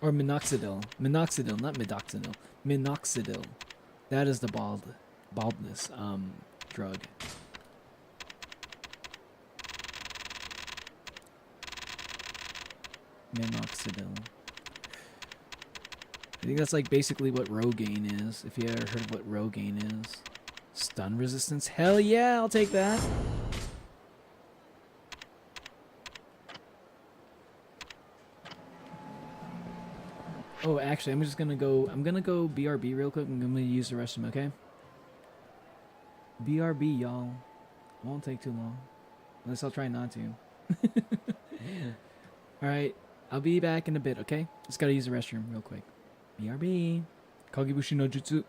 Or minoxidil. Minoxidil, not midoxidil. Minoxidil. That is the baldness drug. Minoxidil. I think that's like basically what Rogaine is. If you ever heard of what Rogaine is. Stun resistance? Hell yeah, I'll take that. Oh, actually, I'm gonna go BRB real quick. I'm gonna use the restroom, okay? BRB, y'all. Won't take too long. Unless I'll try not to. Alright, I'll be back in a bit, okay? Just gotta use the restroom real quick. BRB. Kagebushi no Jutsu.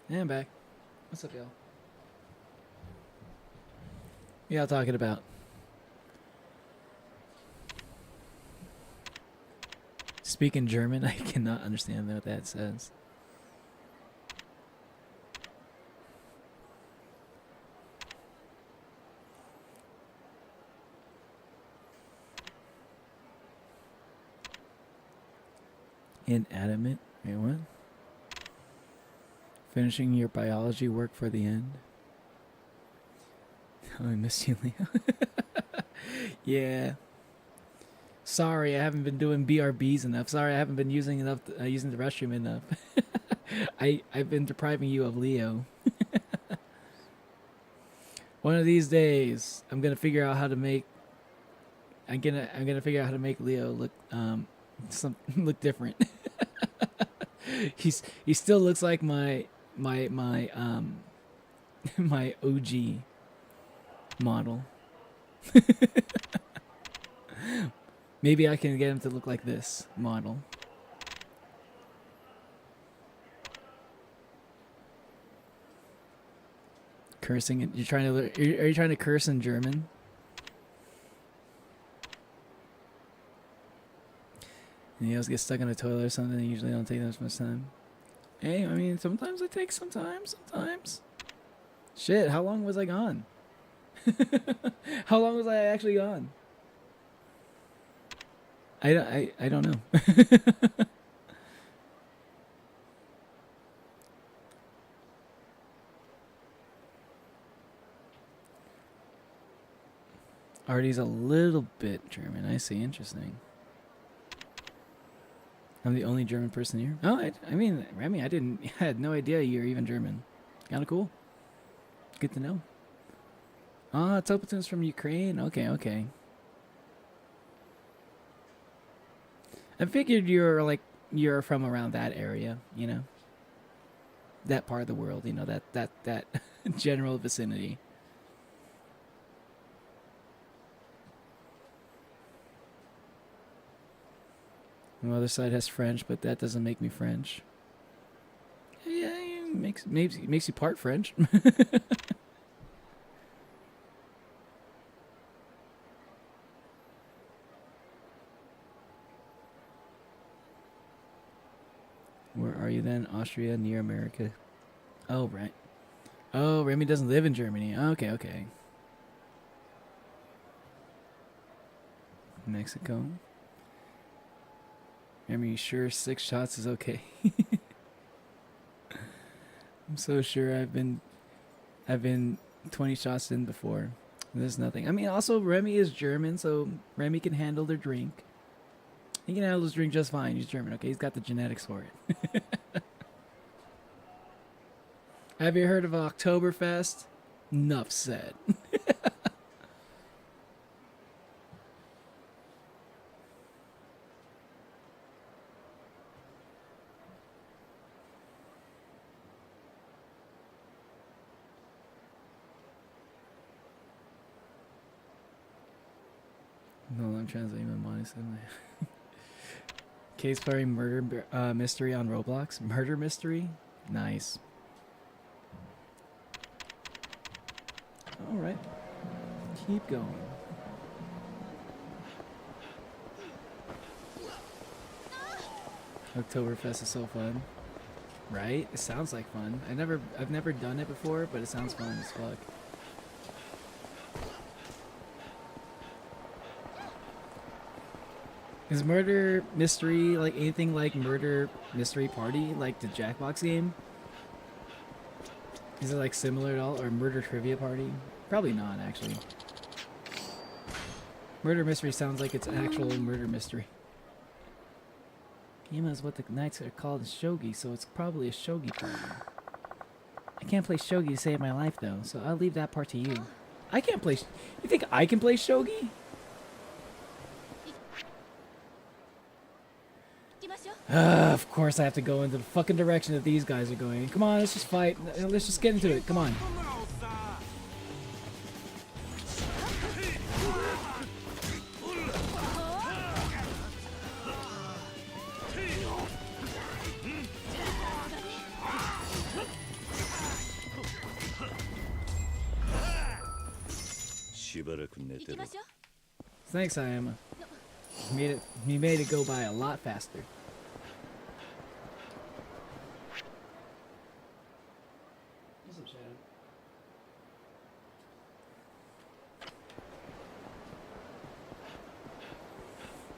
Yeah, I'm back. What's up, y'all? What y'all talking about? Speaking German, I cannot understand what that says. Inanimate? Wait, what? Finishing your biology work for the end? Oh, I miss you, Leo. Yeah. Sorry, I haven't been doing BRBs enough. Sorry, I haven't been using using the restroom enough. I've been depriving you of Leo. One of these days, I'm gonna figure out how to make. I'm gonna figure out how to make Leo look look different. He still looks like my my OG model. Maybe I can get him to look like this model. Cursing it? Are you trying to curse in German? And you also get stuck in a toilet or something. They usually don't take that much time. Hey, I mean, sometimes it takes some time. Sometimes. Shit, how long was I gone? How long was I actually gone? I don't know. Artie's a little bit German. I see. Interesting. I'm the only German person here. Oh, I mean, Remy, I had no idea you're even German. Kind of cool. Good to know. Ah, Topatun's from Ukraine. Okay. I figured you're from around that area, you know. That part of the world, you know, that general vicinity. The other side has French, but that doesn't make me French. Yeah, it makes you part French. Where are you then? Austria, near America. Oh, right. Oh, Remy doesn't live in Germany. Okay. Mexico. Remy, sure 6 shots is okay? I'm so sure I've been 20 shots in before. There's nothing. I mean, also Remy is German, so Remy can handle their drink. He can handle his drink just fine. He's German, okay? He's got the genetics for it. Have you heard of Oktoberfest? Enough said. No, I'm translating my mind. Case playing murder mystery on Roblox. Murder mystery? Nice. Alright. Keep going. Oktoberfest is so fun. Right? It sounds like fun. I've never done it before, but it sounds fun as fuck. Is murder mystery like anything like Murder Mystery Party, like the Jackbox game? Is it like similar at all, or Murder Trivia Party? Probably not, actually. Murder mystery sounds like it's an actual murder mystery. Game is what the knights are called in shogi, so it's probably a shogi party. I can't play shogi to save my life though, so I'll leave that part to you. I can't play. You think I can play shogi? Of course I have to go into the fucking direction that these guys are going. Come on, let's just fight. Let's just get into it. Come on.
ばらく寝てろ
行きま。しょう。
Thanks, Ayama. You made it go by a lot faster. What's up, Shadow?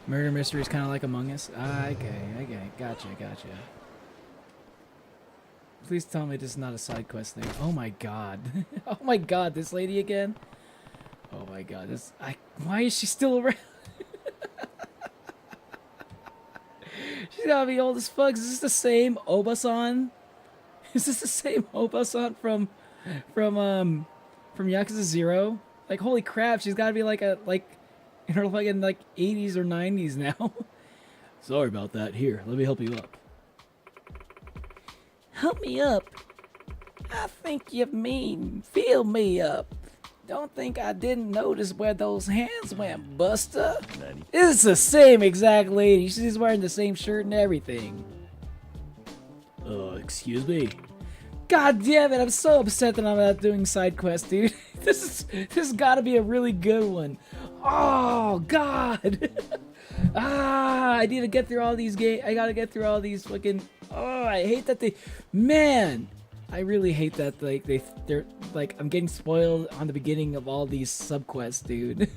Murder mystery is kind of like Among Us. Okay, gotcha. Please tell me this is not a side quest thing. Oh my god. Oh my god, this lady again? Oh my god, why is she still around? She's gotta be old as fuck. Is this the same Obasan? Is this the same Obasan from Yakuza 0? Like, holy crap, she's gotta be like in her fucking 80s or 90s now. Sorry about that. Here, let me help you up. Help me up? I think you mean fill me up. Don't think I didn't notice where those hands went, Buster.
Nani?
It's the same exact lady. She's wearing the same shirt and everything. Excuse me. God damn it, I'm so upset that I'm not doing side quests, dude. This has gotta be a really good one. Oh, God. I need to get through all these I gotta get through all these fucking... Oh, I hate that Man! I really hate that they're like, I'm getting spoiled on the beginning of all these subquests, dude.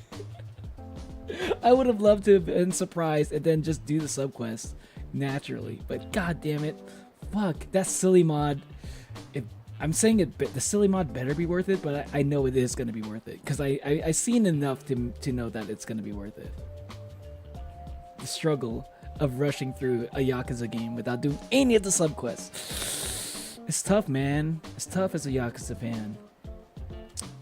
I would have loved to have been surprised and then just do the subquests naturally, but god damn it, fuck, that silly mod. I'm saying the silly mod better be worth it, but I know it is going to be worth it because I seen enough to know that it's going to be worth it. The struggle of rushing through a Yakuza game without doing any of the subquests. It's tough, man. It's tough as a Yakuza fan.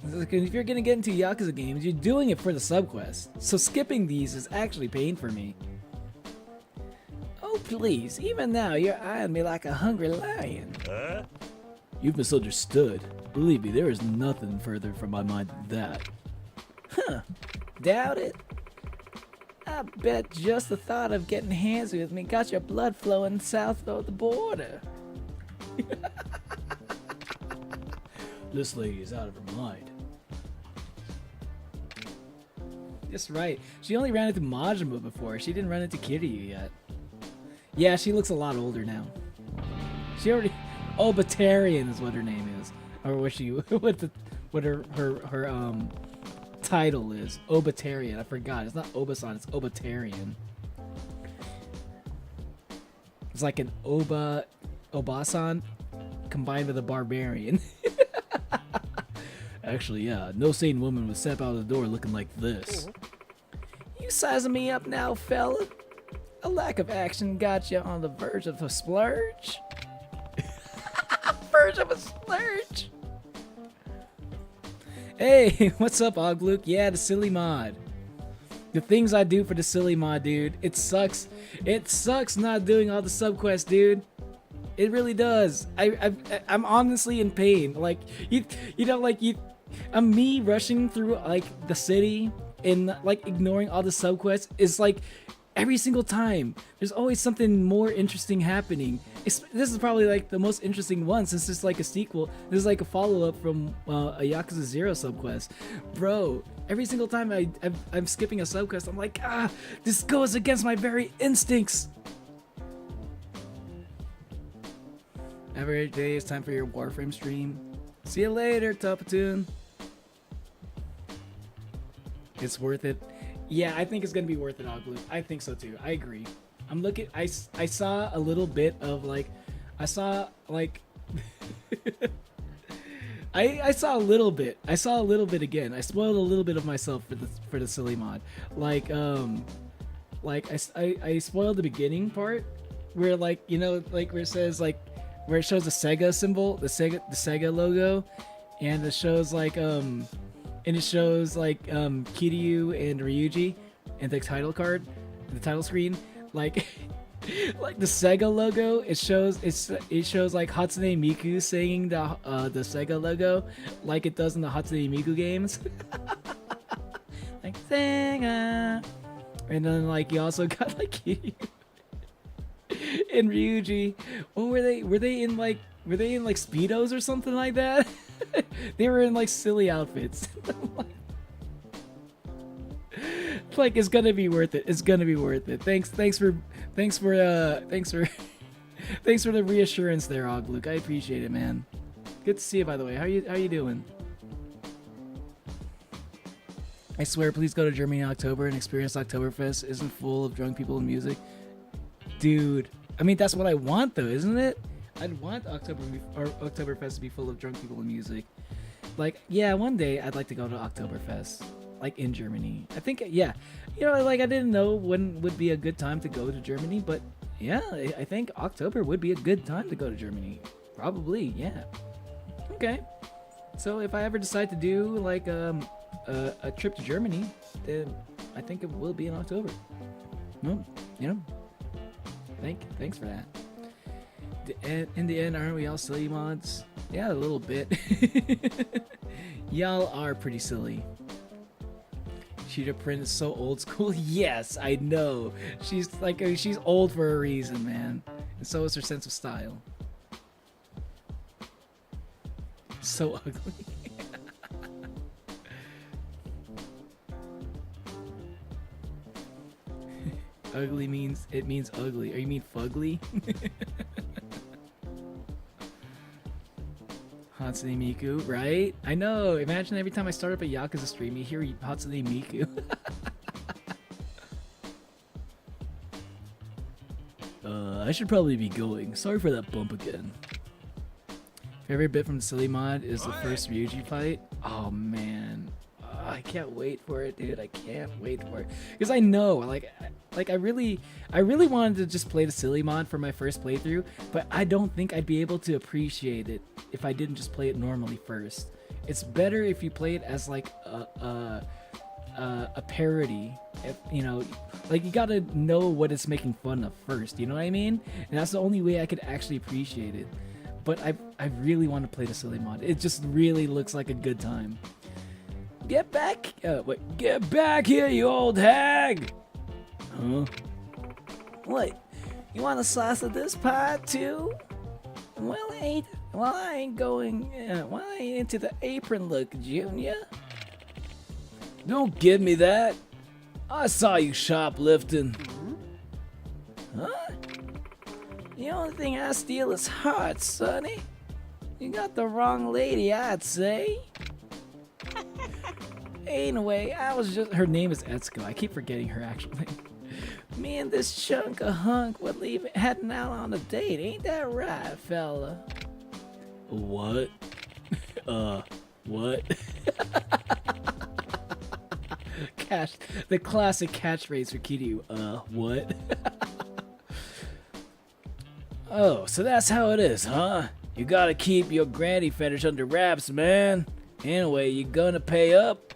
If you're gonna get into Yakuza games, you're doing it for the subquests. So skipping these is actually pain for me. Oh please, even now you're eyeing me like a hungry lion.
Huh?
You've misunderstood. Believe me, there is nothing further from my mind than that. Huh. Doubt it? I bet just the thought of getting hands with me got your blood flowing south of the border. This lady is out of her mind. That's right. She only ran into Majima before. She didn't run into Kiryu yet. Yeah, she looks a lot older now. She already... Obitarian is what her name is. Or what she... what her title is. Obitarian. I forgot. It's not Obasan. It's Obitarian. It's like an Obasan combined with a barbarian. Actually, yeah, no sane woman would step out of the door looking like this. You sizing me up now, fella? A lack of action got you on the verge of a splurge? Verge of a splurge? Hey, what's up, Ogluke? Yeah, the silly mod. The things I do for the silly mod, dude. It sucks. It sucks not doing all the subquests, dude. It really does. I'm honestly in pain. Like I'm me rushing through like the city and like ignoring all the subquests is like every single time. There's always something more interesting happening. This is probably like the most interesting one since it's like a sequel. This is like a follow-up from a Yakuza 0 subquest. Bro, every single time I'm skipping a subquest, I'm like, this goes against my very instincts. Every day it's time for your Warframe stream. See you later, Topatoon. It's worth it. Yeah, I think it's gonna be worth it, Oglu. I think so too. I agree. I'm looking. I saw a little bit of like, I saw like, I saw a little bit. I saw a little bit again. I spoiled a little bit of myself for the silly mod. Like I spoiled the beginning part where like like where it says like where it shows the Sega symbol, the Sega logo, and it shows like Kiryu and Ryuji and the title card, the title screen, like like the Sega logo. It shows like Hatsune Miku saying the Sega logo like it does in the Hatsune Miku games. Like Sega, and then like you also got like Kiryu and Ryuji. What were they? Were they in like Speedos or something like that? They were in like silly outfits. Like, it's gonna be worth it. It's gonna be worth it. Thanks for thanks for the reassurance there, Ogluke. I appreciate it, man. Good to see you, by the way. How you doing? I swear, please go to Germany in October and experience Oktoberfest. Isn't full of drunk people and music, dude. I mean, that's what I want, though, isn't it? I'd want Oktoberfest to be full of drunk people and music. Like, yeah, one day I'd like to go to Oktoberfest, like in Germany. I think, yeah, you know, like I didn't know when would be a good time to go to Germany, but yeah, I think October would be a good time to go to Germany. Probably, yeah. Okay. So if I ever decide to do like a trip to Germany, then I think it will be in October. No, you know. Thanks for that. In the end, aren't we all silly mods? Yeah, a little bit. Y'all are pretty silly. Cheetah Print is so old school. Yes, I know. She's like, she's old for a reason, man. And so is her sense of style. So ugly. Ugly means ugly. Or you mean fugly? Hatsune Miku, right? I know. Imagine every time I start up a Yakuza stream, you hear Hatsune Miku. I should probably be going. Sorry for that bump again. Favorite bit from the Silly Mod is the first Ryuji fight. Oh man, I can't wait for it, dude. I can't wait for it because I know, like I really wanted to just play the Silly Mod for my first playthrough, but I don't think I'd be able to appreciate it if I didn't just play it normally first. It's better if you play it as like a parody. If, you know, like you gotta know what it's making fun of first. You know what I mean? And that's the only way I could actually appreciate it. But I really want to play the Silly Mod. It just really looks like a good time. Get back! Get back here, you old hag! Huh? What? You want a slice of this pie too? Well, I ain't going. Well, I ain't into the apron look, Junior. Don't give me that. I saw you shoplifting. Huh? The only thing I steal is hearts, Sonny. You got the wrong lady, I'd say. Anyway, I was just... Her name is Etsuko. I keep forgetting her actual name. Me and this chunk of hunk were heading out on a date. Ain't that right, fella? What? What? The classic catchphrase for Kiryu. What? Oh, so that's how it is, huh? You gotta keep your granny fetish under wraps, man. Anyway, you gonna pay up?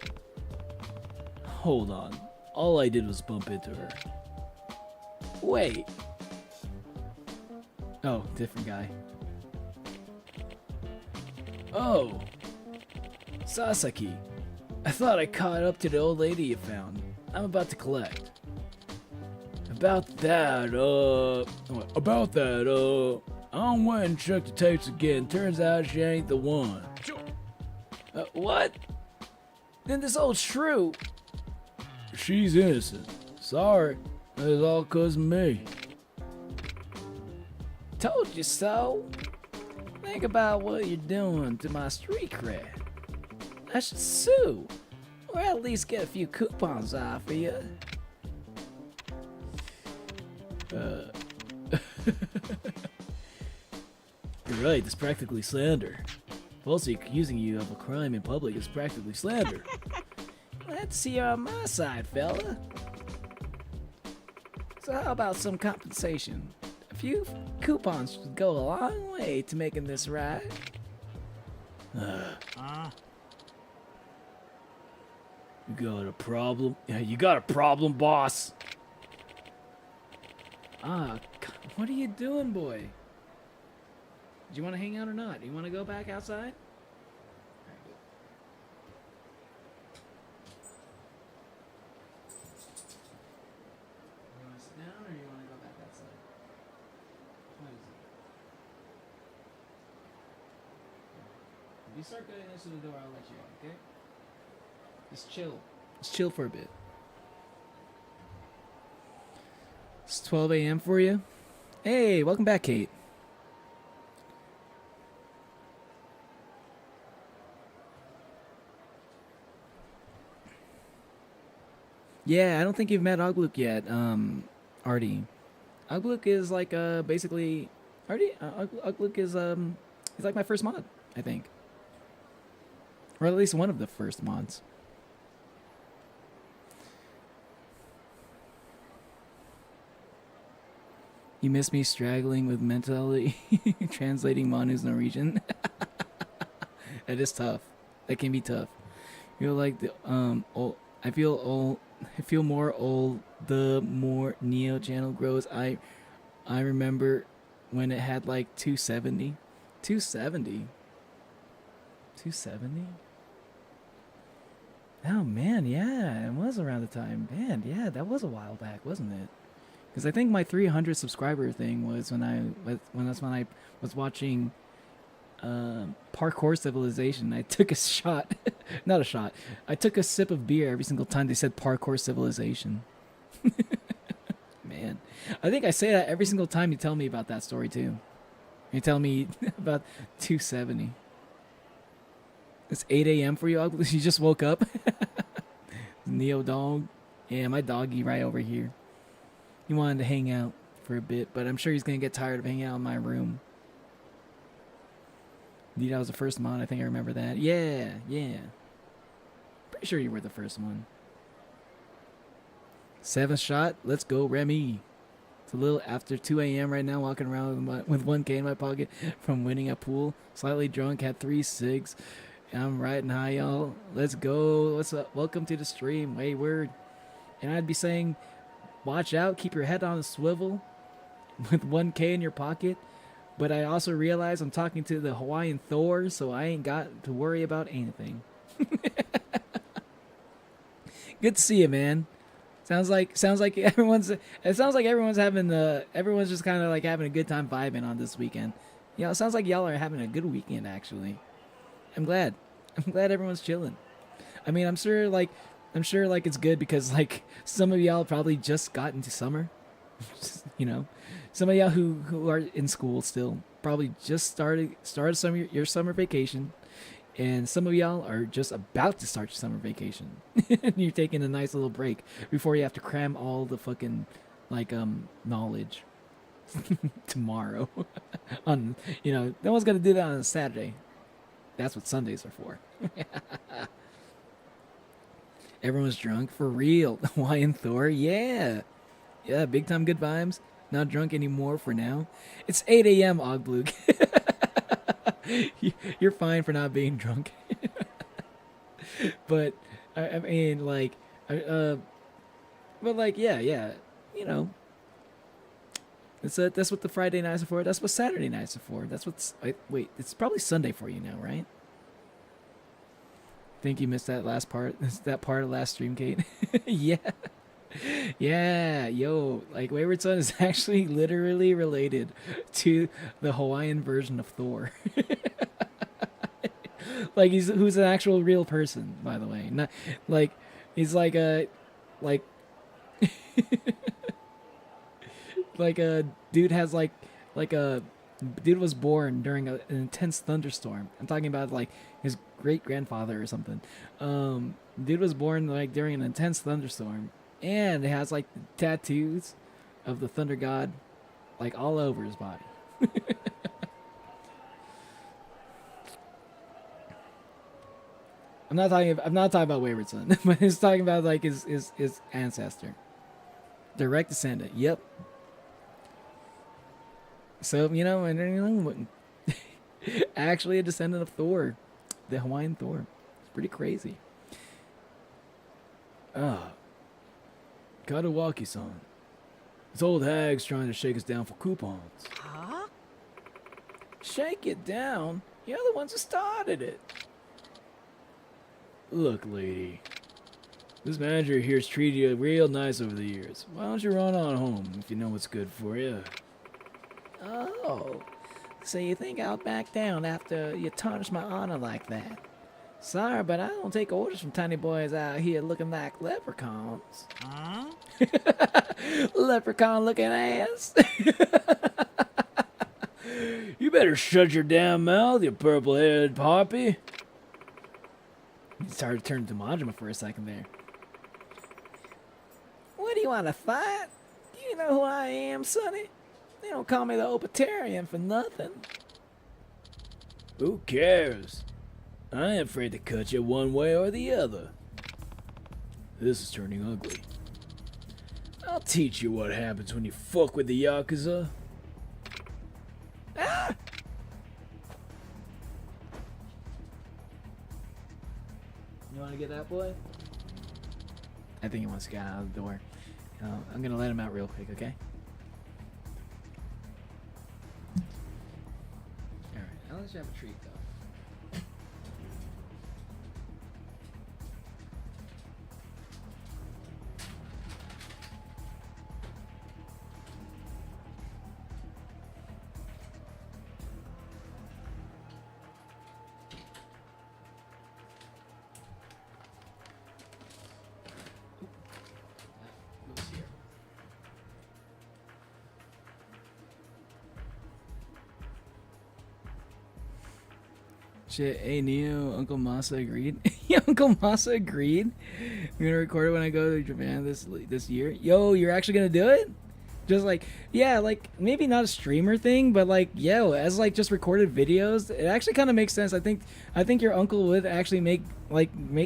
Hold on. All I did was bump into her. Wait. Oh, different guy. Oh. Sasaki. I thought I caught up to the old lady you found. I'm about to collect. About that, I went and checked the tapes again. Turns out she ain't the one. What? Then this old shrew. She's innocent. Sorry. It's all 'cause of me. Told you so. Think about what you're doing to my street cred. I should sue. Or at least get a few coupons off of you. You're right, it's practically slander. Falsely accusing you of a crime in public is practically slander. Let's see you on my side, fella. So how about some compensation? A few coupons should go a long way to making this right. You got a problem? Yeah, you got a problem, boss. What are you doing, boy? Do you want to hang out or not? Do you want to go back outside? You want to sit down or you want to go back outside? What is it? If you start getting into the door, I'll let you out, okay? Just chill. Just chill for a bit. It's 12 a.m. for you. Hey, welcome back, Kate. Yeah, I don't think you've met Ogluk yet, Artie. Ogluk is like basically Artie. Ogluk is he's like my first mod, I think, or at least one of the first mods. You miss me straggling with mentally translating Manu's Norwegian. That is tough. That can be tough. You're like the old. I feel more old the more Neo channel grows. I remember when it had like 270. 270. Oh man, yeah, it was around the time. Man, yeah, that was a while back, wasn't it? Because I think my 300 subscriber thing was when I was watching Parkour Civilization. I took a shot, not a shot. I took a sip of beer every single time they said Parkour Civilization. Man, I think I say that every single time you tell me about that story too. You tell me about 270. It's 8 a.m. for you, Ugly. You just woke up. Neo dog. Yeah, my doggy right over here. He wanted to hang out for a bit, but I'm sure he's gonna get tired of hanging out in my room. Indeed, I was the first mod. I think I remember that. Yeah. Pretty sure you were the first one. 7th shot. Let's go, Remy. It's a little after 2 a.m. right now, walking around with 1K in my pocket from winning a pool. Slightly drunk, had 3 cigs. I'm riding high, y'all. Let's go. What's up? Welcome to the stream, Wayward. And I'd be saying, watch out, keep your head on a swivel with 1K in your pocket. But I also realize I'm talking to the Hawaiian Thor, so I ain't got to worry about anything. Good to see you, man. Sounds like everyone's having everyone's just kind of like having a good time vibing on this weekend. Yeah, it sounds like y'all are having a good weekend actually. I'm glad everyone's chilling. I mean, I'm sure it's good because like some of y'all probably just got into summer. You know, some of y'all who are in school still probably just started your summer vacation, and some of y'all are just about to start your summer vacation. And you're taking a nice little break before you have to cram all the fucking knowledge tomorrow. On no one's gonna do that on a Saturday. That's what Sundays are for. Everyone's drunk for real. Hawaiian Thor, yeah, big time good vibes. Not drunk anymore for now. It's 8 a.m. Ogblug. You're fine for not being drunk. But I mean, yeah. That's what the Friday nights are for. That's what Saturday nights are for. Wait, it's probably Sunday for you now, right? Think you missed that last part. That part of last stream, Kate. Yeah, yo, like Wayward Son is actually literally related to the Hawaiian version of Thor. Like who's an actual real person, by the way. Not like he's like a dude has like a dude was born during an intense thunderstorm. I'm talking about like his great grandfather or something. Dude was born like during an intense thunderstorm. And it has like tattoos of the thunder god like all over his body. I'm not talking about Wayward Son, but he's talking about like his ancestor. Direct descendant. Yep. So, and actually a descendant of Thor, the Hawaiian Thor. It's pretty crazy. Kadawaki-san. This old hag's trying to shake us down for coupons.
Huh?
Shake it down? You're the ones who started it. Look, lady. This manager here's treated you real nice over the years. Why don't you run on home if you know what's good for you? Oh, so you think I'll back down after you tarnish my honor like that? Sorry, but I don't take orders from tiny boys out here looking like leprechauns.
Huh?
Leprechaun looking ass. You better shut your damn mouth, you purple-headed poppy. He started to turn to Majima for a second there. What do you want to fight? You know who I am, Sonny. They don't call me the Opitarian for nothing. Who cares? I ain't afraid to cut you one way or the other. This is turning ugly. I'll teach you what happens when you fuck with the Yakuza. Ah! You want to get that boy? I think he wants to get out of the door. I'm going to let him out real quick, okay? Alright, I'll let you have a treat, though. Shit, hey Neo, Uncle Masa agreed. Yeah, Uncle Masa agreed. We're gonna record it when I go to Japan this year. Yo, you're actually gonna do it? Just like, yeah, like maybe not a streamer thing, but like, yo, as like just recorded videos, it actually kind of makes sense. I think your uncle would actually make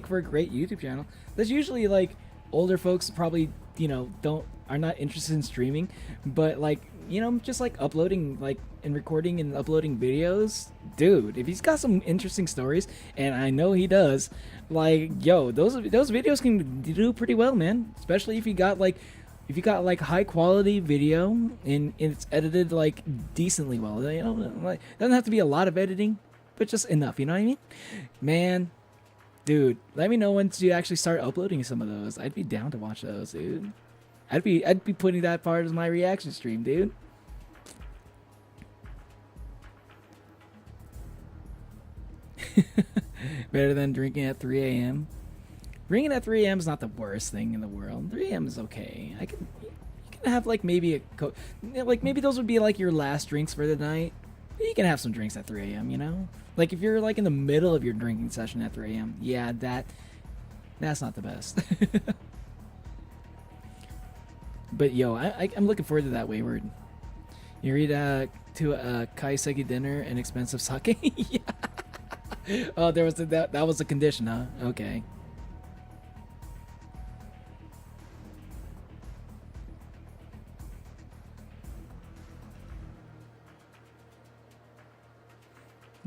for a great YouTube channel. That's usually like older folks probably, you know, are not interested in streaming, but like, you know, just like uploading like and recording and uploading videos, dude, if he's got some interesting stories, and I know he does, like, yo, those videos can do pretty well, man. Especially if you got like high quality video and it's edited like decently well. You know, like doesn't have to be a lot of editing, but just enough. You know what I mean, man? Dude, let me know once you actually start uploading some of those. I'd be down to watch those, dude. I'd be putting that part as my reaction stream, dude. Better than drinking at 3 a.m. Drinking at 3 a.m. is not the worst thing in the world. 3 a.m. is okay. You can have like maybe maybe those would be like your last drinks for the night. You can have some drinks at 3 a.m. You know, like if you're like in the middle of your drinking session at 3 a.m. Yeah, that's not the best. But yo, I'm looking forward to that Wayward. You read to a kaiseki dinner and expensive sake. Yeah. Oh, there was that was a condition, huh? Okay.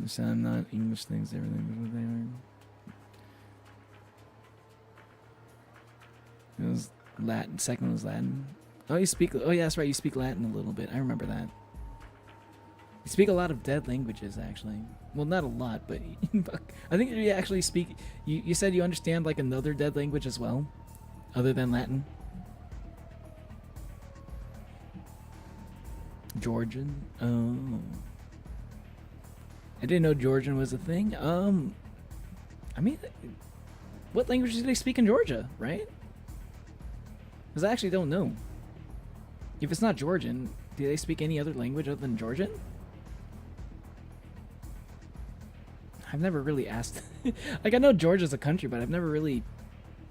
You sound not English things, everything they are. It was Latin. Second one was Latin. Oh, you speak. Oh, yeah, that's right. You speak Latin a little bit. I remember that. You speak a lot of dead languages, actually. Well, not a lot, but I think you actually speak. You said you understand like another dead language as well, other than Latin. Georgian. Oh, I didn't know Georgian was a thing. I mean, what languages do they speak in Georgia, right? Because I actually don't know. If it's not Georgian, do they speak any other language other than Georgian? I've never really asked. Like, I know Georgia's a country, but I've never really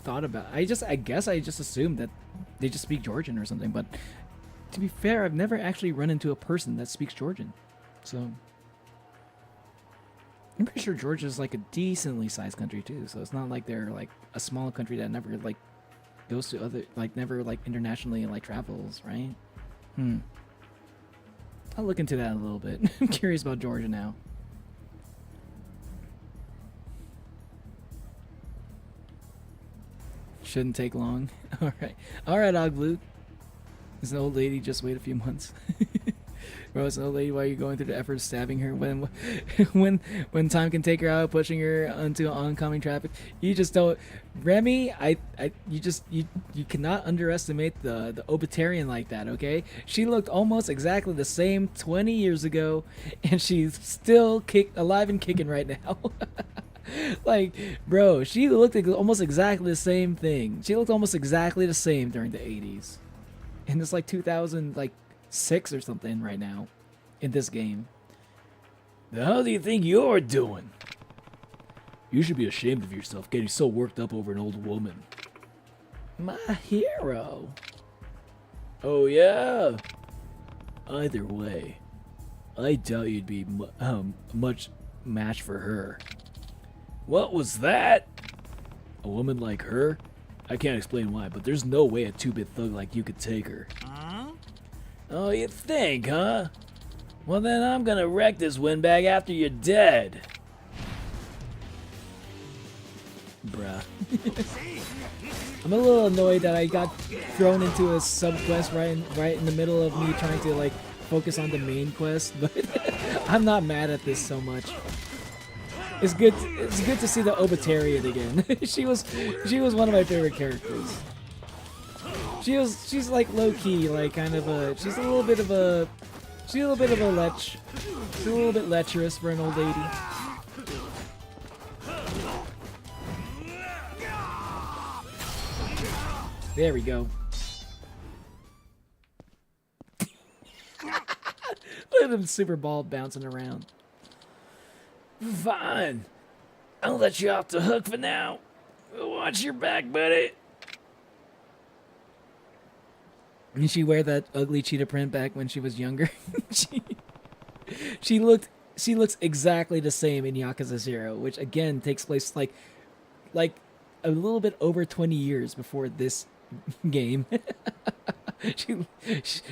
thought about it. I guess I just assumed that they just speak Georgian or something, but to be fair, I've never actually run into a person that speaks Georgian. So I'm pretty sure Georgia's like a decently sized country too, so it's not like they're like a small country that never like goes to other, like never like internationally like travels, right? I'll look into that a little bit. I'm curious about Georgia now. Shouldn't take long. All right, Ogluke. Is an old lady, just wait a few months. Bro, it's an old lady, why are you going through the effort of stabbing her when time can take her out, pushing her onto oncoming traffic? You just don't, Remy, you cannot underestimate the Obitarian like that, okay? She looked almost exactly the same 20 years ago, and she's still alive and kicking right now. Like, bro, she looked almost exactly the same thing. She looked almost exactly the same during the 80s. And it's like 2006 or something right now in this game. The hell do you think you're doing? You should be ashamed of yourself getting so worked up over an old woman. My hero. Oh yeah? Either way, I doubt you'd be much match for her. What was that? A woman like her? I can't explain why, but there's no way a 2-bit thug like you could take her. Oh, you think, huh? Well then I'm gonna wreck this windbag after you're dead. Bruh. I'm a little annoyed that I got thrown into a sub-quest right in the middle of me trying to like focus on the main quest, but I'm not mad at this so much. It's good to see the Obitarian again. she was one of my favorite characters. She's like low key, like kind of she's a little bit of a lech. She's a little bit lecherous for an old lady. There we go. Look at him super ball bouncing around. Fine. I'll let you off the hook for now. Watch your back, buddy. Did she wear that ugly cheetah print back when she was younger? she looks exactly the same in Yakuza 0, which again takes place like a little bit over 20 years before this game.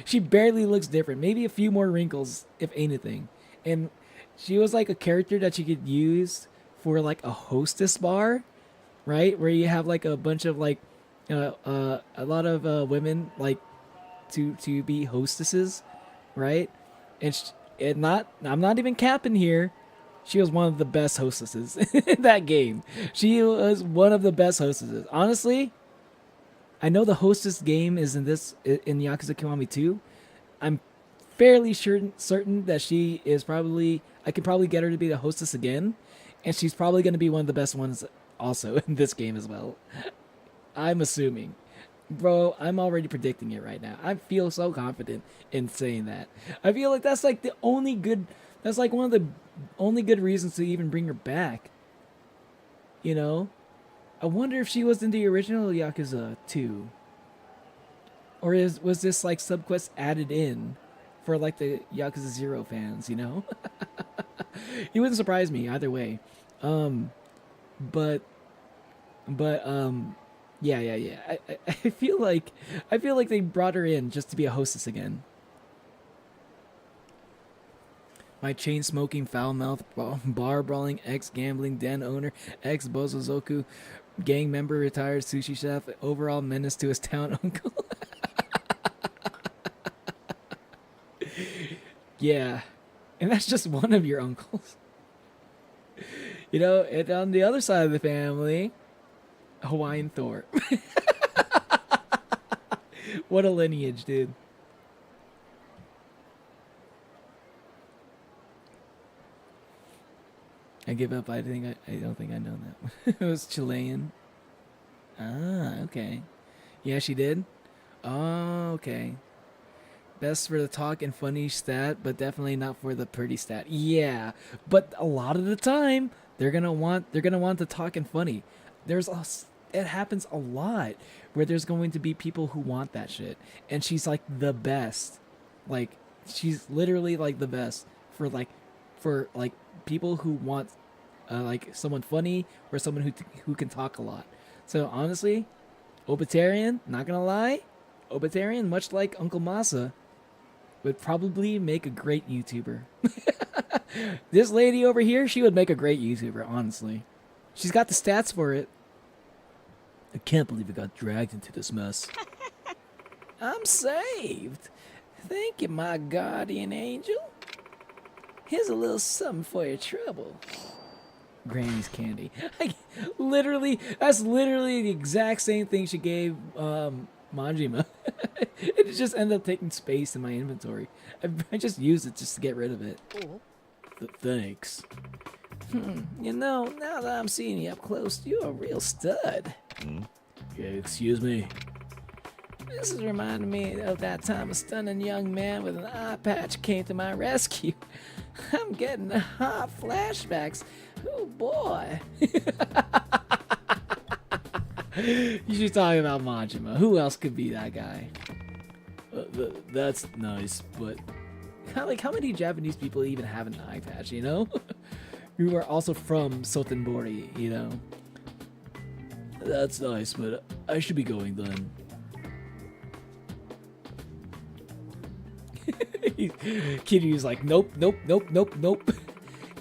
she barely looks different. Maybe a few more wrinkles, if anything. And she was like a character that you could use for like a hostess bar, right? Where you have like a bunch of like a lot of women like to be hostesses, right? And I'm not even capping here. She was one of the best hostesses in that game. She was one of the best hostesses. Honestly, I know the hostess game is in Yakuza Kiwami 2. I'm fairly certain that she is probably... I could probably get her to be the hostess again. And she's probably going to be one of the best ones also in this game as well. I'm assuming. Bro, I'm already predicting it right now. I feel so confident in saying that. I feel like that's like the only good... That's like one of the only good reasons to even bring her back. You know? I wonder if she was in the original Yakuza 2. Or was this like subquest added in for like the Yakuza 0 fans, you know? It wouldn't surprise me either way. But yeah. I feel like they brought her in just to be a hostess again. My chain-smoking, foul-mouthed, bar-brawling, ex-gambling den owner, ex-bozozoku, gang member, retired sushi chef, overall menace to his town uncle. Yeah. And that's just one of your uncles. You know, and on the other side of the family, Hawaiian Thor. What a lineage, dude. I give up. I don't think I know that. It was Chilean. Ah, okay. Yeah, she did. Oh, okay. Best for the talk and funny stat, but definitely not for the pretty stat. Yeah, but a lot of the time they're gonna want the talk and funny. It happens a lot where there's going to be people who want that shit, and she's like the best. Like she's literally like the best for people who want like someone funny or someone who can talk a lot. So honestly, Obitarian, not gonna lie, Obitarian, much like Uncle Masa, would probably make a great YouTuber. This lady over here, she would make a great YouTuber, honestly. She's got the stats for it. I can't believe I got dragged into this mess. I'm saved. Thank you, my guardian angel. Here's a little something for your trouble. Granny's candy. That's literally the exact same thing she gave Majima. It just ended up taking space in my inventory. I just used it just to get rid of it. Thanks. You know, now that I'm seeing you up close, you're a real stud. Yeah, excuse me. This is reminding me of that time a stunning young man with an eye patch came to my rescue. I'm getting hot flashbacks. Oh boy. She's talking about Majima. Who else could be that guy? That's nice, but how many Japanese people even have an eye patch, you know? Who are also from Sotenbori, you know? That's nice, but I should be going then. Kiryu's like, nope.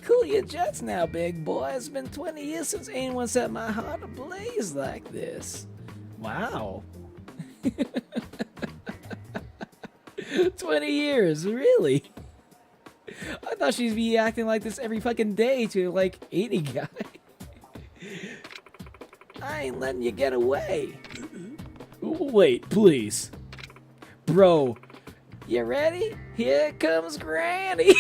Cool your jets now, big boy. It's been 20 years since anyone set my heart ablaze like this. Wow. 20 years, really? I thought she'd be acting like this every fucking day to, like, 80 guy. I ain't letting you get away. Wait, please. Bro, you ready? Here comes Granny.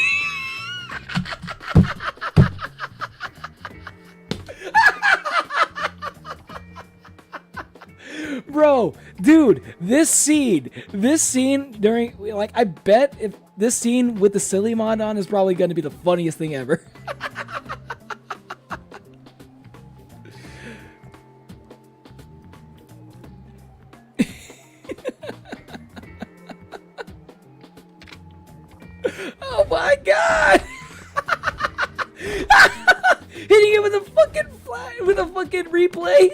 Bro, dude, this scene during, like, I bet if this scene with the silly mod on is probably going to be the funniest thing ever. Oh my god! Hitting it with a fucking replay.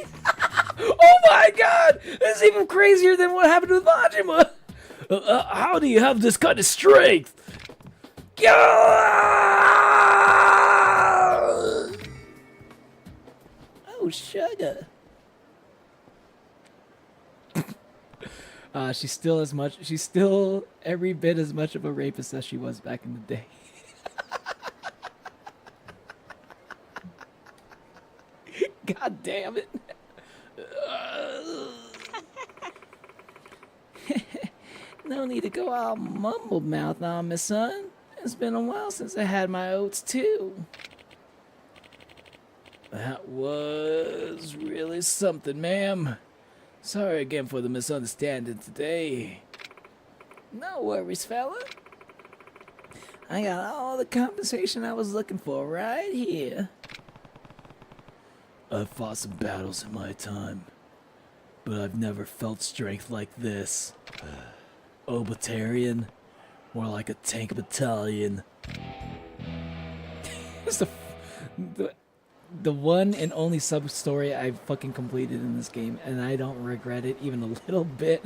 Oh my god! This is even crazier than what happened with Majima! How do you have this kind of strength? Oh, sugar. She's still every bit as much of a rapist as she was back in the day. God damn it. No need to go all mumble mouth on me, son. It's been a while since I had my oats too. That was really something, ma'am. Sorry again for the misunderstanding today. No worries, fella. I got all the compensation I was looking for right here. I've fought some battles in my time, but I've never felt strength like this. Obitarian, more like a tank battalion. It's the one and only sub-story I've fucking completed in this game, and I don't regret it even a little bit.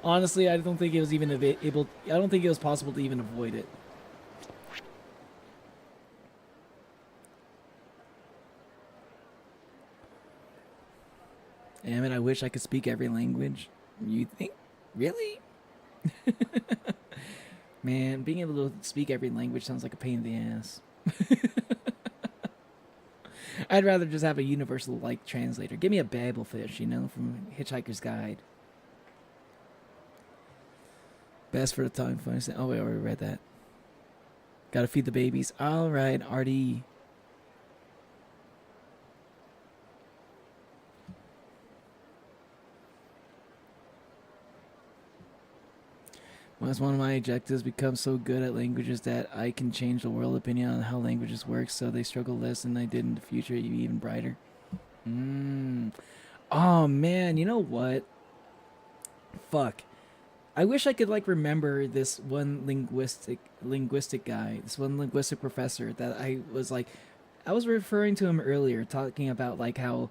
Honestly, I don't think it was even I don't think it was possible to even avoid it. Damn it, I wish I could speak every language. You think? Really? Man, being able to speak every language sounds like a pain in the ass. I'd rather just have a universal, like, translator. Give me a Babelfish, you know, from Hitchhiker's Guide. Best for the time. Oh, wait, I already read that. Gotta feed the babies. Alright, RD. Once one of my objectives becomes so good at languages that I can change the world opinion on how languages work, so they struggle less than I did in the future, even brighter. Oh man, you know what? Fuck. I wish I could like remember this one linguistic guy, this one linguistic professor that I was referring to him earlier, talking about like how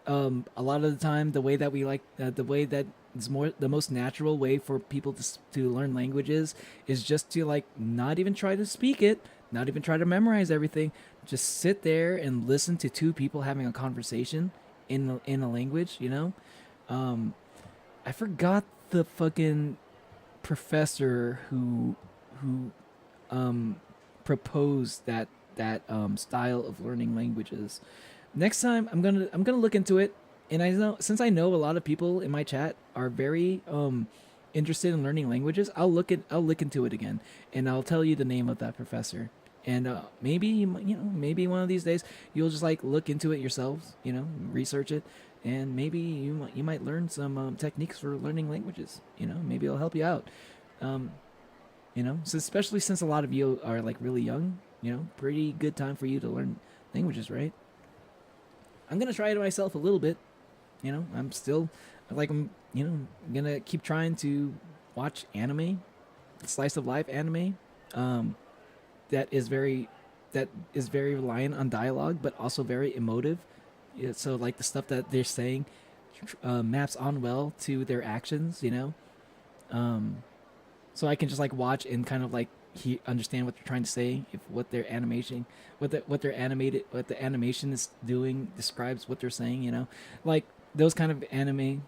a lot of the time the way that it's the most natural way for people to learn languages is just to like not even try to speak it, not even try to memorize everything, just sit there and listen to two people having a conversation in a language, you know. I forgot the fucking professor who proposed that style of learning languages. Next time I'm gonna look into it. And since I know a lot of people in my chat are very interested in learning languages, I'll look into it again, and I'll tell you the name of that professor. And maybe maybe one of these days you'll just like look into it yourselves, research it, and maybe you might learn some techniques for learning languages. Maybe it'll help you out. So especially since a lot of you are like really young, pretty good time for you to learn languages, right? I'm gonna try it myself a little bit. I'm still like I'm gonna keep trying to watch anime, slice of life anime. That is very reliant on dialogue, but also very emotive. So like the stuff that they're saying maps on well to their actions. So I can just like watch and kind of like understand what they're trying to say. If what the animation is doing describes what they're saying. Like those kind of anime.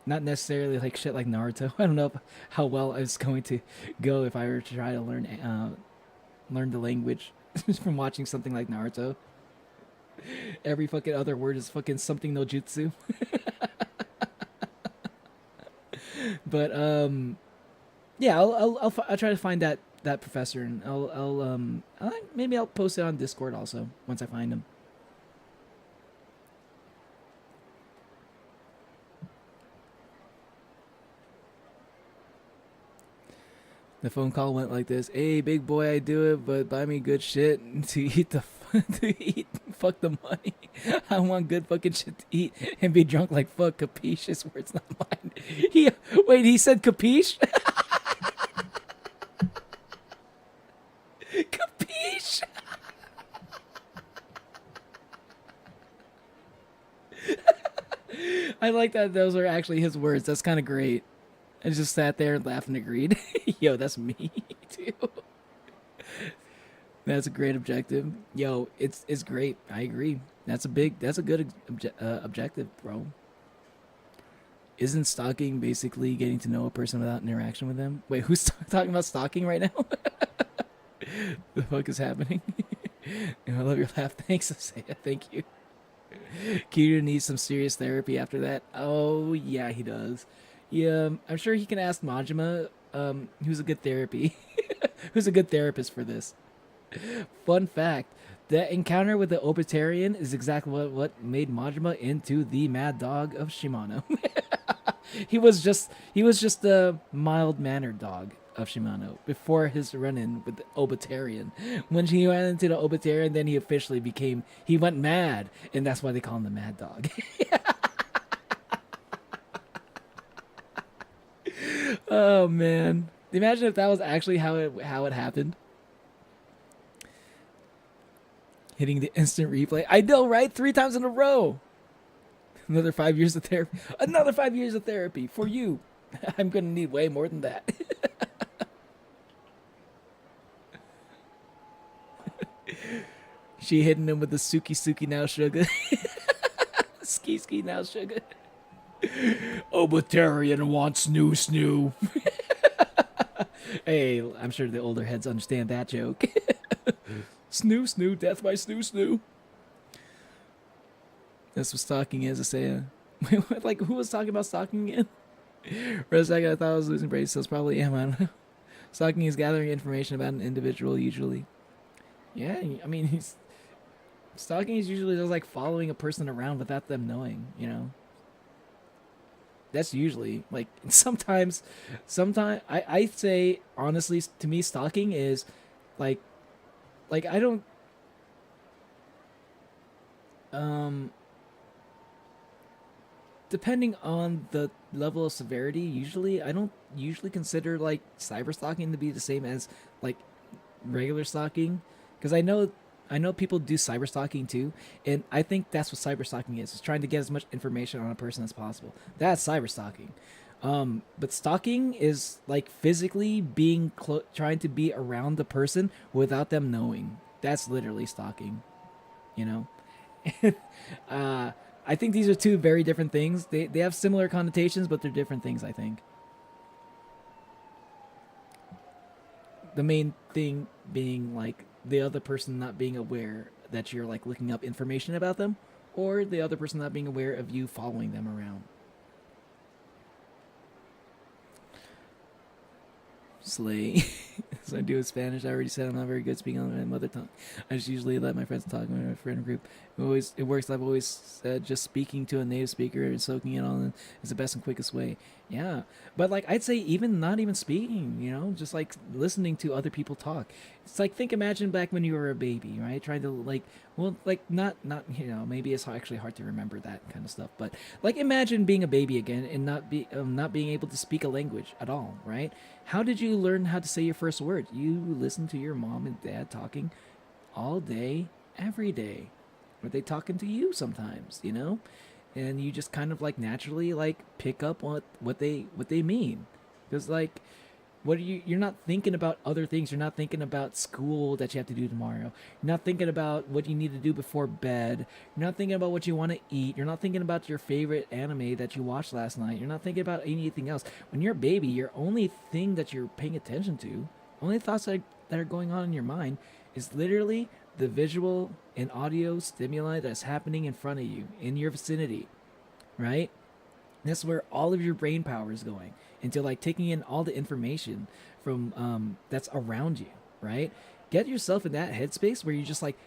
Not necessarily like shit like Naruto. I don't know how well it's going to go if I were to try to learn the language from watching something like Naruto. Every fucking other word is fucking something no jutsu. But yeah, I'll try to find that professor, and maybe I'll post it on Discord also once I find him. The phone call went like this: "Hey, big boy, I do it, but buy me good shit to eat fuck the money. I want good fucking shit to eat and be drunk like fuck. Capiche? His words, not mine." He said capiche? Capiche? I like that those are actually his words. That's kind of great. I just sat there and laughed and agreed. Yo, that's me too. That's a great objective. Yo, it's great. I agree. That's a good objective, bro. Isn't stalking basically getting to know a person without interaction with them? Wait, who's talking about stalking right now? The fuck is happening? I love your laugh. Thanks, Asaya. Thank you. Kiryu needs some serious therapy after that. Oh yeah, he does. Yeah, I'm sure he can ask Majima, who's a good who's a good therapist for this. Fun fact: that encounter with the Obitarian is exactly what made Majima into the mad dog of Shimano. He was just the mild-mannered dog of Shimano before his run-in with the Obitarian. When he ran into the Obitarian, then he went mad, and that's why they call him the mad dog. Oh man, imagine if that was actually how it happened. Hitting the instant replay. I know, right? 3 times in a row. Another 5 years of therapy. Another 5 years of therapy for you. I'm gonna need way more than that. She hitting him with the Suki now sugar. Ski now sugar. Obitarian wants snoo. Hey, I'm sure the older heads understand that joke. Snoo, death by snoo. That's what stalking is, I say. Like, who was talking about stalking again? For a second, I thought I was losing brain cells. Probably am. I don't know. Stalking is gathering information about an individual, usually. Yeah, I mean, stalking is usually just like following a person around without them knowing, That's usually like sometimes I say honestly, to me stalking is like I don't depending on the level of severity, usually I don't usually consider like cyber stalking to be the same as like regular stalking, because I know people do cyber stalking too, and I think that's what cyber stalking is. It's trying to get as much information on a person as possible. That's cyber stalking. But stalking is like physically being trying to be around the person without them knowing. That's literally stalking, I think these are two very different things. They have similar connotations, but they're different things, I think. The main thing being like the other person not being aware that you're like looking up information about them, or the other person not being aware of you following them around. Slay. So I do in Spanish. I already said I'm not very good speaking on my mother tongue. I just usually let my friends talk in my friend group. It works. I've always said just speaking to a native speaker and soaking it all in is the best and quickest way. Yeah, but like I'd say even not even speaking, just like listening to other people talk. It's like imagine back when you were a baby, right? Trying to not maybe it's actually hard to remember that kind of stuff, but like imagine being a baby again and not being able to speak a language at all, right? How did you learn how to say your first word? You listened to your mom and dad talking all day, every day. Were they talking to you sometimes, and you just kind of like naturally like pick up on what they mean, because like you're not thinking about other things. You're not thinking about school that you have to do tomorrow. You're not thinking about what you need to do before bed. You're not thinking about what you want to eat. You're not thinking about your favorite anime that you watched last night. You're not thinking about anything else. When you're a baby, your only thing that you're paying attention to, only thoughts that are going on in your mind is literally the visual and audio stimuli that's happening in front of you, in your vicinity, right? That's where all of your brain power is going, into like taking in all the information from that's around you, right? Get yourself in that headspace where you're just like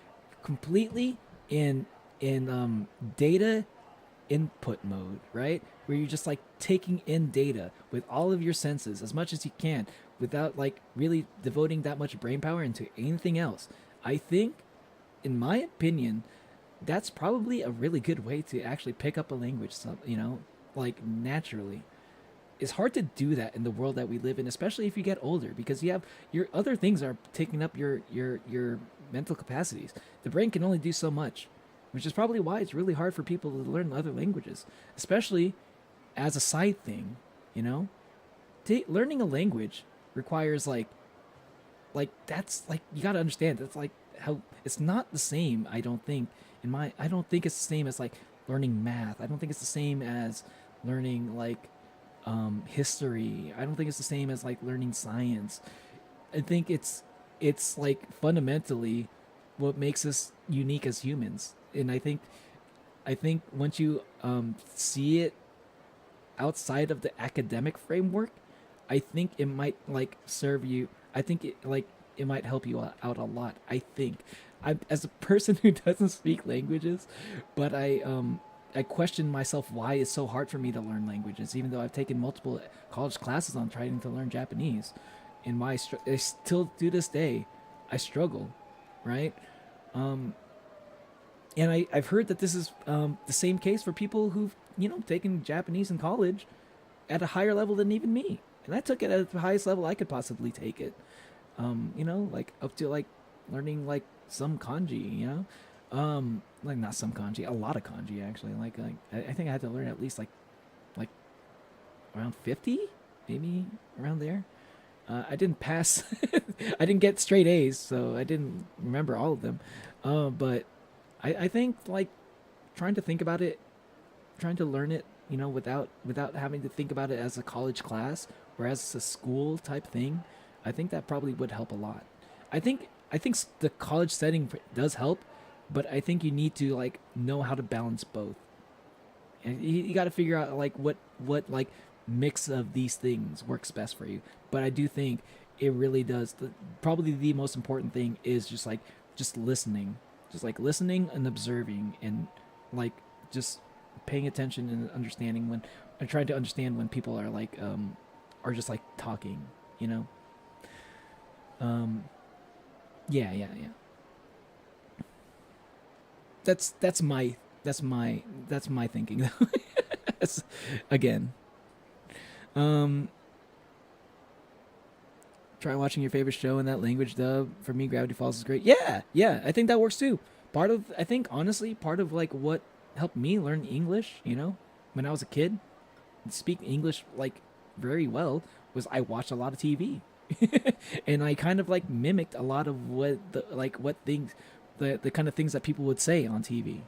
completely in data input mode, right? Where you're just like taking in data with all of your senses as much as you can without like really devoting that much brain power into anything else. I think, in my opinion, that's probably a really good way to actually pick up a language, like naturally. It's hard to do that in the world that we live in, especially if you get older, because you have your other things are taking up your mental capacities. The brain can only do so much, which is probably why it's really hard for people to learn other languages, especially as a side thing, learning a language requires like that's like, you got to understand, that's like how it's not the same. I don't think it's the same as like learning math. I don't think it's the same as learning like history. I don't think it's the same as like learning science. I think it's like fundamentally what makes us unique as humans. And I think once you see it outside of the academic framework, I think it might like serve you. I think it might help you out a lot. I think I'm, as a person who doesn't speak languages, but I question myself why it's so hard for me to learn languages, even though I've taken multiple college classes on trying to learn Japanese. I still to this day, I struggle, right? And I've heard that this is the same case for people who've taken Japanese in college at a higher level than even me, and I took it at the highest level I could possibly take it. Like up to like learning like some kanji, like not some kanji, a lot of kanji actually. Like I think I had to learn at least like around 50, maybe around there. I didn't pass. I didn't get straight A's, so I didn't remember all of them. But I think like trying to think about it, trying to learn it, without having to think about it as a college class or as a school type thing, I think that probably would help a lot. I think the college setting does help, but I think you need to like know how to balance both, and you got to figure out like what like mix of these things works best for you. But I do think it really does. Probably the most important thing is just listening, and observing, and like just paying attention and understanding when and trying to understand when people are like are just like talking, yeah. That's my thinking though. Again. Try watching your favorite show in that language dub. For me, Gravity Falls is great. Yeah, I think that works too. Honestly, part of like what helped me learn English, when I was a kid, and speak English like very well, was I watched a lot of TV. And I kind of like mimicked a lot of what the kind of things that people would say on TV.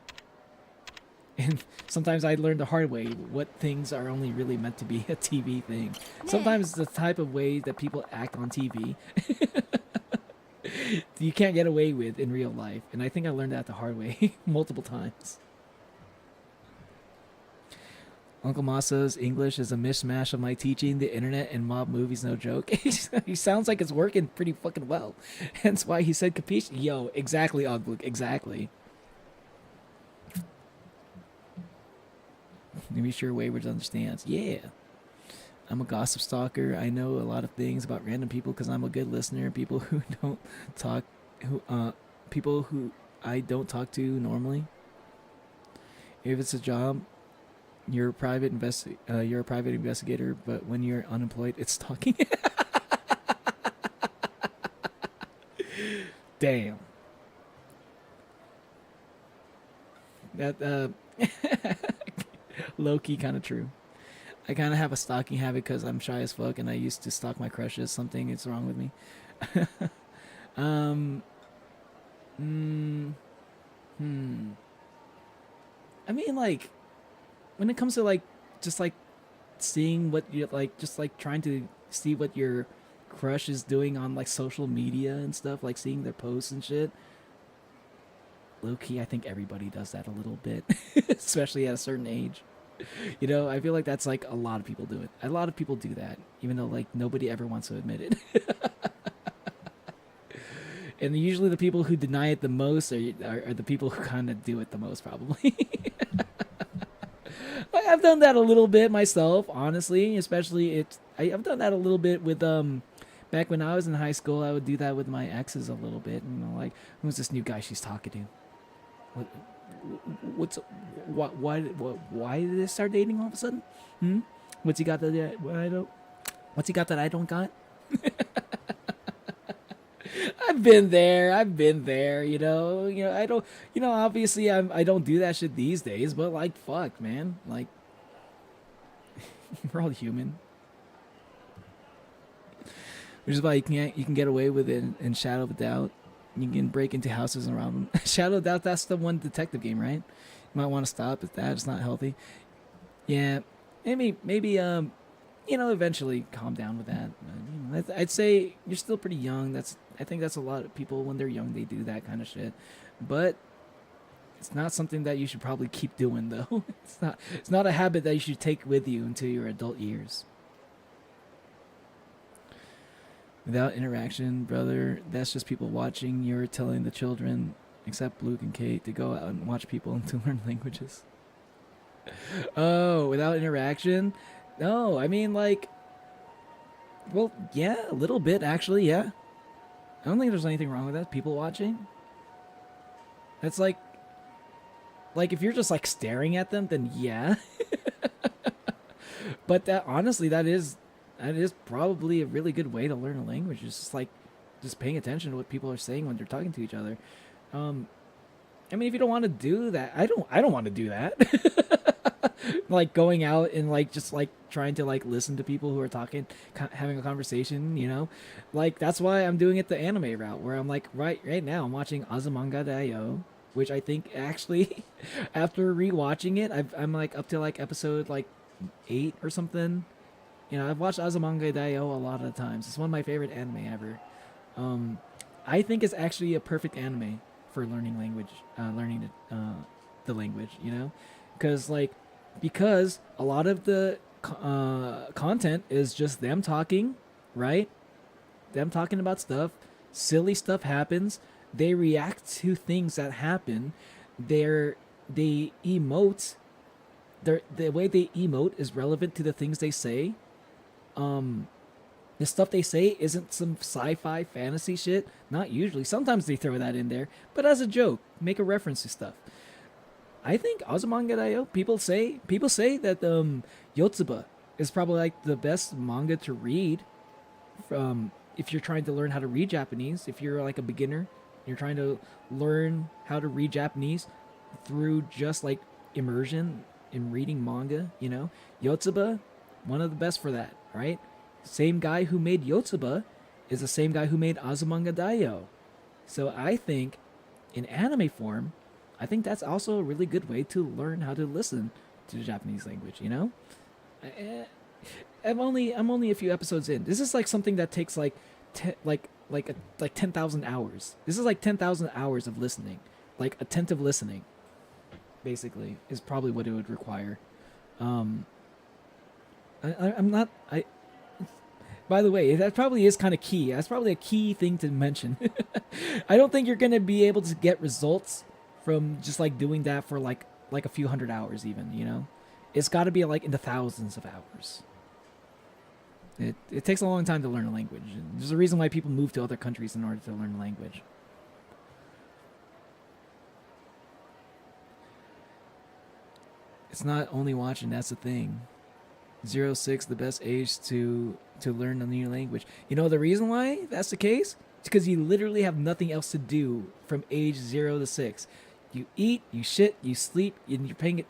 And sometimes I learned the hard way what things are only really meant to be a TV thing. Sometimes the type of way that people act on TV you can't get away with in real life. And I think I learned that the hard way multiple times. Uncle Masa's English is a mishmash of my teaching, the internet, and mob movies, no joke. He sounds like it's working pretty fucking well. Hence why he said capiche. Yo, exactly, Ogbuk, exactly. Maybe sure Wayward understands. Yeah. I'm a gossip stalker. I know a lot of things about random people because I'm a good listener. People who don't talk, people who I don't talk to normally. If it's a job, you're a private investigator, but when you're unemployed, it's stalking. Damn. That low key kind of true. I kind of have a stalking habit because I'm shy as fuck, and I used to stalk my crushes. Something is wrong with me. I mean, like, when it comes to like, just like seeing what you like, just like trying to see what your crush is doing on like social media and stuff, like seeing their posts and shit. Low key, I think everybody does that a little bit, especially at a certain age. You know, I feel like that's like a lot of people do it. A lot of people do that, even though like nobody ever wants to admit it. And usually the people who deny it the most are the people who kind of do it the most, probably. I've done that a little bit myself, honestly. Especially I've done that a little bit with back when I was in high school. I would do that with my exes a little bit. You know, like, who's this new guy she's talking to? Why did they start dating all of a sudden? What's he got that I don't got? I've been there, you know, I don't, obviously I don't do that shit these days, but like, fuck, man, like, we're all human. Which is why you can get away with it in Shadow of a Doubt. You can break into houses and rob them. Shadow of Doubt, that's the one detective game, right? You might want to stop at that. It's not healthy. Yeah, maybe eventually calm down with that. I'd say you're still pretty young. I think that's a lot of people when they're young, they do that kind of shit. But it's not something that you should probably keep doing, though. It's not a habit that you should take with you until your adult years. Without interaction, brother, that's just people watching. You're telling the children, except Luke and Kate, to go out and watch people and to learn languages. Oh, without interaction? No, I mean, like, well, yeah, a little bit, actually, yeah. I don't think there's anything wrong with that. People watching. That's like if you're just like staring at them, then yeah. But that honestly, that is probably a really good way to learn a language. It's just like just paying attention to what people are saying when they're talking to each other. I mean, if you don't want to do that, I don't want to do that. Like going out and like just like trying to like listen to people who are talking, having a conversation, like that's why I'm doing it the anime route, where I'm like right now I'm watching Azumanga Daioh, which I think actually after rewatching it, I'm like up to like episode like 8 or something. I've watched Azumanga Daioh a lot of times. It's one of my favorite anime ever. I think it's actually a perfect anime for learning language, the language, because a lot of the content is just them talking, right? Them talking about stuff. Silly stuff happens. They react to things that happen. They emote. The way they emote is relevant to the things they say. The stuff they say isn't some sci-fi fantasy shit. Not usually. Sometimes they throw that in there, but as a joke, make a reference to stuff. I think Azumanga Daioh, people say that Yotsuba is probably like the best manga to read if you're trying to learn how to read Japanese. If you're like a beginner, you're trying to learn how to read Japanese through just like immersion in reading manga, Yotsuba, one of the best for that, right? Same guy who made Yotsuba is the same guy who made Azumanga Daioh. So I think in anime form, I think that's also a really good way to learn how to listen to the Japanese language, I'm only a few episodes in. This is like something that takes like 10,000 hours. This is like 10,000 hours of listening. Like attentive listening, basically, is probably what it would require. I'm not. I. By the way, that probably is kind of key. That's probably a key thing to mention. I don't think you're gonna be able to get results from just like doing that for like a few hundred hours, even. You know, it's got to be like in the thousands of hours. It takes a long time to learn a language. And there's a reason why people move to other countries in order to learn a language. It's not only watching. That's the thing. 0-6, the best age to learn a new language. You know the reason why that's the case? It's because you literally have nothing else to do from age 0 to 6. You eat, you shit, you sleep, and you're paying.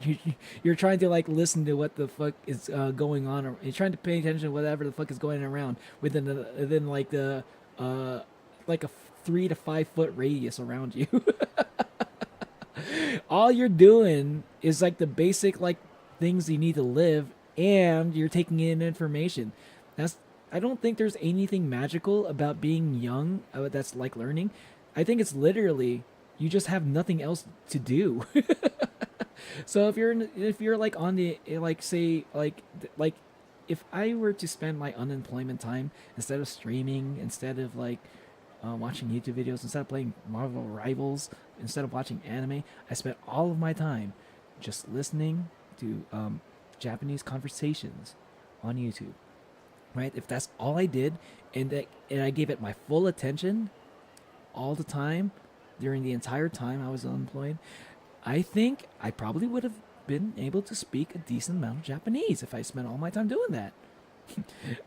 You're trying to like listen to what the fuck is going on. Or you're trying to pay attention to whatever the fuck is going around within like the like a 3 to 5 foot radius around you. All you're doing is like the basic like things you need to live, and you're taking in information. I don't think there's anything magical about being young that's like learning. I think it's literally you just have nothing else to do. So if you're like on the like say like if I were to spend my unemployment time instead of streaming, instead of like watching YouTube videos, instead of playing Marvel Rivals, instead of watching anime, I spent all of my time just listening to Japanese conversations on YouTube, right? If that's all I did, and I gave it my full attention all the time during the entire time I was unemployed, I think I probably would have been able to speak a decent amount of Japanese if I spent all my time doing that.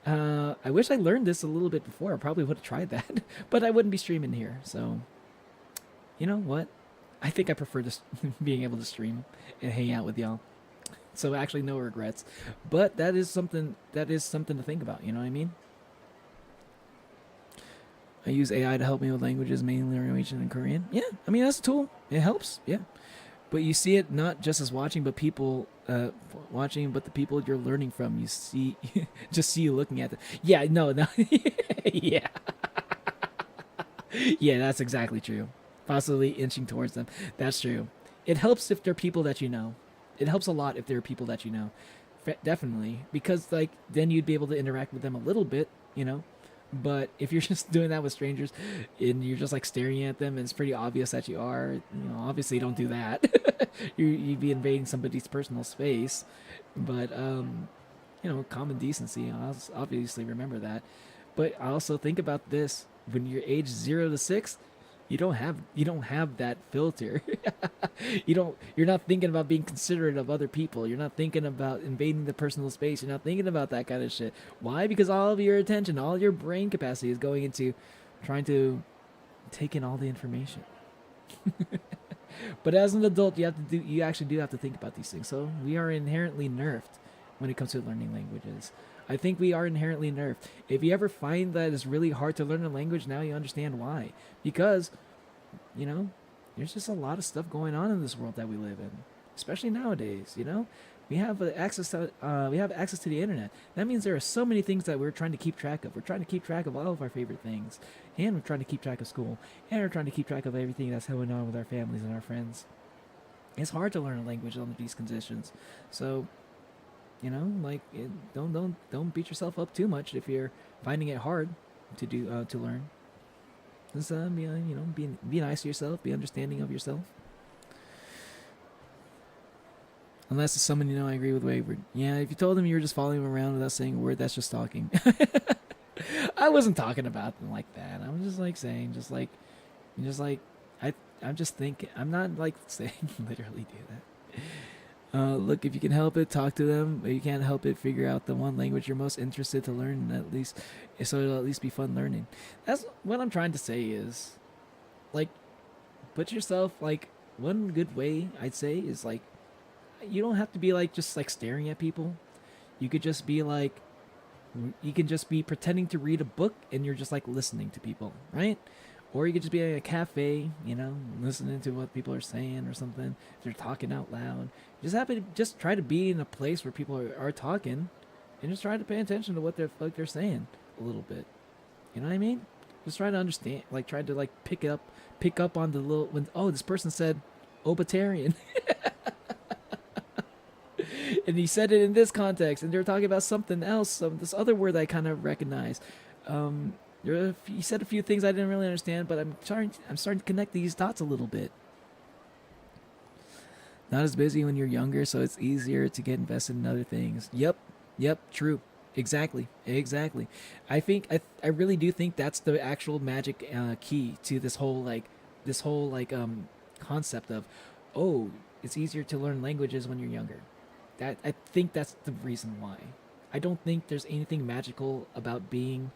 I wish I learned this a little bit before. I probably would have tried that, but I wouldn't be streaming here. So, you know what? I think I prefer just being able to stream and hang out with y'all. So actually, no regrets. But that is something to think about. You know what I mean? I use AI to help me with languages, mainly Norwegian and Korean. Yeah, I mean that's a tool. It helps. Yeah, but you see it not just as watching, but people watching, but the people you're learning from. You see, just see you looking at them. Yeah, no, yeah, yeah, that's exactly true. Possibly inching towards them. That's true. It helps if they're people that you know. It helps a lot if there are people that you know. Definitely, because like then you'd be able to interact with them a little bit, you know. But if you're just doing that with strangers and you're just like staring at them and it's pretty obvious that you are, you know, obviously don't do that. You'd be invading somebody's personal space. But you know, common decency, I'll obviously remember that. But I also think about this: when you're age 0 to 6, you don't have that filter. You're not thinking about being considerate of other people. You're not thinking about invading the personal space. You're not thinking about that kind of shit. Why? Because all of your attention, all your brain capacity is going into trying to take in all the information. But as an adult, you actually do have to think about these things. So we are inherently nerfed when it comes to learning languages. I think we are inherently nerfed. If you ever find that it's really hard to learn a language, now you understand why. Because, you know, there's just a lot of stuff going on in this world that we live in, especially nowadays. You know, we have access to the internet. That means there are so many things that we're trying to keep track of. We're trying to keep track of all of our favorite things, and we're trying to keep track of school, and we're trying to keep track of everything that's going on with our families and our friends. It's hard to learn a language under these conditions, so. You know, like don't beat yourself up too much if you're finding it hard to do to learn. Just be nice to yourself, be understanding of yourself. Unless it's someone you know, I agree with Wayward. Yeah, if you told them you were just following them around without saying a word, that's just talking. I wasn't talking about them like that. I'm just like saying, I'm just thinking. I'm not like saying literally do that. Look, if you can help it, talk to them. If you can't help it, figure out the one language you're most interested to learn, at least, so it'll at least be fun learning. That's what I'm trying to say is, like, put yourself, like, one good way, I'd say, is, like, you don't have to be, like, just, like, staring at people. You could just be, like, you can just be pretending to read a book and you're just, like, listening to people, right? Or you could just be in a cafe, you know, listening to what people are saying or something. If they're talking out loud, just try to be in a place where people are talking, and just try to pay attention to what they're saying a little bit. You know what I mean? Just try to understand, like try to like pick up on the little when this person said, "Obitarian." and he said it in this context, and they're talking about something else, this other word that I kind of recognize. He said a few things I didn't really understand, but I'm starting to connect these dots a little bit. Not as busy when you're younger, so it's easier to get invested in other things. Yep, true. Exactly. I really do think that's the actual magic key to this whole concept of, oh, it's easier to learn languages when you're younger. I think that's the reason why. I don't think there's anything magical about being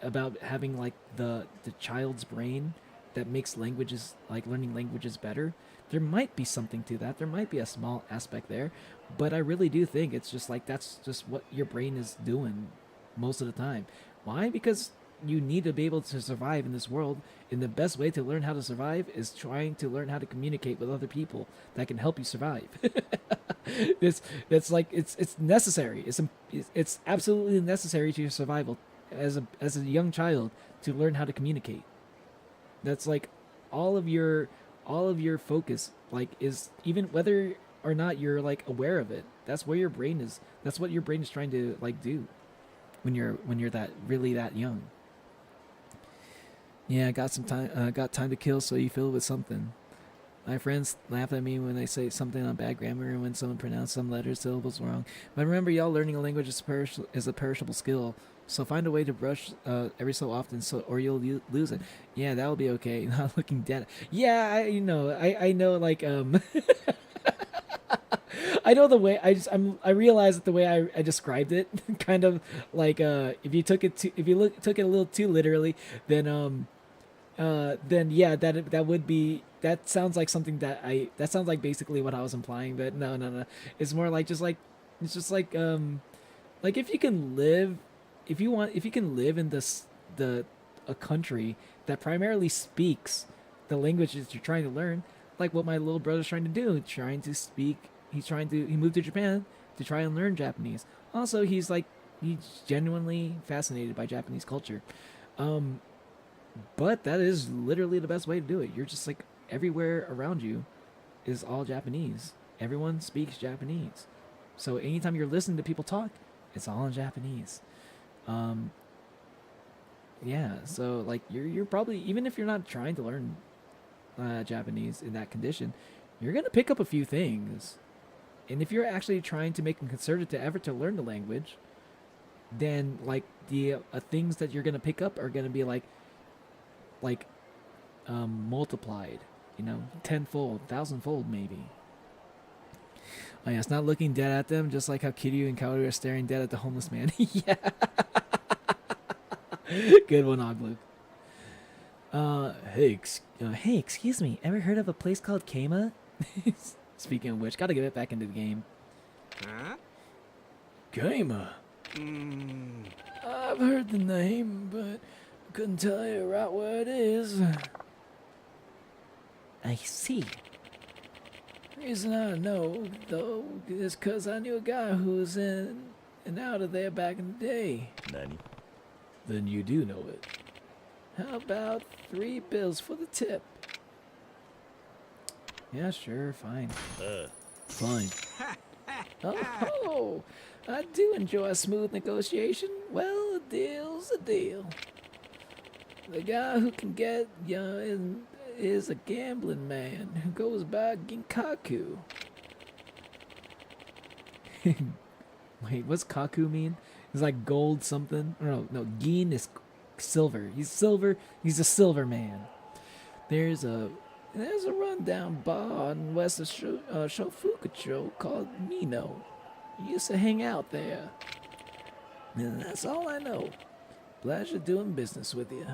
about having the child's brain that makes languages, learning languages, better. There might be something to that. There might be a small aspect there, but I really do think it's just that's just what your brain is doing most of the time. Why? Because you need to be able to survive in this world, and the best way to learn how to survive is trying to learn how to communicate with other people that can help you survive. it's necessary. It's absolutely necessary to your survival as a young child to learn how to communicate. That's all of your focus is, even whether or not you're aware of it. That's where your brain is. That's what your brain is trying to do when you're that young. Yeah, I got time to kill, so you fill it with something. My friends laugh at me when I say something on bad grammar and when someone pronounces some letters, syllables wrong. But remember, y'all, learning a language is a perishable skill. So find a way to brush every so often, or you'll lose it. Yeah, that'll be okay. Not looking dead. Yeah, I know. I know the way I realize that the way I described it, kind of if you took it a little too literally, then yeah, that sounds like something that sounds like basically what I was implying. But no, it's more if you can live. If you can live in a country that primarily speaks the languages you're trying to learn, like what my little brother's trying to do, he moved to Japan to try and learn Japanese. Also, he's genuinely fascinated by Japanese culture. But that is literally the best way to do it. You're just everywhere around you is all Japanese. Everyone speaks Japanese. So anytime you're listening to people talk, it's all in Japanese. Yeah, so you're probably, even if you're not trying to learn Japanese in that condition, you're gonna pick up a few things. And if you're actually trying to make a concerted effort to learn the language, then the things that you're gonna pick up are gonna be multiplied, tenfold, thousandfold maybe. Oh yeah, it's not looking dead at them, just like how Kiryu and Kaoru are staring dead at the homeless man. Yeah. Good one, Oglu. Hey, excuse me. Ever heard of a place called Kama? Speaking of which, gotta get it back into the game.
Huh?
Kama. I've heard the name, but couldn't tell you right where it is. I see. Reason I know, though, is because I knew a guy who was in and out of there back in the day.
Nani?
Then you do know it. How about 3 bills for the tip? Yeah, sure, fine. Fine. Oh, I do enjoy a smooth negotiation. Well, a deal's a deal. The guy who can get you is a gambling man who goes by Ginkaku. Wait, what's Kaku mean? It's gold something? No, Gin is silver. He's silver. He's a silver man. There's a rundown bar in west of Shofukucho called Mino. He used to hang out there. And that's all I know. Pleasure doing business with you.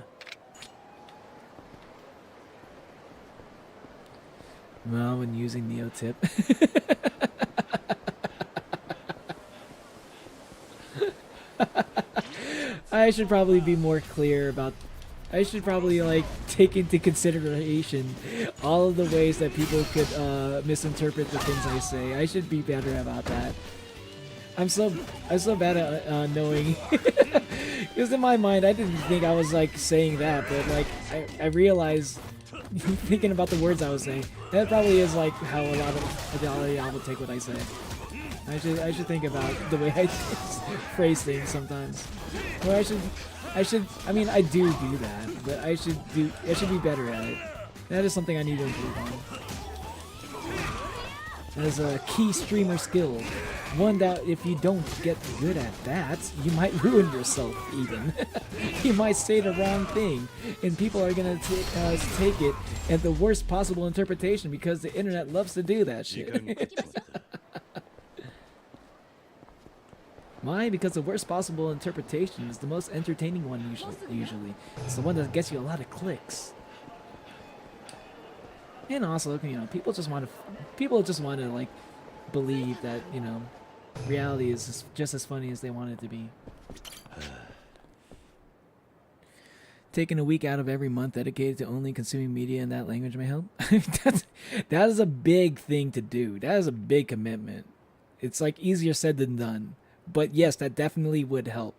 Well, when using Neotip. I should probably be more clear about... I should probably take into consideration all of the ways that people could misinterpret the things I say. I should be better about that. I'm so bad at knowing. Because in my mind, I didn't think I was saying that, but I realized, thinking about the words I was saying, that probably is how a lot of y'all will take what I say. I should think about the way I phrase things sometimes. Or I mean, I do that, but I should be better at it. That is something I need to improve on. That is a key streamer skill. One that if you don't get good at that, you might ruin yourself even. You might say the wrong thing, and people are gonna take it at the worst possible interpretation because the internet loves to do that
時
shit.
間が経ちました
Why? Because the worst possible interpretation is the most entertaining one usually. It's the one that gets you a lot of clicks. And also, you know, people just want to like believe that, you know, reality is just as funny as they want it to be. Taking a week out of every month dedicated to only consuming media in that language may help. That is a big thing to do. That is a big commitment. It's like easier said than done. But yes, that definitely would help.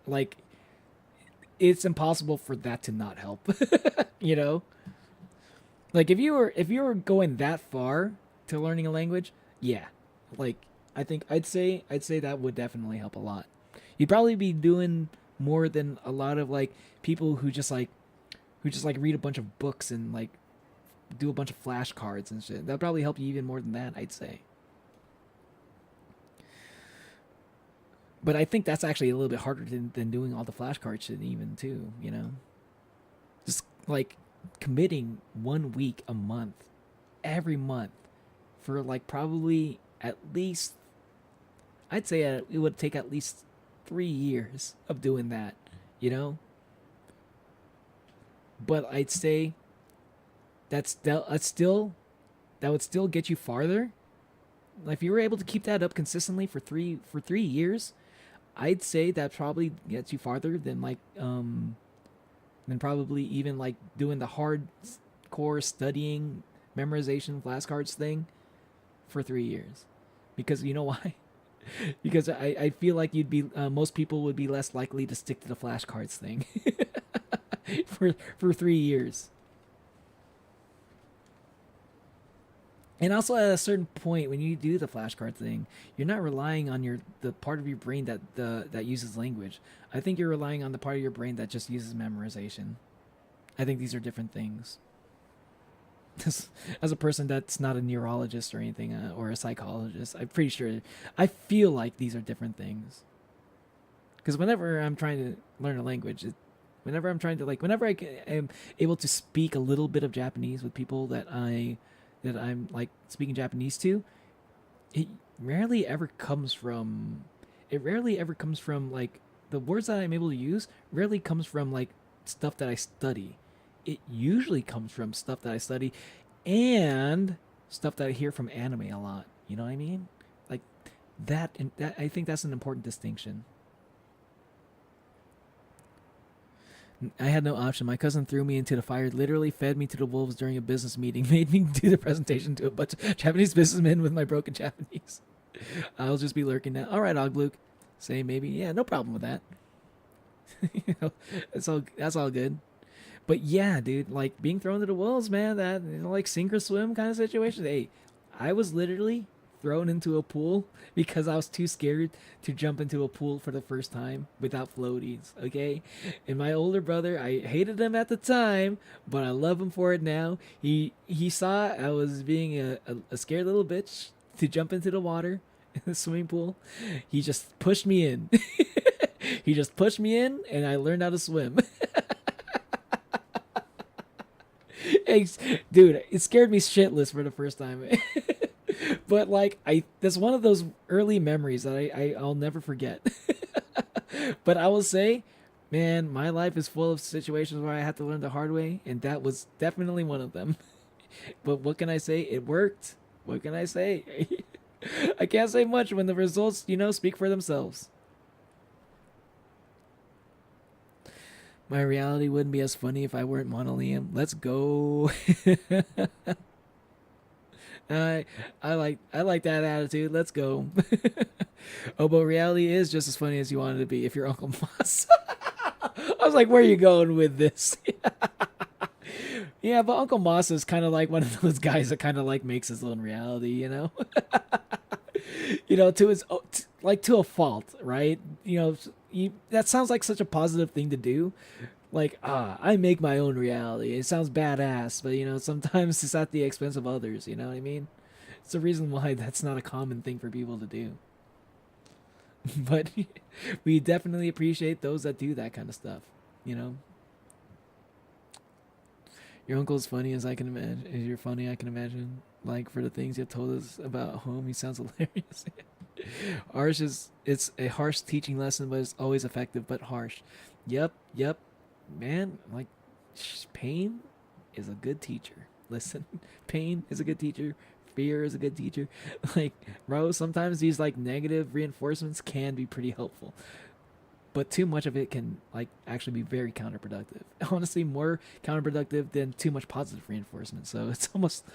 Like, it's impossible for that to not help. You know? Like if you were going that far to learning a language, yeah. Like I'd say that would definitely help a lot. You'd probably be doing more than a lot of like people who just read a bunch of books and like do a bunch of flashcards and shit. That'd probably help you even more than that, I'd say. But I think that's actually a little bit harder than doing all the flashcard shit even too, you know? Just like committing 1 week a month, every month, for like probably at least, I'd say it would take at least 3 years of doing that, you know? But I'd say that would still get you farther. Like if you were able to keep that up consistently for 3 years, I'd say that probably gets you farther than like than probably even like doing the hardcore studying memorization flashcards thing for 3 years. Because you know why? Because I feel like you'd be most people would be less likely to stick to the flashcards thing for 3 years. And also at a certain point when you do the flashcard thing, you're not relying on the part of your brain that uses language. I think you're relying on the part of your brain that just uses memorization. I think these are different things. As a person that's not a neurologist or anything, or a psychologist, I'm pretty sure, I feel like these are different things. Because whenever I'm trying to learn a language, whenever I am able to speak a little bit of Japanese with people that I'm like speaking Japanese to, it rarely ever comes from like the words that I'm able to use rarely comes from like stuff that I study. It usually comes from stuff that I study and stuff that I hear from anime a lot. You know what I mean? Like that, and that, I think that's an important distinction. I had no option. My cousin threw me into the fire, literally fed me to the wolves during a business meeting, made me do the presentation to a bunch of Japanese businessmen with my broken Japanese. I'll just be lurking now. All right, Ogluke. Say maybe. Yeah, no problem with that. You know, that's all good. But yeah, dude, like being thrown to the wolves, man, that, you know, like sink or swim kind of situation. Hey, I was literally thrown into a pool because I was too scared to jump into a pool for the first time without floaties, okay? And my older brother, I hated him at the time, but I love him for it now. He saw I was being a scared little bitch to jump into the water in the swimming pool. He just pushed me in. He just pushed me in, and I learned how to swim. Dude, it scared me shitless for the first time. But like that's one of those early memories that I'll never forget. But I will say, man, my life is full of situations where I had to learn the hard way, and that was definitely one of them. But what can I say? It worked. What can I say? I can't say much when the results, you know, speak for themselves. My reality wouldn't be as funny if I weren't Monolium. Let's go. I like that attitude. Let's go. Oh, but reality is just as funny as you want it to be if you're Uncle Moss. I was like, where are you going with this? Yeah, but Uncle Moss is kind of like one of those guys that kind of like makes his own reality, you know? you know, to his like to a fault, right? You know, that sounds like such a positive thing to do. Like, I make my own reality. It sounds badass, but you know, sometimes it's at the expense of others. You know what I mean? It's the reason why that's not a common thing for people to do. But we definitely appreciate those that do that kind of stuff. You know. Your uncle's funny as I can imagine. Is you're funny, I can imagine. Like, for the things you've told us about home, he sounds hilarious. It's a harsh teaching lesson, but it's always effective, but harsh. Yep. Man, like, pain is a good teacher. Listen, pain is a good teacher. Fear is a good teacher. Like, bro, sometimes these, like, negative reinforcements can be pretty helpful. But too much of it can, like, actually be very counterproductive. Honestly, more counterproductive than too much positive reinforcement. So it's almost,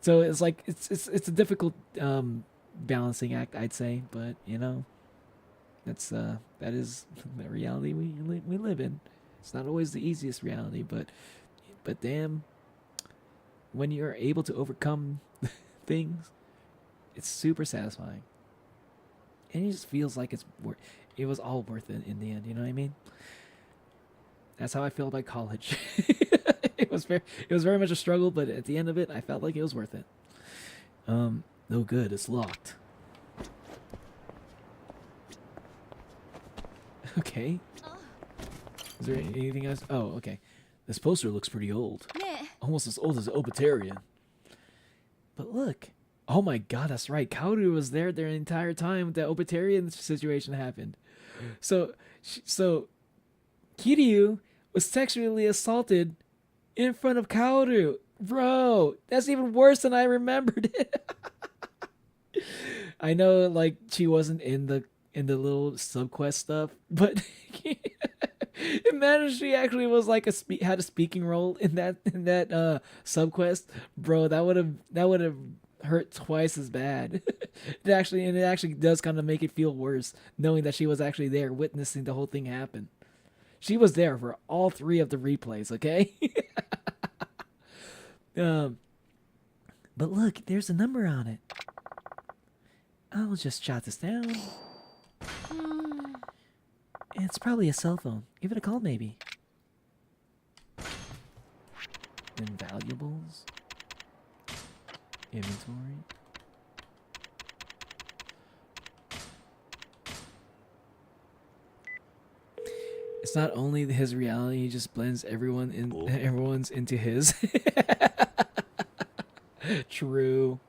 so it's like it's a difficult balancing act, I'd say. But you know, that is the reality we live in. It's not always the easiest reality, but damn, when you're able to overcome things, it's super satisfying, and it just feels like it was all worth it in the end. You know what I mean? That's how I feel about college. It was very much a struggle, but at the end of it, I felt like it was worth it. No good. It's locked. Okay. Is there anything else? Oh, okay. This poster looks pretty old. Almost as old as Obitarian. But look. Oh my god, that's right. Kaoru was there the entire time the Obitarian situation happened. So Kiryu was sexually assaulted in front of Kaoru. Bro, that's even worse than I remembered it. I know, like, she wasn't in the little subquest stuff, but imagine she actually was like had a speaking role in that subquest. Bro, that would have hurt twice as bad. It actually does kind of make it feel worse knowing that she was actually there witnessing the whole thing happen. She was there for all 3 of the replays, okay? But look, there's a number on it. I'll just jot this down. It's probably a cell phone. Give it a call, maybe. Invaluables. Inventory. It's not only his reality, he just blends everyone's into his. True.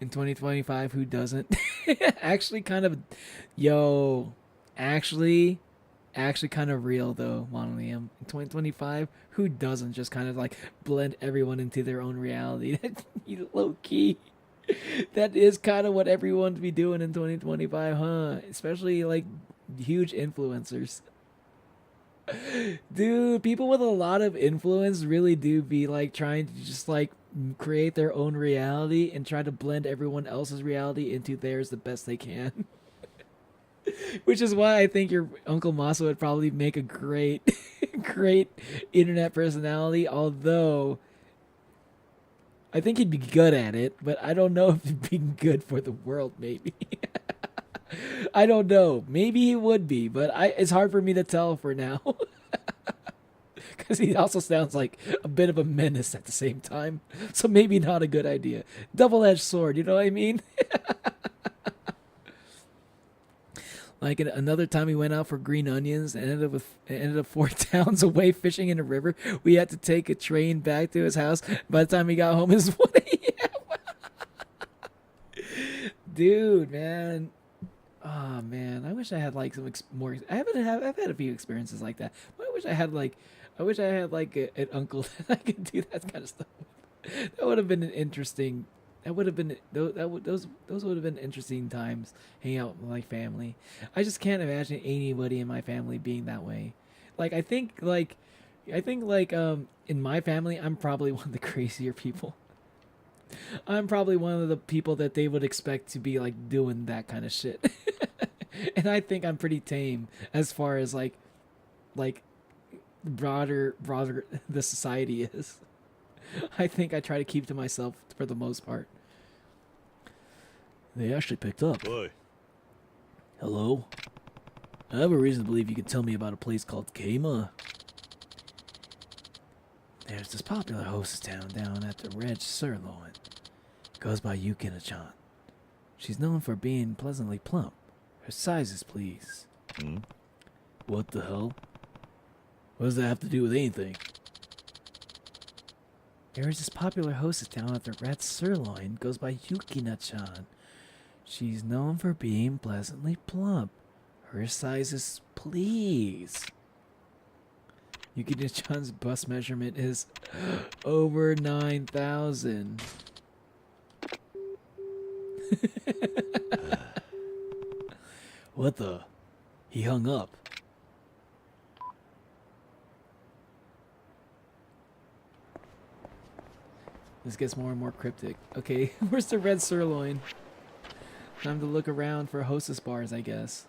In 2025, who doesn't? Actually kind of kind of real though, Monolium. In 2025, who doesn't just kind of like blend everyone into their own reality? You low key. That is kind of what everyone would be doing in 2025, huh? Especially like huge influencers. Dude, people with a lot of influence really do be like trying to just like create their own reality and try to blend everyone else's reality into theirs the best they can. Which is why I think your Uncle Masa would probably make a great internet personality, although I think he'd be good at it, but I don't know if he'd be good for the world, maybe. I don't know. Maybe he would be, but it's hard for me to tell for now. Because he also sounds like a bit of a menace at the same time. So maybe not a good idea. Double-edged sword, you know what I mean? Like another time we went out for green onions and ended up 4 towns away fishing in a river. We had to take a train back to his house. By the time he got home, it was 1 a.m. Dude, man. Oh man, I wish I had like some more. I've had a few experiences like that. But I wish I had like an uncle that I could do that kind of stuff with. That would have been an interesting. That would have been those would have been interesting times hanging out with my family. I just can't imagine anybody in my family being that way. Like I think in my family I'm probably one of the crazier people. I'm probably one of the people that they would expect to be like doing that kind of shit. And I think I'm pretty tame as far as like broader the society is. I think I try to keep to myself for the most part. They actually picked up.
Oi.
Hello? I have a reason to believe you can tell me about a place called Kama. There's this popular hostess town down at the Red Sirloin. Goes by Yukina-chan. She's known for being pleasantly plump. Her sizes, please.
Hmm?
What the hell? What does that have to do with anything? There is this popular hostess down at the Red Sirloin. Goes by Yukina-chan. She's known for being pleasantly plump. Her sizes, please. Yukina-chan's bust measurement is over 9,000. What the? He hung up. This gets more and more cryptic. Okay, where's the Red Sirloin? Time to look around for hostess bars, I guess.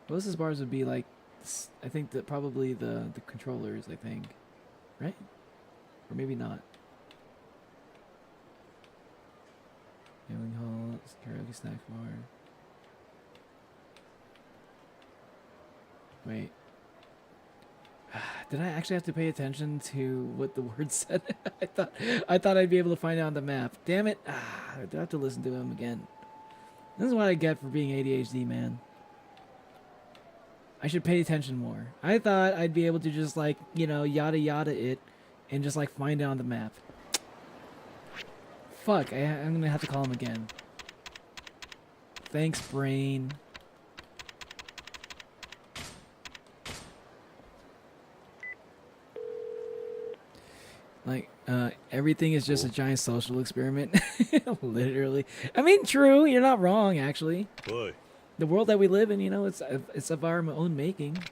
Hostess bars would be like, I think that probably the controllers, I think. Right? Or maybe not. Gambling hall, karaoke snack bar. Wait. Did I actually have to pay attention to what the word said? I thought I'd be able to find it on the map. Damn it. I do have to listen to him again. This is what I get for being ADHD, man. I should pay attention more. I thought I'd be able to just like, you know, yada yada it and just like find it on the map. Fuck, I'm gonna have to call him again. Thanks, brain. Like, everything is just a giant social experiment. Literally. I mean, true, you're not wrong, actually.
Oi.
The world that we live in, you know, it's of our own making.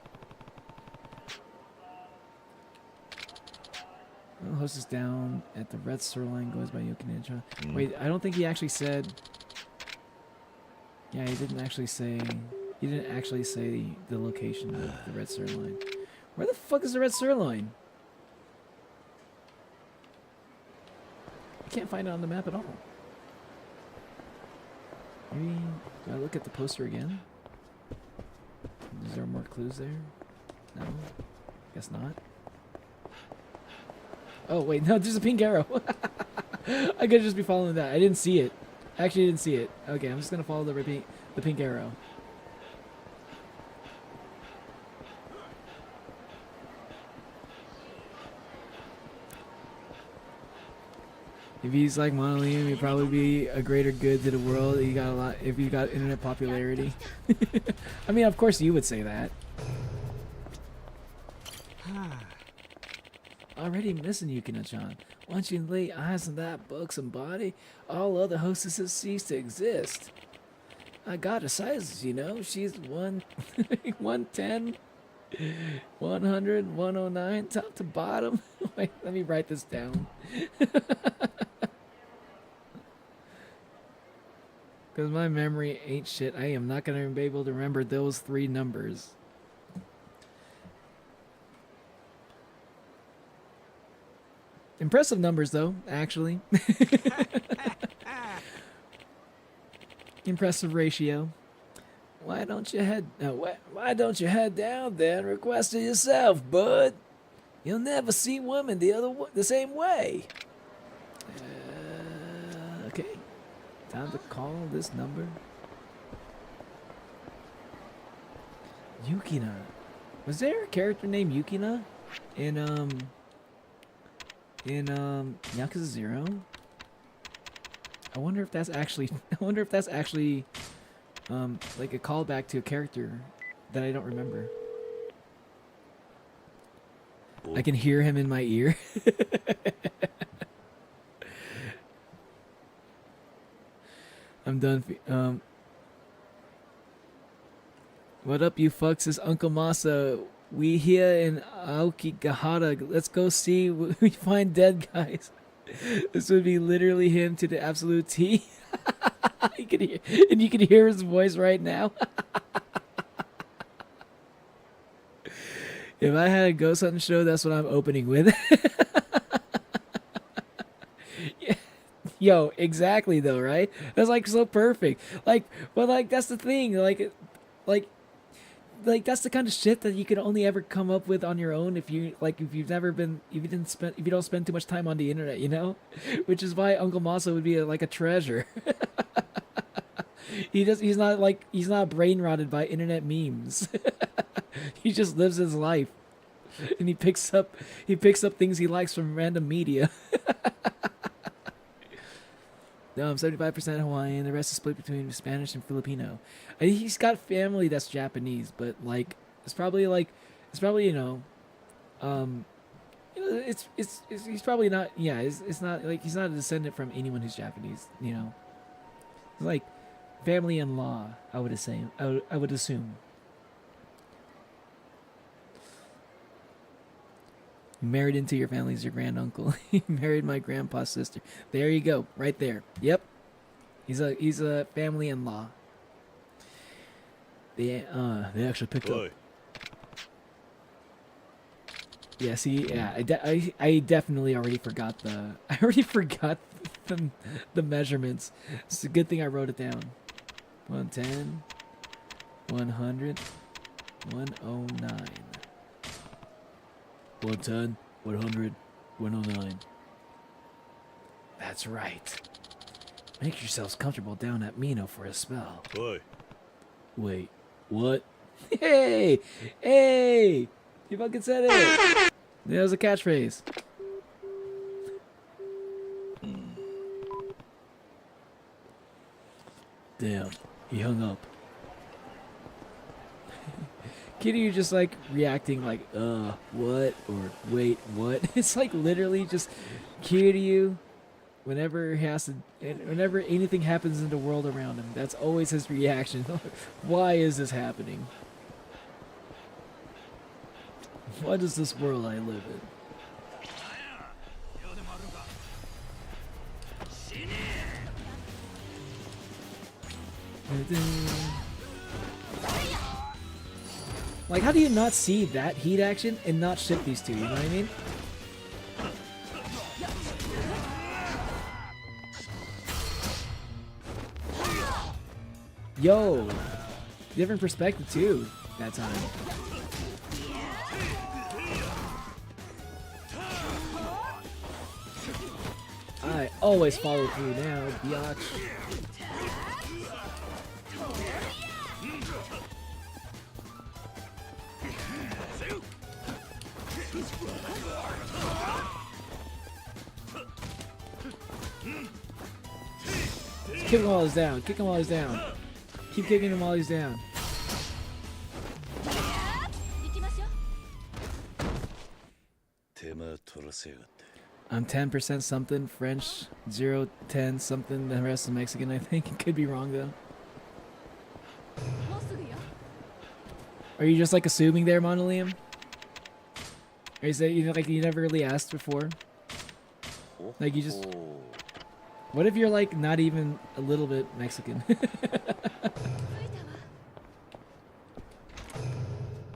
Well, host is down at the Red Sirloin, goes by Yukina-chan. Wait, I don't think he actually said... Yeah, he didn't actually say the location of the Red Sirloin. Where the fuck is the Red Sirloin? I can't find it on the map at all. Maybe do I look at the poster again? Is there more clues there? No? Guess not. Oh wait, no, there's a pink arrow. I could just be following that. I didn't see it. I actually didn't see it. Okay, I'm just gonna follow the pink arrow. If he's like Monolium, he'd probably be a greater good to the world. He got a lot if you got internet popularity. I mean, of course you would say that. Already missing Yukina-chan. Once you lay eyes on that buxom body, all other hostesses cease to exist. I got her sizes, you know. She's 110, 100, 109, top to bottom. Wait, let me write this down. Because my memory ain't shit. I am not going to be able to remember those 3 numbers. Impressive numbers, though, actually. Impressive ratio. Why don't you head down there and request it yourself, bud? You'll never see women the same way. Okay. Time to call this number. Yukina. Was there a character named Yukina in Yakuza 0? I wonder if that's actually like a callback to a character that I don't remember. I can hear him in my ear. I'm done. What up, you fucks? It's Uncle Masa. We here in Aokigahara. Let's go see what we find dead guys. This would be literally him to the absolute T. You can hear his voice right now. If I had a ghost hunting show, that's what I'm opening with. Yeah. Yo, exactly though, right? That's like so perfect. Like, but like that's the thing. Like that's the kind of shit that you could only ever come up with on your own if you've never been if you don't spend too much time on the internet, you know? Which is why Uncle Masa would be like a treasure. He's not brain rotted by internet memes. He just lives his life. And he picks up things he likes from random media. No, I'm 75% Hawaiian. The rest is split between Spanish and Filipino. I think he's got family that's Japanese, but like it's probably he's probably not. Yeah, it's not like he's not a descendant from anyone who's Japanese. You know, it's like family in law. I would assume. I would assume. Married into your family is your grand uncle. He married my grandpa's sister. There you go, right there. Yep, he's a family in law. They actually picked up. Yeah, see, yeah, I definitely already forgot the the measurements. It's a good thing I wrote it down. 110, 100, 109. 110, 100, 109. That's right. Make yourselves comfortable down at Mino for a spell.
Oi.
Wait, what? Hey! Hey! You fucking said it! That was a catchphrase. Damn, he hung up. Kiryu just like reacting like, what? Or wait, what? It's like literally just Kiryu, whenever anything happens in the world around him, that's always his reaction. Why is this happening? What is this world I live in? Like, how do you not see that heat action and not ship these two? You know what I mean? Yo, different perspective too that time. I always follow through now, biatch. Kick him while he's down. Kick him while he's down. Keep kicking him while he's down. I'm 10% something French, 0, 10 something. The rest is Mexican, I think. Could be wrong though. Are you just like assuming there, Monolium? Or is that you never really asked before? Like you just. What if you're like not even a little bit Mexican?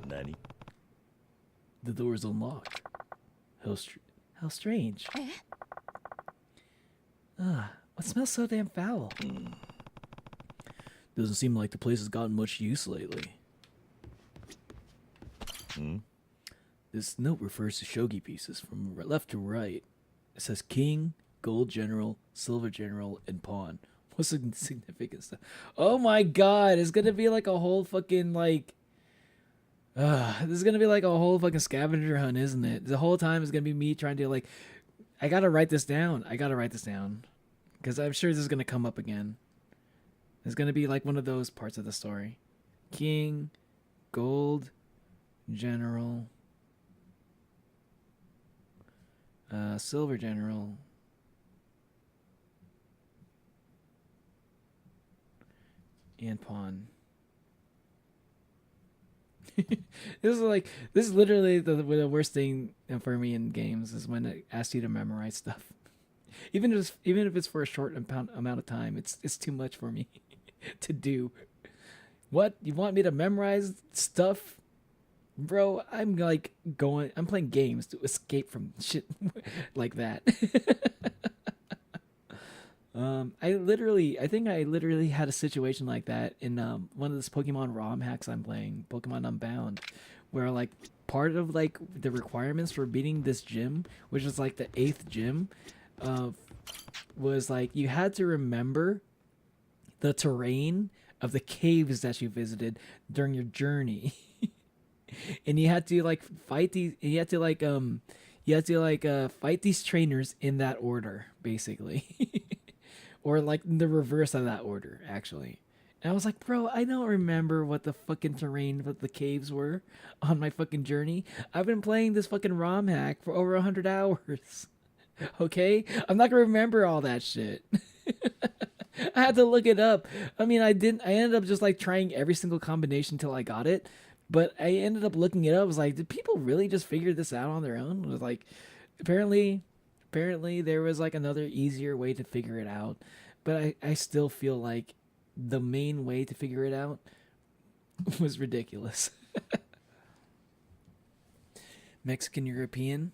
Nani?
The door's unlocked. How strange. What smells so damn foul? Doesn't seem like the place has gotten much use lately. This note refers to shogi pieces from left to right. It says king, gold general, silver general, and pawn. What's the significance? Oh my god, it's gonna be like a whole fucking like this is gonna be like a whole fucking scavenger hunt, isn't it? The whole time is gonna be me trying to like I gotta write this down. Because I'm sure this is gonna come up again. It's gonna be like one of those parts of the story. King, gold, general, silver general, and pawn. This is literally the worst thing for me in games is when it asks you to memorize stuff. Even if it's for a short amount of time, it's too much for me to do. What, you want me to memorize stuff Bro, I'm like I'm playing games to escape from shit like that. I think I literally had a situation like that in one of those Pokemon ROM hacks I'm playing, Pokemon Unbound, where like part of like the requirements for beating this gym, which is like the 8th gym, was like you had to remember the terrain of the caves that you visited during your journey. And you had to like fight these fight these trainers in that order, basically. Or like the reverse of that order, actually. And I was like, bro, I don't remember what the fucking terrain of the caves were on my fucking journey. I've been playing this fucking ROM hack for over 100 hours. Okay? I'm not gonna remember all that shit. I had to look it up. I mean, I ended up just like trying every single combination till I got it. But I ended up looking it up. I was like, did people really just figure this out on their own? It was like, apparently there was like another easier way to figure it out. But I still feel like the main way to figure it out was ridiculous. Mexican European.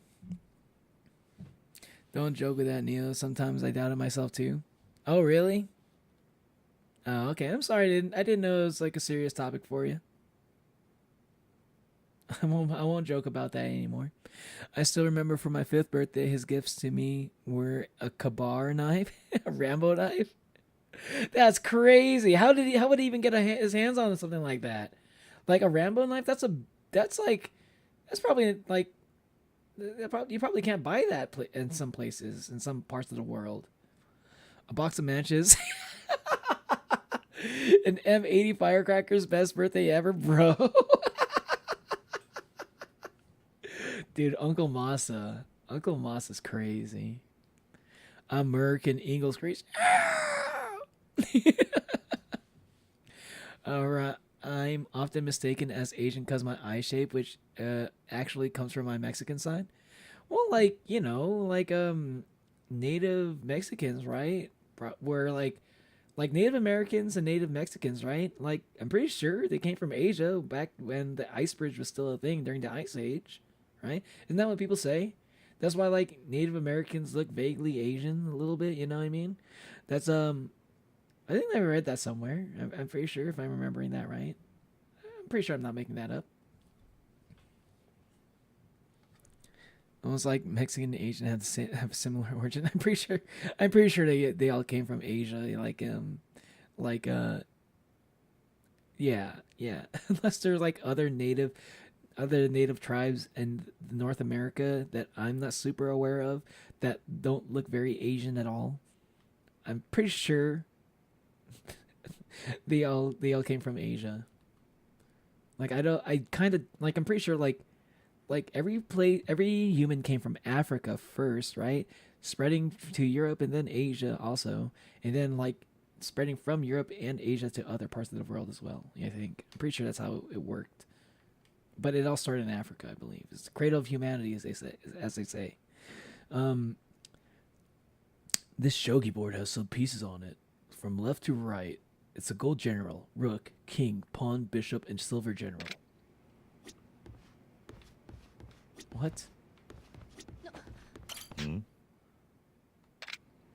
Don't joke with that, Neo. Sometimes I doubted myself too. Oh, really? Oh, okay. I'm sorry. I didn't know it was like a serious topic for you. I won't joke about that anymore. I still remember for my 5th birthday, his gifts to me were a Kabar knife, a Rambo knife. That's crazy. How would he even get his hands on something like that? Like a Rambo knife? That's probably like, you probably can't buy that in some places, in some parts of the world. A box of matches. An M80 firecrackers, best birthday ever, bro. Dude, Uncle Massa's crazy. American Eagle screech. Alright, I'm often mistaken as Asian because my eye shape, which actually comes from my Mexican side. Well, like, you know, like Native Mexicans, right? Were like Native Americans and Native Mexicans, right? Like, I'm pretty sure they came from Asia back when the ice bridge was still a thing during the Ice Age. Right? Isn't that what people say? That's why like Native Americans look vaguely Asian a little bit, you know what I mean? That's I think I read that somewhere. I'm pretty sure if I'm remembering that right. I'm pretty sure I'm not making that up. Almost like Mexican and Asian have have a similar origin. I'm pretty sure they all came from Asia, yeah. Unless there's like other native tribes in North America that I'm not super aware of that don't look very Asian at all. I'm pretty sure they all came from Asia. Like I'm pretty sure like every human came from Africa first, right? Spreading to Europe and then Asia also, and then like spreading from Europe and Asia to other parts of the world as well. I think I'm pretty sure that's how it worked. But it all started in Africa, I believe. It's the cradle of humanity, as they say. This shogi board has some pieces on it, from left to right. It's a gold general, rook, king, pawn, bishop, and silver general. What?
Hmm?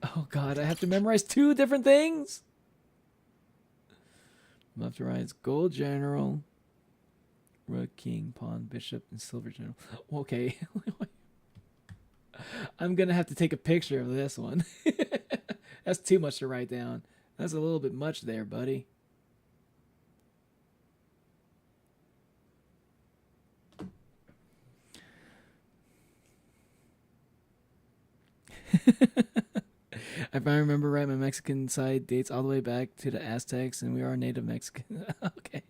Oh god, I have to memorize 2 different things? Left to right, it's gold general. Rook, king, pawn, bishop, and silver general. Okay. I'm going to have to take a picture of this one. That's too much to write down. That's a little bit much there, buddy. If I remember right, my Mexican side dates all the way back to the Aztecs, and we are native Mexican. Okay.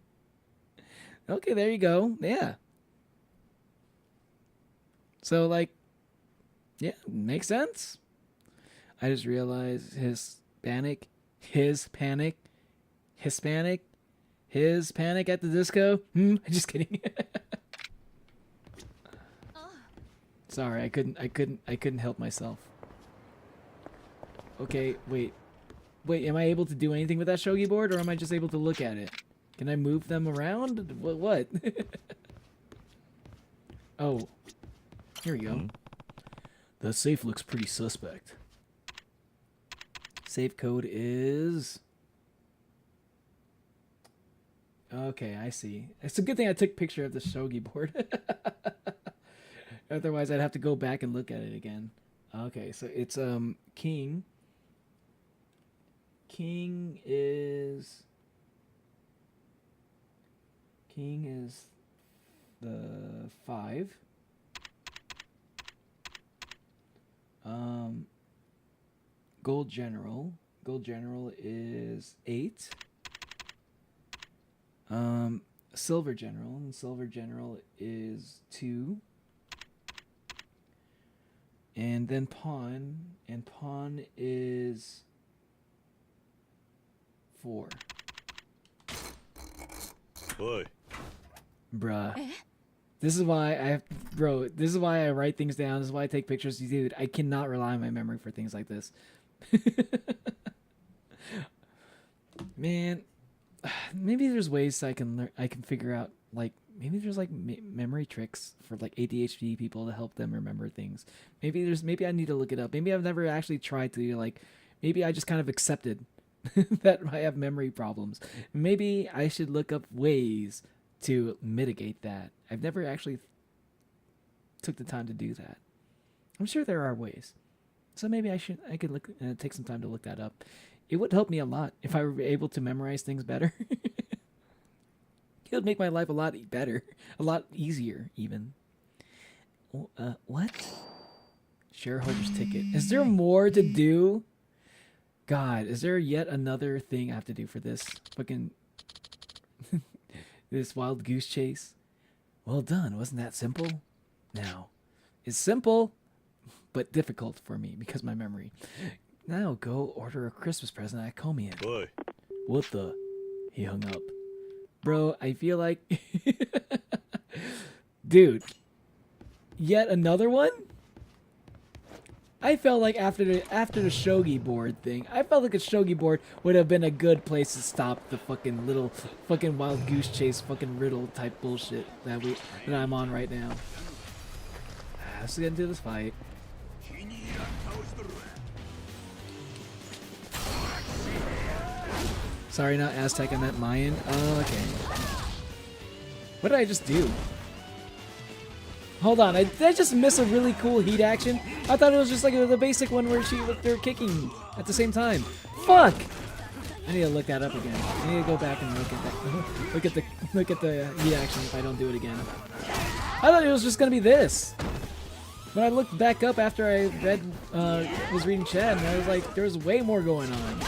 Okay, there you go. Yeah. So, like, yeah, makes sense. I just realized Hispanic at the disco. Just kidding. Sorry, I couldn't help myself. Okay, wait, am I able to do anything with that shogi board, or am I just able to look at it? Can I move them around? What? Oh, here we go. The safe looks pretty suspect. Safe code is... Okay, I see. It's a good thing I took a picture of the shogi board. Otherwise, I'd have to go back and look at it again. Okay, so it's king. King is the 5. Gold general is 8. Silver general is 2. And then pawn is 4.
Oi.
Bruh. This is why this is why I write things down. This is why I take pictures. Dude, I cannot rely on my memory for things like this. Man, maybe there's ways I can figure out, like, maybe there's like memory tricks for like ADHD people to help them remember things. Maybe I need to look it up. Maybe I've never actually tried to, like, maybe I just kind of accepted that I have memory problems. Maybe I should look up ways to mitigate that. I've never actually took the time to do that. I'm sure there are ways. So maybe I could look take some time to look that up. It would help me a lot if I were able to memorize things better. It would make my life a lot better, a lot easier even. What? Shareholders ticket. Is there more to do? God, is there yet another thing I have to do for this fucking this wild goose chase? Well done. Wasn't that simple? Now, it's simple, but difficult for me because my memory. Now go order a Christmas present at Komian.
Oi.
What the? He hung up. Bro, I feel like... Dude. Yet another one? I felt like after the shogi board thing, I felt like a shogi board would have been a good place to stop the fucking little fucking wild goose chase fucking riddle type bullshit that I'm on right now. Let's get into this fight. Sorry, not Aztec, I meant Mayan. Oh, okay. What did I just do? Hold on, did I just miss a really cool heat action? I thought it was just like the basic one where they're kicking at the same time. Fuck! I need to look that up again. I need to go back and look at that. look at the heat action if I don't do it again. I thought it was just gonna be this. When I looked back up after I was reading chat, and I was like, there was way more going on.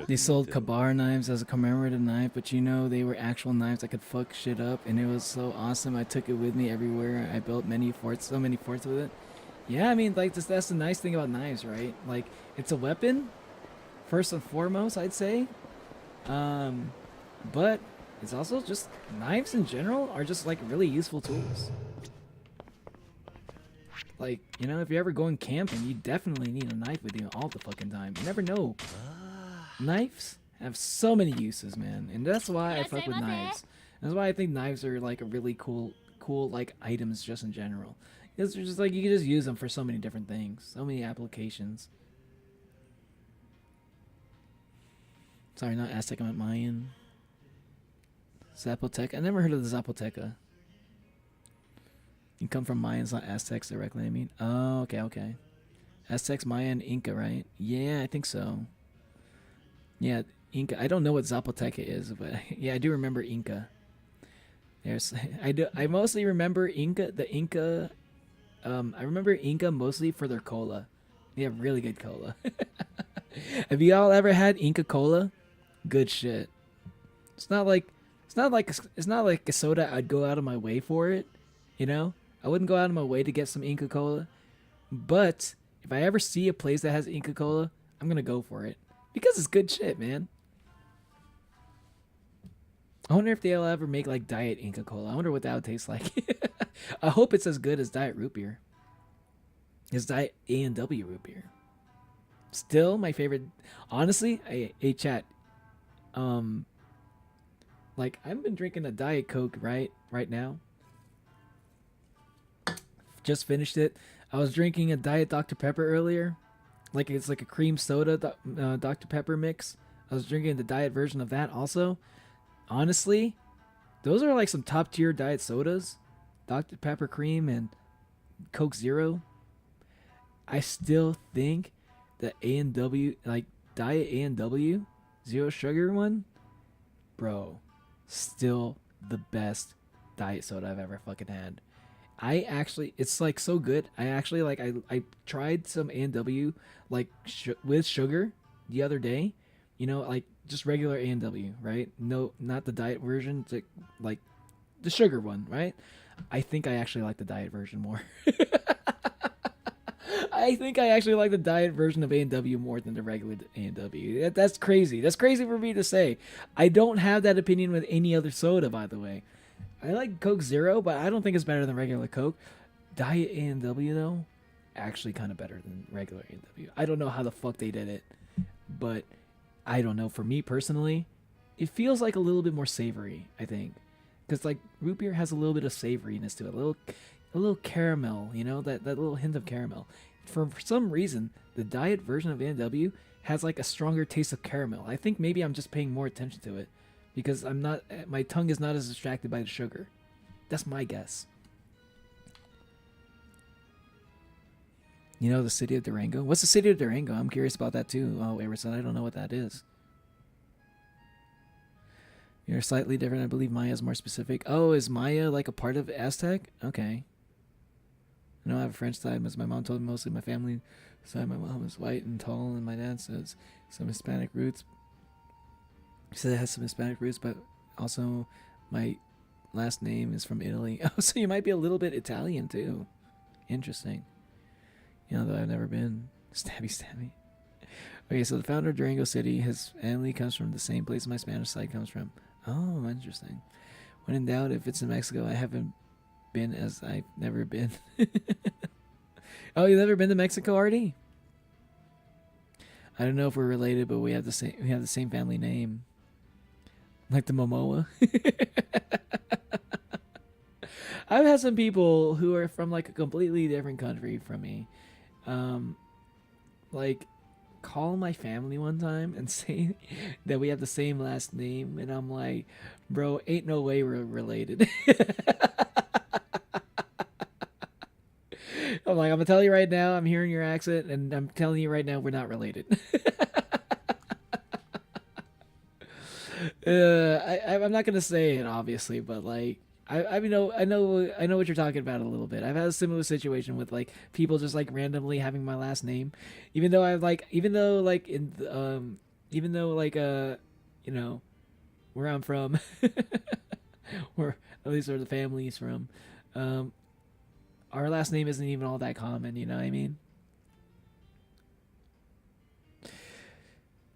They sold Kabar knives as a commemorative knife, but you know, they were actual knives that could fuck shit up, and it was so awesome. I took it with me everywhere. I built so many forts with it. Yeah, I mean, like, that's the nice thing about knives, right? Like, it's a weapon, first and foremost, I'd say. But it's also just, knives in general are just, like, really useful tools. Like, you know, if you're ever going camping, you definitely need a knife with you all the fucking time. You never know. Knives have so many uses, man, and that's why I fuck with knives. That's why I think knives are like a really cool like items just in general. It's just like you can just use them for so many different things, so many applications. Sorry, not Aztec, I meant Mayan. Zapoteca. I never heard of the Zapoteca. You come from Mayans, not Aztecs directly. I mean, oh, okay. Aztecs, Mayan, Inca, right? Yeah, I think so. Yeah, Inca. I don't know what Zapoteca is, but yeah, I do remember Inca. I mostly remember Inca. I remember Inca mostly for their cola. They have really good cola. Have you all ever had Inca Cola? Good shit. It's not like a soda I'd go out of my way for it, you know? I wouldn't go out of my way to get some Inca Cola. But if I ever see a place that has Inca Cola, I'm gonna go for it because it's good shit, man. I wonder if they'll ever make like Diet Inca Cola. I wonder what that would taste like. I hope it's as good as Diet Root Beer. It's Diet A&W Root Beer. Still my favorite. Honestly, hey chat. Like I've been drinking a Diet Coke right now. Just finished it. I was drinking a Diet Dr. Pepper earlier. Like it's like a cream soda Dr. Pepper mix. I was drinking the diet version of that also. Honestly, those are like some top tier diet sodas. Dr. Pepper Cream and Coke Zero. I still think the A&W, like Diet A&W Zero Sugar one, bro, still the best diet soda I've ever fucking had. It's like so good. I tried some A&W like with sugar the other day, you know, like just regular A&W, right? No, not the diet version, it's like the sugar one, right? I think I actually like the diet version more. I think I actually like the diet version of A&W more than the regular A&W. That's crazy. That's crazy for me to say. I don't have that opinion with any other soda, by the way. I like Coke Zero, but I don't think it's better than regular Coke. Diet A&W, though, actually kind of better than regular A&W. I don't know how the fuck they did it, but I don't know. For me personally, it feels like a little bit more savory, I think. Because, like, root beer has a little bit of savoriness to it. A little caramel, you know, that little hint of caramel. For some reason, the diet version of A&W has, like, a stronger taste of caramel. I think maybe I'm just paying more attention to it. Because my tongue is not as distracted by the sugar. That's my guess. You know the city of Durango? What's the city of Durango? I'm curious about that too. Oh, Everson, I don't know what that is. You're slightly different. I believe Maya is more specific. Oh, is Maya like a part of Aztec? Okay. I know I have a French side, as my mom told me mostly my family side. My mom is white and tall, and my dad says some Hispanic roots. He said it has some Hispanic roots, but also my last name is from Italy. Oh, so you might be a little bit Italian too. Interesting. You know, though I've never been. Stabby. Okay, so the founder of Durango City, his family comes from the same place my Spanish side comes from. Oh, interesting. When in doubt, if it's in Mexico, I haven't been as I've never been. Oh, you've never been to Mexico, Artie? I don't know if we're related, but we have the same family name. Like the Momoa. I've had some people who are from like a completely different country from me. Like call my family one time and say that we have the same last name, and I'm like, bro, ain't no way we're related. I'm like, I'm gonna tell you right now, I'm hearing your accent, and I'm telling you right now, we're not related. I'm not gonna say it obviously, but like I know what you're talking about a little bit. I've had a similar situation with like people just like randomly having my last name, even though you know where I'm from, or at least where the family's from, our last name isn't even all that common. You know what I mean?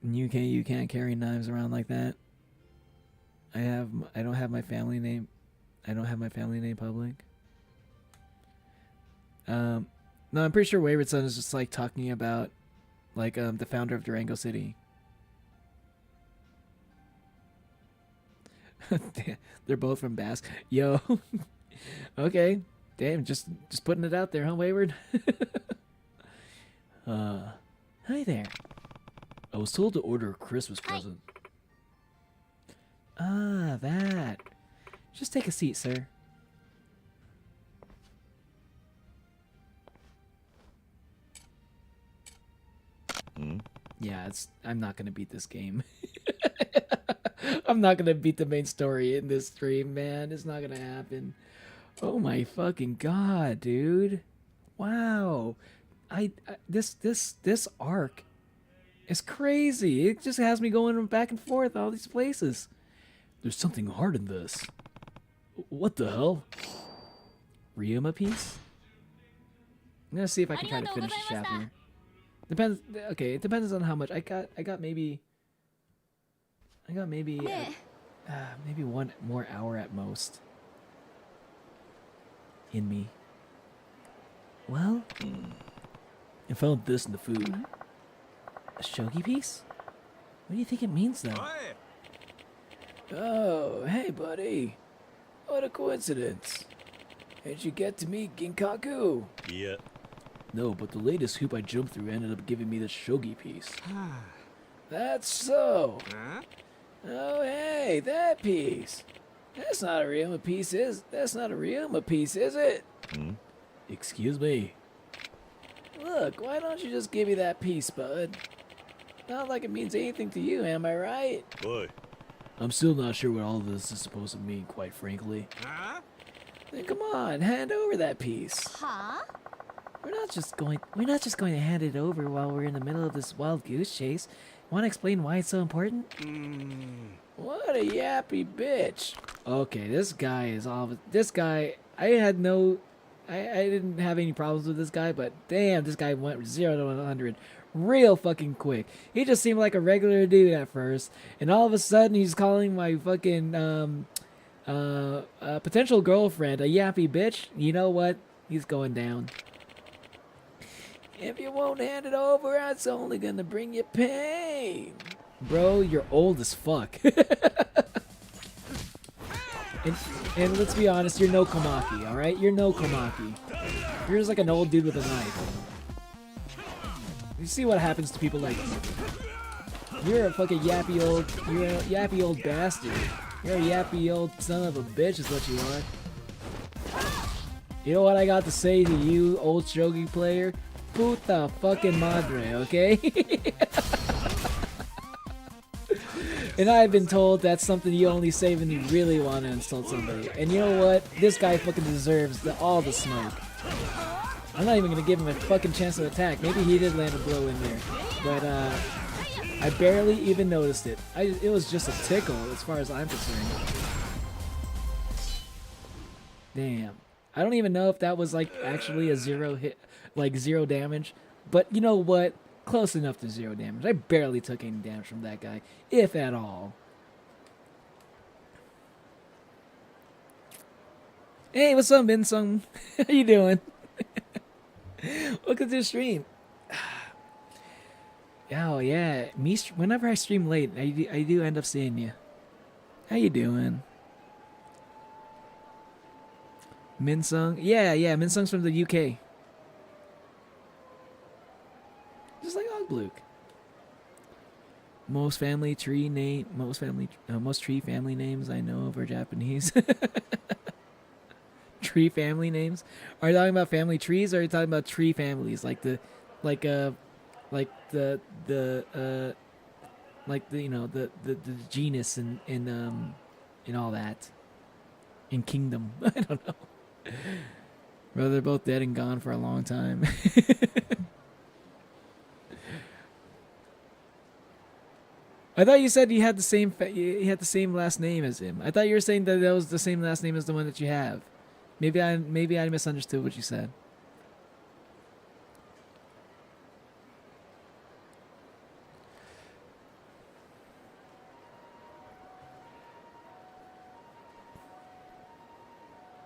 In UK, you can't carry knives around like that. I don't have my family name. I don't have my family name public. No, I'm pretty sure Wayward Son is just like talking about like the founder of Durango City. They're both from Basque. Yo. Okay. Damn, just putting it out there, huh, Wayward? Hi there. I was told to order a Christmas present. Ah, that. Just take a seat, sir. Yeah, I'm not gonna beat this game. I'm not gonna beat the main story in this stream, man. It's not gonna happen. Oh my fucking god, dude! Wow, this arc is crazy. It just has me going back and forth all these places. There's something hard in this. What the hell? Ryuma piece? I'm gonna see if I can try to finish the chapter here. Depends. Okay, it depends on how much I got. Maybe maybe 1 more hour at most in me. Well, I found this in the food. A shogi piece? What do you think it means, though? Oh, hey, buddy. What a coincidence. Did you get to meet Ginkaku?
Yeah.
No, but the latest hoop I jumped through ended up giving me the shogi piece. That's so. Oh, hey, that piece. That's not a Ryuma piece, That's not a Ryuma piece, is it? Excuse me. Look, why don't you just give me that piece, bud? Not like it means anything to you, am I right?
Boy.
I'm still not sure what all this is supposed to mean, quite frankly. Then come on, hand over that piece.
Huh?
We're not just going to hand it over while we're in the middle of this wild goose chase. Want to explain why it's so important? What a yappy bitch. Okay, this guy, I didn't have any problems with this guy, but damn, this guy went 0 to 100 real fucking quick. He just seemed like a regular dude at first, and all of a sudden he's calling my fucking potential girlfriend a yappy bitch. You know what? He's going down. If you won't hand it over, it's only gonna bring you pain. Bro, you're old as fuck. and let's be honest, you're no Komaki, alright? You're no Komaki. You're just like an old dude with a knife. You see what happens to people like you. You're a fucking yappy old bastard. You're a yappy old son of a bitch is what you are. You know what I got to say to you, old shogi player? Puta fucking madre, okay? And I've been told that's something you only say when you really want to insult somebody. And you know what? This guy fucking deserves all the smoke. I'm not even gonna give him a fucking chance to attack. Maybe he did land a blow in there. But I barely even noticed it. It was just a tickle as far as I'm concerned. Damn. I don't even know if that was like actually a 0 hit, like 0 damage. But you know what? Close enough to 0 damage. I barely took any damage from that guy, if at all. Hey, what's up, Minsung? How you doing? Welcome to the stream. Oh yeah, whenever I stream late, I do end up seeing you. How you doing? Minsung? Yeah, Minsung's from the UK. Just like Ogluke. Most tree family names I know of are Japanese. Tree family names? Are you talking about family trees, or are you talking about tree families? Like the genus and all that. In kingdom. I don't know. Bro, they're both dead and gone for a long time. I thought you said you had the same last name as him. I thought you were saying that was the same last name as the one that you have. Maybe I misunderstood what you said.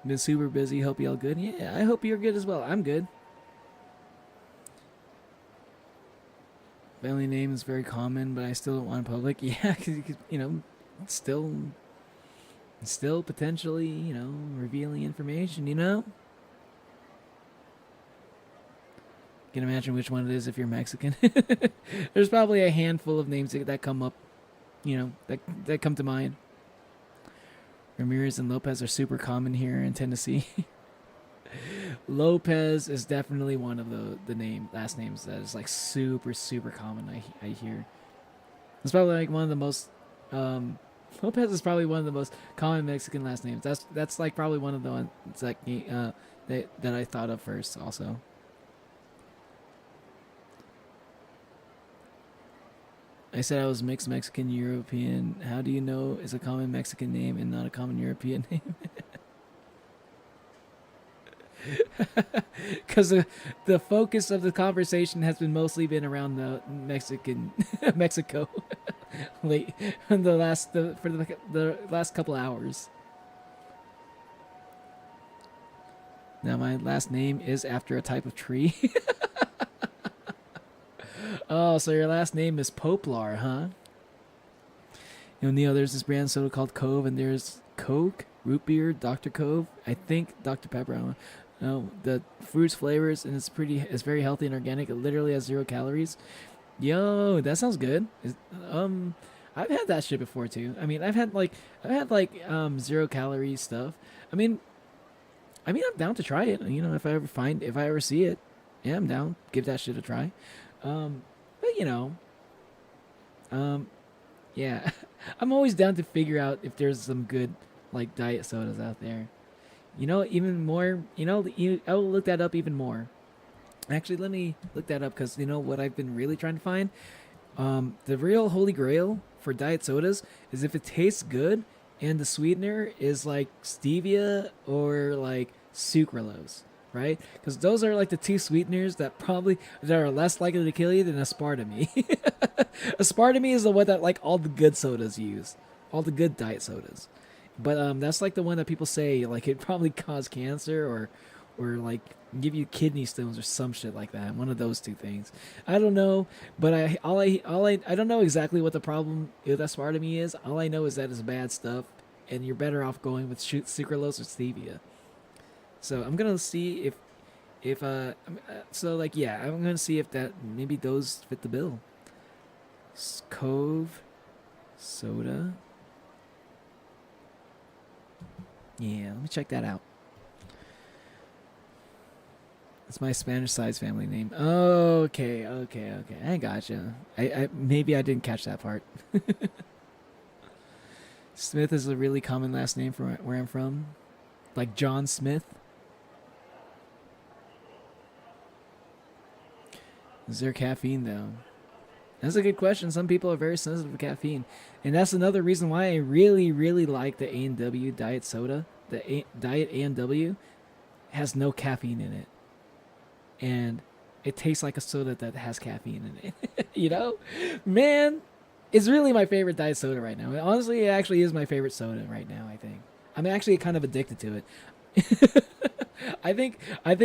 Been super busy. Hope y'all good. Yeah, I hope you're good as well. I'm good. Family name is very common, but I still don't want it public. Yeah, because still potentially, revealing information. Can imagine which one it is if you're Mexican. There's probably a handful of names that come up, that come to mind. Ramirez and Lopez are super common here in Tennessee. Lopez is definitely one of the last names that is like super common. I hear. It's probably like one of the most. Lopez is probably one of the most common Mexican last names. That's like probably one of the ones that I thought of first. Also. I said I was mixed Mexican European. How do you know it's a common Mexican name and not a common European name? Because the focus of the conversation has been mostly been around the Mexico late for the last couple hours. Now my last name is after a type of tree. Oh, so your last name is Poplar, huh? You know, Neil, there's this brand soda called Cove, and there's Coke, Root Beer, Dr. Cove, I think Dr. Pepper. I don't know. The fruits flavors, and it's very healthy and organic. It literally has 0 calories. Yo, that sounds good. I've had that shit before too. I mean, I've had 0 calorie stuff. I mean, I'm down to try it. You know, if I ever see it, yeah, I'm down. Give that shit a try. But you know, yeah, I'm always down to figure out if there's some good like diet sodas out there. You know, even more. You know, I will look that up even more. Actually, let me look that up because you know what I've been really trying to find. The real holy grail for diet sodas is if it tastes good and the sweetener is like stevia or like sucralose, right? Because those are like the 2 sweeteners that are less likely to kill you than aspartame. Aspartame is the one that like all the good sodas use, all the good diet sodas. But that's like the one that people say like it probably cause cancer or like give you kidney stones or some shit like that. One of those 2 things. I don't know, but I don't know exactly what the problem with aspartame is. All I know is that it's bad stuff, and you're better off going with sucralose or stevia. So I'm gonna see I'm gonna see if that maybe those fit the bill. Cove soda. Yeah, let me check that out. It's my Spanish size family name. Okay. I gotcha. I maybe I didn't catch that part. Smith is a really common last name from where I'm from. Like John Smith. Is there caffeine though? That's a good question. Some people are very sensitive to caffeine. And that's another reason why I really, really like the A&W diet soda. The diet A&W has no caffeine in it. And it tastes like a soda that has caffeine in it. You know? Man, it's really my favorite diet soda right now. Honestly, it actually is my favorite soda right now, I think. I'm actually kind of addicted to it. I think I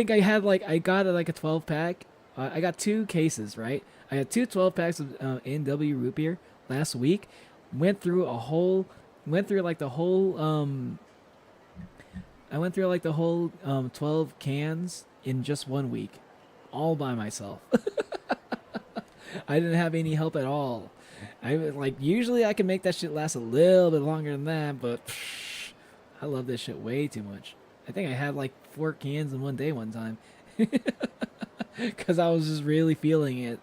got like a 12 pack. I got 2 cases, right? I had 2 12 packs of A&W root beer last week. Went through the whole 12 cans in just 1 week, all by myself. I didn't have any help at all. I was like, usually I can make that shit last a little bit longer than that, but I love this shit way too much. I think I had like 4 cans in one day one time. Because I was just really feeling it.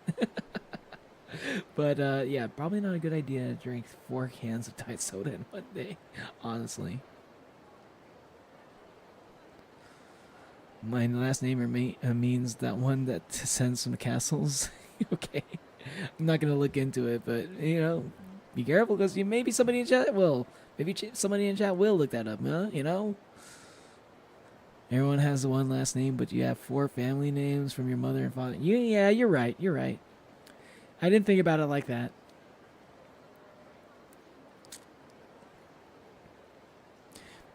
But yeah, probably not a good idea to drink 4 cans of diet soda in one day, honestly. My last name means that one that sends from the castles. Okay. I'm not going to look into it, but, you know, be careful because maybe somebody in chat will. Maybe somebody in chat will look that up, huh? You know? Everyone has the one last name, but you have 4 family names from your mother and father. Yeah, you're right. You're right. I didn't think about it like that.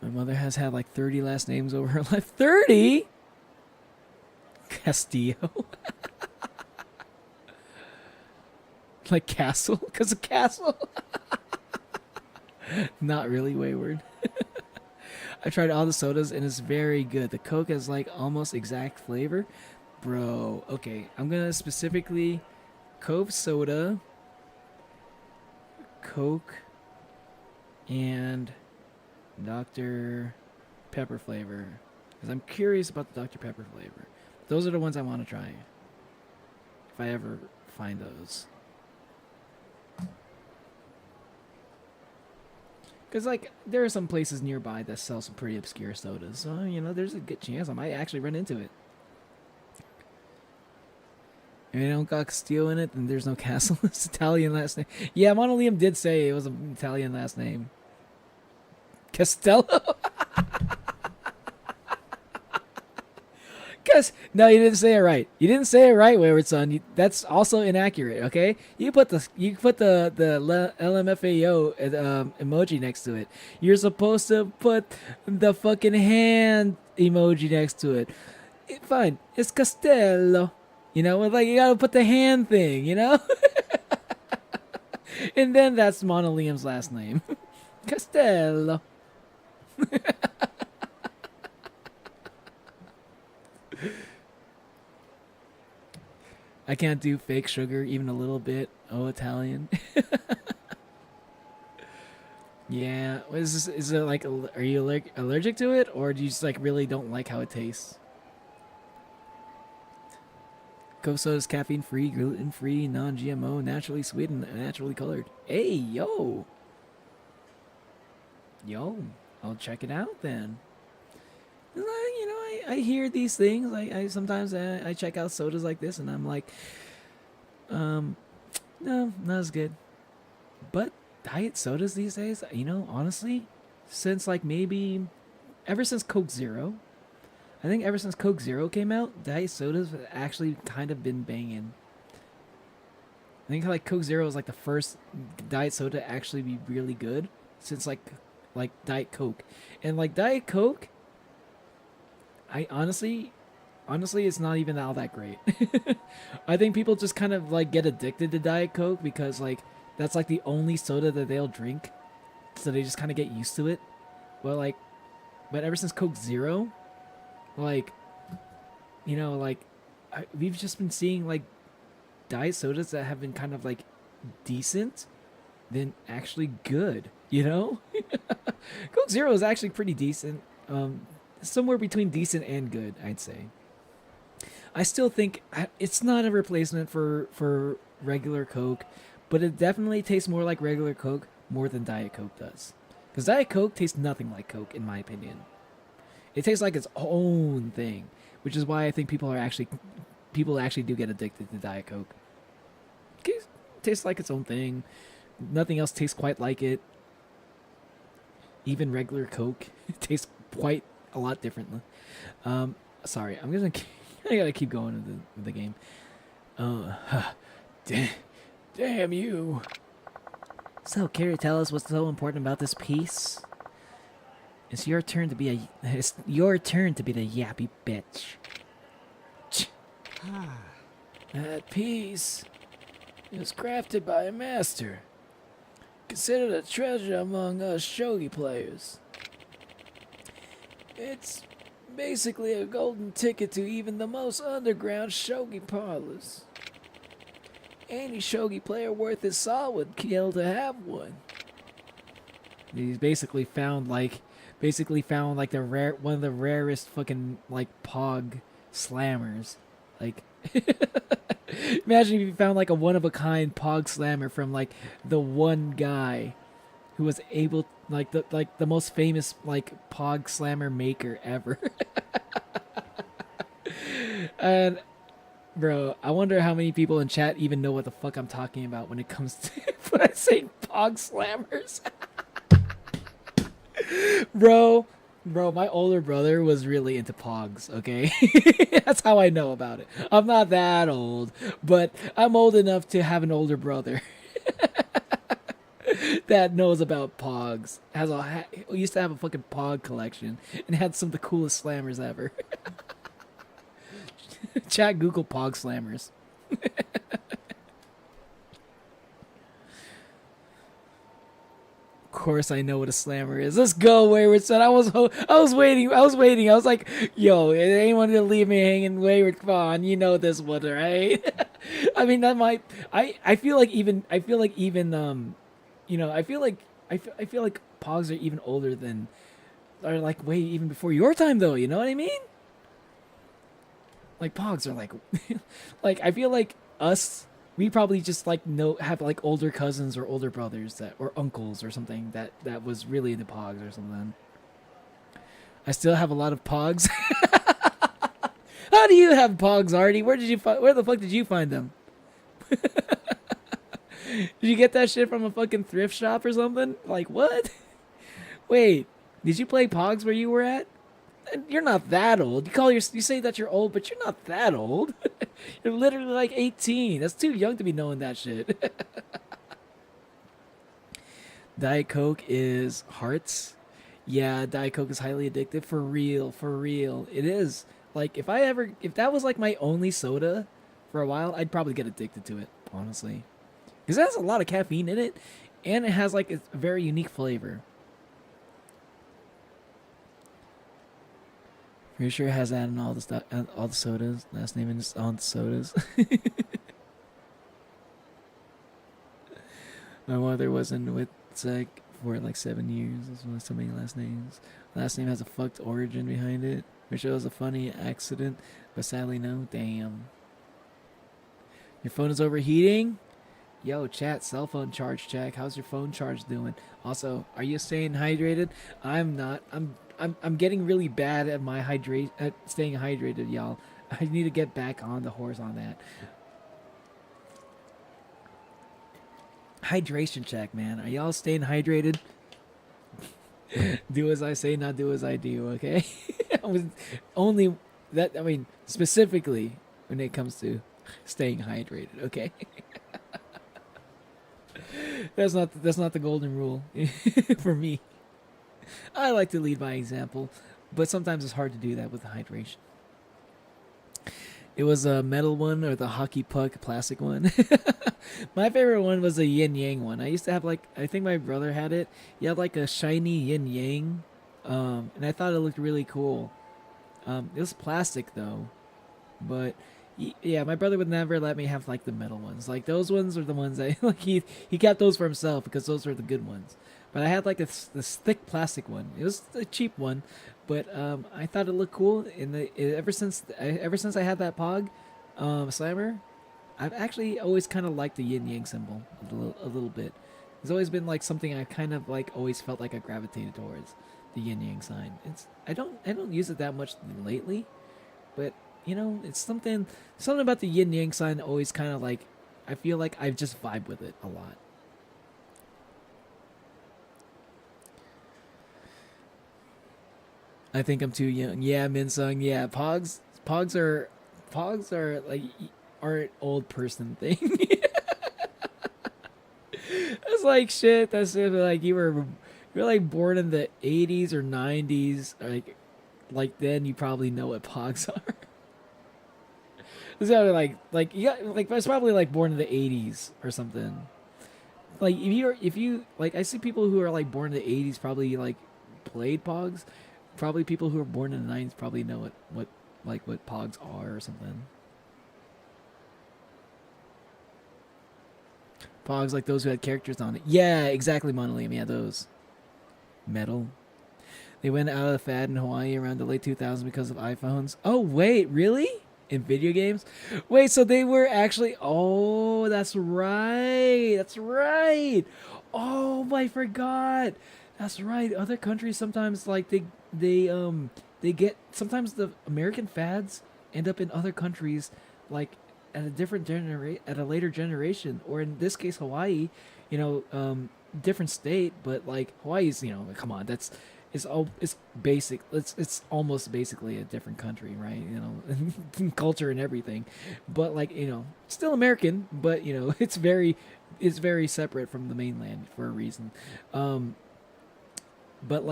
My mother has had like 30 last names over her life. 30? Castillo. Like castle? Because of castle? Not really, Wayward. I tried all the sodas and it's very good. The Coke has like almost exact flavor. Bro, okay. I'm going to specifically Cove soda, Coke, and Dr. Pepper flavor. Because I'm curious about the Dr. Pepper flavor. Those are the ones I want to try. If I ever find those. Because, like, there are some places nearby that sell some pretty obscure sodas. So, you know, there's a good chance I might actually run into it. If they don't got Castillo in it, then there's no castle. It's Italian last name. Yeah, Monolium did say it was an Italian last name. Castello? Cause no, you didn't say it right. You didn't say it right, Wayward Son. That's also inaccurate. Okay, you put the LMFAO emoji next to it. You're supposed to put the fucking hand emoji next to it. Fine, it's Castello. You know, like you gotta put the hand thing. You know, and then that's Monolium's last name, Castello. I can't do fake sugar even a little bit. Oh, Italian. Yeah. What is this? Is it like, are you allergic to it, or do you just like really don't like how it tastes? Coke soda is caffeine free, gluten free, non-GMO, naturally sweetened, and naturally colored. Hey, yo. I'll check it out then. You know, I hear these things. I sometimes I check out sodas like this, and I'm like, no, not as good. But diet sodas these days, you know, honestly, since like maybe ever since Coke Zero, I think ever since Coke Zero came out, diet sodas have actually kind of been banging. I think like Coke Zero was like the first diet soda to actually be really good since like Diet Coke, and like Diet Coke. I honestly, it's not even all that great. I think people just kind of like get addicted to Diet Coke because like that's like the only soda that they'll drink, so they just kind of get used to it. But ever since Coke Zero, like, you know, like we've just been seeing like diet sodas that have been kind of like decent, then actually good. You know, Coke Zero is actually pretty decent. Somewhere between decent and good, I'd say. I still think it's not a replacement for regular Coke, but it definitely tastes more like regular Coke more than Diet Coke does. Because Diet Coke tastes nothing like Coke, in my opinion. It tastes like its own thing, which is why I think people actually do get addicted to Diet Coke. It tastes like its own thing. Nothing else tastes quite like it. Even regular Coke tastes quite a lot differently. Sorry, I gotta keep going with the game. Damn you. So, care to tell us what's so important about this piece? It's your turn to be the yappy bitch. That piece is crafted by a master, considered a treasure among us shogi players. It's basically a golden ticket to even the most underground shogi parlors. Any shogi player worth his salt would kill to have one. He's basically found like one of the rarest fucking like pog slammers. Like imagine if you found like a one of a kind pog slammer from like the one guy who was able the most famous like pog slammer maker ever. And bro, I wonder how many people in chat even know what the fuck I'm talking about when it comes to when I say pog slammers. Bro, my older brother was really into pogs, okay? That's how I know about it. I'm not that old, but I'm old enough to have an older brother that knows about pogs. Used to have a fucking pog collection and had some of the coolest slammers ever. Chat Google pog slammers. Of course I know what a slammer is. Let's go, Wayward Son. I was waiting. I was like, yo, anyone gonna leave me hanging? Wayward, come on, you know this one, right? I mean, that might. I feel like pogs are even older than, are like way even before your time though. You know what I mean? Like pogs are like, like I feel like us. We probably just like have like older cousins or older brothers or uncles or something that was really into pogs or something. I still have a lot of pogs. How do you have pogs, Artie? Where the fuck did you find them? Did you get that shit from a fucking thrift shop or something? Like what? Wait, did you play pogs where you were at? You're not that old. You say that you're old, but you're not that old. You're literally like 18. That's too young to be knowing that shit. Diet Coke is hearts. Yeah, Diet Coke is highly addictive. For real, for real. It is. Like, if that was like my only soda for a while, I'd probably get addicted to it, honestly. Because it has a lot of caffeine in it, and it has like a very unique flavor. Pretty sure it has that in all the stuff, all the sodas. Last name is on the sodas. My mother wasn't with Zach for like 7 years. That's why so many last names. Last name has a fucked origin behind it, which shows a funny accident, but sadly no. Damn. Your phone is overheating? Yo, chat, cell phone charge check. How's your phone charge doing? Also, are you staying hydrated? I'm not. I'm getting really bad at my at staying hydrated, y'all. I need to get back on the horse on that. Hydration check, man. Are y'all staying hydrated? Do as I say, not do as I do, okay? Specifically when it comes to staying hydrated, okay? That's not the golden rule for me. I like to lead by example, but sometimes it's hard to do that with the hydration. It was a metal one or the hockey puck plastic one. My favorite one was a yin yang one. I used to have I think my brother had it. He had like a shiny yin yang, and I thought it looked really cool. It was plastic though, but yeah, my brother would never let me have like the metal ones. Like those ones are the ones that like he kept those for himself because those are the good ones. But I had like this thick plastic one. It was a cheap one, but I thought it looked cool. Ever since I had that Pog Slammer, I've actually always kind of liked the yin yang symbol a little bit. It's always been like something I kind of like always felt like I gravitated towards, the yin yang sign. I don't use it that much lately, but you know, it's something about the yin yang sign always kind of like I feel like I just vibe with it a lot. I think I'm too young. Yeah, Minsung. Yeah, Pogs are like aren't old person thing. That's like shit. That's like you're like born in the 80s or 90s. Like then you probably know what Pogs are. It's probably it's probably like born in the 80s or something. Like if you like I see people who are like born in the 80s probably like played Pogs. Probably people who are born in the 90s probably know what Pogs are or something. Pogs like those who had characters on it. Yeah, exactly, Monolium. Yeah, those. Metal. They went out of the fad in Hawaii around the late 2000s because of iPhones. Oh, wait, really? In video games? Wait, so they were actually... Oh, that's right. That's right. Oh, I forgot. That's right. Other countries sometimes like they get sometimes the American fads end up in other countries like at a later generation, or in this case Hawaii, you know, different state, but like Hawaii's, you know, come on, it's basic. It's almost basically a different country, right? You know, culture and everything, but like, you know, still American, but you know, it's very separate from the mainland for a reason. But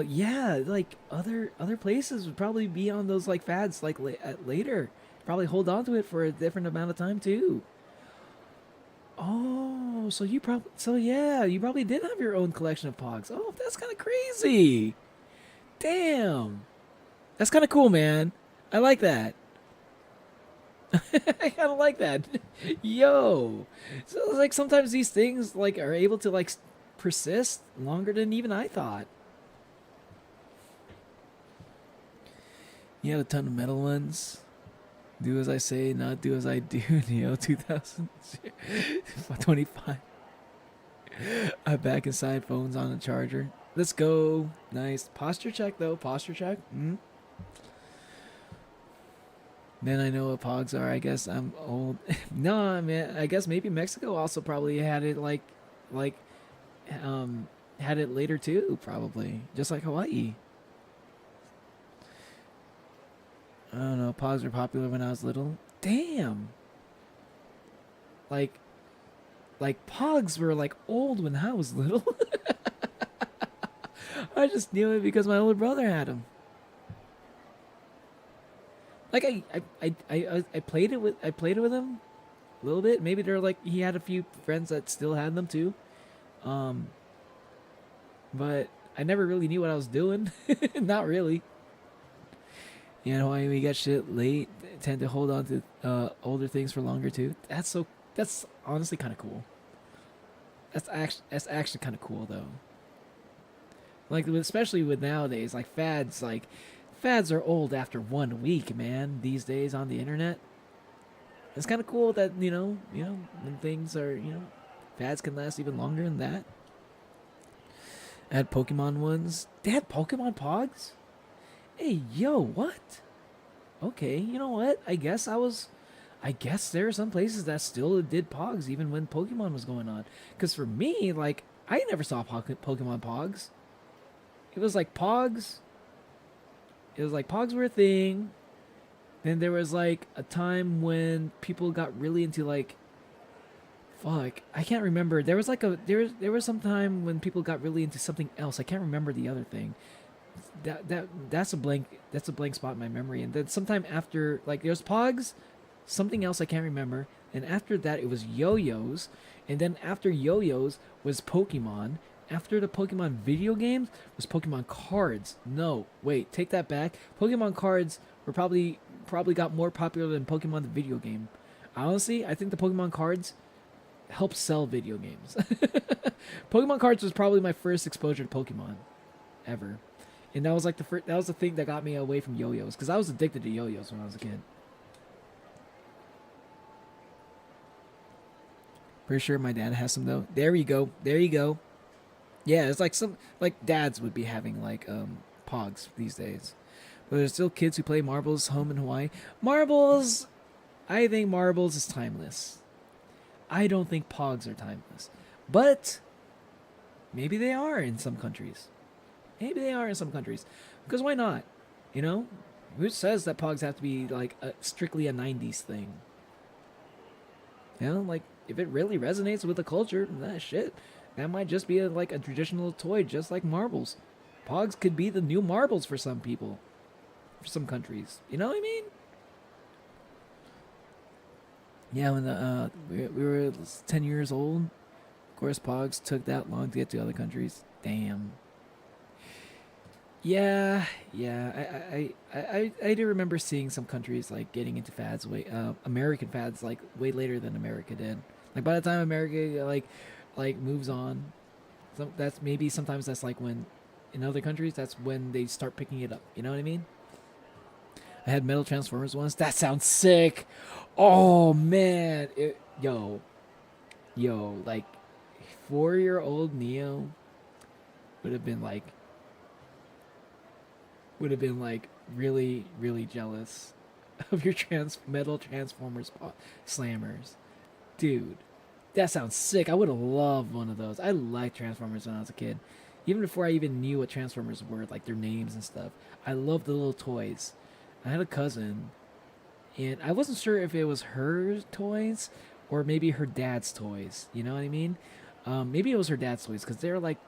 yeah, like other places would probably be on those like fads like later. Probably hold on to it for a different amount of time too. Oh, so you probably did have your own collection of Pogs. Oh, that's kind of crazy. Damn, that's kind of cool, man. I like that. I kind of like that. Yo, so like sometimes these things like are able to like persist longer than even I thought. You had a ton of metal ones. Do as I say, not do as I do. Neo 2025. I'm back inside. Phones on the charger. Let's go. Nice. Posture check, though. Posture check. Then I know what Pogs are. I guess I'm old. No, man. I guess maybe Mexico also probably had it had it later too. Probably just like Hawaii. I don't know. Pogs were popular when I was little. Damn. Like Pogs were like old when I was little. I just knew it because my older brother had them. Like I played it with him a little bit. Maybe they're like he had a few friends that still had them too. But I never really knew what I was doing. Not really. You know, we get shit late. Tend to hold on to older things for longer too. That's honestly kind of cool. That's actually kind of cool though. Like especially with nowadays, like fads are old after 1 week, man. These days on the internet, it's kind of cool that you know when things are fads can last even longer than that. I had Pokemon ones. They had Pokemon Pogs. Hey, yo, what? Okay, you know what? I guess there are some places that still did Pogs even when Pokemon was going on. Because for me, like, I never saw Pokemon Pogs. It was like Pogs. It was like Pogs were a thing. Then there was like a time when people got really into like, fuck, I can't remember. There was like there was some time when people got really into something else. I can't remember the other thing. That's a blank spot in my memory. And then sometime after, like, there's Pogs, something else I can't remember. And after that, it was yo-yos. And then after yo-yos was Pokemon. After the Pokemon video games was Pokemon cards. No, wait, take that back. Pokemon cards were probably got more popular than Pokemon the video game. Honestly, I think the Pokemon cards helped sell video games. Pokemon cards was probably my first exposure to Pokemon ever. And that was like that was the thing that got me away from yo-yos, because I was addicted to yo-yos when I was a kid. Pretty sure my dad has some though. There you go. Yeah, it's like dads would be having like Pogs these days. But there's still kids who play marbles home in Hawaii. Marbles, I think marbles is timeless. I don't think Pogs are timeless. But maybe they are in some countries. Because why not? You know? Who says that Pogs have to be like strictly a 90s thing? You know, like if it really resonates with the culture, that might just be a traditional toy, just like marbles. Pogs could be the new marbles for some people, for some countries. You know what I mean? Yeah, when we were 10 years old, of course, Pogs took that long to get to other countries. Damn. Yeah. I do remember seeing some countries like getting into fads American fads like way later than America did. Like by the time America like moves on, sometimes that's like when in other countries that's when they start picking it up. You know what I mean? I had Metal Transformers once. That sounds sick. Oh man, like 4-year-old Neo would have been like really, really jealous of your Metal Transformers slammers. Dude, that sounds sick. I would have loved one of those. I liked Transformers when I was a kid. Even before I even knew what Transformers were, like their names and stuff. I loved the little toys. I had a cousin, and I wasn't sure if it was her toys or maybe her dad's toys. You know what I mean? Maybe it was her dad's toys, because they were like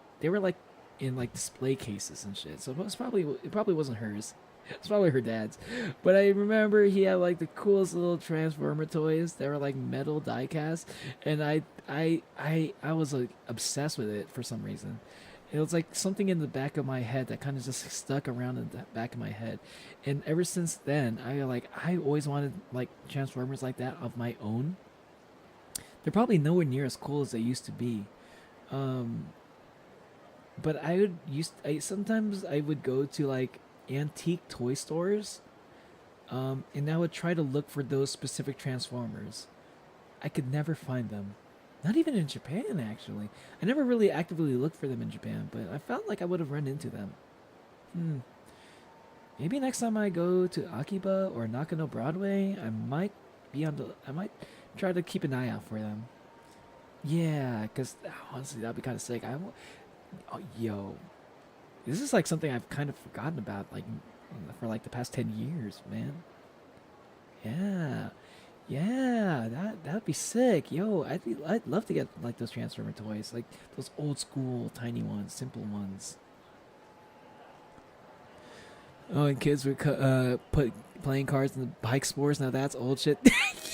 in like display cases and shit. So it probably wasn't hers. It's probably her dad's. But I remember he had like the coolest little Transformer toys. They were like metal die cast, and I was like obsessed with it for some reason. It was like something in the back of my head that kind of just stuck around in the back of my head. And ever since then, I always wanted like Transformers like that of my own. They're probably nowhere near as cool as they used to be. But sometimes I would go to like antique toy stores, and I would try to look for those specific Transformers. I could never find them. Not even in Japan, actually. I never really actively looked for them in Japan, but I felt like I would have run into them. Maybe next time I go to Akiba or Nakano Broadway, I might try to keep an eye out for them. Yeah, because honestly, that'd be kind of sick. This is like something I've kind of forgotten about, like for like the past 10 years, man. Yeah. Yeah, that'd be sick. Yo, I'd love to get like those Transformer toys, like those old school tiny ones, simple ones. Oh, and kids would put playing cards in the bike sports. Now that's old shit.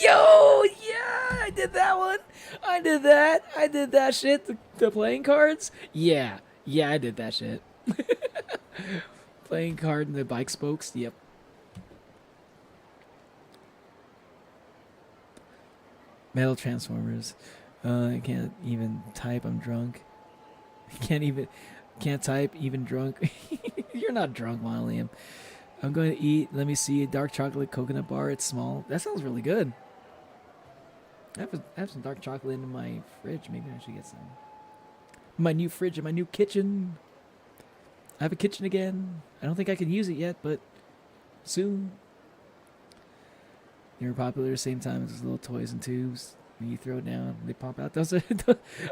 Yo, yeah, I did that one. I did that. I did that shit. The playing cards. Yeah, yeah, I did that shit. Playing card in the bike spokes. Yep. Metal Transformers. I can't even type. I'm drunk. Can't type. Even drunk. You're not drunk, Liam. I'm going to eat. Let me see. A dark chocolate coconut bar. It's small. That sounds really good. I have some dark chocolate in my fridge. Maybe I should get some. My new fridge in my new kitchen. I have a kitchen again. I don't think I can use it yet, but soon. They were popular at the same time as those little toys and tubes. When you throw it down, they pop out. Those are,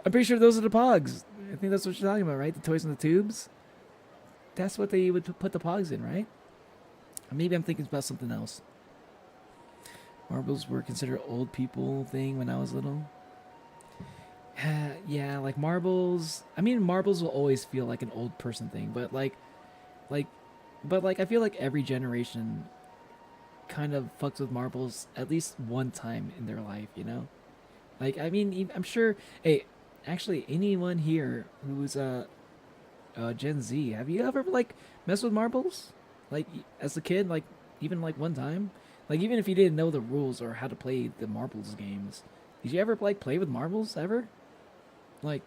I'm pretty sure those are the Pogs. I think that's what you're talking about, right? The toys in the tubes. That's what they would put the Pogs in, right? Or maybe I'm thinking about something else. Marbles were considered old people thing when I was little. Yeah, like marbles. I mean, marbles will always feel like an old person thing, but like, I feel like every generation kind of fucks with marbles at least one time in their life, you know? Like, I mean, I'm sure. Hey, actually, anyone here who's Gen Z, have you ever like messed with marbles? Like as a kid, like even like one time, like even if you didn't know the rules or how to play the marbles games, did you ever like play with marbles ever? Like,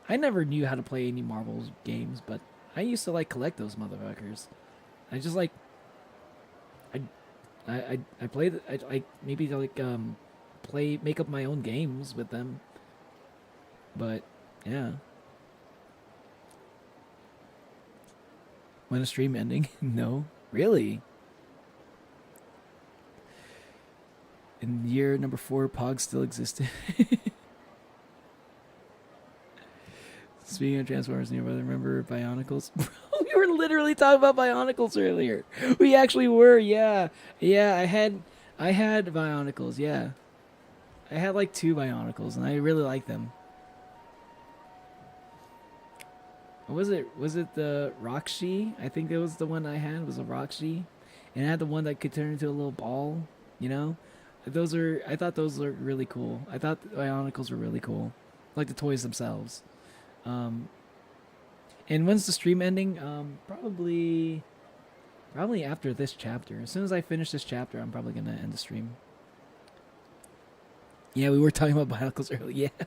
I never knew how to play any marbles games, but I used to like collect those motherfuckers. I just like, I played. I maybe like make up my own games with them. But yeah. When a stream ending? No, really. In year number 4, Pog still existed. Speaking of Transformers, you remember Bionicles? Bro, we were literally talking about Bionicles earlier. We actually were, yeah. Yeah, I had Bionicles, yeah. I had like 2 Bionicles, and I really liked them. What was it? Was it the Roxy? I think it was the one I had, was a Roxy. And I had the one that could turn into a little ball, you know? I thought those were really cool. I thought the Bionicles were really cool. Like the toys themselves. And when's the stream ending? Probably after this chapter. As soon as I finish this chapter, I'm probably gonna end the stream. Yeah, we were talking about Bionicles earlier. Yeah.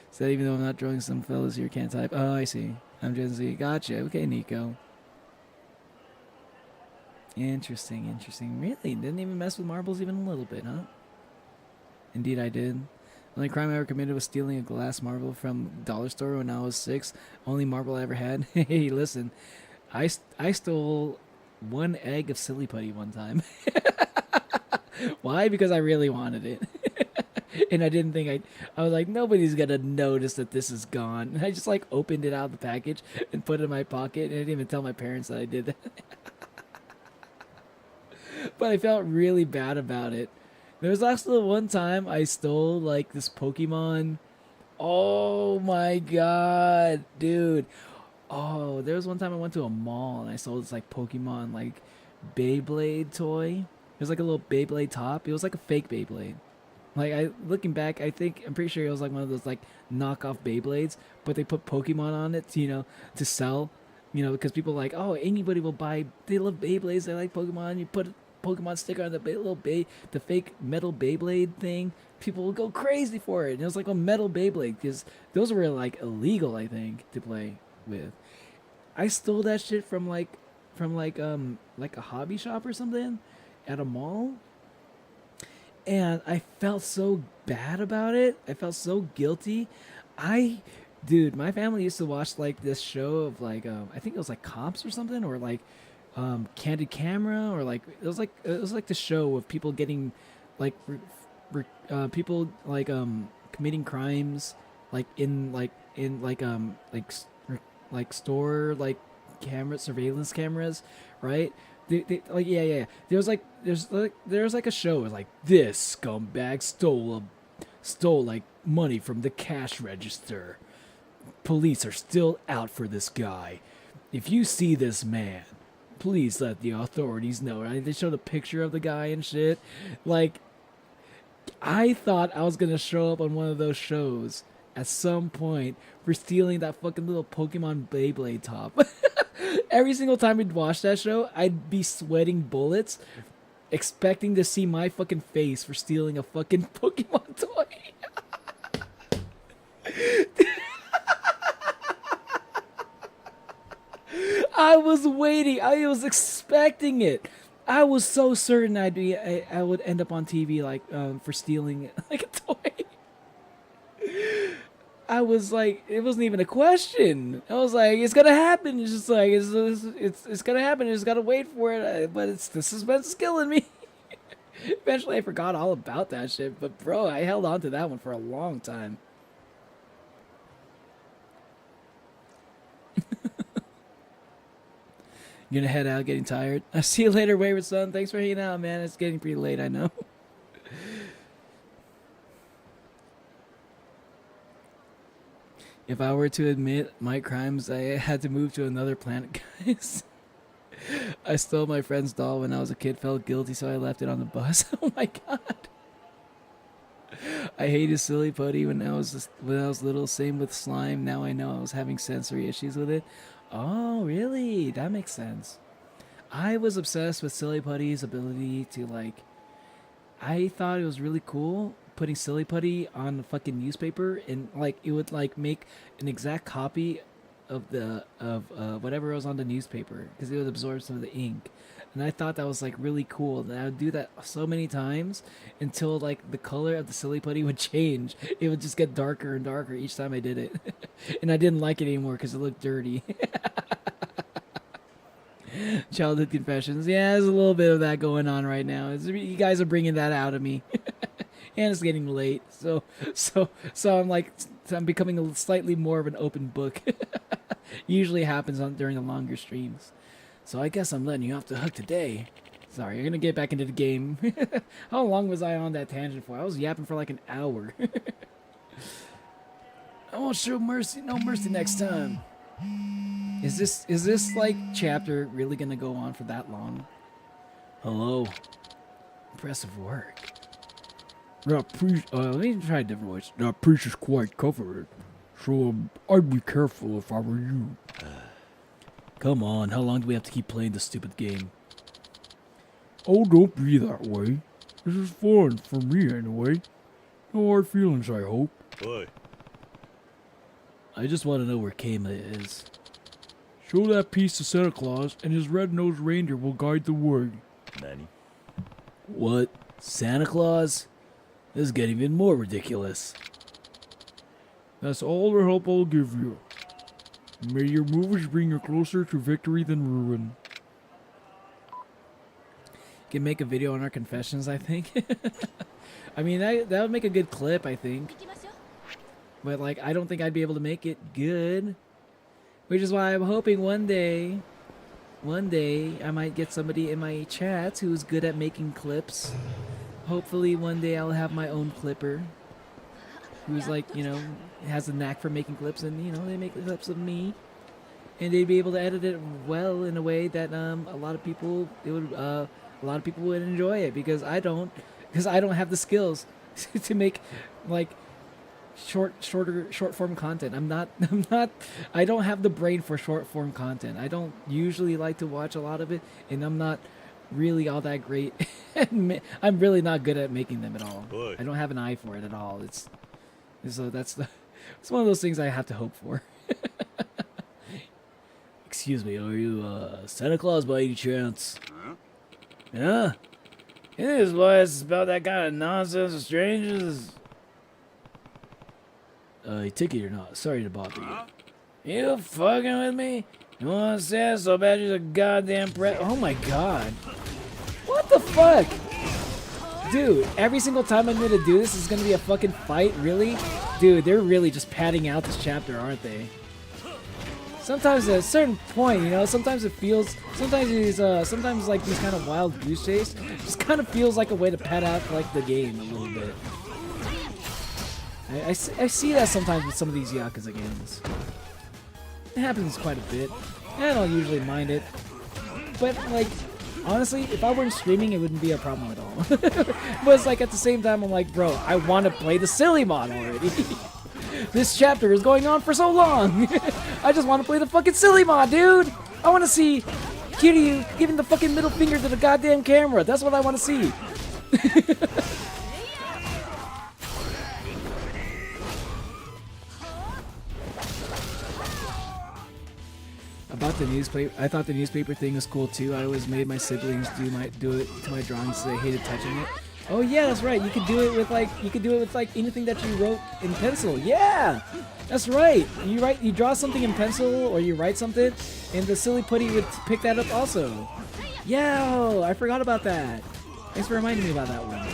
So even though I'm not drawing, some fellas here can't type. Oh, I see. I'm Gen Z. Gotcha. Okay, Nico. Interesting. Really? Didn't even mess with marbles even a little bit, huh? Indeed, I did. The only crime I ever committed was stealing a glass marble from dollar store when I was 6. Only marble I ever had. Hey, listen. I stole 1 egg of Silly Putty one time. Why? Because I really wanted it. And I didn't think I was like, nobody's gonna notice that this is gone. And I just like opened it out of the package and put it in my pocket, and I didn't even tell my parents that I did that. But I felt really bad about it. There was also one time I stole like this Pokemon. Oh my god, dude. Oh, there was one time I went to a mall and I stole this like Pokemon like Beyblade toy. It was like a little Beyblade top. It was like a fake Beyblade. Like, looking back, I'm pretty sure it was like one of those like knockoff Beyblades, but they put Pokemon on it, to sell, because people are like, oh, anybody will buy. They love Beyblades. They like Pokemon. You put a Pokemon sticker on the the fake metal Beyblade thing. People will go crazy for it. And it was like a metal Beyblade because those were like illegal, I think, to play with. I stole that shit from like a hobby shop or something at a mall. And I felt so bad about it. I felt so guilty. Dude, my family used to watch like this show of like I think it was like Cops or something, or like Candid Camera, or like it was like the show of people getting like people like committing crimes like in store like surveillance cameras, right? like yeah. There's like a show. It's like this scumbag stole like money from the cash register. Police are still out for this guy. If you see this man, please let the authorities know. Right? They showed a picture of the guy and shit. Like, I thought I was gonna show up on one of those shows at some point for stealing that fucking little Pokemon Beyblade top. Every single time we'd watch that show, I'd be sweating bullets, expecting to see my fucking face for stealing a fucking Pokemon toy. I was waiting. I was expecting it. I was so certain I would end up on TV like for stealing like a toy. I was like, it wasn't even a question. I was like, it's gonna happen. It's just like it's gonna happen. I just gotta wait for it. But it's the suspense is killing me. Eventually, I forgot all about that shit. But bro, I held on to that one for a long time. You're gonna head out, getting tired. I'll see you later, Wayward Son. Thanks for hanging out, man. It's getting pretty late, I know. If I were to admit my crimes, I had to move to another planet, guys. I stole my friend's doll when I was a kid, felt guilty, so I left it on the bus. Oh my god. I hated Silly Putty when I was little. Same with slime. Now I know I was having sensory issues with it. Oh, really? That makes sense. I was obsessed with Silly Putty's ability to, like... I thought it was really cool putting Silly Putty on the fucking newspaper, and, like, it would, like, make an exact copy of whatever was on the newspaper, because it would absorb some of the ink. And I thought that was, like, really cool. And I would do that so many times until, like, the color of the Silly Putty would change. It would just get darker and darker each time I did it. And I didn't like it anymore because it looked dirty. Childhood confessions. Yeah, there's a little bit of that going on right now. You guys are bringing that out of me. And it's getting late. So I'm like, I'm becoming slightly more of an open book. Usually happens during the longer streams. So I guess I'm letting you off the hook today. Sorry, you're gonna get back into the game. How long was I on that tangent for? I was yapping for like an hour. I won't show mercy, no mercy next time. Is this like chapter really gonna go on for that long? Hello. Impressive work.
That priest,
let me try a different voice.
that priest is quite covered, so I'd be careful if I were you.
Come on, how long do we have to keep playing this stupid game?
Oh, don't be that way. This is fun, for me anyway. No hard feelings, I hope.
Oi.
I just want to know where Kayla is.
Show that piece to Santa Claus, and his red-nosed reindeer will guide the way.
Nani?
What? Santa Claus? This is getting even more ridiculous.
That's all the help I'll give you. May your moves bring you closer to victory than ruin.
Can make a video on our confessions, I think. I mean, that would make a good clip, I think. But, like, I don't think I'd be able to make it good. Which is why I'm hoping one day I might get somebody in my chat who's good at making clips. Hopefully one day I'll have my own clipper who's like, you know, has a knack for making clips, and, you know, they make clips of me. And they'd be able to edit it well in a way that a lot of people would enjoy it, because I don't have the skills to make like short form content. I don't have the brain for short form content. I don't usually like to watch a lot of it, and I'm not really all that great. I'm really not good at making them at all.
Boy.
I don't have an eye for it at all. It's one of those things I have to hope for. Excuse me, are you Santa Claus by any chance?
Huh?
Yeah? It is wise about that kind of nonsense with strangers. You take it or not? Sorry to bother you. You fucking with me? You want to say it so bad you're a goddamn oh my god. What the fuck? Dude, every single time I'm gonna do this is gonna be a fucking fight, really? Dude, they're really just padding out this chapter, aren't they? sometimes at a certain point, you know, sometimes it feels, sometimes like these kind of wild goose chase just kind of feels like a way to pad out like the game a little bit. I see that sometimes with some of these Yakuza games. It happens quite a bit. I don't usually mind it, but like honestly, if I weren't streaming, it wouldn't be a problem at all. But it's like at the same time, I'm like, bro, I want to play the silly mod already. This chapter is going on for so long. I just want to play the fucking silly mod, dude. I want to see Kiryu giving the fucking middle finger to the goddamn camera. That's what I want to see. About the newspaper, I thought the newspaper thing was cool too. I always made my siblings do it to my drawings so they hated touching it. Oh yeah, that's right. You could do it with like anything that you wrote in pencil. Yeah, that's right. You draw something in pencil or you write something, and the silly putty would pick that up also. Yeah, I forgot about that. Thanks for reminding me about that one.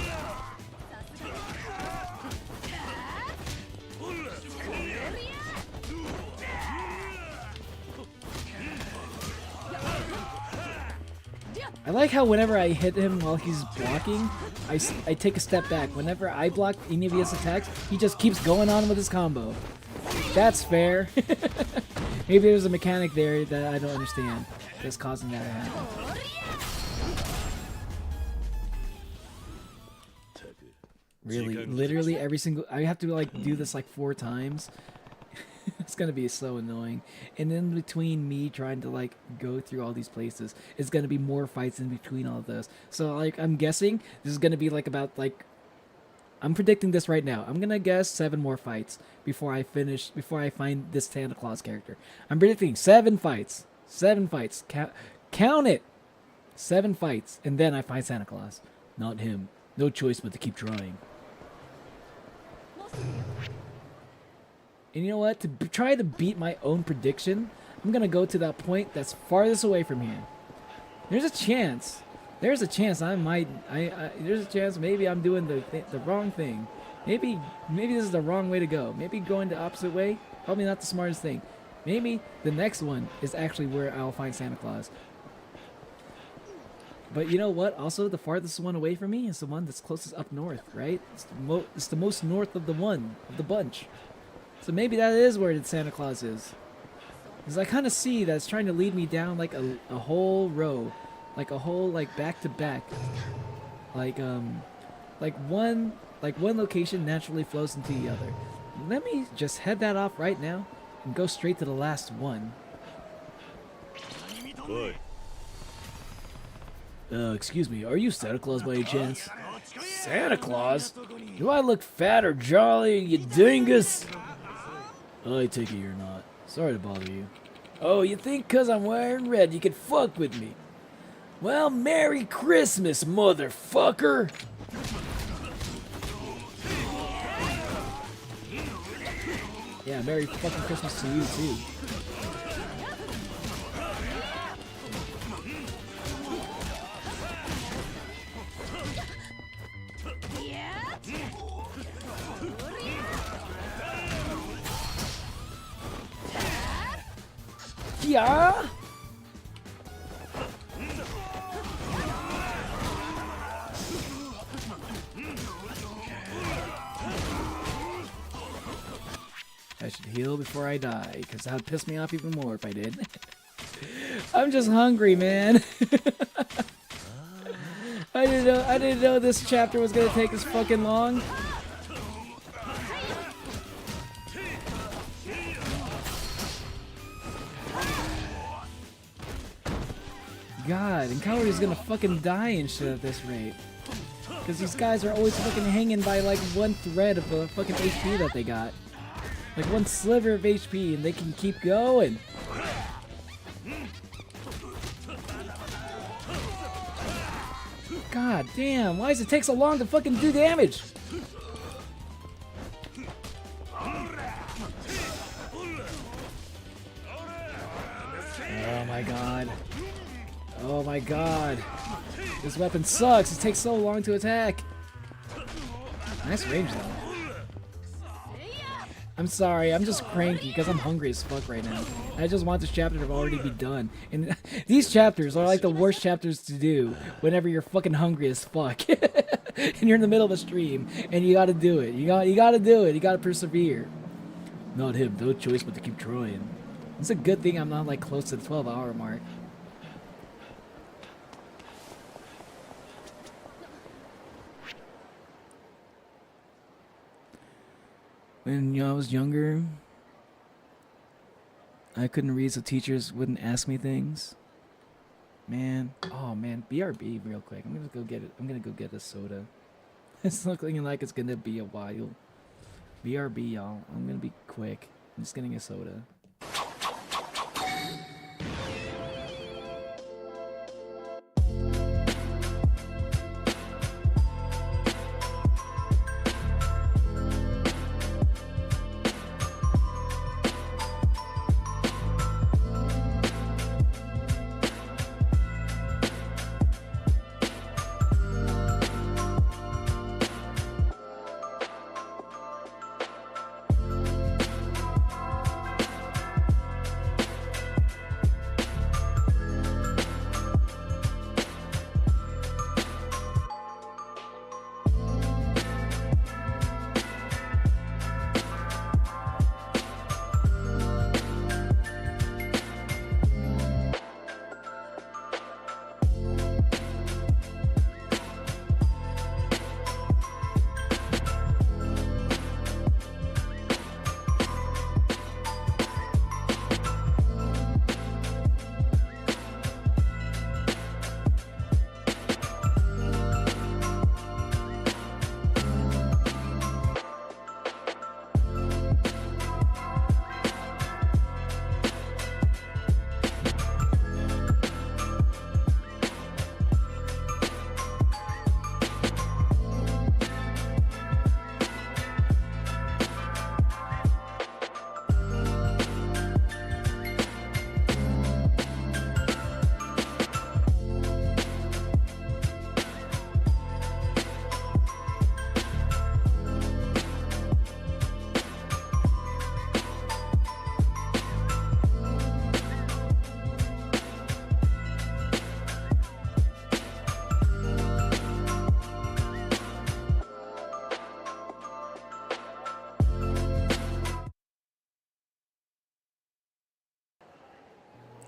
I like how whenever I hit him while he's blocking, I take a step back. Whenever I block any of his attacks, he just keeps going on with his combo. That's fair. Maybe there's a mechanic there that I don't understand that's causing that to happen. Really, literally every single... I have to like do this like 4 times. It's gonna be so annoying. And in between me trying to like go through all these places, it's gonna be more fights in between all of those. So like I'm guessing this is gonna be like about like, I'm predicting this right now. I'm gonna guess 7 more fights before I find this Santa Claus character. I'm predicting 7 fights. 7 fights. Count it. 7 fights, and then I find Santa Claus. Not him. No choice but to keep trying. And you know what? To try to beat my own prediction, I'm going to go to that point that's farthest away from here. There's a chance. There's a chance there's a chance maybe I'm doing the wrong thing. Maybe this is the wrong way to go. Maybe going the opposite way, probably not the smartest thing. Maybe the next one is actually where I'll find Santa Claus. But you know what? Also, the farthest one away from me is the one that's closest up north, right? It's the most north of the bunch. So maybe that is where the Santa Claus is. Because I kind of see that it's trying to lead me down like a whole row. Like a whole like back to back. Like one location naturally flows into the other. Let me just head that off right now and go straight to the last one.
Boy.
Excuse me, are you Santa Claus by any chance? Santa Claus? Do I look fat or jolly, you dingus? I take it you're not. Sorry to bother you. Oh, you think 'cause I'm wearing red you can fuck with me? Well, Merry Christmas, motherfucker! Yeah, Merry fucking Christmas to you, too. Yeah. I should heal before I die, because that would piss me off even more if I did. I'm just hungry, man. I didn't know this chapter was gonna take this fucking long. God, and Kaori's gonna fucking die and shit at this rate. Because these guys are always fucking hanging by like one thread of the fucking HP that they got. Like one sliver of HP and they can keep going. God damn, why does it take so long to fucking do damage? Oh my god. Oh my god. This weapon sucks. It takes so long to attack. Nice range though. I'm sorry, I'm just cranky because I'm hungry as fuck right now. I just want this chapter to already be done. And these chapters are like the worst chapters to do whenever you're fucking hungry as fuck. And you're in the middle of a stream and you gotta do it. You gotta do it. You gotta persevere. Not him, no choice but to keep trying. It's a good thing I'm not like close to the 12-hour mark. When I was younger, I couldn't read so teachers wouldn't ask me things. Man, oh man, BRB real quick. I'm gonna go get it. I'm gonna go get a soda. It's looking like it's gonna be a while. BRB, y'all. I'm gonna be quick. I'm just getting a soda.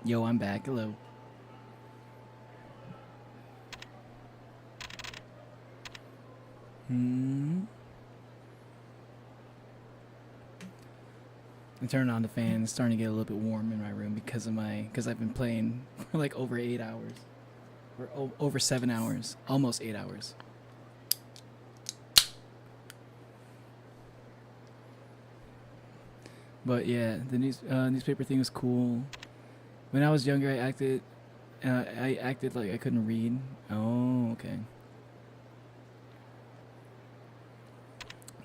Yo, I'm back. Hello. I turned on the fan. It's starting to get a little bit warm in my room because I've been playing for like over 8 hours. Or over 7 hours. Almost 8 hours. But yeah, the newspaper thing was cool. When I was younger, I acted like I couldn't read. Oh, okay.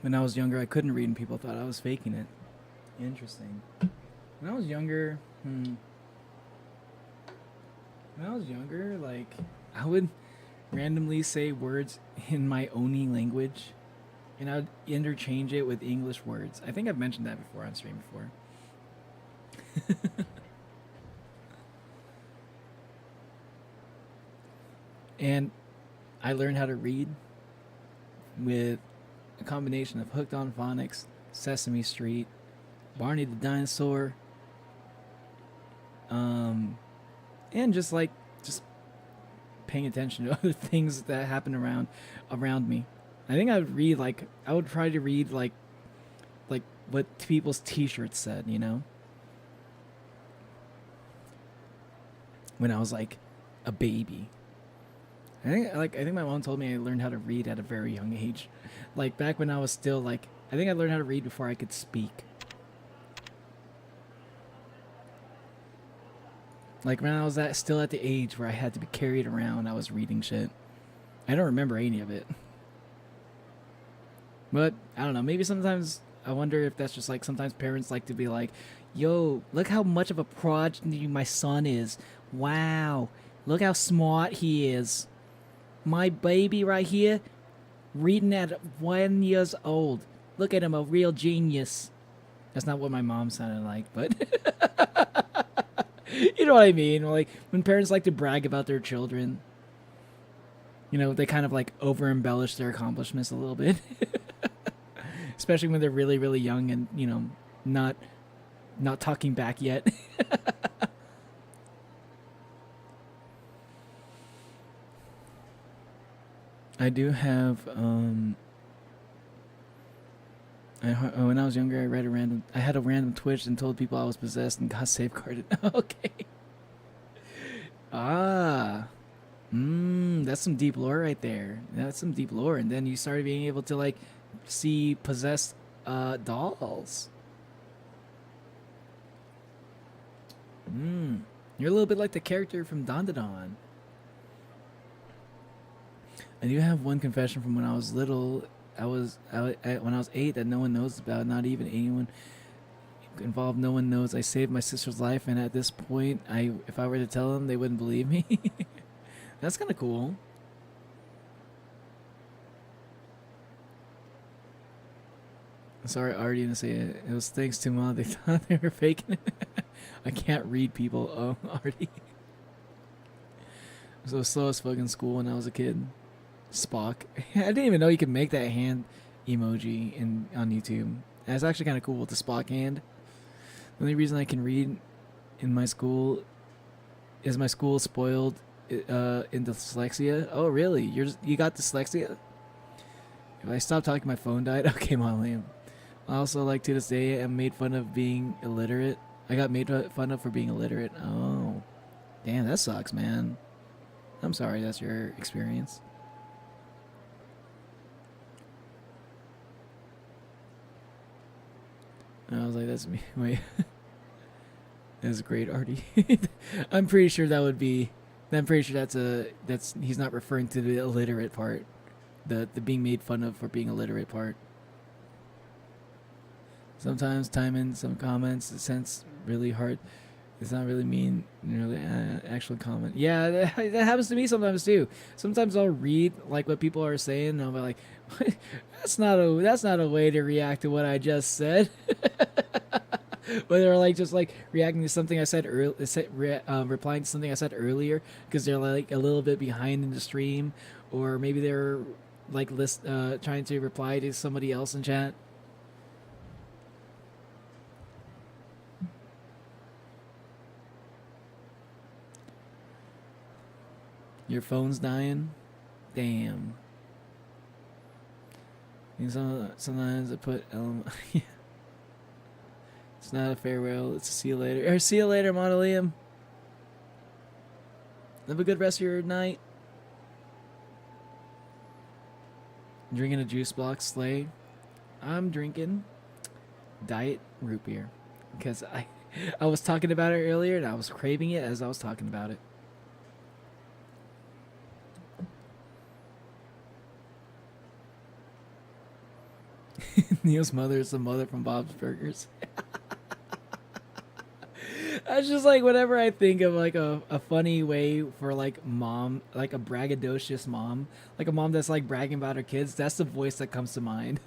When I was younger, I couldn't read, and people thought I was faking it. Interesting. When I was younger, like I would randomly say words in my own language, and I'd interchange it with English words. I think I've mentioned that before on stream before. And I learned how to read with a combination of Hooked on Phonics, Sesame Street, Barney the Dinosaur, and just paying attention to other things that happen around me. I think I would try to read like what people's t-shirts said, you know? When I was like a baby. I think my mom told me I learned how to read at a very young age. Like back when I was still I think I learned how to read before I could speak. Like when I was still at the age where I had to be carried around, I was reading shit. I don't remember any of it. But I don't know, maybe sometimes I wonder if that's just like sometimes parents like to be like, yo, look how much of a prodigy my son is. Wow, look how smart he is. My baby right here, reading at 1 year old. Look at him, a real genius. That's not what my mom sounded like, but you know what I mean. Like when parents like to brag about their children, you know, they kind of like over embellish their accomplishments a little bit, especially when they're really, really young and you know not talking back yet. I do have when I was younger, I had a random Twitch and told people I was possessed and got safeguarded. Okay. That's some deep lore right there. That's some deep lore. And then you started being able to like see possessed dolls. You're a little bit like the character from Dandadan. I do have one confession from when I was little. When I was 8 that no one knows about, not even anyone involved. No one knows I saved my sister's life, and at this point, if I were to tell them, they wouldn't believe me. That's kind of cool. Sorry, I already didn't say it. It was thanks to Mom. They thought they were faking it. I can't read people. Oh, Artie. I was so slow as fuck in school when I was a kid. Spock. I didn't even know you could make that hand emoji on YouTube. That's actually kind of cool with the Spock hand. The only reason I can read in my school is my school spoiled in dyslexia. Oh, really? You got dyslexia? If I stopped talking, my phone died. Okay, Mom, Liam. I also, like, to this day, I'm made fun of being illiterate. I got made fun of for being illiterate. Oh. Damn, that sucks, man. I'm sorry that's your experience. And I was like, that's me. Wait. That's great, Artie. I'm pretty sure he's not referring to the illiterate part. The being made fun of for being illiterate part. Sometimes time in some comments it sounds really hard. It's not really mean, you know, the actual comment. Yeah, that happens to me sometimes too. Sometimes I'll read like what people are saying, and I'll be like, "That's not a way to react to what I just said." But they're like just like reacting to something I said earlier, replying to something I said earlier because they're like a little bit behind in the stream, or maybe they're like trying to reply to somebody else in chat. Your phone's dying? Damn. Sometimes I put yeah. It's not a farewell, it's a see you later. Or see you later, Monolium. Have a good rest of your night. Drinking a juice block Slay. I'm drinking diet root beer. Because I was talking about it earlier and I was craving it as I was talking about it. Neil's mother is the mother from Bob's Burgers. That's just like whenever I think of like a funny way for like mom, like a braggadocious mom, like a mom that's like bragging about her kids, that's the voice that comes to mind.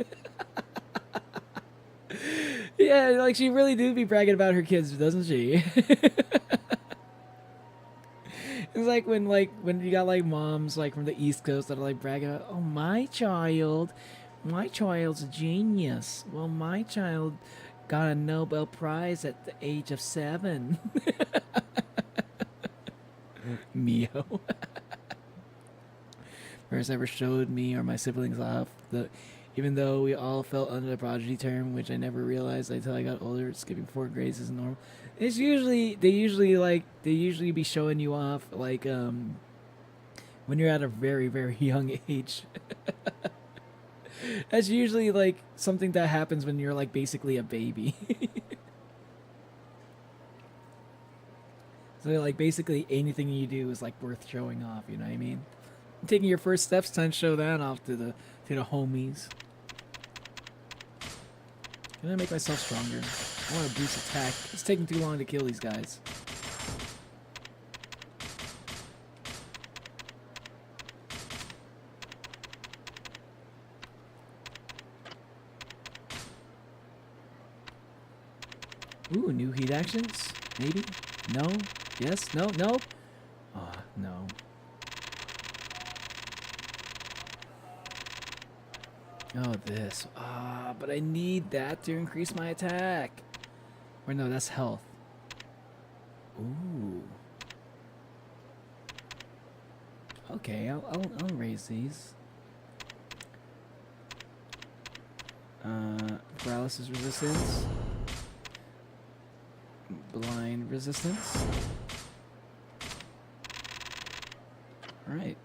Yeah, like she really do be bragging about her kids, doesn't she? It's like when you got like moms like from the East Coast that are like bragging about, oh, my child's a genius. Well, my child got a Nobel Prize at the age of 7. Mio. First ever showed me or my siblings off. Even though we all felt under the prodigy term, which I never realized until I got older, skipping 4 grades is normal. They usually be showing you off like when you're at a very, very young age. That's usually like something that happens when you're like basically a baby. So like basically anything you do is like worth showing off, you know what I mean? Taking your first steps, time to show that off to the homies. I'm gonna make myself stronger. I want to boost attack. It's taking too long to kill these guys. Ooh, new heat actions? Maybe? No? Yes? No? No? Oh, no. Oh, this. Ah, but I need that to increase my attack. Or no, that's health. Ooh. Okay, I'll raise these. Paralysis resistance. Blind resistance. Alright.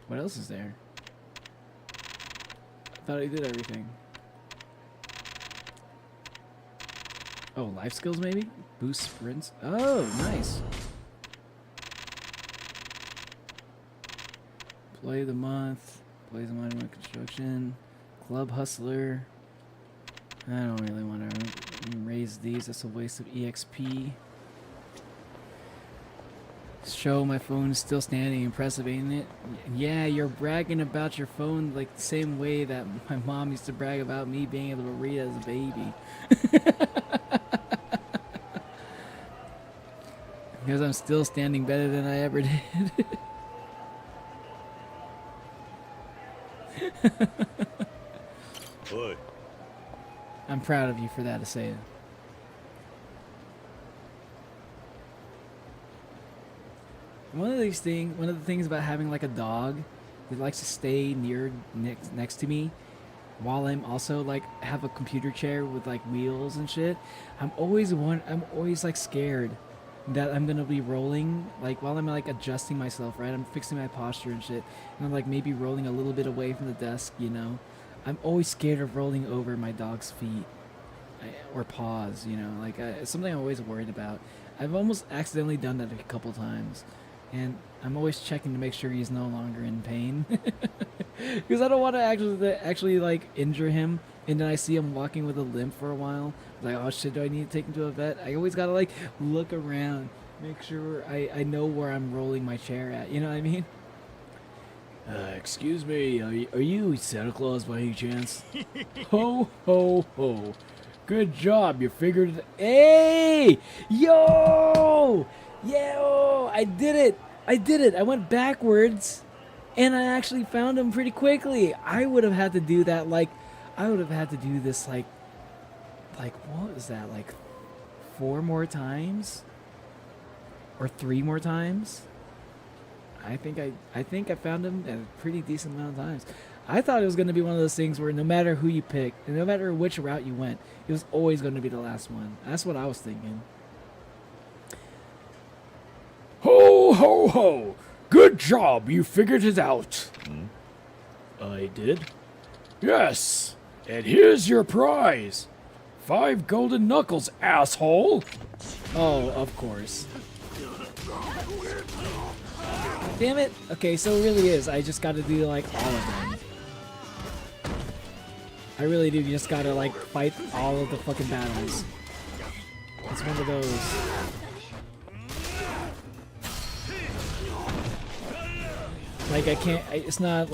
What else is there? I thought I did everything. Oh, life skills maybe? Boost sprints. Oh, nice. Play of the month. Plays of Modern Construction. Club Hustler. I don't really want to raise these. That's a waste of EXP. Show my phone is still standing. Impressive, ain't it? Yeah, you're bragging about your phone like the same way that my mom used to brag about me being able to read as a baby. Because I'm still standing better than I ever did.
Oi.
I'm proud of you for that, Asaya. One of the things about having like a dog that likes to stay next to me while I'm also like have a computer chair with like wheels and shit. I'm always like scared that I'm gonna be rolling like while I'm like adjusting myself, right? I'm fixing my posture and shit, and I'm like maybe rolling a little bit away from the desk, you know. I'm always scared of rolling over my dog's feet or paws, you know. Like it's something I'm always worried about. I've almost accidentally done that a couple times. And I'm always checking to make sure he's no longer in pain. Because I don't want to actually like injure him. And then I see him walking with a limp for a while. Like, oh shit, do I need to take him to a vet? I always gotta like look around. Make sure I know where I'm rolling my chair at. You know what I mean? Excuse me, are you Santa Claus by any chance? Ho, ho, ho. Good job, you figured it. Hey! Yo! Yo! I did it! I went backwards, and I actually found him pretty quickly. I would have had to do that, like, I would have had to do this, like, what was that, like, 4 more times? Or 3 more times? I think I found him at a pretty decent amount of times. I thought it was going to be one of those things where no matter who you picked, and no matter which route you went, it was always going to be the last one. That's what I was thinking.
Ho, ho, ho! Good job, you figured it out. I did? Yes, and here's your prize. 5 golden knuckles, asshole!
Oh, of course. Damn it! Okay, so it really is. I just gotta do, like, all of them. I really do. You just gotta, like, fight all of the fucking battles. It's one of those. Like, I can't, it's not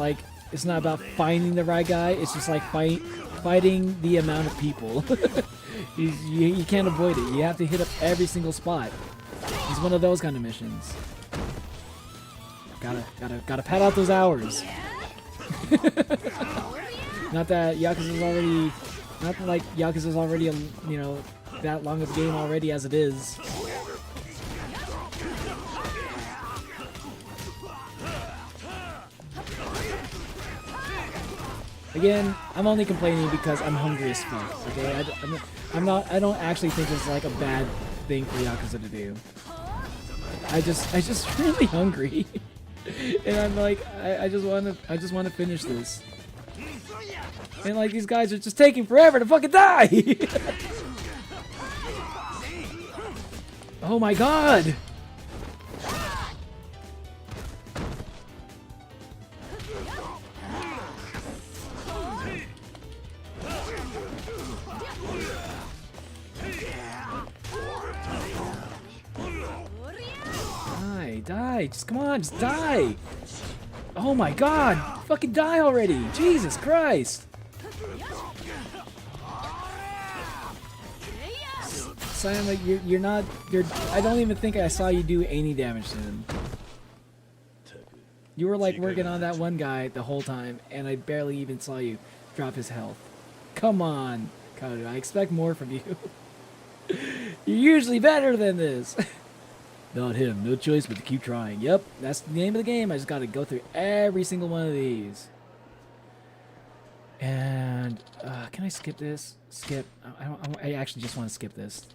about finding the right guy, it's just like fighting the amount of people. you can't avoid it, you have to hit up every single spot. It's one of those kind of missions. Gotta pad out those hours. Not that Yakuza's already, not that like Yakuza's already, you know, that long of a game already as it is. Again, I'm only complaining because I'm hungry as fuck. Okay, I don't actually think it's like a bad thing for Yakuza to do. I just really hungry, and I'm like, I just want to finish this. And like these guys are just taking forever to fucking die. Oh my god. Die, just come on, just die. Oh my god, fucking die already. Jesus Christ. Sayama, you're not. I don't even think I saw you do any damage to him. You were like working on that one guy the whole time, and I barely even saw you drop his health. Come on, Kaoru, I expect more from you. You're usually better than this. Not him, no choice but to keep trying. Yep, that's the name of the game. I just gotta go through every single one of these. And, can I skip this? Skip. I actually just want to skip this.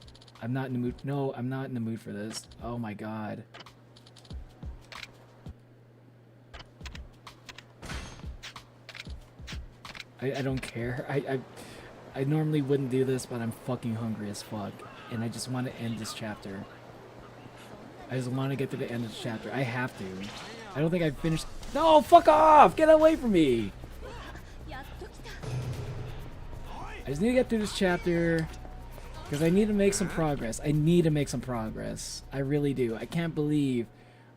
I'm not in the mood. No, I'm not in the mood for this. Oh my god. I don't care. I normally wouldn't do this, but I'm fucking hungry as fuck. And I just want to end this chapter. I just want to get to the end of the chapter. I have to. I don't think I've finished. No, fuck off! Get away from me! I just need to get through this chapter. Because I need to make some progress. I need to make some progress. I really do. I can't believe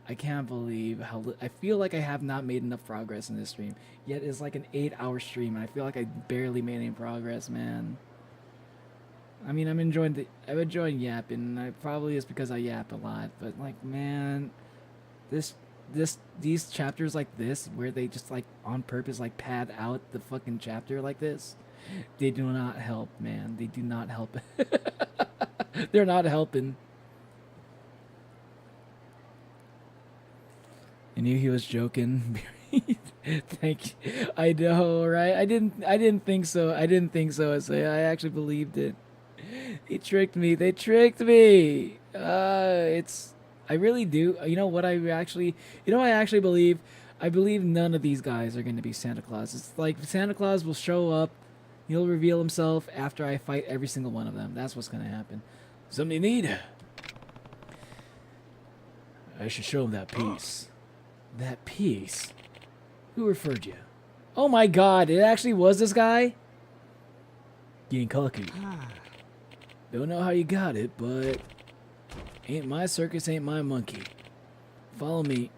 how I feel like I have not made enough progress in this stream. Yet it's like an 8-hour stream, and I feel like I barely made any progress, man. I mean, I'm enjoying yapping. I probably is because I yap a lot, but like, man, these chapters like this, where they just like on purpose like pad out the fucking chapter like this, they do not help, man. They do not help. They're not helping. I knew he was joking. Thank you. I know, right? I didn't think so. I didn't think so. I actually believed it. He tricked me. They tricked me. I really do. You know what? I actually believe. I believe none of these guys are going to be Santa Claus. It's like Santa Claus will show up. He'll reveal himself after I fight every single one of them. That's what's going to happen. Something you need. I should show him that piece. That piece? Who referred you? Oh my god, it actually was this guy? Getting cocky. Don't know how you got it, but ain't my circus, ain't my monkey. Follow me.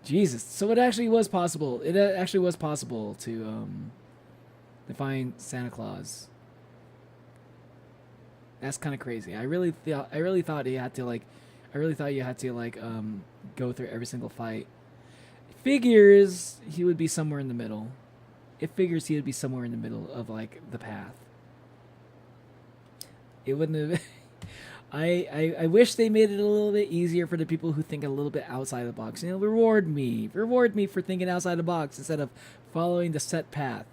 Jesus, so it actually was possible. It actually was possible to find Santa Claus. That's kind of crazy. I really thought you had to go through every single fight. It figures he would be somewhere in the middle. It figures he would be somewhere in the middle of like the path. It wouldn't have. I wish they made it a little bit easier for the people who think a little bit outside the box. You know, reward me for thinking outside the box instead of following the set path.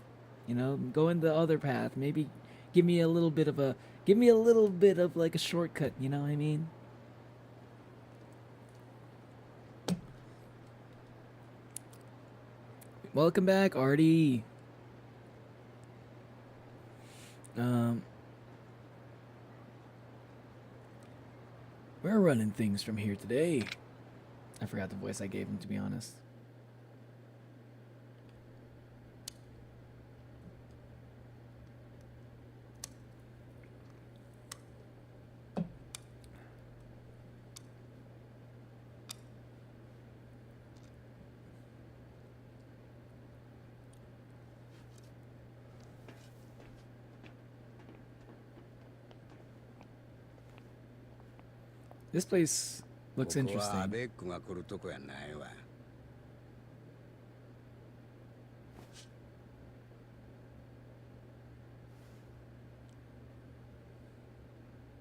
You know, go in the other path. Maybe give me a little bit of like a shortcut, you know what I mean? Welcome back, Artie. We're running things from here today. I forgot the voice I gave him, to be honest. This place looks interesting.
ベックが来るとこやないわ。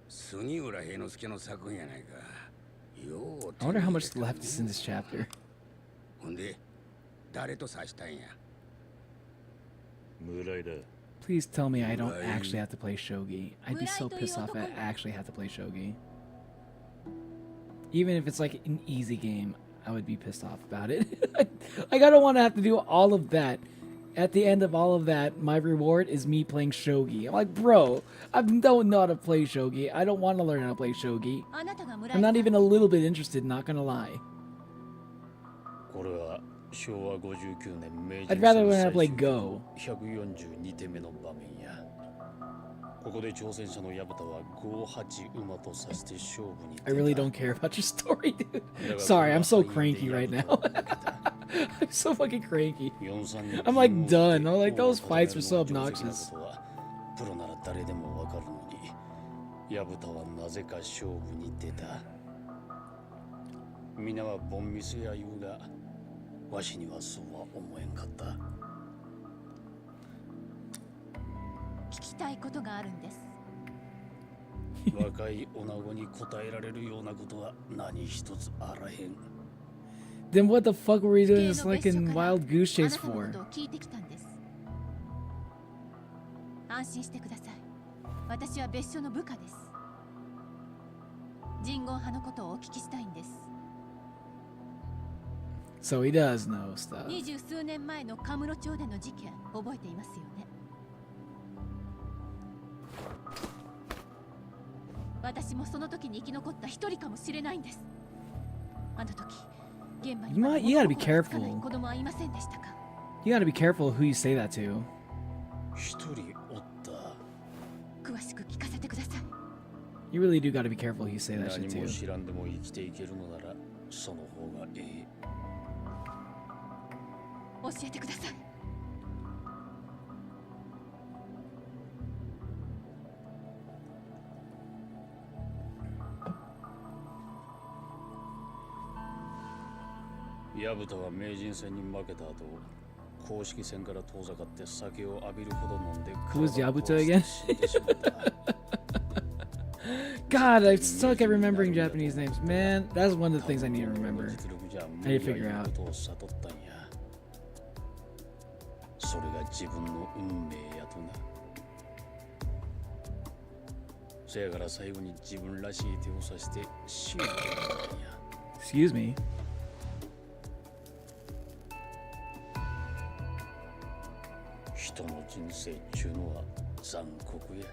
杉浦平之助の作品やないか。よう
I wonder how much left is in this chapter.
ほんで、誰と指したんや。
村井だ。
Please tell me I don't actually have to play shogi. I'd be so pissed off if I actually had to play shogi. Even if it's like an easy game, I would be pissed off about it. Like, I don't want to have to do all of that. At the end of all of that, my reward is me playing shogi. I'm like, bro, I don't know how to play shogi. I don't want to learn how to play shogi. I'm not even a little bit interested, not gonna lie. I'd rather learn how to play Go. I really don't care about your story, dude. Sorry, I'm so cranky right now. I'm so fucking cranky.
43
I'm like done. I'm like those fights were so obnoxious.
プロなら誰でもわかるのに、矢蓋はなぜか勝負に出た。皆はボンミスや言うが、わしにはそうは思えんかった。
聞きたいことがあるんです。
若い女子に答えられるようなことは何一つあらへん。
Then what the fuck were we doing this
地形
like
の
in
別所から
Wild Goose Chase
あなたの
for?
ことを聞いてきたんです。安心してください。私は別所の部下です。人言派のことをお聞きしたいんです。
So he does know stuff.
20数年前のカムロ町での事件覚えていますよね。私もその時に生き残った一人かもしれないんです。あの時現場に
You gotta be careful.
子供はいませんでしたか。
You gotta be careful who you say that to.
一人おった。
詳しく聞かせてください。
You really do gotta be careful who you say that
何
shit
も
to.
知らんでも生きていけるのならその方がええ。
教えてください。
矢蓋は名人戦に負けた後、公式戦から遠ざかって酒を浴びるほど飲んで
Who's
体を
Yabuta
壊
again?
して死んでしまった。
God, I suck at remembering Japanese names. Man, that's one of the things I need to remember. I need to figure out.
それが自分の運命やとな。せやから最後に自分らしい手をさして死ぬんや。
Excuse me.
人の人生っちゅうのは残酷や。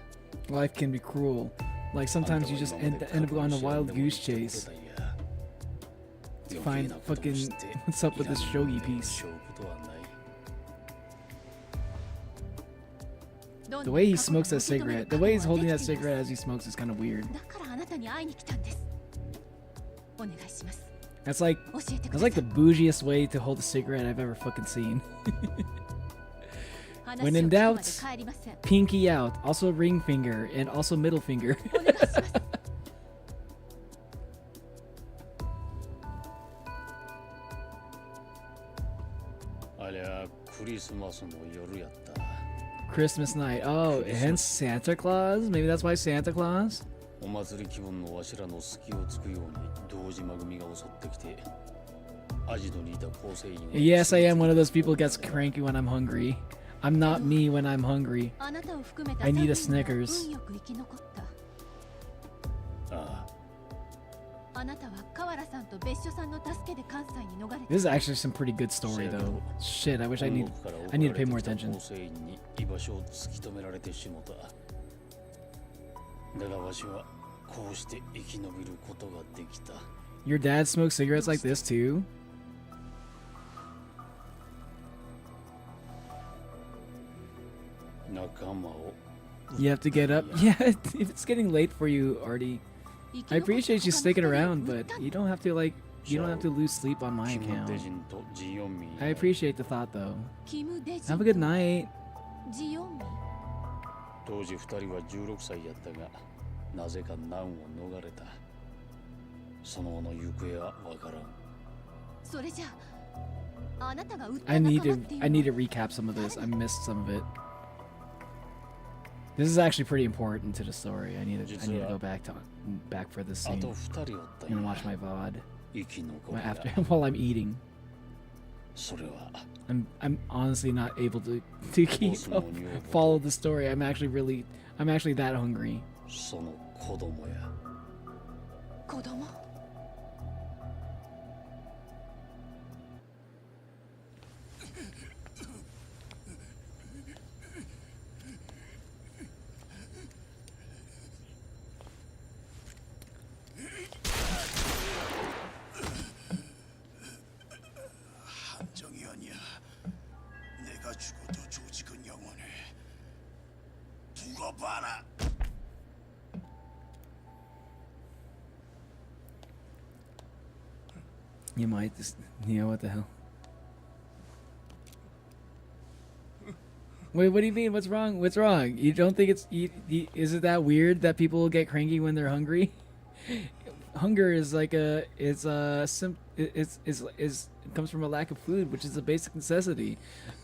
Life can be cruel. Like sometimes you just end up on a wild goose chase to find fucking what's up with this shogi piece. The way he smokes that cigarette, the way he's holding that cigarette as he smokes is kind of weird.
だからあなたに会いに来たんです。お願いします。
That's like
教えてく
that's
ださ
like
い。
the bougiest way to hold a cigarette I've ever fucking seen.
話
When
を
in
聞くまで
doubt,
帰りません。
pinky out, also ring finger, and also middle finger.
お願いします。
ありゃクリスマスの夜やった。
Christmas night. Oh, hence Santa Claus? Maybe that's why Santa Claus?
お祭り気分のわしらの隙をつくように堂島組が襲ってきて、アジトにいた構成員を
Yes, I am one of those people who gets cranky when I'm hungry. I'm not me when I'm hungry.
あなたを含めた
I need a
3人が
Snickers.
運よく生き残った。
あ
あなたは河原さんと別所さんの助けで関西に逃れ
This
て
is actually some pretty good story though. Shit, I wish
あ、
I
本
need
国から
I need to
送られ
pay more
てきた
attention.
構成員に居場所を突き止められてしもた。だがわしはこうして生き延びることができた。
Your dad smokes cigarettes like this too?
仲間を
You have to get up. Yeah, if it's getting late for you, Artie,
生き
I
残った
appreciate you
他の
sticking
二人を
around,
撃っ
but
た
you don't have to like you don't have to lose sleep on my
キム・デ
account.
ジンとジヨンミン。
I appreciate the thought though.
キム・デジン
Have a good night.
ジヨンミ。
当時2人は16歳やったが、なぜか難を逃れた。その後の行方はわからん。
それじゃあ、あなたが撃った
I
仲
need
間
to
っていう
I
の
need to
は
recap some of this. I missed some of it. This is actually pretty important to the story. I need to go back for this
あ
scene.
と2人おったん
I'm gonna
や。
watch my VOD
生き残り
after
や。
while I'm eating.
それは
I'm honestly not able to keep
ボスの
up,
女房
follow
と
the story. I'm actually that hungry.
その子供や。
子供。
You might just, what the hell? Wait, what do you mean? What's wrong? What's wrong? You don't think is it that weird that people get cranky when they're hungry? Hunger is like it comes from a lack of food, which is a basic necessity.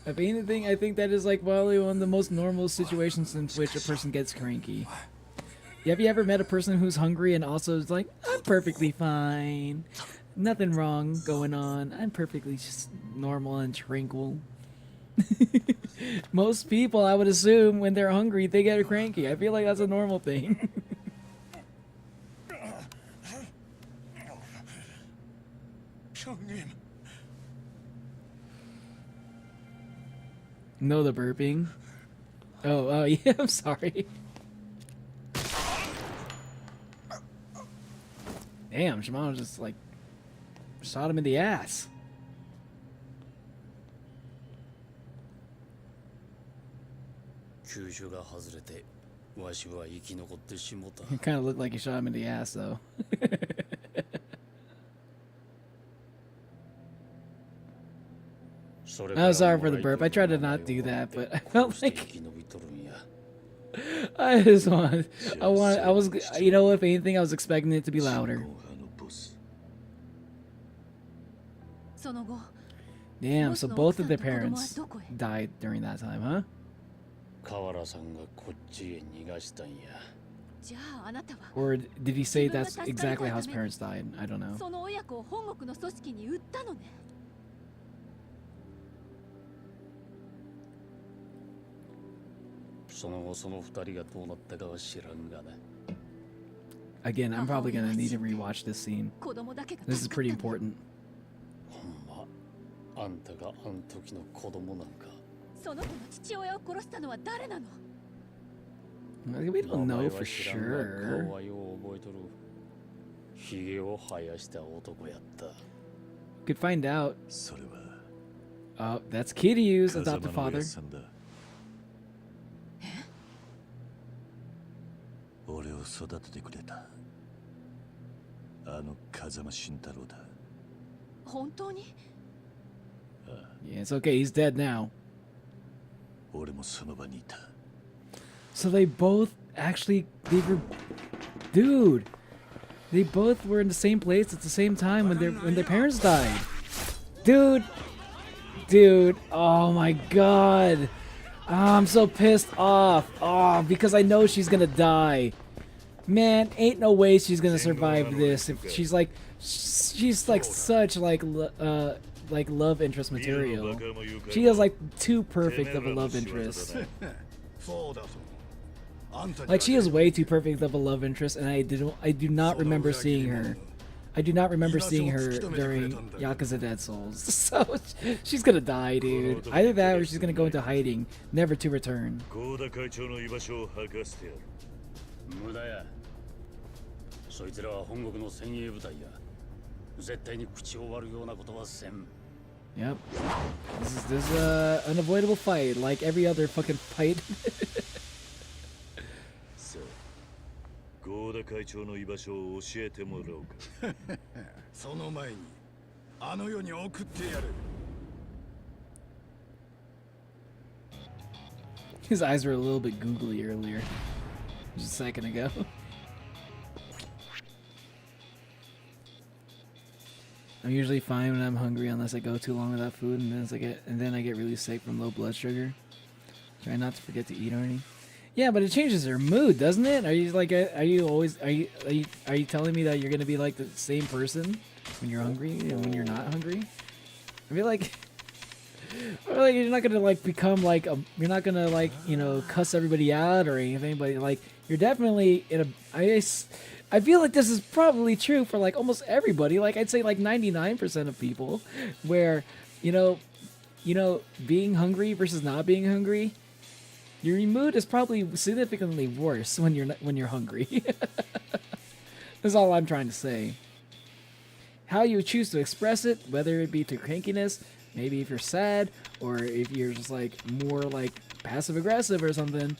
If anything, I think that is like probably one of the most normal situations in which a person gets cranky. Have you ever met a person who's hungry and also is like, I'm perfectly fine, nothing wrong going on, I'm perfectly just normal and tranquil? Most people, I would assume, when they're hungry, they get cranky. I feel like that's a normal thing. No, the burping. Oh, yeah, I'm sorry. Damn, Shimano just like shot him in the ass.
急所が外れてわしは生き残ってしもた。
It kind of looked like he shot him in the ass, though. I'm sorry for the burp. I tried to not do that, but I felt like I was, you know, if anything, I was expecting it to be louder.
その後
Damn, so both of their parents died during that time, huh?
河原さんがこっちへ逃がしたんや。
じゃああなたは
Or did he say that's exactly how his parents died? I don't know.
その親子を本国の組織に売ったのね。
その後その二人がどうなったかは知らんがな。
Again, I'm probably gonna need to rewatch this scene.
子供だけが
This is pretty important.
ほんま、あんたがあん時の子供なんか。
その子の父親を殺したのは誰なの？
We don't know for sure.
顔はよう覚えとる。ひげを生やした男やった。
Could find out.
それは
Oh, that's Kiryu's
風間
adopted
の
father.
親さんだ。俺を育ててくれた。あの風間慎太郎だ。
本当に？
Yeah, it's okay. He's dead now.
俺もその場にいた。
So they both actually, dude, they both were in the same place at the same time when their parents died. Dude, oh my god. Oh, I'm so pissed off. Oh, because I know she's gonna die. Man, ain't no way she's gonna survive this. If she's like such like love interest material. She is like too perfect of a love interest. Like she is way too perfect of a love interest, and I do not remember seeing her. I do not remember seeing her during Yakuza Dead Souls. So she's gonna die, dude. Either that or she's gonna go into hiding, never to return.
無駄や。そいつらは本国の精鋭部隊や。絶対に口を割るようなことはせん。
Yep. This is a unavoidable fight, like every other fucking fight.
さあ、合田会長の居場所を教えてもらおうか。
その前にあの世に送ってやる。
His eyes were a little bit googly earlier, just a second ago. I'm usually fine when I'm hungry unless I go too long without food, and then I get really sick from low blood sugar. Try not to forget to eat or anything. Yeah, but it changes your mood, doesn't it? Are you telling me that you're gonna be like the same person when you're hungry and when you're not hungry? I feel like you're not gonna like become like you're not gonna like, you know, cuss everybody out or anything, but like you're definitely in a I feel like this is probably true for like almost everybody. Like I'd say like 99% of people, where you know, being hungry versus not being hungry, your mood is probably significantly worse when you're hungry. That's all I'm trying to say. How you choose to express it, whether it be through crankiness, maybe if you're sad, or if you're just like more like passive aggressive or something.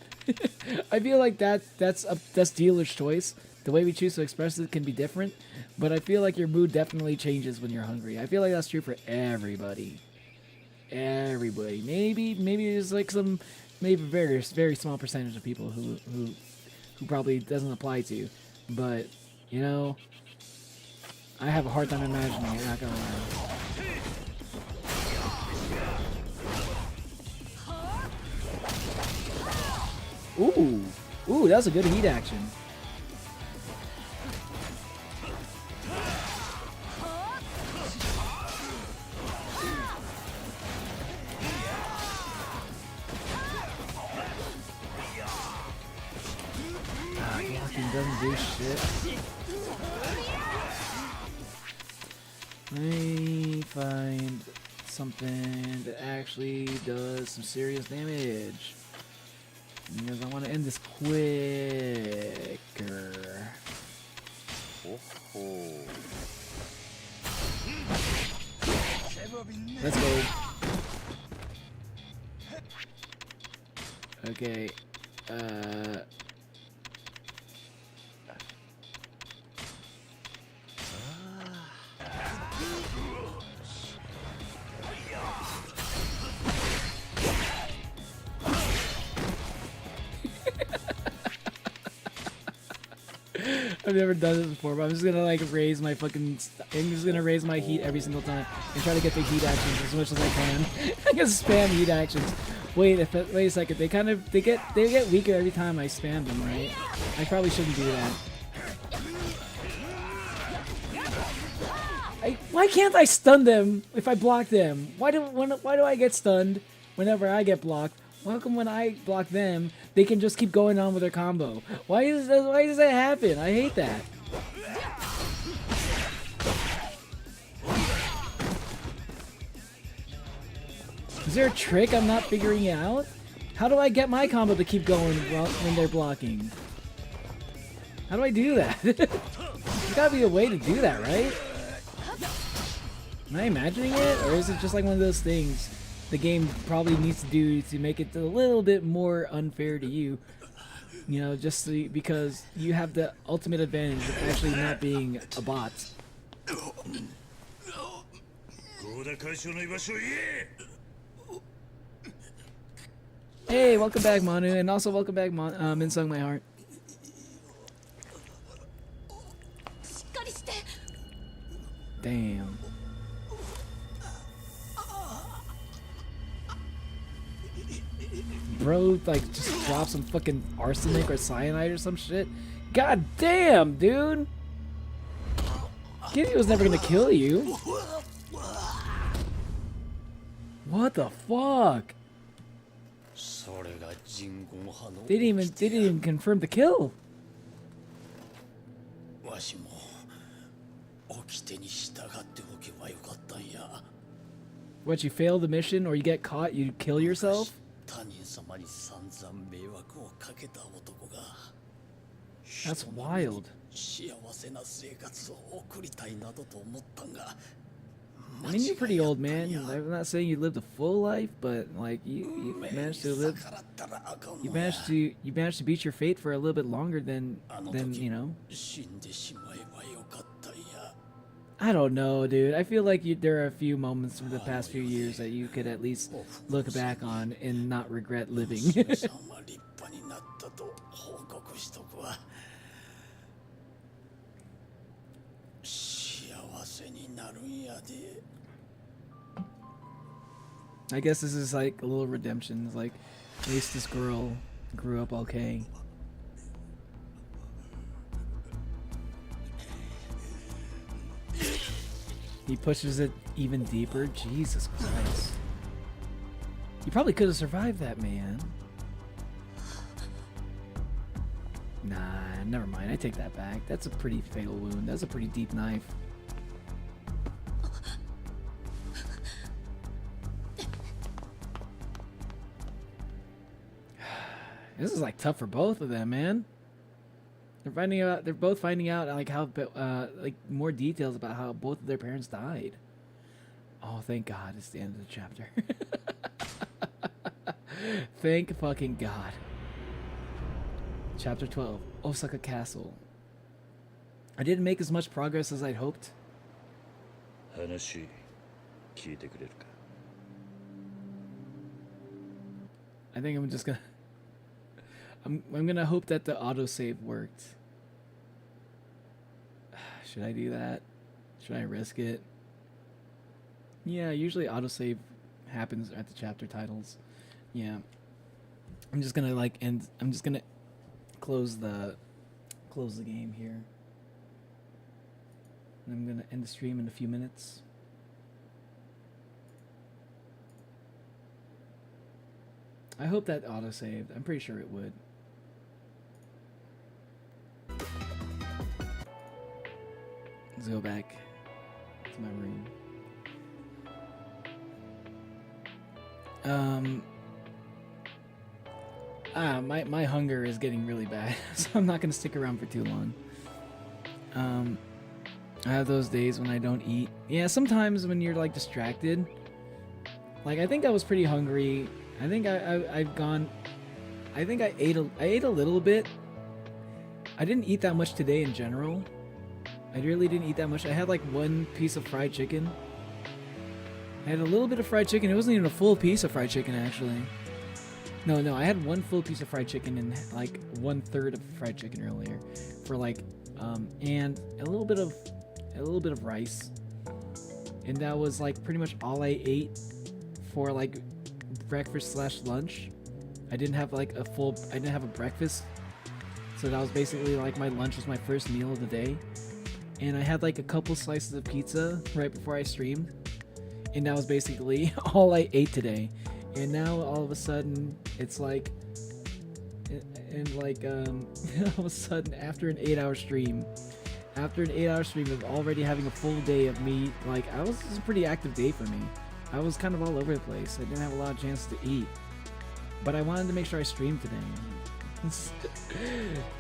I feel like that's dealer's choice. The way we choose to express it can be different, but I feel like your mood definitely changes when you're hungry. I feel like that's true for everybody. Maybe there's like some maybe a very, very small percentage of people who probably doesn't apply to. But, you know, I have a hard time imagining it, not gonna lie. Ooh, that was a good heat action. Blocking doesn't do shit. Let me find something that actually does some serious damage. Because I want to end this quicker. Let's go. Okay. I've never done this before, but I'm just gonna like raise my fucking. I'm just gonna raise my heat every single time and try to get the heat actions as much as I can. I can spam heat actions. Wait a second. They get weaker every time I spam them, right? I probably shouldn't do that. Why can't I stun them if I block them? Why do I get stunned whenever I get blocked? How come when I block them, they can just keep going on with their combo? Why does that happen? I hate that. Is there a trick I'm not figuring out? How do I get my combo to keep going when they're blocking? How do I do that? There's gotta be a way to do that, right? Am I imagining it? Or is it just like one of those things the game probably needs to do to make it a little bit more unfair to you? You know, just because you have the ultimate advantage of actually not being a bot. Hey, welcome back, Manu, and also welcome back, Minsung My Heart. Damn. Bro, like, just drop some fucking arsenic or cyanide or some shit. God damn, dude! Kiryu was never gonna kill you. What the fuck? They didn't even confirm the kill. What, you fail the mission or you get caught, you kill yourself? That's wild. I mean, you're pretty old, man. I'm not saying you lived a full life, but like you managed to live. You managed to beat your fate for a little bit longer than you know. I don't know, dude. I feel like there are a few moments from the past few years that you could at least look back on and not regret living. I guess this is like a little redemption. It's like, at least this girl grew up okay. He pushes it even deeper. Jesus Christ. You probably could have survived that, man. Nah, never mind. I take that back. That's a pretty fatal wound. That's a pretty deep knife. This is like tough for both of them, man. They're both finding out like how like more details about how both of their parents died. Oh, thank God, it's the end of the chapter. Thank fucking God. Chapter 12, Osaka Castle. I didn't make as much progress as I'd hoped.
話聞いてくれるか
I think I'm just gonna. I'm gonna hope that the autosave worked. Should I do that? Should I risk it? Yeah, usually autosave happens at the chapter titles. Yeah. I'm just gonna like end. I'm just gonna close the game here. And I'm gonna end the stream in a few minutes. I hope that autosaved. I'm pretty sure it would. Let's go back to my room. My hunger is getting really bad, so I'm not gonna stick around for too long. I have those days when I don't eat. Yeah, sometimes when you're like distracted. Like I think I was pretty hungry. I think I've gone. I think I ate a little bit. I didn't eat that much today in general. I really didn't eat that much. I had like one piece of fried chicken. I had a little bit of fried chicken. It wasn't even a full piece of fried chicken actually. No, I had one full piece of fried chicken and like 1/3 of fried chicken earlier, for like, and a little bit of rice, and that was like pretty much all I ate for like breakfast / lunch. I didn't have like I didn't have a breakfast, so that was basically like my lunch was my first meal of the day, and I had like a couple slices of pizza right before I streamed, and that was basically all I ate today. And now all of a sudden it's like, and like all of a sudden after an 8-hour stream of already having a full day of me, like this was a pretty active day for me. I was kind of all over the place. I didn't have a lot of chances to eat, but I wanted to make sure I streamed today.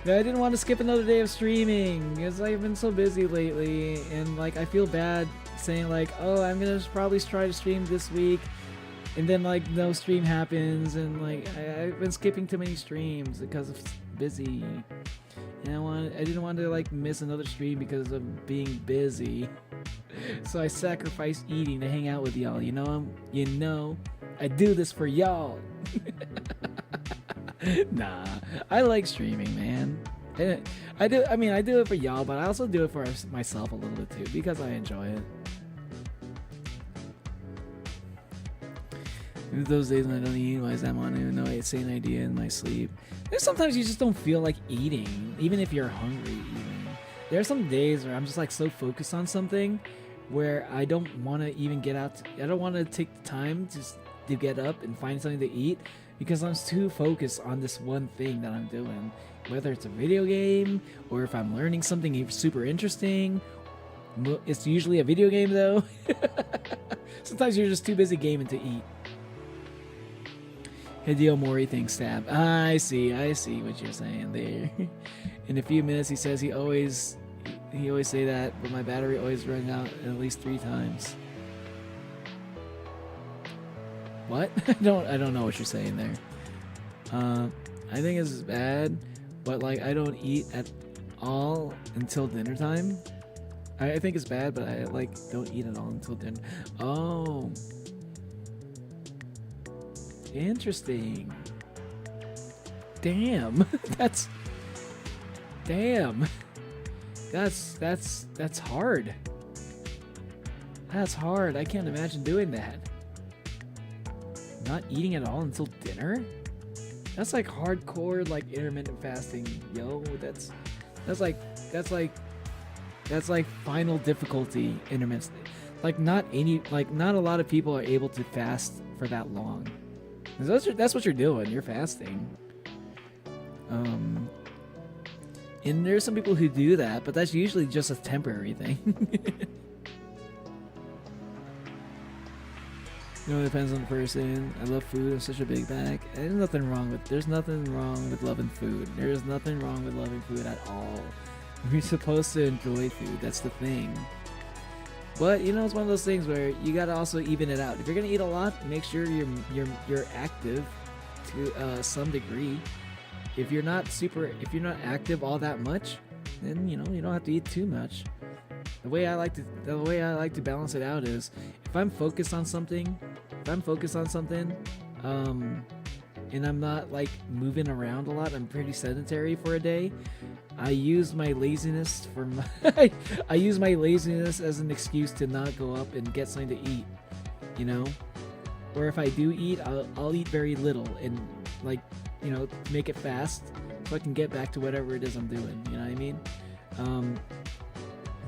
I didn't want to skip another day of streaming because I've been so busy lately, and like I feel bad saying like, oh, I'm gonna probably try to stream this week, and then like no stream happens, and like I've been skipping too many streams because of busy, and I didn't want to like miss another stream because of being busy. So I sacrificed eating to hang out with y'all. You know, I do this for y'all. Nah, I like streaming, man. I do it for y'all, but I also do it for myself a little bit too because I enjoy it. Those days when I don't eat, why is that one? I don't even know I say an idea in my sleep. There's sometimes you just don't feel like eating, even if you're hungry. Even there are some days where I'm just like so focused on something, where I don't want to even get out. I don't want to take the time just to get up and find something to eat because I'm too focused on this one thing that I'm doing. Whether it's a video game or if I'm learning something super interesting. It's usually a video game though. Sometimes you're just too busy gaming to eat. Hideo Mori thinks stab. I see what you're saying there. In a few minutes, he says he always say that, but my battery always runs out at least 3 times. What? I don't know what you're saying there. I think it's bad, but like I don't eat at all until dinner time. I think it's bad, but I like don't eat at all until dinner. Oh. Interesting. Damn. That's hard. That's hard. I can't imagine doing that. Not eating at all until dinner? That's like hardcore like intermittent fasting, yo. That's like final difficulty intermittent. Like not a lot of people are able to fast for that long. That's what you're doing. You're fasting. And there's some people who do that, but that's usually just a temporary thing. You know, it depends on the person. I love food. I'm such a big bag. There's nothing wrong with loving food. There's nothing wrong with loving food at all. You're supposed to enjoy food. That's the thing. But you know, it's one of those things where you gotta also even it out. If you're gonna eat a lot, make sure you're active to some degree. If you're not active all that much, then you know you don't have to eat too much. The way I like to balance it out is if I'm focused on something, and I'm not like moving around a lot, I'm pretty sedentary for a day, I use my laziness for I use my laziness as an excuse to not go up and get something to eat, you know? Or if I do eat, I'll eat very little and like, you know, make it fast so I can get back to whatever it is I'm doing, you know what I mean?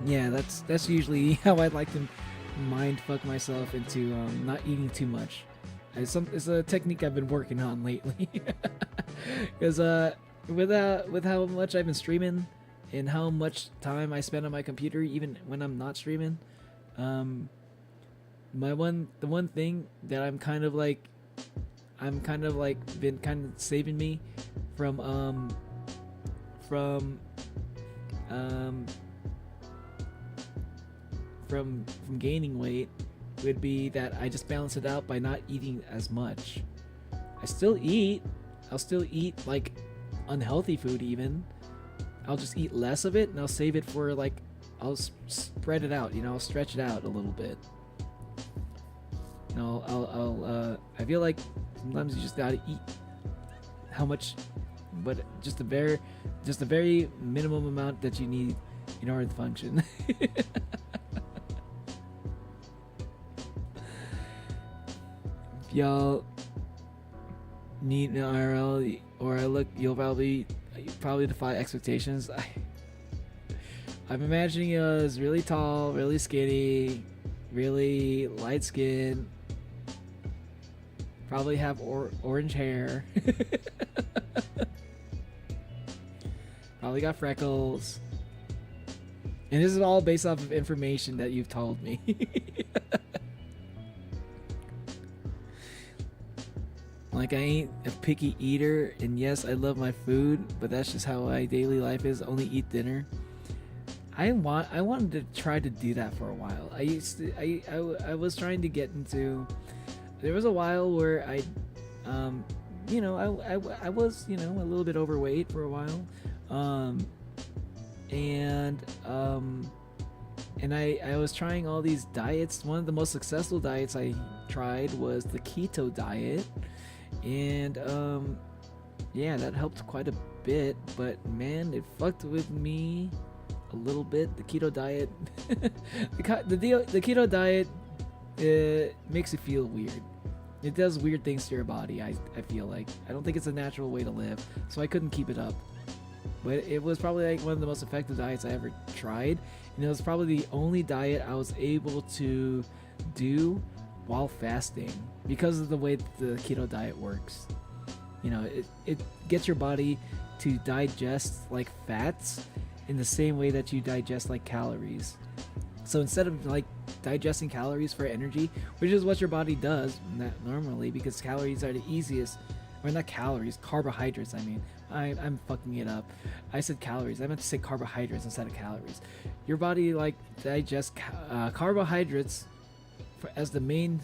Yeah, that's usually how I'd like to mind fuck myself into not eating too much. It's a technique I've been working on lately. Because with how much I've been streaming and how much time I spend on my computer, even when I'm not streaming, the one thing that I'm kind of like been kind of saving me from gaining weight would be that I just balance it out by not eating as much. I'll still eat like unhealthy food even. I'll just eat less of it and I'll save it for like, I'll spread it out, you know, I'll stretch it out a little bit. You know, I feel like sometimes you just gotta eat how much, but just a very minimum amount that you need in order to function. If y'all need an IRL or I look, you'll probably defy expectations. I'm imagining you as really tall, really skinny, really light skin, probably have orange hair, probably got freckles, and this is all based off of information that you've told me. Like, I ain't a picky eater, and yes, I love my food, but that's just how my daily life is. Only eat dinner. I wanted to try to do that for a while. I was trying to get into. There was a while where I was, you know, a little bit overweight for a while, and I was trying all these diets. One of the most successful diets I tried was the keto diet. And yeah, that helped quite a bit, but man, it fucked with me a little bit. The keto diet, the keto diet, makes you feel weird. It does weird things to your body. I feel like I don't think it's a natural way to live, so I couldn't keep it up. But it was probably like one of the most effective diets I ever tried, and it was probably the only diet I was able to do while fasting because of the way the keto diet works. You know, it gets your body to digest like fats in the same way that you digest like calories. So instead of like digesting calories for energy, which is what your body does normally, because calories are the easiest, or not calories, carbohydrates. I mean, I'm fucking it up. I said calories. I meant to say carbohydrates instead of calories. Your body like digests carbohydrates as the main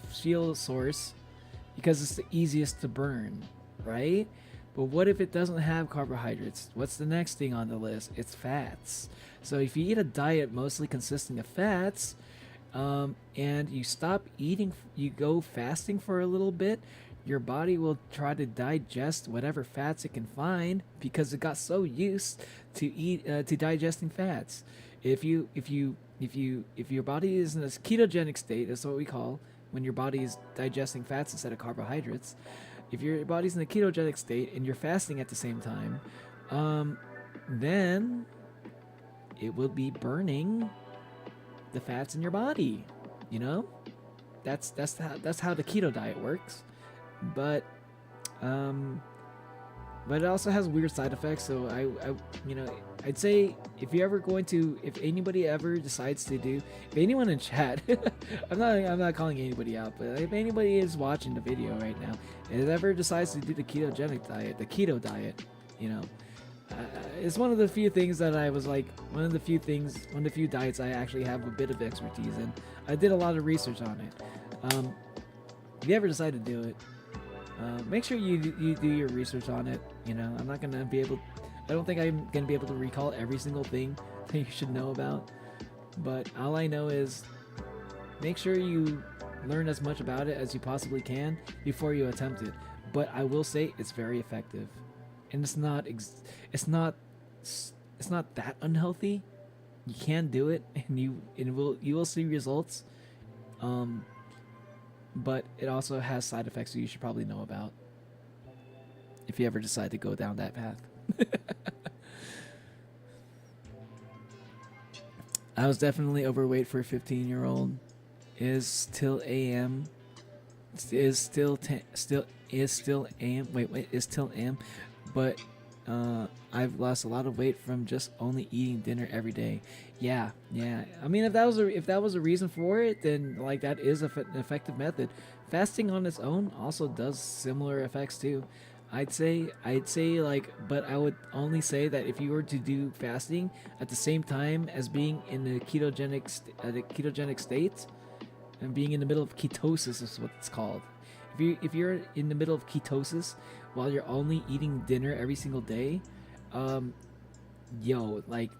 fuel source because it's the easiest to burn, right? But what if it doesn't have carbohydrates? What's the next thing on the list? It's fats. So if you eat a diet mostly consisting of fats, and you stop eating, you go fasting for a little bit, your body will try to digest whatever fats it can find because it got so used to digesting fats. If your body is in a ketogenic state, that's what we call when your body is digesting fats instead of carbohydrates. If your body's in a ketogenic state and you're fasting at the same time, then it will be burning the fats in your body. You know, that's how the keto diet works. But it also has weird side effects. So I'd say if anybody ever decides to do, if anyone in chat, I'm not calling anybody out, but if anybody is watching the video right now and ever decides to do the ketogenic diet, the keto diet, you know, it's one of the few things that I was like, one of the few diets I actually have a bit of expertise in. I did a lot of research on it. If you ever decide to do it, make sure you do your research on it. You know, I don't think I'm gonna be able to recall every single thing that you should know about, but all I know is make sure you learn as much about it as you possibly can before you attempt it. but I will say it's very effective, and it's not that unhealthy. You can do it, and you will see results. But it also has side effects that you should probably know about if you ever decide to go down that path. I was definitely overweight for a 15-year-old. Is still am. Is still am. But I've lost a lot of weight from just only eating dinner every day. Yeah. I mean, if that was a reason for it, then like that is an effective method. Fasting on its own also does similar effects too. I'd say like, but I would only say that if you were to do fasting at the same time as being in the ketogenic state, and being in the middle of ketosis is what it's called. If you're in the middle of ketosis while you're only eating dinner every single day, like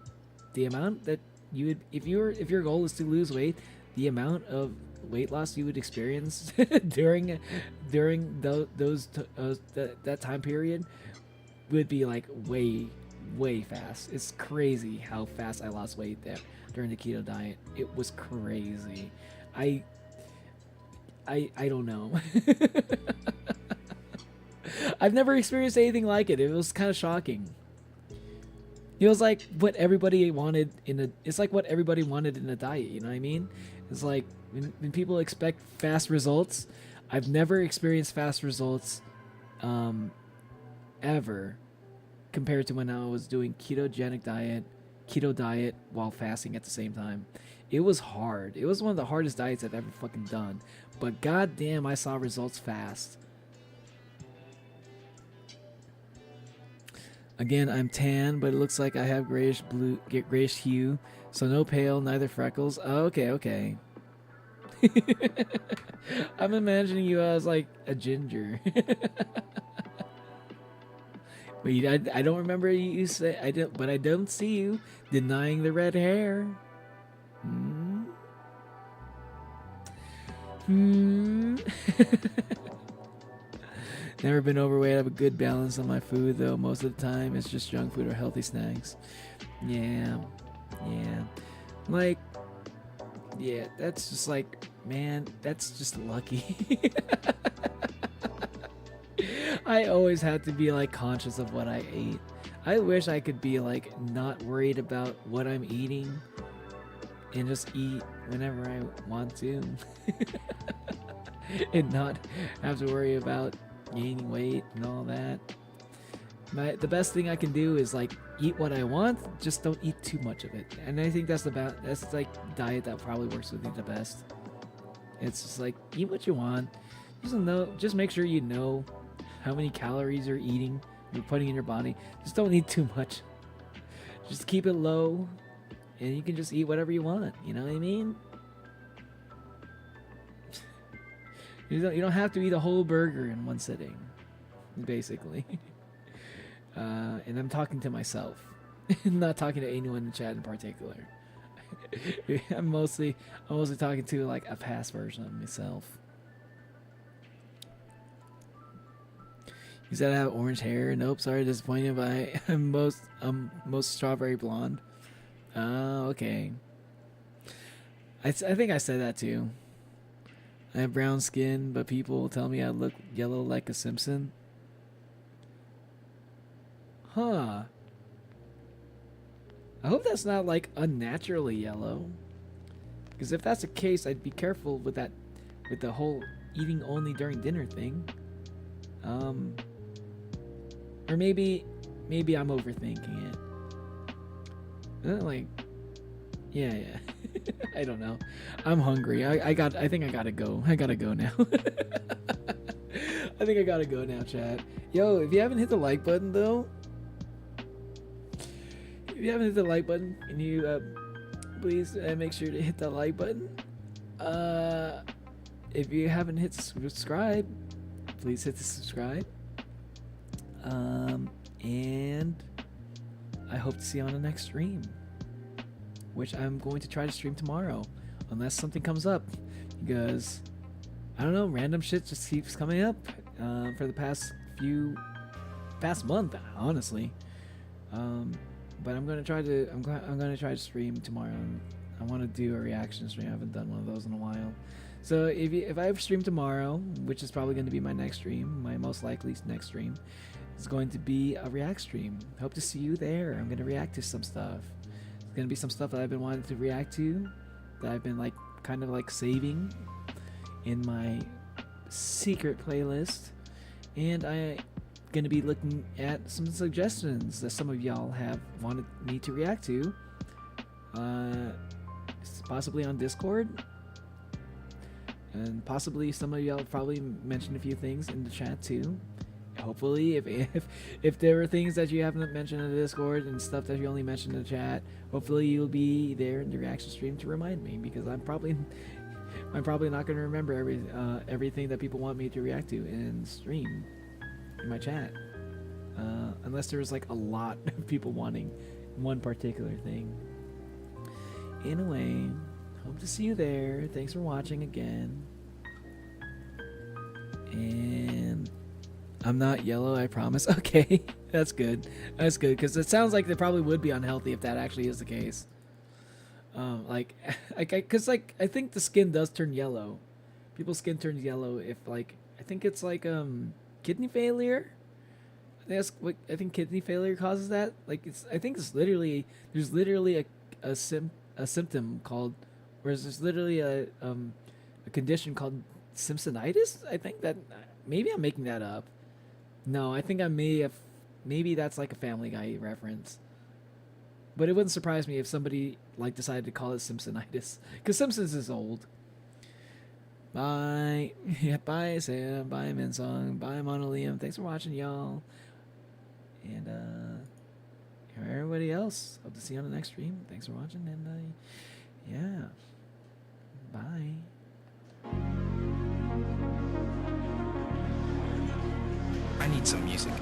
the amount that you would, if your goal is to lose weight, the amount of weight loss you would experience during that time period would be like way fast. It's crazy how fast I lost weight there during the keto diet. It was crazy. I don't know. I've never experienced anything like it. It was kind of shocking. It was like what everybody wanted it's like what everybody wanted in a diet, you know what I mean? It's like when people expect fast results, I've never experienced fast results ever compared to when I was doing keto diet while fasting at the same time. It was hard. It was one of the hardest diets I've ever fucking done. But goddamn, I saw results fast. Again, I'm tan, but it looks like I have grayish hue. So no pale, neither freckles. Oh, okay. I'm imagining you as like a ginger. Wait, I don't remember you say I don't, but I don't see you denying the red hair. Never been overweight. I have a good balance on my food, though. Most of the time, it's just junk food or healthy snacks. Yeah. Like, yeah, that's just like, man, that's just lucky. I always had to be like conscious of what I ate. I wish I could be like not worried about what I'm eating and just eat whenever I want to and not have to worry about gaining weight and all that. The best thing I can do is like eat what I want, just don't eat too much of it. And I think that's like diet that probably works with me the best. It's just like eat what you want. Just make sure you know how many calories you're putting in your body. Just don't eat too much. Just keep it low, and you can just eat whatever you want. You know what I mean? You don't have to eat a whole burger in one sitting, basically. And I'm talking to myself, not talking to anyone in the chat in particular. I'm mostly talking to like a past version of myself. You said I have orange hair. Nope, sorry, disappointed, but I'm most strawberry blonde. Oh, okay. I think I said that too. I have brown skin, but people will tell me I look yellow like a Simpson. Huh. I hope that's not like unnaturally yellow. Because if that's the case, I'd be careful with that, with the whole eating only during dinner thing. Or maybe I'm overthinking it. Like, yeah. I don't know. I'm hungry. I think I gotta go. I gotta go now. I think I gotta go now, chat. Yo, if you haven't hit the like button though, can you please make sure to hit that like button. If you haven't hit subscribe, please hit the subscribe. And I hope to see you on the next stream, which I'm going to try to stream tomorrow, unless something comes up, because I don't know, random shit just keeps coming up. for the past month, honestly. But I'm gonna try to stream tomorrow. I want to do a reaction stream. I haven't done one of those in a while. So if I stream tomorrow, which is probably going to be my next stream, my most likely next stream, is going to be a react stream. Hope to see you there. I'm going to react to some stuff. It's going to be some stuff that I've been wanting to react to, that I've been like kind of like saving in my secret playlist, and I'm going to be looking at some suggestions that some of y'all have wanted me to react to, possibly on Discord. And possibly some of y'all probably mentioned a few things in the chat too. Hopefully, if there are things that you haven't mentioned in the Discord and stuff that you only mentioned in the chat, hopefully you'll be there in the reaction stream to remind me, because I'm probably not going to remember everything that people want me to react to in stream in my chat, unless there's like a lot of people wanting one particular thing. Anyway, hope to see you there. Thanks for watching again. And I'm not yellow, I promise. Okay, that's good. That's good, because it sounds like they probably would be unhealthy if that actually is the case. Because I think the skin does turn yellow. People's skin turns yellow if I think it's like kidney failure. I think kidney failure causes that. I think there's literally a symptom called, or there's literally a condition called Simpsonitis. I think that maybe I'm making that up. No, I think I may have. Maybe that's like a Family Guy reference. But it wouldn't surprise me if somebody decided to call it Simpsonitis, because Simpsons is old. Bye. Yeah, bye Sam. Bye Minsong. Bye Monolium. Thanks for watching, y'all. And for everybody else, hope to see you on the next stream. Thanks for watching, and yeah. Bye.
I need some music.